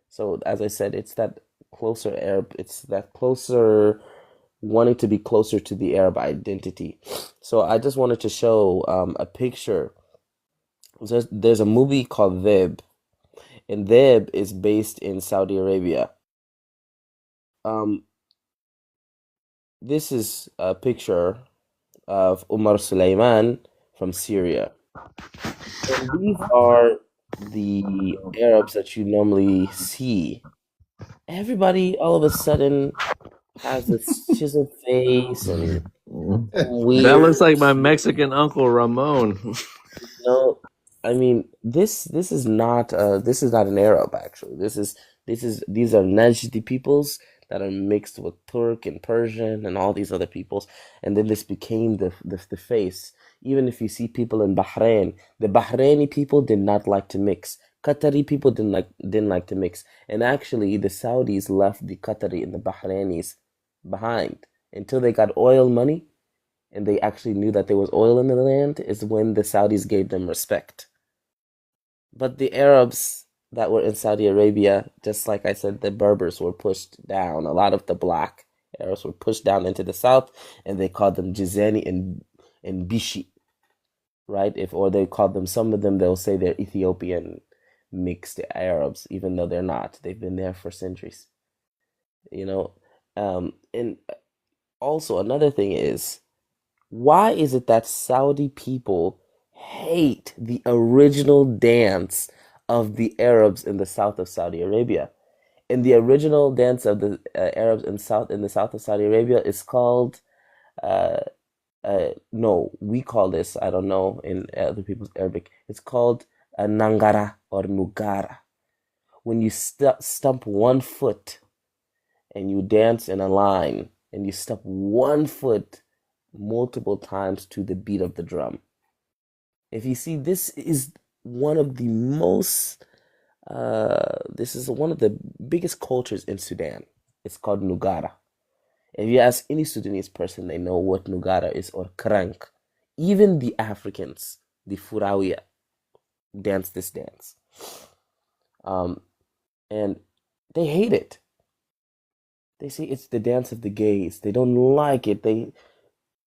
So as I said, it's that closer Arab, it's that closer, wanting to be closer to the Arab identity. So I just wanted to show a picture. There's a movie called Dhib, and Dhib is based in Saudi Arabia. This is a picture of Umar Suleiman from Syria. And these are the Arabs that you normally see. Everybody all of a sudden has this chiseled face and That weird. looks like my Mexican uncle Ramon. No, I mean this is not an Arab actually. These are Najdi peoples that are mixed with Turk and Persian and all these other peoples, and then this became the face. Even if you see people in Bahrain, the Bahraini people did not like to mix. Qatari people didn't like to mix, and actually the Saudis left the Qatari and the Bahrainis behind until they got oil money, and they actually knew that there was oil in the land, is when the Saudis gave them respect. But the Arabs that were in Saudi Arabia, just like I said, the Berbers were pushed down. A lot of the black Arabs were pushed down into the south, and they called them Jizani and Bishi, right? Or they called them, some of them, they'll say they're Ethiopian mixed Arabs, even though they're not. They've been there for centuries, you know. And also another thing is, why is it that Saudi people hate the original dance of the Arabs in the south of Saudi Arabia? And the original dance of the Arabs in the south of Saudi Arabia is called no, we call this, I don't know in other people's Arabic, it's called Nangara or Nugara. When you stump one foot and you dance in a line and you stump one foot multiple times to the beat of the drum. If you see, this is one of the biggest cultures in Sudan. It's called Nugara. If you ask any Sudanese person, they know what Nugara is, or Krank. Even the Africans, the Furawiya, dance this dance. And they hate it. They say it's the dance of the gays. They don't like it.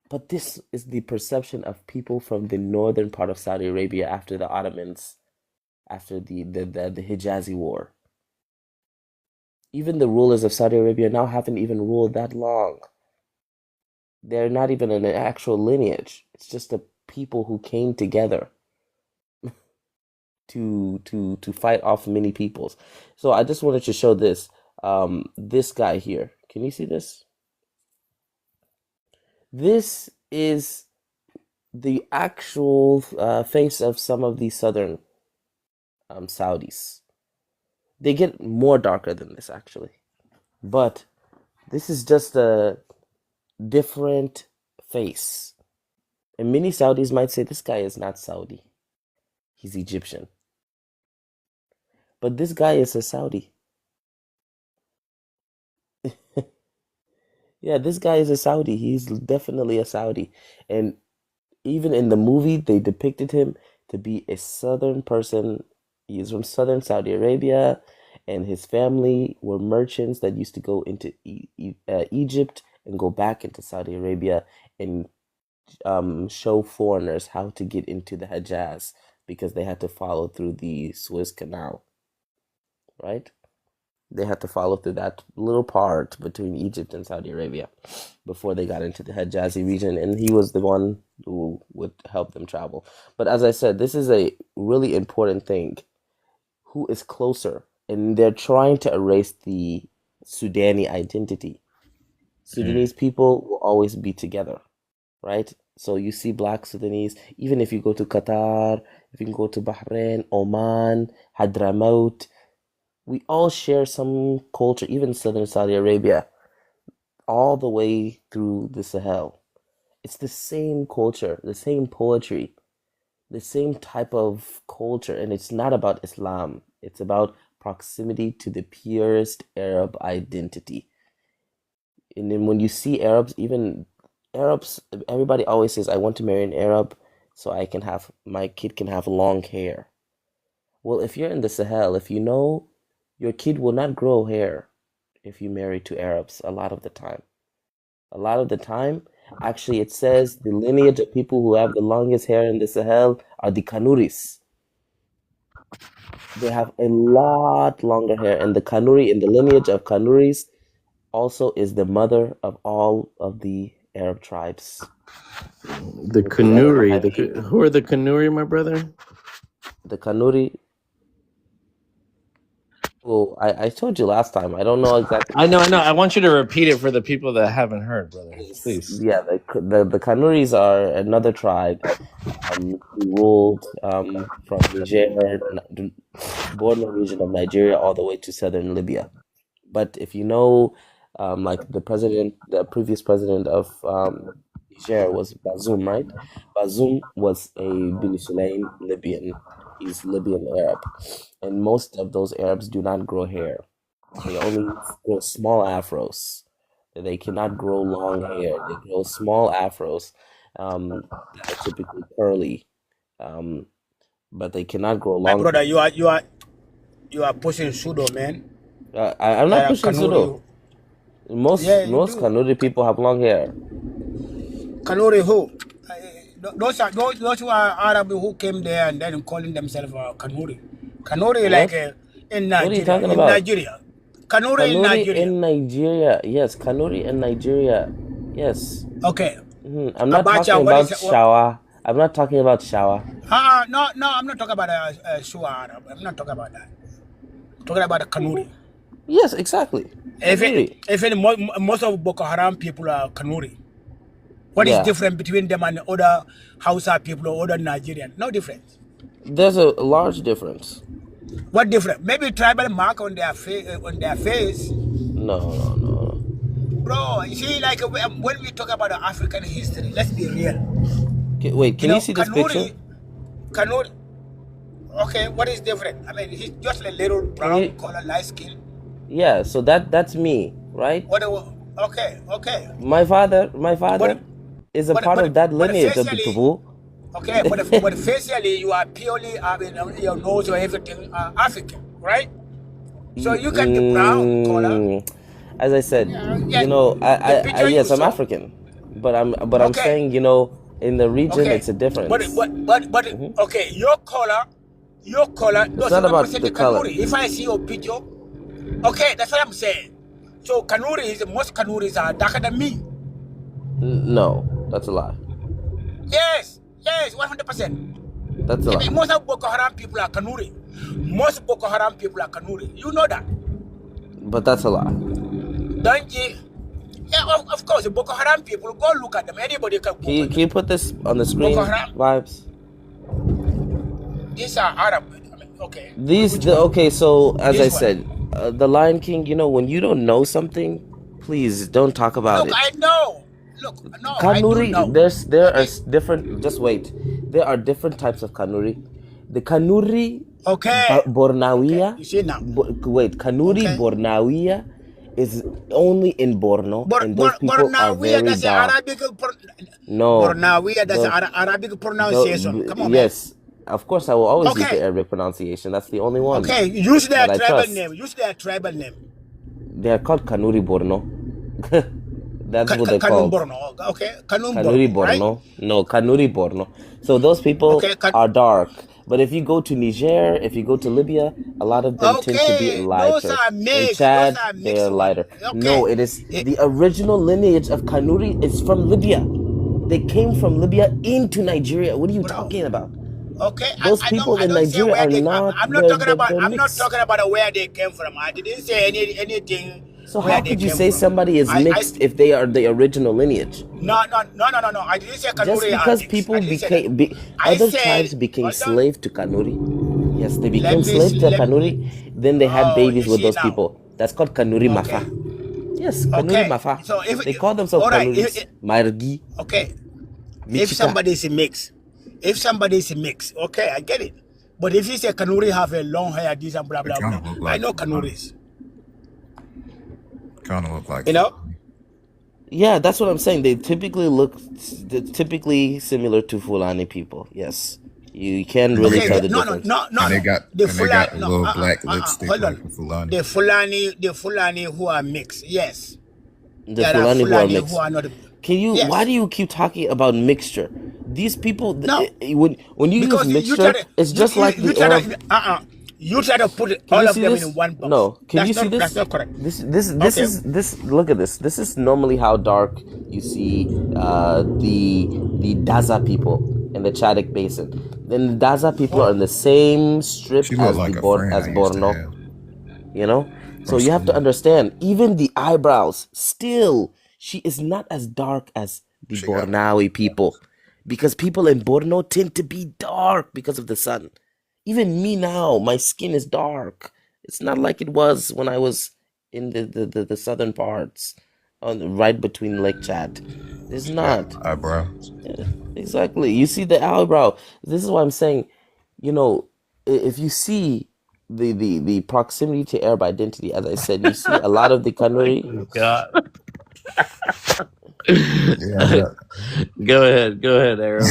But this is the perception of people from the northern part of Saudi Arabia after the Ottomans, after the Hijazi War. Even the rulers of Saudi Arabia now haven't even ruled that long. They're not even in an actual lineage. It's just a people who came together to fight off many peoples. So I just wanted to show this. This guy here. Can you see this? This is the actual face of some of these southern Saudis. They get more darker than this, actually. But this is just a different face. And many Saudis might say, this guy is not Saudi. He's Egyptian. But this guy is a Saudi. Yeah, this guy is a Saudi. He's definitely a Saudi. And even in the movie, they depicted him to be a southern person. He's from southern Saudi Arabia, and his family were merchants that used to go into Egypt and go back into Saudi Arabia and show foreigners how to get into the Hejaz, because they had to follow through the Suez Canal, right? They had to follow through that little part between Egypt and Saudi Arabia before they got into the Hijazi region, and he was the one who would help them travel. But as I said, this is a really important thing. Who is closer? And they're trying to erase the Sudani identity. Sudanese people will always be together, right? So you see black Sudanese, even if you go to Qatar, if you can go to Bahrain, Oman, Hadramaut, we all share some culture, even southern Saudi Arabia, all the way through the Sahel. It's the same culture, the same poetry, the same type of culture, and it's not about Islam. It's about proximity to the purest Arab identity. And then when you see Arabs, even Arabs, everybody always says, I want to marry an Arab so my kid can have long hair. Well, if you're in the Sahel, if you know, your kid will not grow hair if you marry two Arabs a lot of the time. A lot of the time, actually, it says the lineage of people who have the longest hair in the Sahel are the Kanuris. They have a lot longer hair, and the Kanuri, in the lineage of Kanuris, also is the mother of all of the Arab tribes. The Kanuri. Who are the Kanuri, my brother? The Kanuri. Well, I told you last time. I don't know exactly. I know. I want you to repeat it for the people that haven't heard, brother. Please. Yeah, the Kanuris are another tribe who ruled from Niger, border region of Nigeria, all the way to southern Libya. But if you know, like the previous president of Niger was Bazoum, right? Bazoum was a Beni Sulaim Libyan. He's Libyan Arab. And most of those Arabs do not grow hair. They only grow small afros. They cannot grow long hair. They grow small afros that are typically curly. But they cannot grow My long brother, hair. you are pushing pseudo, man. I'm not pushing pseudo. Most you most do. Kanuri people have long hair. Kanuri who? Those who are Arab who came there and then calling themselves Kanuri. Kanuri like What? in What are you Nigeria. talking In about? Nigeria. Kanuri in Kanuri Nigeria. in Nigeria. Yes, Kanuri in Nigeria. Yes. Okay. I'm not Abacha, talking what about is Shawa. I'm not talking about Shawa. no, I'm not talking about Shua Arab. I'm not talking about that. I'm talking about the Kanuri. Yes, exactly. Kanuri. Most of Boko Haram people are Kanuri. What is Yeah. different between them and other Hausa people or other Nigerian? No difference. There's a large difference. What different? Maybe tribal mark on their face. No. Bro, you see, like when we talk about the African history, let's be real. Wait, can you see this picture? Kanuri. Okay, what is different? I mean, he's just a little brown color, light skin. Yeah, so that's me, right? Okay. My father is a part of that lineage of the Tubu. Okay, but facially you are purely, your nose or everything African, right? So you can be brown color. As I said, yeah, you know, I yes, I'm saw. African, but I'm saying, you know, in the region it's a difference. But okay, your color doesn't not about represent the the color. Kanuri. If I see your picture, okay, that's what I'm saying. So most Kanuris are darker than me. No, that's a lie. Yes, 100%. That's a lie. Most of Boko Haram people are Kanuri. Most Boko Haram people are Kanuri. You know that. But that's a lie. Don't you? Yeah, of course, the Boko Haram people, go look at them. Anybody can go. Can you put this on the screen? Boko Haram. Vibes. These are Arab. I mean, okay. Okay, so as I This one. said, the Lion King, you know, when you don't know something, please don't talk about Look, it. I know. Look, no, I do Kanuri, know. there are different. Just wait. There are different types of Kanuri. The Kanuri Bornawiya. You see now. Wait, Kanuri Bornawiya is only in Borno, and those people are very that's dark. Arabic. No. Bornawiya, that's Arabic pronunciation. Come on, man. Yes, of course I will always use the Arabic pronunciation. That's the only one. Okay, use their that I tribal trust. name. Use their tribal name. They are called Kanuri Borno. That's what they're Kanun called. Borno. Okay, Kanuri Borno. right? No, Kanuri Borno. So those people are dark. But if you go to Niger, if you go to Libya, a lot of them tend to be lighter. those are mixed. In Chad, Those are they mixed are lighter. Okay. No, it is the original lineage of Kanuri is from Libya. They came from Libya into Nigeria. What are you talking about? Okay, Those people in Nigeria are not. I'm not talking about. they're I'm not mixed. talking about where they came from. I didn't say anything. So where how they could you came say from. somebody is mixed if they are the original lineage? No. I didn't say Kanuri. Just because people other tribes became slave to Kanuri. Yes, they became slave to Kanuri. Then they had babies with those people. That's called Kanuri Mafa. Yes, Kanuri Mafa. So They call themselves Kanuris. Margi. Okay. Michika. If somebody is a mix, okay, I get it. But if you say Kanuri have a long hair, this and blah blah blah, I know Kanuris. Kind of look like, you know. Yeah, that's what I'm saying. They typically look similar to Fulani people. Yes, you can really tell the difference. No. And they got a little black lipstick hold like on. the Fulani. The Fulani who are mixed, yes. The There are Fulani who are Fulani mixed. who are not. Can you? Yes. Why do you keep talking about mixture? These people, No. when you use Because mixture, it's just like the Arab. You try to put Can all you of see them this? in one box. No. Can you That's see this? That's not correct. This is look at this. This is normally how dark you see the Daza people in the Chadic Basin. Then the Daza people are in the same strip She as looked like the a friend I used to Borno. have. You know? So From you have to school. understand, even the eyebrows, still, she is not as dark as the Bornawi people. Because people in Borno tend to be dark because of the sun. Even me now, my skin is dark. It's not like it was when I was in the southern parts, right between Lake Chad. It's not. Eyebrows. Yeah, exactly. You see the eyebrow. This is why I'm saying, you know, if you see the proximity to Arab identity, as I said, you see a lot of the Kanuri. God. Yeah, Go ahead, Arab.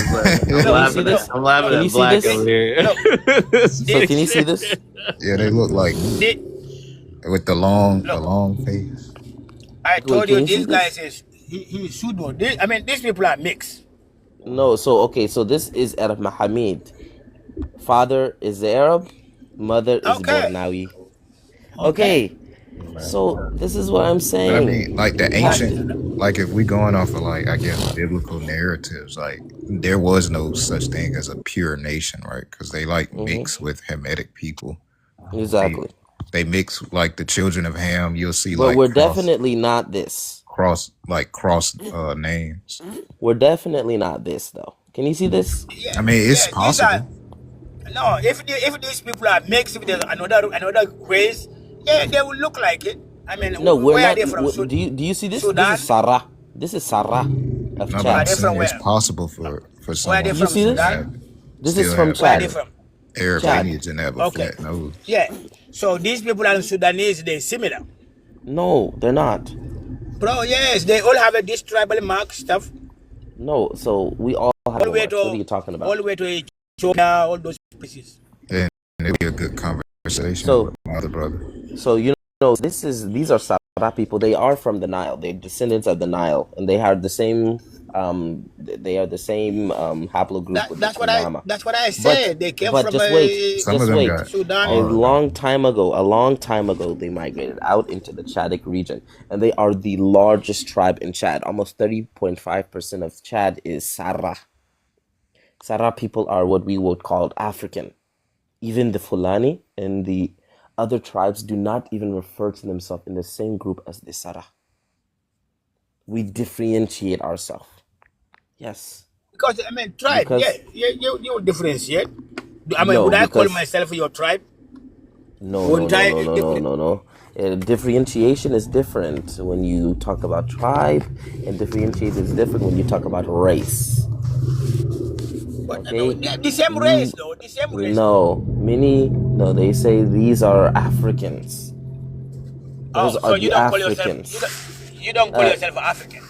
I'm laughing Can you at see Black this? over here. So can you see this? Yeah, they look like with the long face. I Wait, told can you you see this guy this? says he's pseudo. I mean, these people are mixed. No, so okay, so this is Arab Mohammed. Father is Arab, mother is Okay. Bornawi. Okay. Okay, so this is what I'm But I mean, saying. like the You have ancient, to. like if we going off of like I guess biblical narratives, like there was no such thing as a pure nation, right? Because they like mix with Hamitic people. Exactly. They mix like the children of Ham. You'll see But like we're definitely not this. cross names. We're definitely not this, though. Can you see this? I mean, it's Yeah, these are possible. no. If these people are mixed, if there's another race, yeah, they will look like it. I mean, No, we're where are not. they from? Do you see this? Sudan? This is Sarah. This is Sarah of No, but Are I'm Chad. they from saying it's where? possible for Where are someone they You from? see this? Sudan? This is still from have Where are they Chad. from? Arab Chad. lineage and have a Okay. flat nose. Yeah. So these people are Sudanese. They're similar, No, they're not. bro. Yes, they all have this tribal mark stuff. No, so we all have All the a way marks. What are you to talking all about? the way to Ethiopia, all those places. And it'd be a good conversation So, with my other brother. so you know, these are Sarah people. They are from the Nile. They're descendants of the Nile, and they have the same. They are the same haplogroup with the That's what I. Kunama. That's what I said. They came from Just wait, Some of just them wait. got Sudan. A R. long time ago, they migrated out into the Chadic region, and they are the largest tribe in Chad. Almost 30.5% of Chad is Sarah. Sarah people are what we would call African. Even the Fulani and the other tribes do not even refer to themselves in the same group as the Sarah. We differentiate ourselves. Yes. Because I mean, tribe. Because Yeah, you differentiate. I mean, no, would I call because myself your tribe? no, Wouldn't I? no. Differentiation is different when you talk about tribe, and differentiate is different when you talk about race. Okay? The same race, though. The same race. No, they say these are Africans. Those Oh, so are you the don't call Africans. yourself. You don't call yourself African.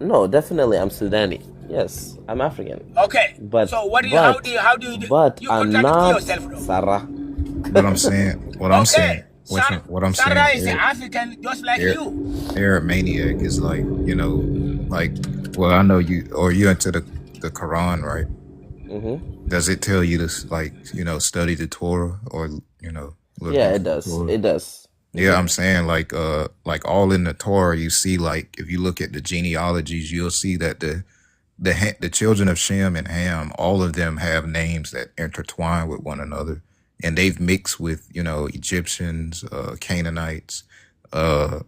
No, definitely I'm Sudani. Yes, I'm African. Okay. But So what do you? How do you? but You I'm contradict not yourself, though. Sarah. What I'm saying, what I'm saying, what I'm Sarah saying, is African, just like you. Arab maniac is like, like, well, I know you, or you're into the Quran, right? Mm-hmm. Does it tell you to like, study the Torah or, look Yeah, into it the does. Torah? It does. Yeah, I'm saying like all in the Torah, you see like if you look at the genealogies, you'll see that the children of Shem and Ham, all of them have names that intertwine with one another, and they've mixed with Egyptians, Canaanites, other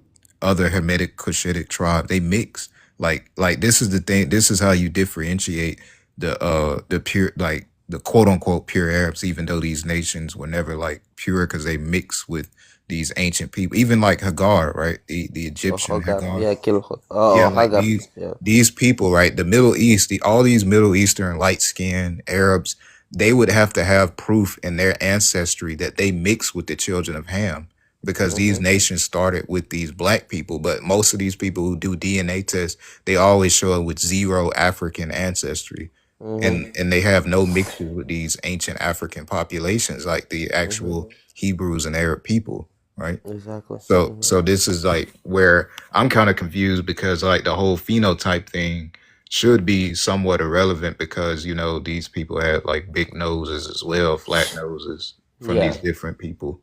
Hamitic Cushitic tribe. They mix like this is the thing. This is how you differentiate the pure, like the quote unquote pure Arabs, even though these nations were never like pure because they mix with these ancient people, even like Hagar, right? The Egyptian Hagar. Yeah, Like Hagar. Yeah. these people, right? The Middle East, all these Middle Eastern light skinned Arabs, they would have to have proof in their ancestry that they mix with the children of Ham, because these nations started with these black people. But most of these people who do DNA tests, they always show up with 0 African ancestry. And they have no mixture with these ancient African populations, like the actual Hebrews and Arab people, right? Exactly. So this is like where I'm kind of confused, because like the whole phenotype thing should be somewhat irrelevant, because these people have like big noses as well, flat noses from Yeah. these different people.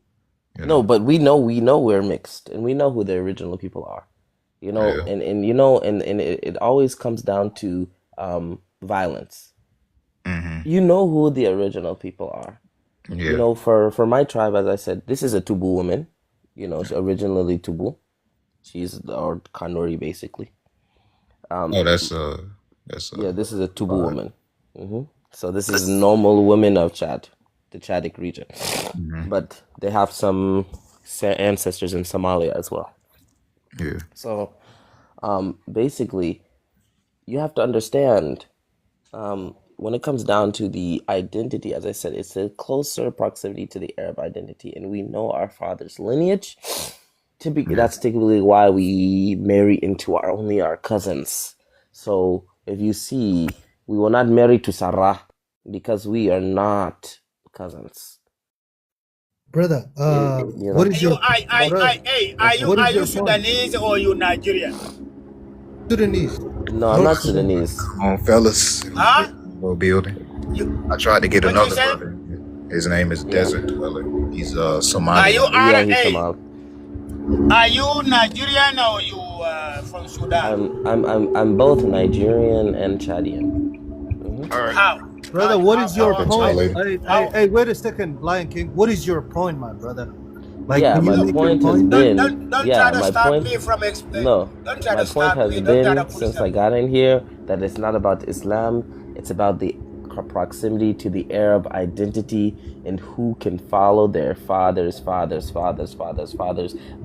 No, but we know we're mixed, and we know who the original people are. Yeah. And it always comes down to violence. You know who the original people are. Yeah. For my tribe, as I said, this is a Tubu woman. She's originally Tubu. She's our Kanuri, basically. That's Yeah, this is a Tubu woman. So this is normal women of Chad, the Chadic region. But they have some ancestors in Somalia as well. Yeah. So basically, you have to understand, when it comes down to the identity, as I said, it's a closer proximity to the Arab identity, and we know our father's lineage. That's typically why we marry into only our cousins. So if you see, we will not marry to Sarah because we are not cousins. brother. You What know. is your brother? What Are is you your point? Sudanese or you Nigerian? Sudanese. No, I'm not Sudanese. Come on, fellas. Huh? Little building. I tried to get What you another say? brother. His name is Yeah. Desert Dweller. He's Are you Somalian. Yeah, he's RNA? Somali. Are you Nigerian or you from Sudan? I'm both Nigerian and Chadian. How? Brother, what is your Talk to y'all point? later. Hey, wait a second, Lion King. What is your point, my brother? Like, Yeah, can you my make your point has point? been. Don't Yeah, try to my stop point. me from No, Don't try my to point stop has me. Don't try to been push since I something. got in here that it's not about Islam. It's about the proximity to the Arab identity and who can follow their fathers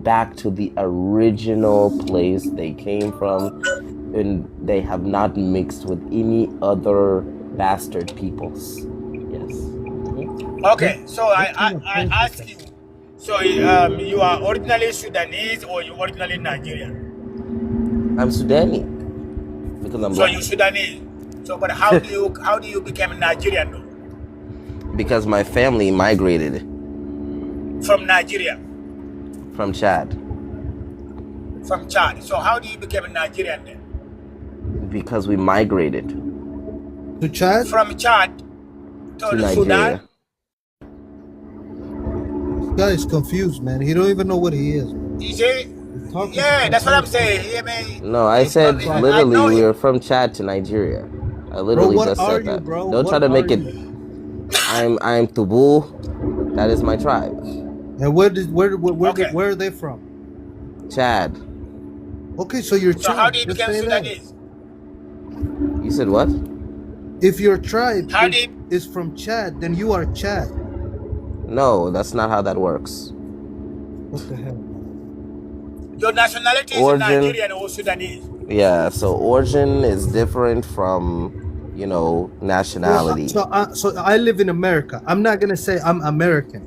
back to the original place they came from, and they have not mixed with any other bastard peoples. Yes. Okay, so I ask you. So you are originally Sudanese or you originally Nigerian? I'm Sudani because I'm So black. you Sudanese. So, but how do you become Nigerian though? Because my family migrated From Nigeria, from Chad. from Chad. So how do you become Nigerian then? Because we migrated To Chad? From Chad to to Nigeria. Sudan? This guy is confused, man. He don't even know what he is. You see? He's talking Yeah, to that's what I'm confused. saying. Yeah, man. No, I said I literally know we him. were from Chad to Nigeria. I Bro, literally what just are said you, that. bro? Don't What try to are make it. you? I'm Tubu. That is my tribe. And where are they from? Chad. Okay, so you're So how Chad. do you Just become say that. Sudanese? You said what? If your tribe How do you, is from Chad, then you are Chad. No, that's not how that works. What the hell? your nationality is Origin. Nigerian or Sudanese? Yeah, so origin is different from, nationality. So I live in America. I'm not gonna say I'm American.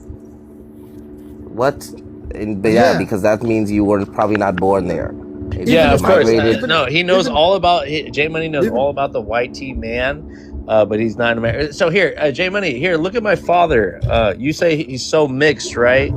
What? But Yeah. because that means you were probably not born there. If Yeah, you of course. migrated. No, he knows even- all about. J Money knows even- all about the white tea man, but he's not American. So here, J Money, here, look at my father. You say he's so mixed, right?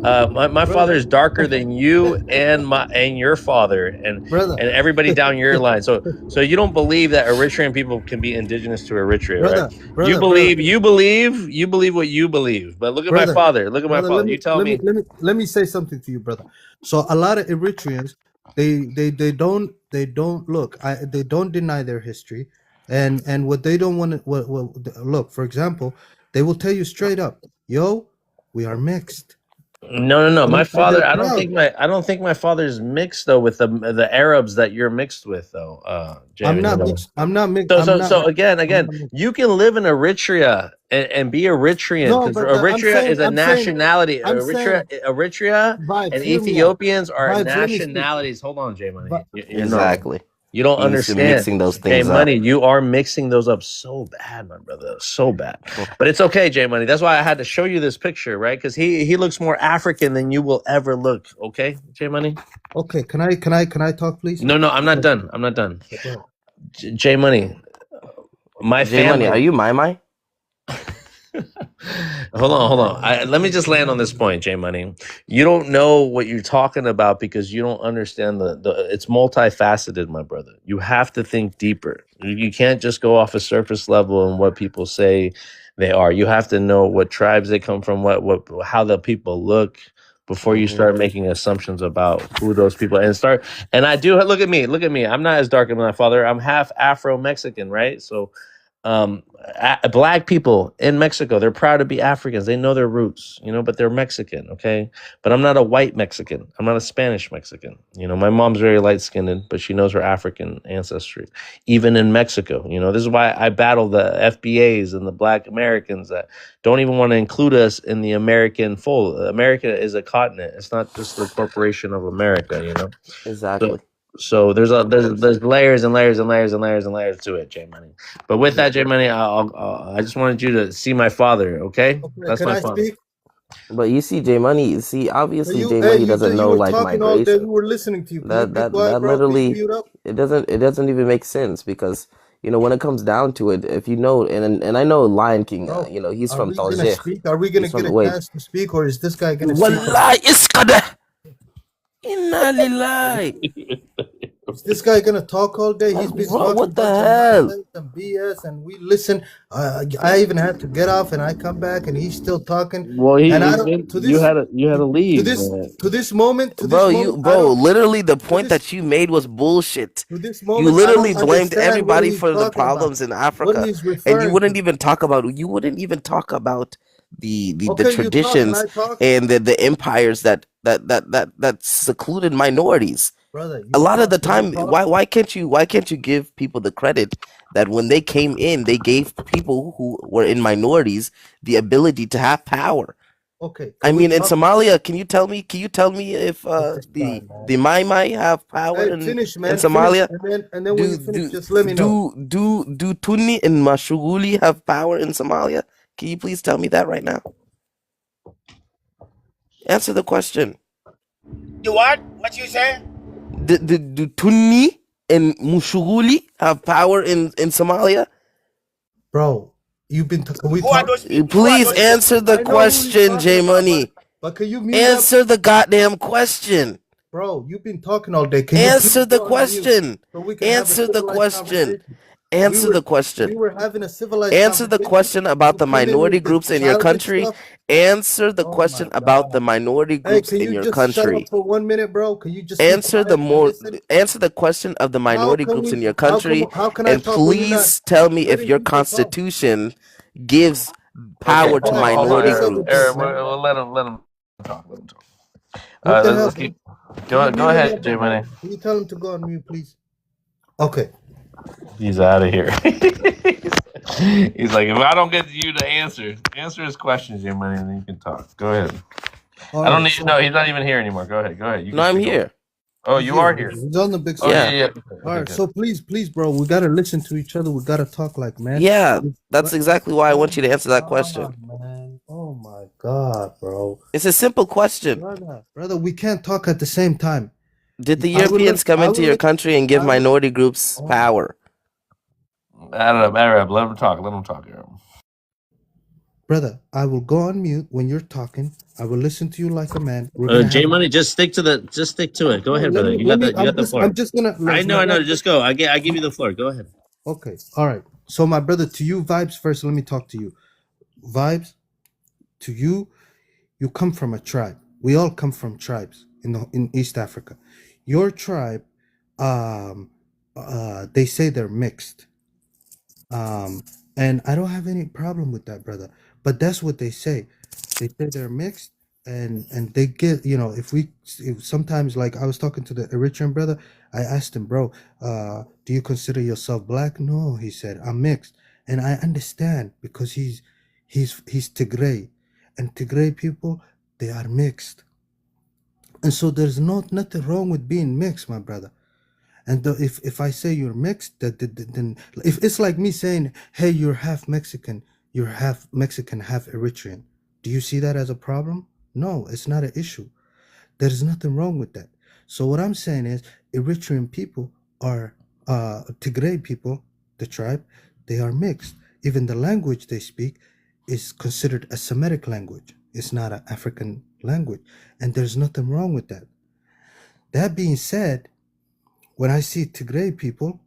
My father is darker than you and your father and Brother. and everybody down your line. So you don't believe that Eritrean people can be indigenous to Eritrea, Brother, right? brother, You believe what you believe. But look at my Brother, father. Look at my brother, father. You tell me. let me say something to you, brother. So a lot of Eritreans, they don't look. They don't deny their history, and what they don't want to look. For example, they will tell you straight up, "Yo, we are mixed." No. My And father. they're I don't proud. think my father's mixed though with the Arabs that you're mixed with though. I'm Jamie. not mixed. I'm not mixed. So again, I'm not mixed. you can live in Eritrea and be Eritrean No, because but Eritrea is a nationality. I'm saying, Eritrea vibes, and hear me out. Ethiopians are Vibes, let me speak. nationalities. Hold on, J Money. Exactly. You don't You're understand. mixing those J things up. Money, you are mixing those up so bad, my brother, so bad. But it's okay, J Money. That's why I had to show you this picture, right? Because he looks more African than you will ever look. Okay, J Money. Okay, can I talk, please? No, I'm not done. I'm not done. J Money, my J Money, family. are you my? Hold on. Let me just land on this point, J Money. You don't know what you're talking about because you don't understand it's multifaceted, my brother. You have to think deeper. You can't just go off a surface level and what people say they are. You have to know what tribes they come from, how the people look before you start making assumptions about who those people and I do look at me. I'm not as dark as my father. I'm half Afro-Mexican, right? So black people in Mexico, they're proud to be Africans. They know their roots, but they're Mexican, okay? But I'm not a white Mexican. I'm not a Spanish Mexican. My mom's very light-skinned, but she knows her African ancestry, even in Mexico. This is why I battle the FBAs and the Black Americans that don't even want to include us in the American fold. America is a continent. It's not just the corporation of America, Exactly. So there's layers and layers and layers and layers and layers to it, J Money. But with that, J Money, I just wanted you to see my father. Okay, that's Can my I father. speak? But you see, J Money. Obviously, You, J hey, Money you doesn't said know you were like talking all day. migration. We were listening to you. Can you be That quiet, bro? Can you literally mute up? it doesn't even make sense because You know, when it comes down to it, if you know, and I know Lion King, Bro, you know, he's are from we gonna Tangier. speak? Are we gonna He's get from a wait. chance to speak, or is this guy gonna speak? Wallahi iskada. Inna lillahi. Is this guy gonna talk all day? He's been Bro, talking what a the bunch of hell? nonsense and BS, and we listen. I even had to get off, and I come back, and he's still talking. Well, And I he's don't been. to You this had to to leave, this man. to this moment to this Bro, moment. I bro, don't literally the to point this that you made was bullshit. to this You moment. I literally don't blamed understand what everybody he's for the talking about, problems in what Africa, he's and referring to. you wouldn't even talk about the Okay, you talk and traditions I talk, and the empires that secluded minorities. brother. A You lot of talk the and I time, talk. why can't you give people the credit that when they came in, they gave people who were in minorities the ability to have power? Okay, I can we mean, in talk? Somalia, can you tell me if This guy, man. the Mai Mai have power Hey, finish, in man. Finish, Somalia? and then when you finish, just let me know. Do Tunni and Mashuguli have power in Somalia? Can you please tell me that right now? Answer the question. You what? What you say? Do Tunni and Mushuguli have power in Somalia? Bro, you've been. Can we Who are talk? those people? Please answer the I know who he's question, J talking about, Money. but can you mute up? Answer the goddamn question. Bro, you've been talking all day. Can you Answer please the go on mute question. so we can have a Answer the civilized question. conversation? Answer the We question. were having a civilized Answer the conversation. question about You the come in minority with this groups in your childish country. stuff. Answer the Oh my question about the God. minority Hey, groups can in you your just shut up country. for 1 minute, bro? Can you just be Answer quiet and listen? answer the question of the How minority can groups in we? your country, How can I and talk when you're not please tell me if letting your people talk? constitution gives Okay, power to Quiet, man. minority What's up with this, groups. man? We'll let him talk. Let him talk. What the hell, Let's bro? keep. Can you Go mute him ahead, up, J man? Money. Can you tell him to go on mute, please? Okay. He's out of here. He's like, if I don't get you to answer his questions, J Money, and then you can talk. Go ahead. All I don't right. need. So No, he's not even here anymore. Go ahead. Go ahead. You No, can I'm speak over. here. Oh, he's you here. are here. He's on the big Oh screen. yeah. All Okay, right. good. So please, bro, we gotta listen to each other. We gotta talk like man. Yeah, that's Let- exactly why I Oh want you to answer that my question. God, man. Oh my God, bro. It's a simple question. Brother, we can't talk at the same time. Did the I will Europeans let. come I into will your let. country and give I will. minority groups Oh, power? Arab, let him talk. Let him talk, Arab. brother, I will go on mute when you're talking. I will listen to you like a man. We're gonna J have. Money, just stick to it. Go No, ahead, let brother. me. You Let got me. the floor. I'm just gonna. I know. Just go. I give you the floor. Go ahead. Okay. All right. So my brother, to you, vibes first. Let me talk to you. Vibes, to you. You come from a tribe. We all come from tribes in East Africa. Your tribe, they say they're mixed. And I don't have any problem with that, brother. But that's what they say. They say they're mixed, and they get, if sometimes, like I was talking to the Eritrean brother, I asked him, bro, do you consider yourself black? No, he said, I'm mixed, and I understand because he's Tigray, and Tigray people, they are mixed, and so there's nothing wrong with being mixed, my brother. And if I say you're mixed, then if it's like me saying, hey, you're half Mexican, half Eritrean. Do you see that as a problem? No, it's not an issue. There is nothing wrong with that. So what I'm saying is, Eritrean people are Tigray people, the tribe, they are mixed. Even the language they speak is considered a Semitic language. It's not an African language, and there's nothing wrong with that. That being said, when I see Tigray people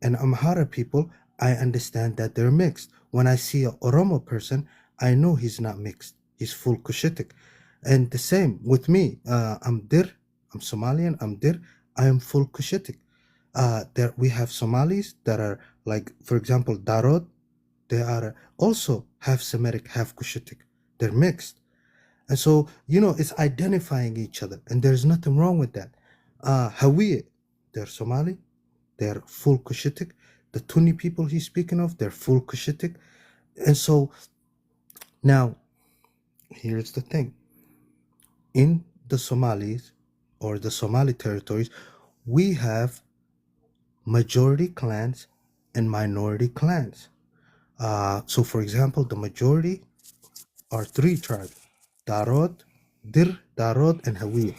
and Amhara people, I understand that they're mixed. When I see a Oromo person, I know he's not mixed. He's full Cushitic. And the same with me. I'm Dir. I'm Somalian. I'm Dir. I am full Cushitic. There we have Somalis that are like, for example, Darod. They are also half Semitic, half Cushitic. They're mixed. And so, it's identifying each other. And there's nothing wrong with that. Hawiye, they're Somali. They're full Cushitic. The Tuni people he's speaking of, they're full Cushitic. And so now, here's the thing. In the Somalis or the Somali territories, we have majority clans and minority clans. So for example, the majority are 3 tribes: Darod, Dir, Darod, and Hawiye.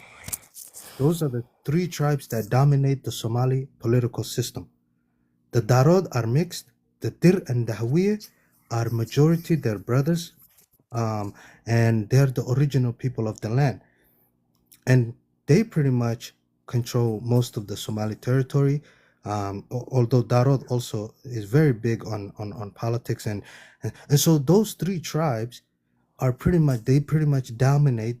Those are the 3 tribes that dominate the Somali political system. The Darod are mixed. The Dir and the Hawiye are majority. They're brothers, and they're the original people of the land. And they pretty much control most of the Somali territory. Although Darod also is very big on politics, and so those three tribes are pretty much dominate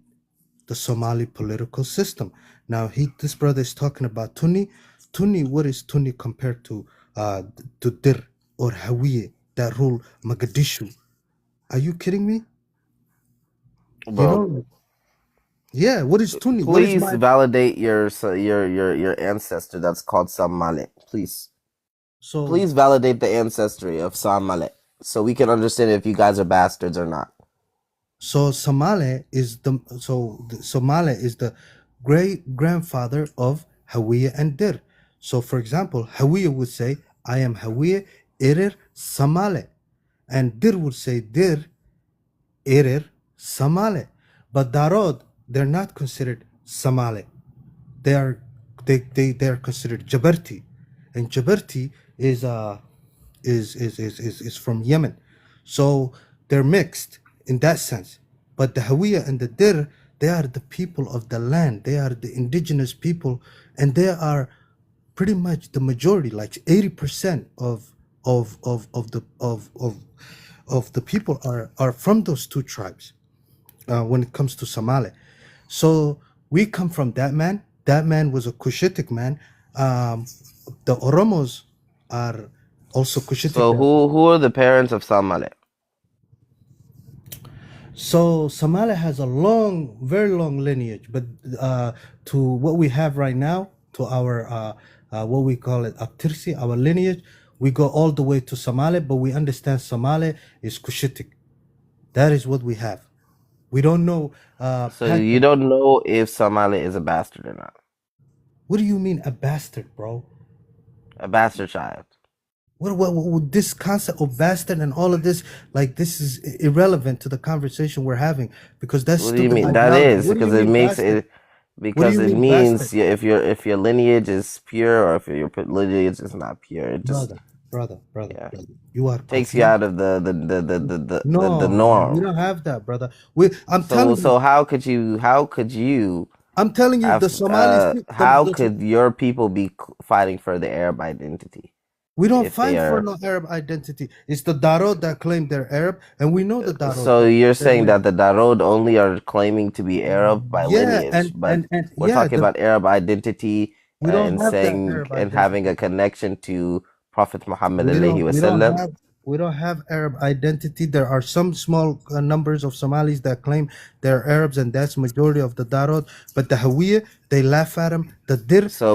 the Somali political system. Now this brother is talking about Tuni. Tuni, what is Tuni compared to Dir or Hawiye that rule Mogadishu? Are you kidding me? Bro, Yeah, what is Tuni? What is please validate your ancestor that's called Samale. Please. So Please validate the ancestry of Samale so we can understand if you guys are bastards or not. So Somale is the great grandfather of Hawiye and Dir. So for example, Hawiye would say, I am Hawiye Erer Samale. And Dir would say Dir Erer Samale. But Darod, they're not considered Samale. They are considered Jabarti. And Jabarti is from Yemen. So they're mixed in that sense. But the Hawiya and the Dir, they are the people of the land. They are the indigenous people, and they are pretty much the majority, like 80% of the people are from those two tribes when it comes to Somali. So we come from that man. That man was a Cushitic man. The Oromos are also Cushitic. So who are the parents of Samale? So Somali has a very long lineage, but to what we have right now, to our what we call it Aptirsi, our lineage, we go all the way to Somali, but we understand Somali is Cushitic. That is what we have. We don't know. So you don't know if Samale is a bastard or not. What do you mean a bastard, bro? A bastard child. What this concept of bastard and all of this, like, this is irrelevant to the conversation we're having, because that's What do you mean? That is because it makes it, because it means if your lineage is pure or if your lineage is not pure, it just brother, you are takes you out of the norm. We don't have that, brother. I'm telling you. So how could you? I'm telling you, the Somalis. How could your people be fighting for the Arab identity? We don't fight for no Arab identity. It's the Darod that claim they're Arab, and we know the Darod. So you're saying that the Darod only are claiming to be Arab by lineage, but we're talking about Arab identity and saying and having a connection to Prophet Muhammad alayhi wasallam. We don't have Arab identity. There are some small numbers of Somalis that claim they're Arabs, and that's majority of the Darod. But the Hawiye, they laugh at them. The Dir, so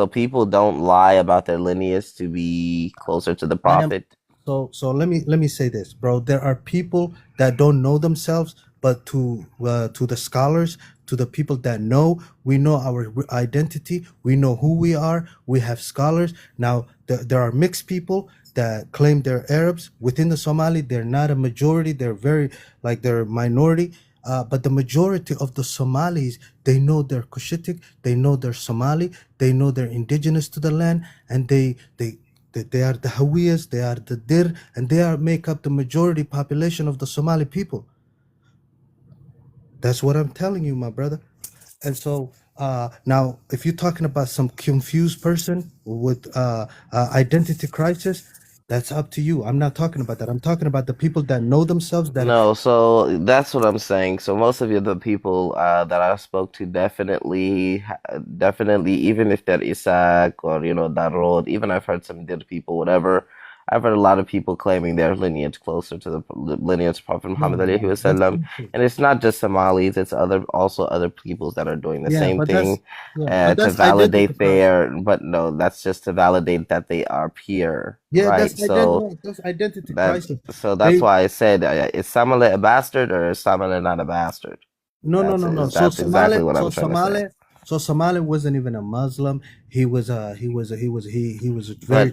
people don't lie about their lineage to be closer to the Prophet. So let me say this, bro. There are people that don't know themselves, but to the scholars, to the people that know, we know our identity. We know who we are. We have scholars. Now there are mixed people that claim they're Arabs within the Somali. They're not a majority. They're they're a minority. But the majority of the Somalis, they know they're Cushitic. They know they're Somali. They know they're indigenous to the land, and they are the Hawiyas. They are the Dir, and they make up the majority population of the Somali people. That's what I'm telling you, my brother. And so now, if you're talking about some confused person with identity crisis, that's up to you. I'm not talking about that. I'm talking about the people that know themselves. So that's what I'm saying. So most of the people that I spoke to definitely, even if they're Isaac or Darod, even I've heard some Dir people, whatever. I've heard a lot of people claiming their lineage closer to the lineage of Prophet Muhammad alayhi wasallam, and it's not just Somalis; it's also other peoples that are doing the same thing to validate that's just to validate that they are pure. Yeah, right? That's identity crisis. So that's why I said, is Samale a bastard or is Samale not a bastard? No. That's exactly what I'm trying to say. So Somali wasn't even a Muslim. He was very.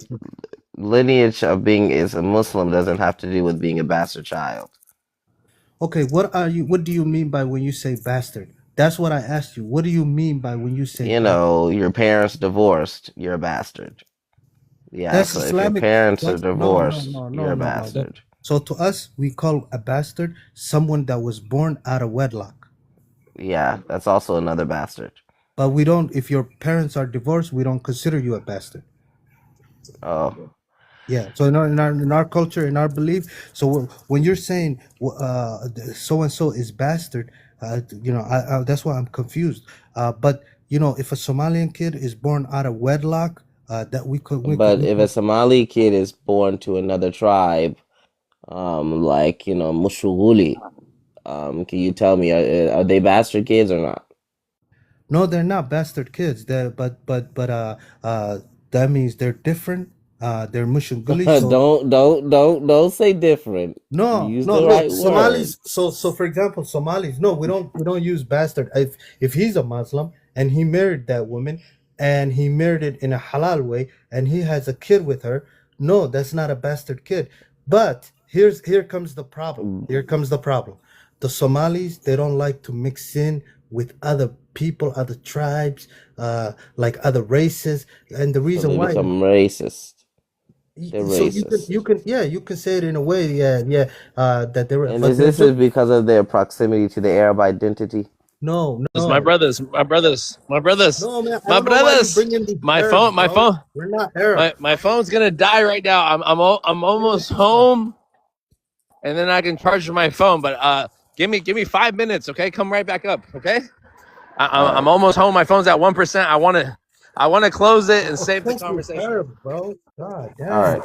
Lineage of being is a Muslim doesn't have to do with being a bastard child. Okay, what do you mean by when you say bastard? That's what I asked you. What do you mean by when you say your parents divorced, you're a bastard. Yeah, That's so if your Islamic. parents are That's no, no, divorced, no, you're no, a no, no. bastard. So to us, we call a bastard someone that was born out of wedlock. Yeah, that's also another bastard. But we don't. If your parents are divorced, we don't consider you a bastard. Oh, Yeah. So in our culture, in our belief, so when you're saying so and so is bastard, that's why I'm confused. But if a Somalian kid is born out of wedlock, that we could but if a Somali kid is born to another tribe, like Mushuguli, can you tell me are they bastard kids or not? No, they're not bastard kids. That means they're different. They're Mushunguli. So don't say different. Use no. the Look, right Somalis. word. So for example, Somalis. No, we don't use bastard. If he's a Muslim and he married that woman and he married it in a halal way and he has a kid with her, no, that's not a bastard kid. But here comes the problem. Here comes the problem. The Somalis, they don't like to mix in with other people, other tribes, like other races, and the So reason they why. become racist. They're So racist. you can say it in a way, that they're. And But this is because of their proximity to the Arab identity? no, My brothers, no, man. I my don't know why you brothers. bring in these My Arabs, phone, bro. We're not Arab. my phone's gonna die right now. I'm almost home, and then I can charge my phone. But give me 5 minutes, okay? Come right back up, okay? I'm almost home. My phone's at 1%. I wanna close it and save the Of course we're conversation. Arab, bro. God damn. All right.